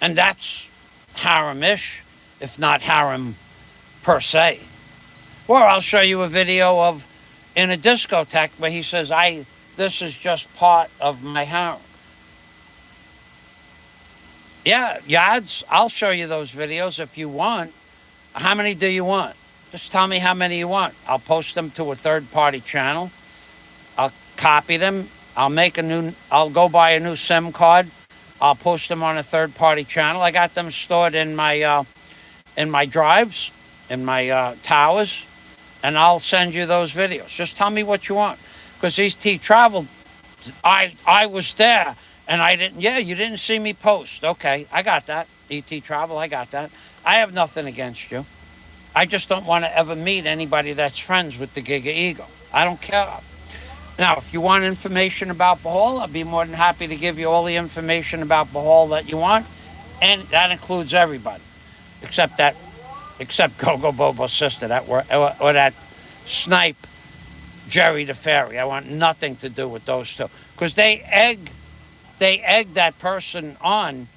Speaker 1: And that's harem-ish, if not harem per se. Or I'll show you a video of in a discotheque where he says, this is just part of my harem. Yeah, Yads, I'll show you those videos if you want. How many do you want? Just tell me how many you want. I'll post them to a third-party channel. I'll copy them. I'll go buy a new SIM card. I'll post them on a third-party channel. I got them stored in my drives, in my towers, and I'll send you those videos. Just tell me what you want. Because E.T. Travel, I was there, and you didn't see me post. Okay, I got that. E.T. Travel, I got that. I have nothing against you. I just don't want to ever meet anybody that's friends with the Giga Ego. I don't care. Now, if you want information about Bahal, I'll be more than happy to give you all the information about Bahal that you want. And that includes everybody. Except Gogo Bobo's sister, or that snipe, Jerry the Fairy. I want nothing to do with those two. Because they egg that person on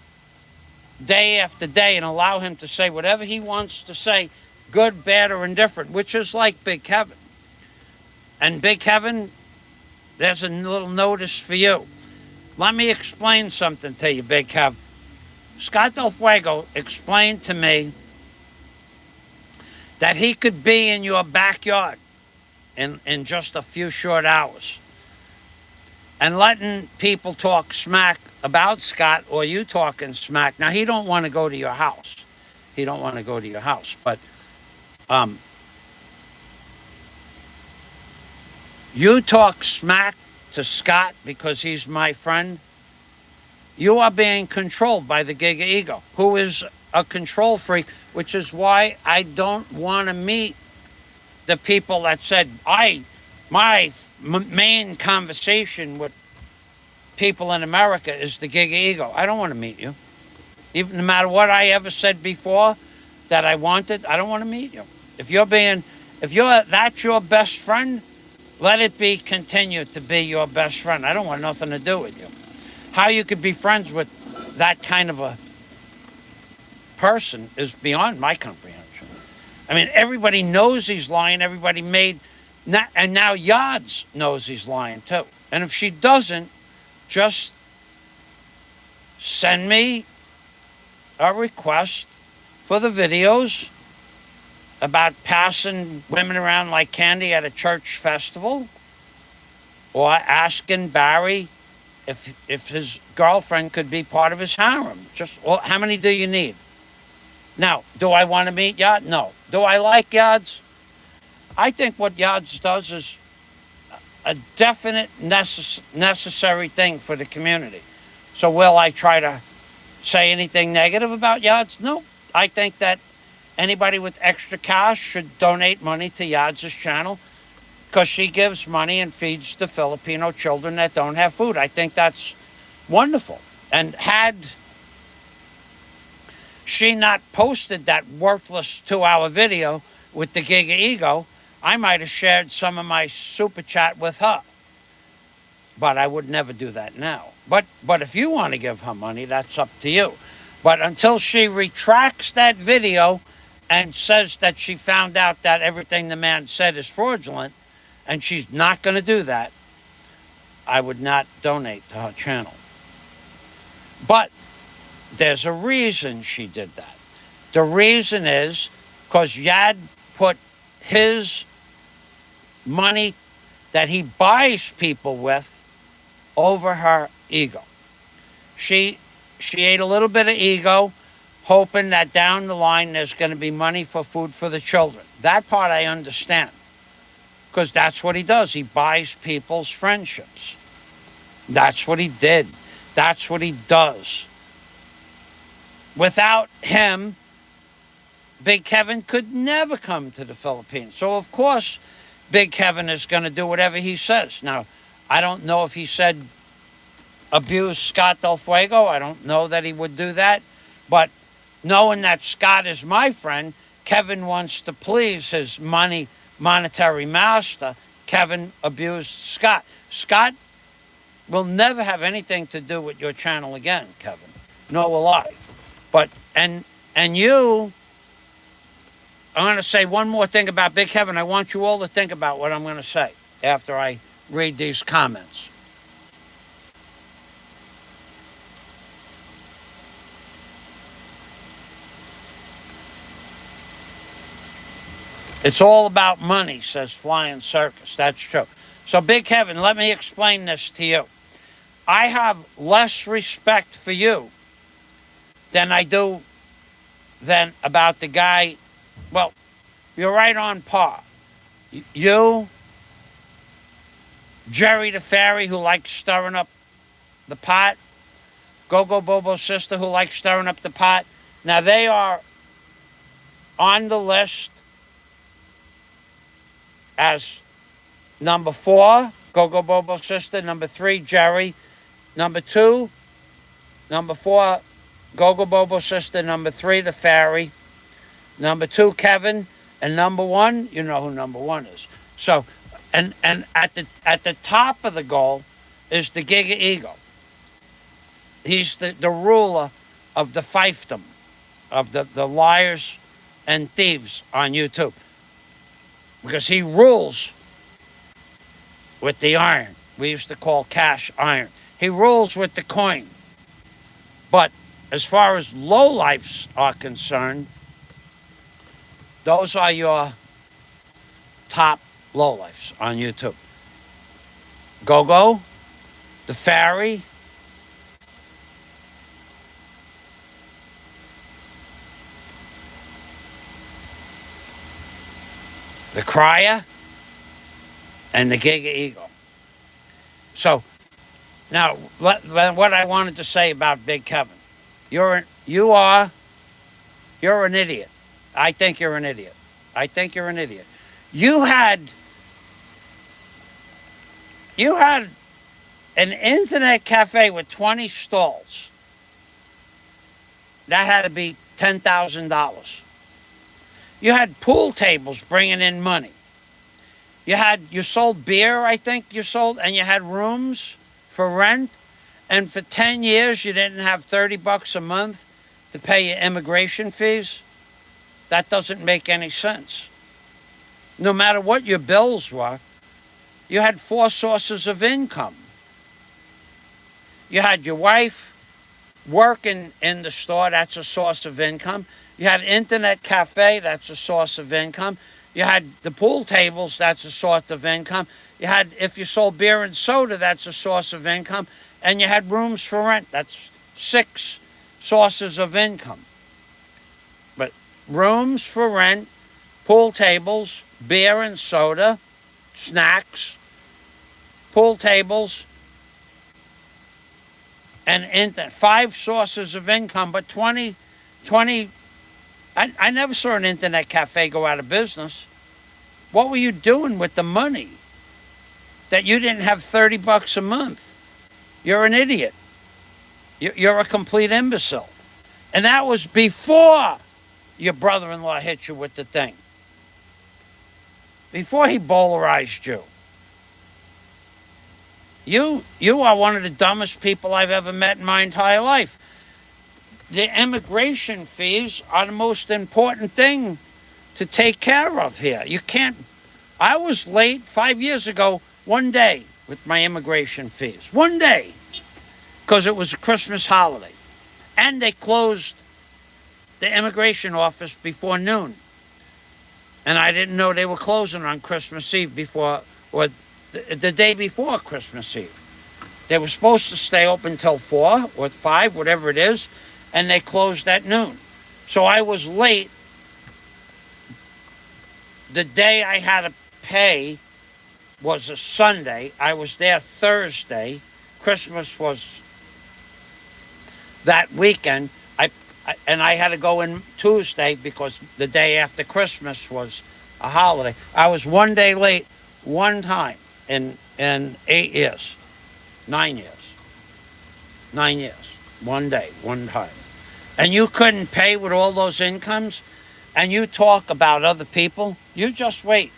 Speaker 1: day after day and allow him to say whatever he wants to say, good, bad, or indifferent, which is like Big Kevin. And Big Kevin, there's a little notice for you. Let me explain something to you, Big Kev. Scott Del Fuego explained to me that he could be in your backyard in just a few short hours and letting people talk smack about Scott, or you talking smack. Now, he don't want to go to your house. But you talk smack to Scott because he's my friend. You are being controlled by the Giga Ego, who is a control freak, which is why I don't want to meet the people that said, My main conversation with people in America is the gig of ego. I don't want to meet you. Even no matter what I ever said before that I wanted, I don't want to meet you. If that's your best friend, let it be continue to be your best friend. I don't want nothing to do with you. How you could be friends with that kind of a person is beyond my comprehension. I mean, everybody knows he's lying. Everybody and now Yads knows he's lying too. And if she doesn't, just send me a request for the videos about passing women around like candy at a church festival, or asking Barry if his girlfriend could be part of his harem. Well, how many do you need? Now, do I want to meet Yads? No. Do I like Yads? I think what Yads does is a definite necessary thing for the community. So will I try to say anything negative about Yads? No. I think that anybody with extra cash should donate money to Yads' channel, because she gives money and feeds the Filipino children that don't have food. I think that's wonderful. And had she not posted that worthless 2-hour video with the gig of ego, I might have shared some of my super chat with her. But I would never do that now. But if you want to give her money, that's up to you. But until she retracts that video and says that she found out that everything the man said is fraudulent, and she's not going to do that, I would not donate to her channel. But there's a reason she did that. The reason is because Yad put his money that he buys people with over her ego. She ate a little bit of ego, hoping that down the line there's going to be money for food for the children. That part I understand, because that's what he does. He buys people's friendships. That's what he did. That's what he does. Without him, Big Kevin could never come to the Philippines. So, of course, Big Kevin is going to do whatever he says. Now, I don't know if he said abuse Scott Del Fuego. I don't know that he would do that. But knowing that Scott is my friend, Kevin wants to please his monetary master. Kevin abused Scott. Scott will never have anything to do with your channel again, Kevin. Nor will I. But, and you, I'm going to say one more thing about Big Kevin. I want you all to think about what I'm going to say after I read these comments. It's all about money, says Flying Circus. That's true. So, Big Kevin, let me explain this to you. I have less respect for you than I do than about the guy. Well, you're right on par. You, Jerry the Fairy, who likes stirring up the pot, Go-Go Bobo's sister, who likes stirring up the pot. Now, they are on the list as number 4, Go-Go Bobo's sister. Number 3, Jerry. Number 2, number 4, Go-Go Bobo's sister. Number 3, the Fairy. Number 2, Kevin. And number 1, you know who number 1 is. So, and at the top of the goal is the Giga Ego. He's the ruler of the fiefdom, of the liars and thieves on YouTube. Because he rules with the iron. We used to call cash iron. He rules with the coin. But as far as lowlifes are concerned, those are your top lowlifes on YouTube. Go-Go, the Fairy, the Crier, and the Giga Ego. So, now, what I wanted to say about Big Kevin. You're an idiot. I think you're an idiot. I think you're an idiot. You had You had an internet cafe with 20 stalls. That had to be $10,000. You had pool tables bringing in money. You sold beer, I think you sold, and you had rooms for rent. And for 10 years, you didn't have $30 a month to pay your immigration fees. That doesn't make any sense. No matter what your bills were, you had 4 sources of income. You had your wife working in the store, that's a source of income. You had internet cafe, that's a source of income. You had the pool tables, that's a source of income. You had, if you sold beer and soda, that's a source of income. And you had rooms for rent, that's 6 sources of income. But rooms for rent, pool tables, beer and soda, snacks, pool tables, and 5 sources of income, but 20, I never saw an internet cafe go out of business. What were you doing with the money that you didn't have $30 a month? You're an idiot. You're a complete imbecile. And that was before your brother-in-law hit you with the thing. Before he bowlerized you. You are one of the dumbest people I've ever met in my entire life. The immigration fees are the most important thing to take care of here. You can't... I was late 5 years ago, one day, with my immigration fees. One day. Because it was a Christmas holiday. And they closed the immigration office before noon. And I didn't know they were closing on Christmas Eve before... or the day before Christmas Eve. They were supposed to stay open till 4 or 5, whatever it is, and they closed at noon. So I was late. The day I had to pay was a Sunday. I was there Thursday. Christmas was that weekend. And I had to go in Tuesday because the day after Christmas was a holiday. I was one day late, one time. In 8 years, 9 years, 9 years, one day, one time. And you couldn't pay with all those incomes, and you talk about other people, you just wait.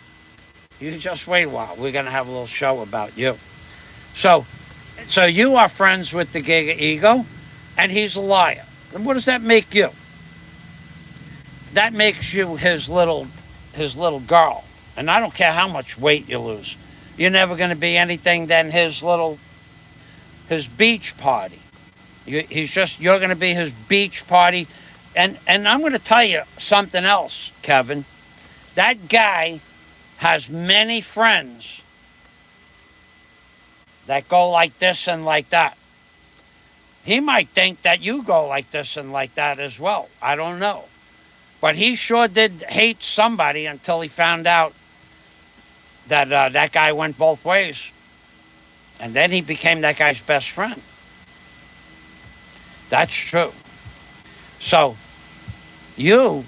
Speaker 1: You just wait a while. We're going to have a little show about you. So you are friends with the Giga Ego, and he's a liar. And what does that make you? That makes you his little girl. And I don't care how much weight you lose. You're never going to be anything than his beach party. You're going to be his beach party. And I'm going to tell you something else, Kevin. That guy has many friends that go like this and like that. He might think that you go like this and like that as well. I don't know. But he sure did hate somebody until he found out that that guy went both ways. And then he became that guy's best friend. That's true. So, you,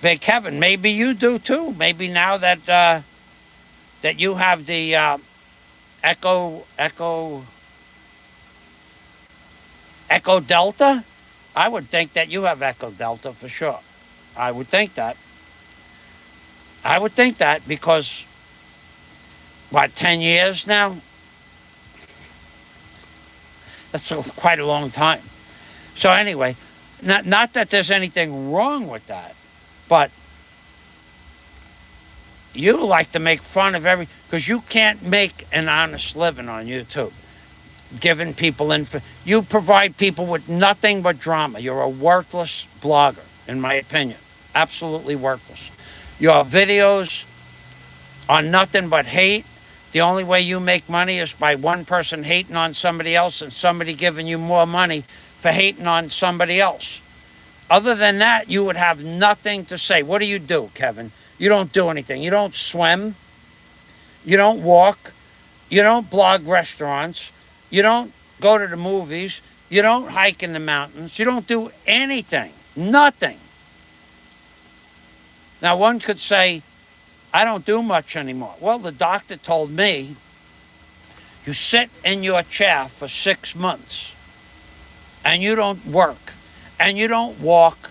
Speaker 1: Big Kevin, maybe you do too. Maybe now that that you have the Echo Delta, I would think that you have Echo Delta for sure. I would think that. I would think that because, 10 years now? That's quite a long time. So anyway, not that there's anything wrong with that, but you like to make fun of because you can't make an honest living on YouTube. Giving people you provide people with nothing but drama. You're a worthless blogger, in my opinion. Absolutely worthless. Your videos are nothing but hate. The only way you make money is by one person hating on somebody else and somebody giving you more money for hating on somebody else. Other than that, you would have nothing to say. What do, Kevin? You don't do anything. You don't swim. You don't walk. You don't blog restaurants. You don't go to the movies. You don't hike in the mountains. You don't do anything. Nothing. Now, one could say, I don't do much anymore. Well, the doctor told me You sit in your chair for 6 months and you don't work and you don't walk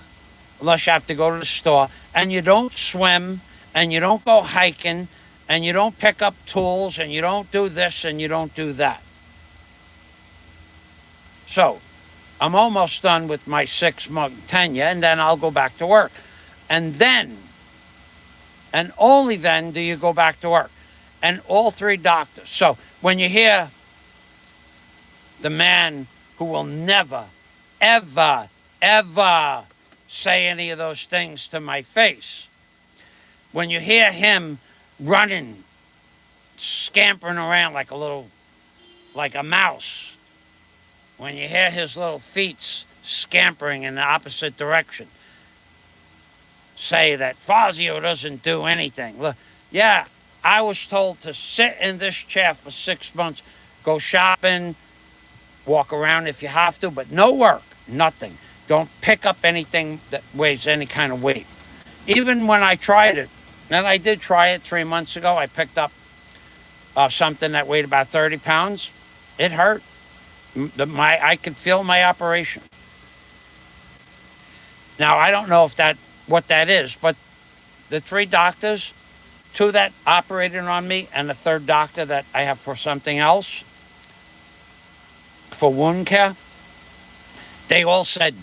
Speaker 1: unless you have to go to the store, and you don't swim and you don't go hiking and you don't pick up tools and you don't do this and you don't do that. So I'm almost done with my 6-month tenure, and then I'll go back to work. And then, and only then, do you go back to work. And all 3 doctors. So when you hear the man who will never, ever, ever say any of those things to my face, when you hear him running, scampering around like a mouse, when you hear his little feet scampering in the opposite direction, say that Fazio doesn't do anything. Look, yeah, I was told to sit in this chair for 6 months, go shopping, walk around if you have to, but no work, nothing. Don't pick up anything that weighs any kind of weight. Even when I tried it, and I did try it 3 months ago, I picked up something that weighed about 30 pounds. It hurt. I could feel my operation. Now, I don't know what that is, but the 3 doctors, 2 that operated on me and the 3rd doctor that I have for something else, for wound care, they all said,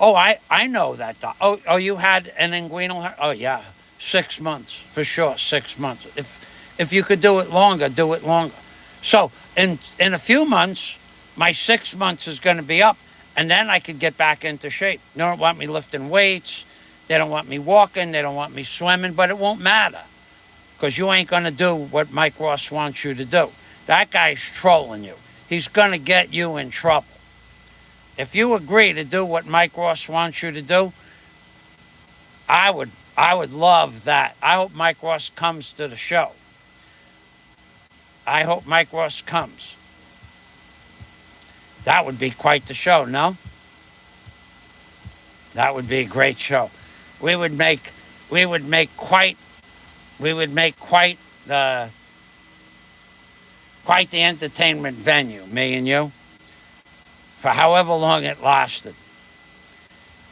Speaker 1: oh, I know that. Oh, you had an inguinal? Oh, yeah, 6 months, for sure, 6 months. If you could do it longer, do it longer. So in a few months, my 6 months is going to be up, and then I could get back into shape. They don't want me lifting weights. They don't want me walking. They don't want me swimming, but it won't matter because you ain't going to do what Mike Ross wants you to do. That guy's trolling you. He's going to get you in trouble. If you agree to do what Mike Ross wants you to do, I would love that. I hope Mike Ross comes to the show. I hope Mike Ross comes. That would be quite the show, no? That would be a great show. We would make quite the entertainment venue, me and you, for however long it lasted.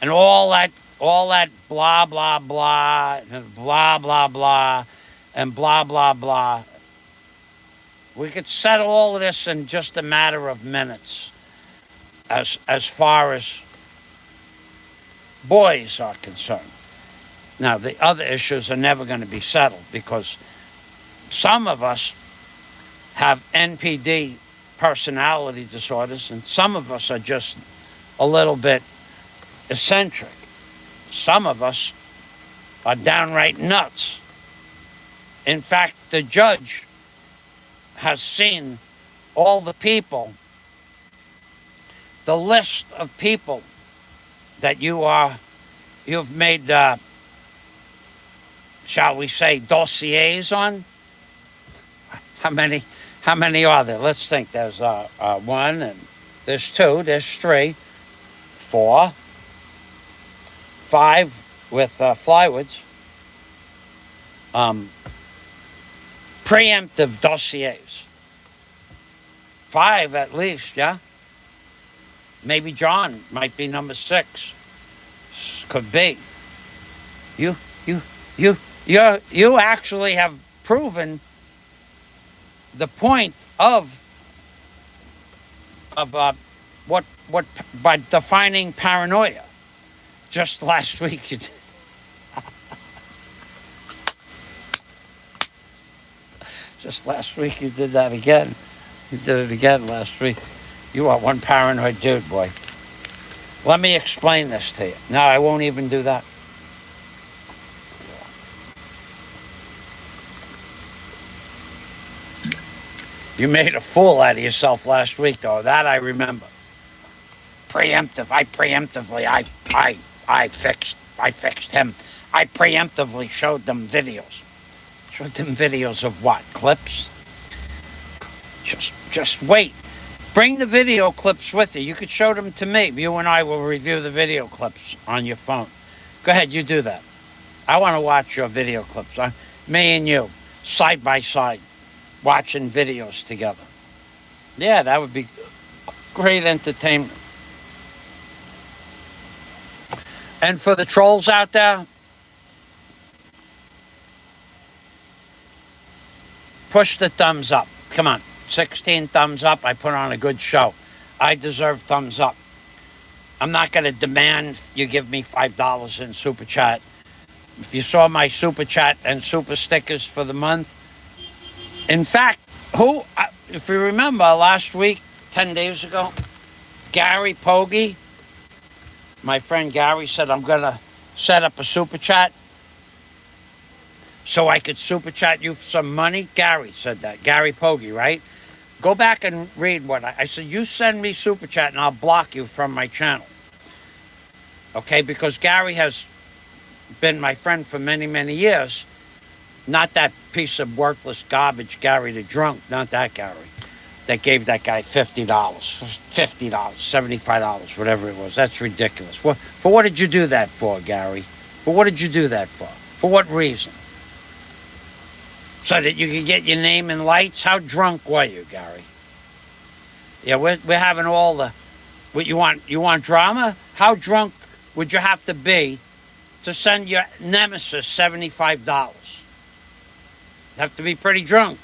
Speaker 1: And all that blah, blah, blah, and blah, blah, blah, and blah, blah, blah. We could settle all of this in just a matter of minutes as far as boys are concerned. Now, the other issues are never going to be settled because some of us have NPD personality disorders, and some of us are just a little bit eccentric. Some of us are downright nuts. In fact, the judge has seen all the people, the list of people that you've made, shall we say, dossiers on. How many are there? Let's think. There's 1, and there's 2, there's 3, 4, 5 with flywoods. Preemptive dossiers. 5 at least, yeah? Maybe John might be number 6. Could be. You actually have proven the point of what by defining paranoia. Just last week you did. Just last week you did that again. You did it again last week. You are one paranoid dude, boy. Let me explain this to you. No, I won't even do that. You made a fool out of yourself last week, though. That I remember. Preemptive. I fixed him. I preemptively showed them videos. Showed them videos of what? Clips? Just wait. Bring the video clips with you. You could show them to me. You and I will review the video clips on your phone. Go ahead, you do that. I want to watch your video clips. Me and you, side by side, watching videos together. Yeah, that would be great entertainment. And for the trolls out there, push the thumbs up. Come on, 16 thumbs up. I put on a good show. I deserve thumbs up. I'm not going to demand you give me $5 in Super Chat. If you saw my Super Chat and Super Stickers for the month, in fact, if you remember last week, 10 days ago, Gary Pogie, my friend Gary, said, I'm going to set up a Super Chat so I could Super Chat you some money. Gary said that. Gary Pogie, right? Go back and read what I said. You send me Super Chat and I'll block you from my channel. Okay? Because Gary has been my friend for many, many years. Not that piece of worthless garbage, Gary the drunk. Not that Gary. That gave that guy $50, $75, whatever it was. That's ridiculous. For what did you do that for, Gary? For what did you do that for? For what reason? So that you could get your name in lights? How drunk were you, Gary? Yeah, we're having all the... What you want? You want drama? How drunk would you have to be to send your nemesis $75? Have to be pretty drunk,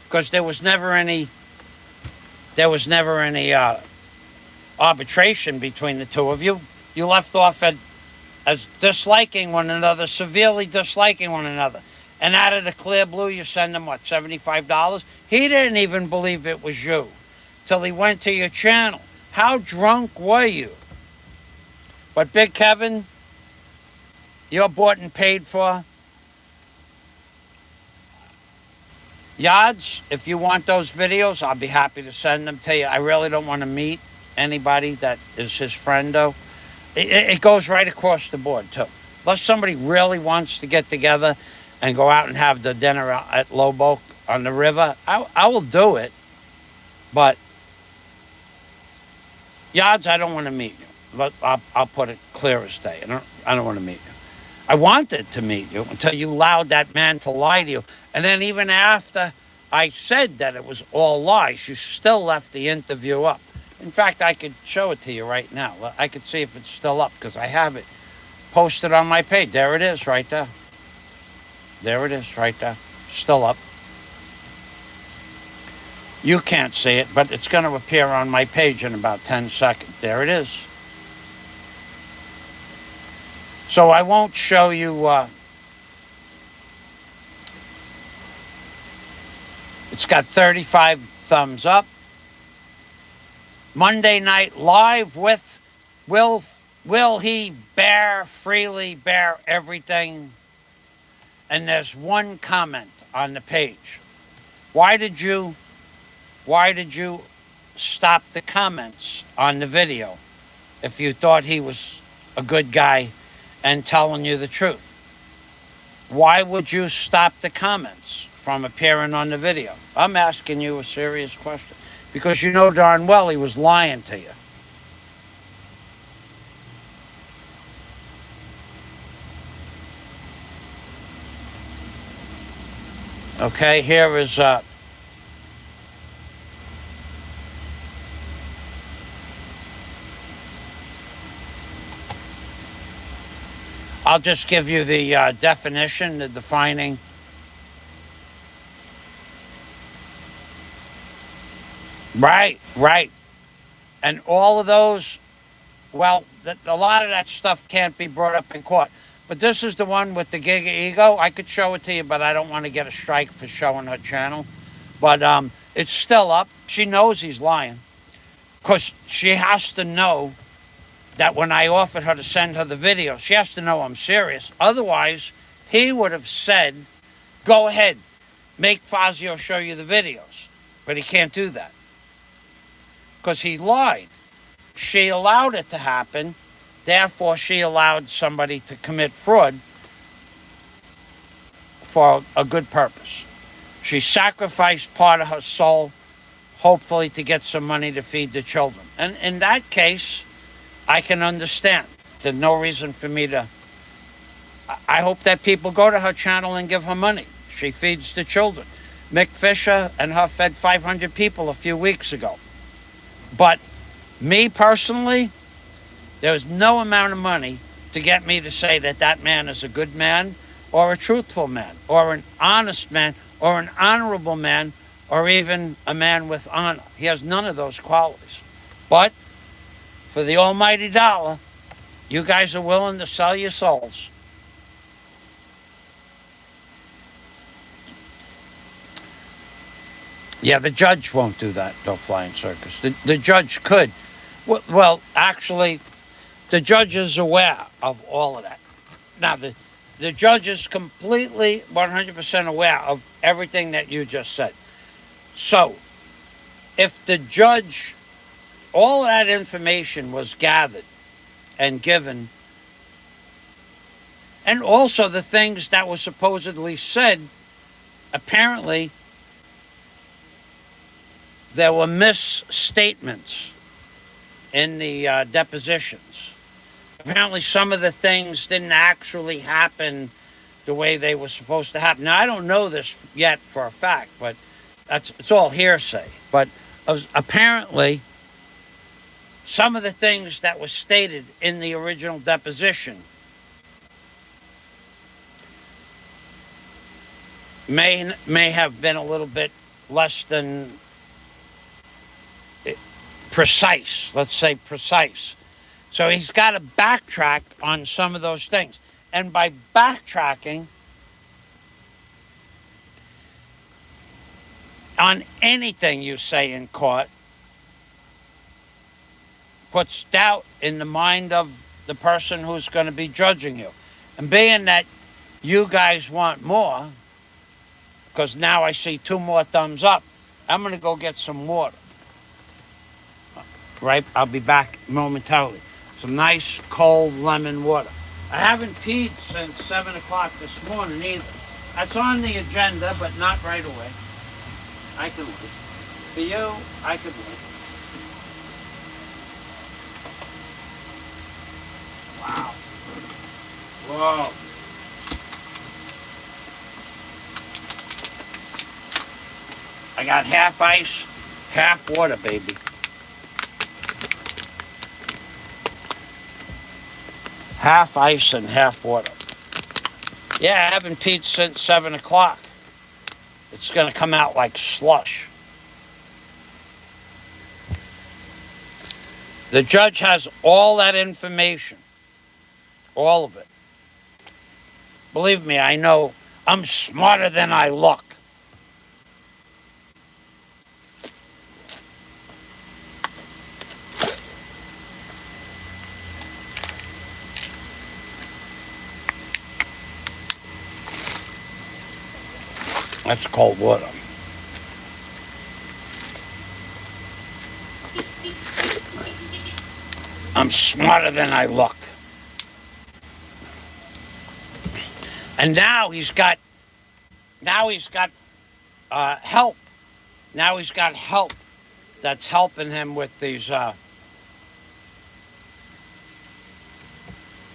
Speaker 1: because there was never any arbitration between the two of you. You left off as disliking one another, severely disliking one another. And out of the clear blue, you send him, what, $75? He didn't even believe it was you till he went to your channel. How drunk were you? But Big Kevin, you're bought and paid for. Yards, if you want those videos, I'll be happy to send them to you. I really don't want to meet anybody that is his friend, though. It goes right across the board, too. Unless somebody really wants to get together and go out and have the dinner at Lobo on the river, I will do it. But, Yards, I don't want to meet you. But I'll put it clear as day. I don't want to meet you. I wanted to meet you until you allowed that man to lie to you. And then even after I said that it was all lies, you still left the interview up. In fact, I could show it to you right now. I could see if it's still up, because I have it posted on my page. There it is right there. There it is right there. Still up. You can't see it, but it's going to appear on my page in about 10 seconds. There it is. So I won't show you... It's got 35 thumbs up. Monday Night Live with Will he freely bear everything? And there's one comment on the page. Why did you stop the comments on the video if you thought he was a good guy and telling you the truth? Why would you stop the comments from appearing on the video? I'm asking you a serious question, because you know darn well he was lying to you. Okay, here is I'll just give you the definition, the defining. Right. And all of those, well, a lot of that stuff can't be brought up in court. But this is the one with the Giga Ego. I could show it to you, but I don't want to get a strike for showing her channel. But it's still up. She knows he's lying, because she has to know that when I offered her to send her the video, she has to know I'm serious. Otherwise, he would have said, go ahead, make Fazio show you the videos. But he can't do that, because he lied. She allowed it to happen. Therefore, she allowed somebody to commit fraud for a good purpose. She sacrificed part of her soul, hopefully to get some money to feed the children. And in that case, I can understand. There's no reason for me to... I hope that people go to her channel and give her money. She feeds the children. Mick Fisher and her fed 500 people a few weeks ago. But me personally, there was no amount of money to get me to say that that man is a good man or a truthful man or an honest man or an honorable man or even a man with honor. He has none of those qualities. But for the almighty dollar, you guys are willing to sell your souls. Yeah, the judge won't do that, though, Flying Circus. The judge could. Well, actually, the judge is aware of all of that. Now, the judge is completely 100% aware of everything that you just said. So, if the judge, all that information was gathered and given, and also the things that were supposedly said, apparently there were misstatements in the depositions. Apparently some of the things didn't actually happen the way they were supposed to happen. Now, I don't know this yet for a fact, but it's all hearsay. But apparently some of the things that were stated in the original deposition may have been a little bit less than precise, let's say precise. So he's got to backtrack on some of those things. And by backtracking on anything you say in court, puts doubt in the mind of the person who's going to be judging you. And being that you guys want more, because now I see 2 more thumbs up, I'm going to go get some water. Right? I'll be back momentarily. Some nice cold lemon water. I haven't peed since 7 o'clock this morning either. That's on the agenda, but not right away. I can wait. For you, I could wait. Wow. Whoa. I got half ice, half water, baby. Half ice and half water. Yeah, I haven't peed since 7 o'clock. It's going to come out like slush. The judge has all that information. All of it. Believe me, I know I'm smarter than I look. That's cold water. I'm smarter than I look. And now he's got help. Now he's got help that's helping him with these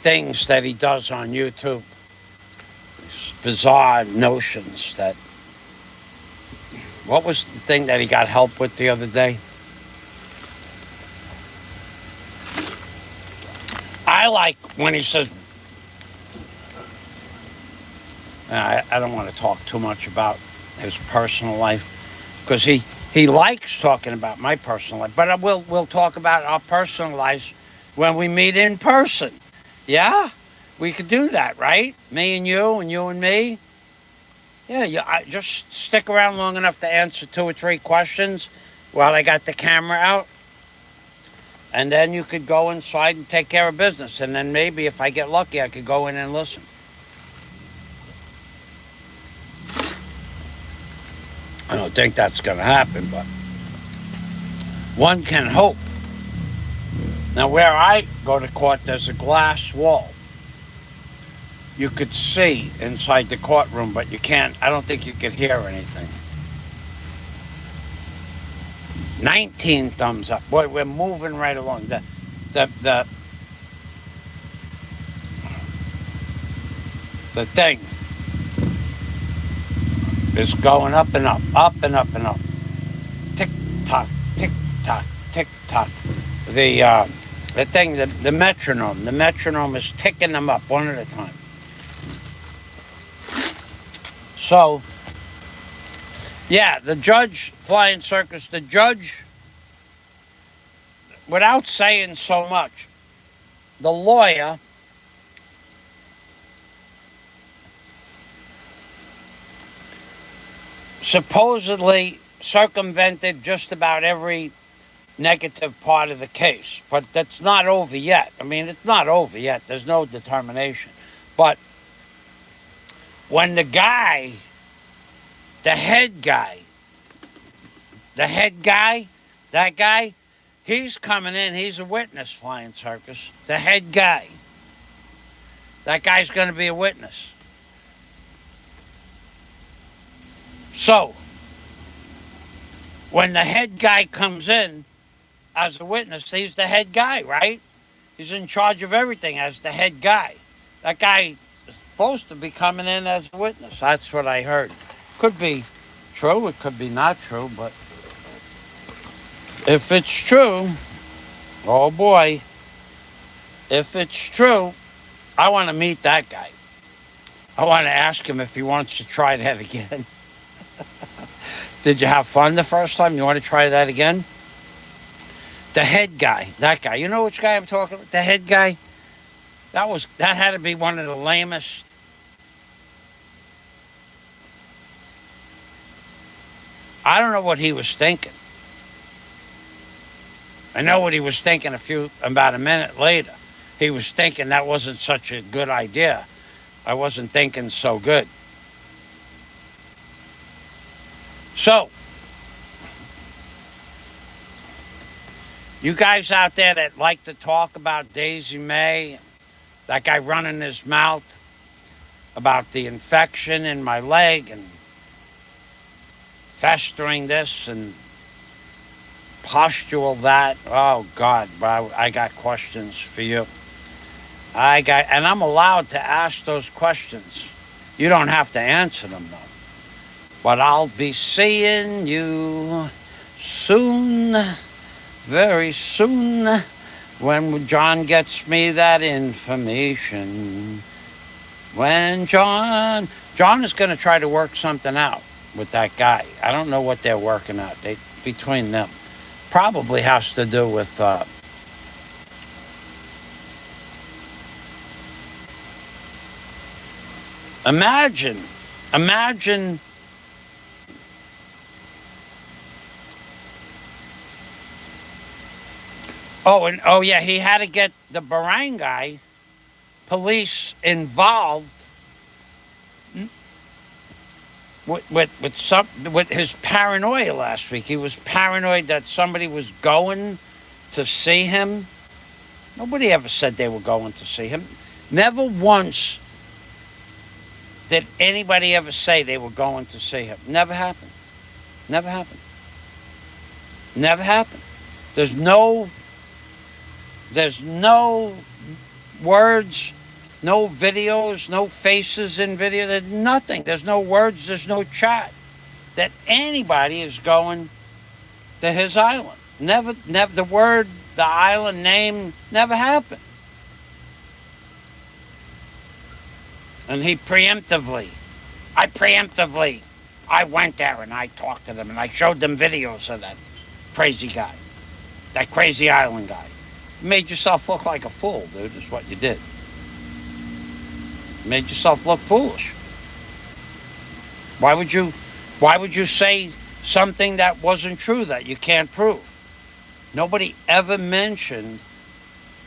Speaker 1: things that he does on YouTube. These bizarre notions that... What was the thing that he got help with the other day? I like when he says... I don't want to talk too much about his personal life, because he likes talking about my personal life. But we'll talk about our personal lives when we meet in person. Yeah? We could do that, right? Me and you and me. Yeah, I just stick around long enough to answer 2 or 3 questions while I got the camera out. And then you could go inside and take care of business. And then maybe if I get lucky, I could go in and listen. I don't think that's going to happen, but one can hope. Now, where I go to court, there's a glass wall. You could see inside the courtroom, but you can't. I don't think you could hear anything. 19 thumbs up. Boy, we're moving right along. The thing. is going up and up, up and up and up. Tick tock, tick tock, tick tock. The thing, the metronome is ticking them up one at a time. So, yeah, the judge, flying circus, the judge, without saying so much, the lawyer supposedly circumvented just about every negative part of the case. But that's not over yet. I mean, it's not over yet. There's no determination. But when the guy, the head guy, that guy, he's coming in. He's a witness, flying circus. The head guy. That guy's going to be a witness. So, when the head guy comes in as a witness, he's the head guy, right? He's in charge of everything as the head guy. That guy is supposed to be coming in as a witness. That's what I heard. Could be true, it could be not true, but if it's true, oh boy, if it's true, I want to meet that guy. I want to ask him if he wants to try that again. Did you have fun the first time? You want to try that again? The head guy, that guy. You know which guy I'm talking about? The head guy? That had to be one of the lamest. I don't know what he was thinking. I know what he was thinking about a minute later. He was thinking that wasn't such a good idea. I wasn't thinking so good. So, you guys out there that like to talk about Daisy May, that guy running his mouth about the infection in my leg and festering this and pustule that. Oh, God, bro, I got questions for you. And I'm allowed to ask those questions. You don't have to answer them, though. But I'll be seeing you soon, very soon, when John gets me that information. When John is going to try to work something out with that guy. I don't know what they're working out between them. Probably has to do with imagine. Oh yeah, he had to get the barangay police involved with his paranoia last week. He was paranoid that somebody was going to see him. Nobody ever said they were going to see him. Never once did anybody ever say they were going to see him. Never happened. Never happened. Never happened. There's no words, no videos, no faces in video. There's nothing. There's no words. There's no chat that anybody is going to his island. Never. The word, the island name, never happened. And I went there and I talked to them and I showed them videos of that crazy guy, that crazy island guy. You made yourself look like a fool, dude, is what you did. You made yourself look foolish. Why would you say something that wasn't true, that you can't prove? Nobody ever mentioned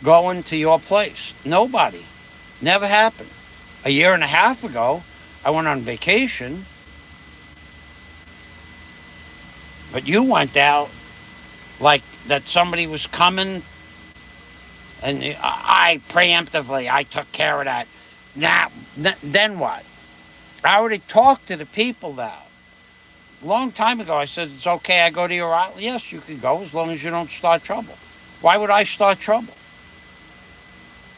Speaker 1: going to your place. Nobody. Never happened. A year and a half ago, I went on vacation. But you went out like that somebody was coming, and I took care of that. Now, then what? I already talked to the people now. A long time ago, I said, it's okay, I go to your island. Yes, you can go as long as you don't start trouble. Why would I start trouble?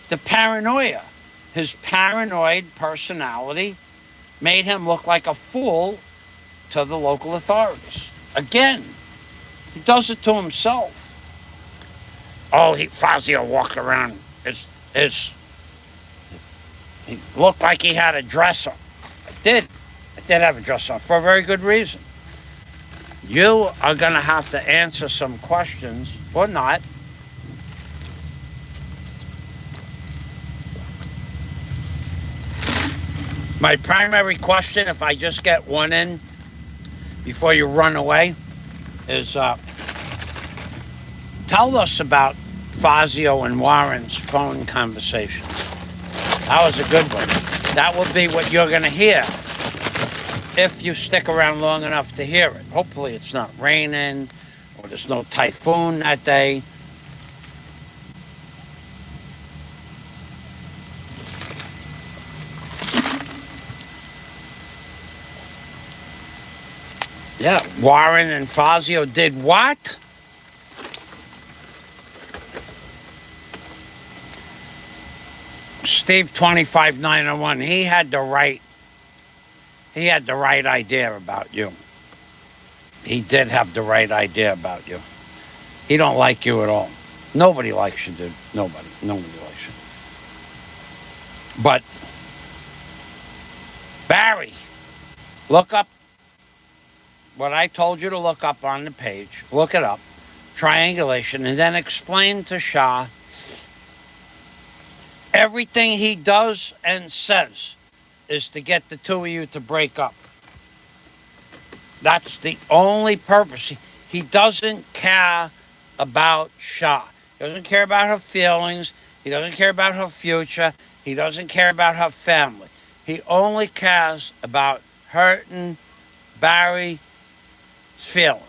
Speaker 1: The paranoia. His paranoid personality made him look like a fool to the local authorities. Again, he does it to himself. Oh, Fazio walked around. He looked like he had a dress on. I did have a dress on for a very good reason. You are going to have to answer some questions, or not. My primary question, if I just get one in before you run away, is tell us about Fazio and Warren's phone conversations. That was a good one. That will be what you're going to hear if you stick around long enough to hear it. Hopefully it's not raining or there's no typhoon that day. Yeah, Warren and Fazio did what? Steve 25901, he had the right idea about you. He did have the right idea about you. He don't like you at all. Nobody likes you, dude. Nobody likes you. But Barry, look up what I told you to look up on the page. Look it up. Triangulation. And then explain to Shah everything he does and says is to get the two of you to break up. That's the only purpose. He doesn't care about Shah. He doesn't care about her feelings. He doesn't care about her future. He doesn't care about her family. He only cares about hurting Barry's feelings.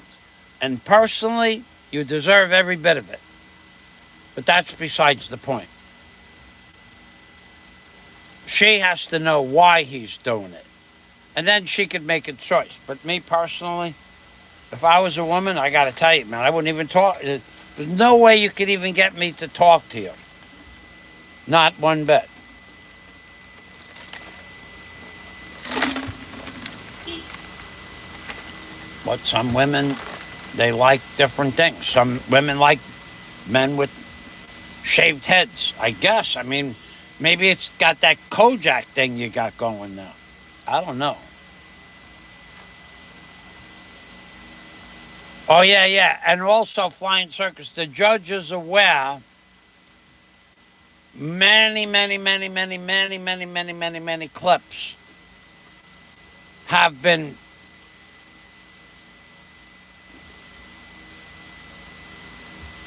Speaker 1: And personally, you deserve every bit of it. But that's besides the point. She has to know why he's doing it. And then she could make a choice. But me personally, if I was a woman, I got to tell you, man, I wouldn't even talk. There's no way you could even get me to talk to you. Not one bit. But some women, they like different things. Some women like men with shaved heads, I guess. I mean, maybe it's got that Kojak thing you got going now. I don't know. Oh, yeah. And also, Flying Circus, the judge is aware many clips have been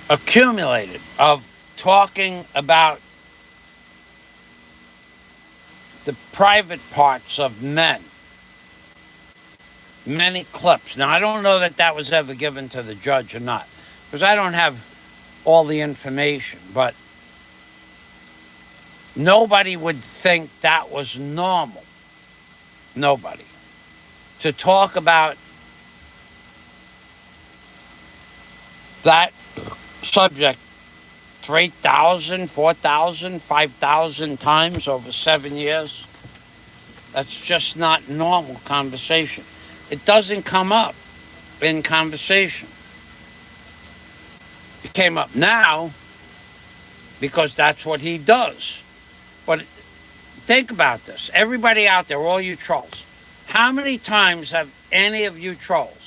Speaker 1: accumulated of talking about the private parts of men. Many clips. Now, I don't know that that was ever given to the judge or not, because I don't have all the information, but nobody would think that was normal. Nobody. To talk about that subject 3,000, 4,000, 5,000 times over 7 years, that's just not normal conversation. It doesn't come up in conversation. It came up now because that's what he does. But think about this. Everybody out there, all you trolls, how many times have any of you trolls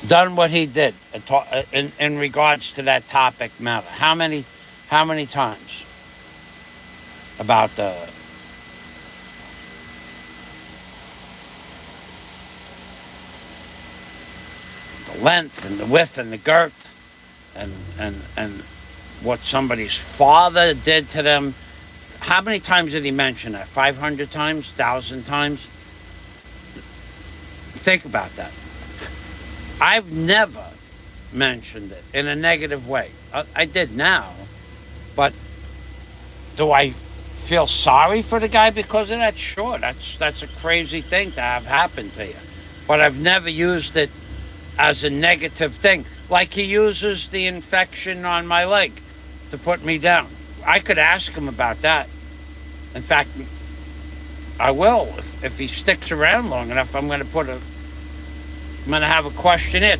Speaker 1: done what he did in regards to that topic matter? How many times? About the length and the width and the girth and what somebody's father did to them. How many times did he mention that? 500 times? 1,000 times? Think about that. I've never mentioned it in a negative way. I did now, but do I feel sorry for the guy because of that? Sure, that's a crazy thing to have happen to you. But I've never used it as a negative thing. Like he uses the infection on my leg to put me down. I could ask him about that. In fact, I will. If he sticks around long enough, I'm going to have a questionnaire.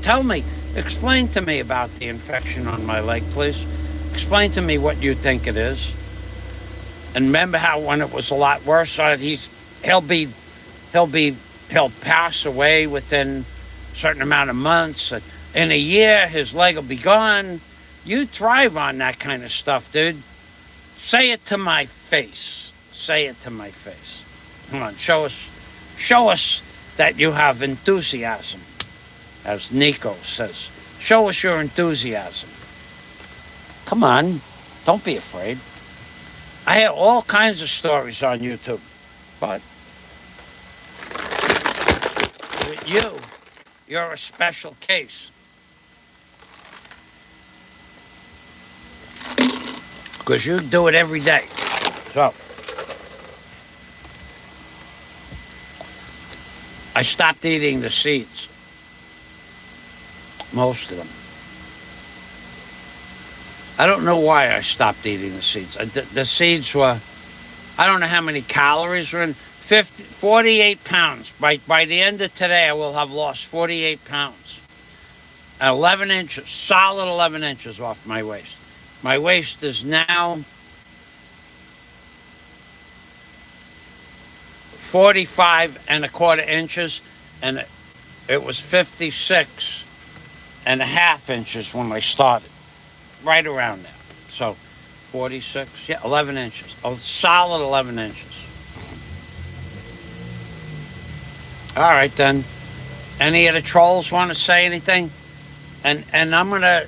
Speaker 1: Explain to me about the infection on my leg, please. Explain to me what you think it is. And remember how when it was a lot worse, he'll pass away within a certain amount of months. In a year, his leg will be gone. You thrive on that kind of stuff, dude. Say it to my face. Say it to my face. Come on, show us that you have enthusiasm, as Nico says. Show us your enthusiasm. Come on, don't be afraid. I hear all kinds of stories on YouTube, but with you're a special case. Because you do it every day. So, I stopped eating the seeds. Most of them. I don't know why I stopped eating the seeds. The seeds were, I don't know how many calories were in. 48 pounds. By the end of today, I will have lost 48 pounds. 11 inches, solid 11 inches off my waist. My waist is now 45.25 inches, and it was 56.5 inches when I started. Right around there. So 46, 11 inches. A solid 11 inches. All right, then. Any of the trolls want to say anything? And I'm going to...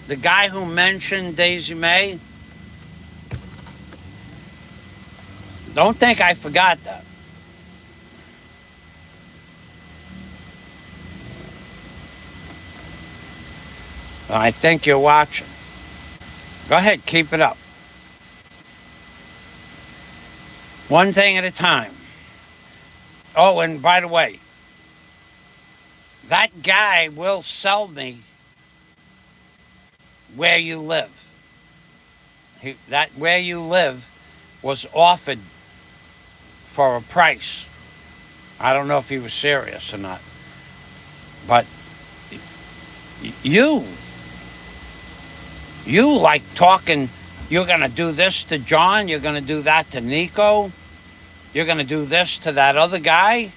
Speaker 1: The guy who mentioned Daisy May, don't think I forgot that. I think you're watching. Go ahead, keep it up. One thing at a time. Oh, and by the way, that guy will sell me where you live. That where you live was offered for a price. I don't know if he was serious or not. But you like talking, you're going to do this to John, you're going to do that to Nico, you're going to do this to that other guy.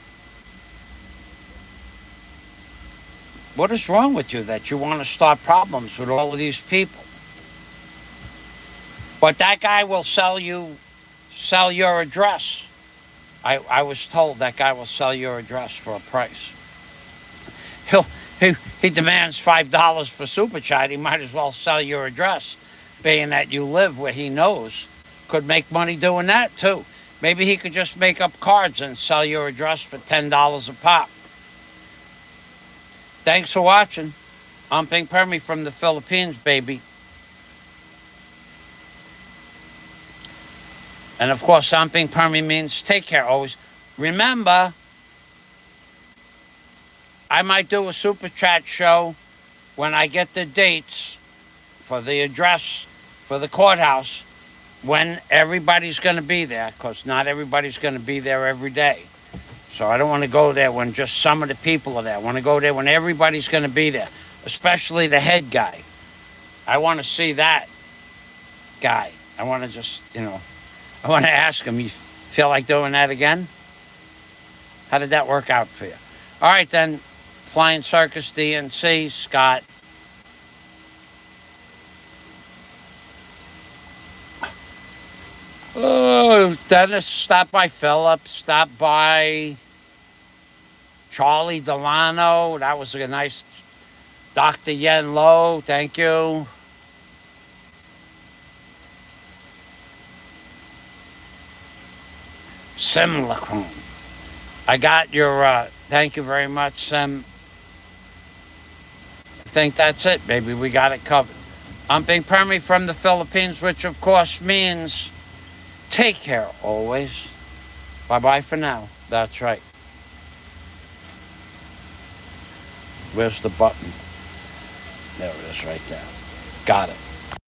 Speaker 1: What is wrong with you that you want to start problems with all of these people? But that guy will sell your address. I was told that guy will sell your address for a price. He demands $5 for super chat. He might as well sell your address, being that you live where he knows. Could make money doing that too. Maybe he could just make up cards and sell your address for $10 a pop. Thanks for watching. I'm Pink Permy from the Philippines, baby. And of course, I'm Pink Permy means take care always. Remember, I might do a super chat show when I get the dates for the address for the courthouse, when everybody's going to be there, because not everybody's going to be there every day. So I don't want to go there when just some of the people are there. I want to go there when everybody's going to be there, especially the head guy. I want to see that guy. I want to just, I want to ask him, you feel like doing that again? How did that work out for you? All right, then. Flying Circus DNC, Scott. Oh, Dennis, stop by Philip, stop by Charlie Delano. That was a nice Dr. Yen Lo, thank you. Simlacron. I got your, thank you very much, Sim. I think that's it, baby. We got it covered. I'm Pink Permy from the Philippines, which of course means take care always. Bye-bye for now. That's right. Where's the button? There it is right there. Got it.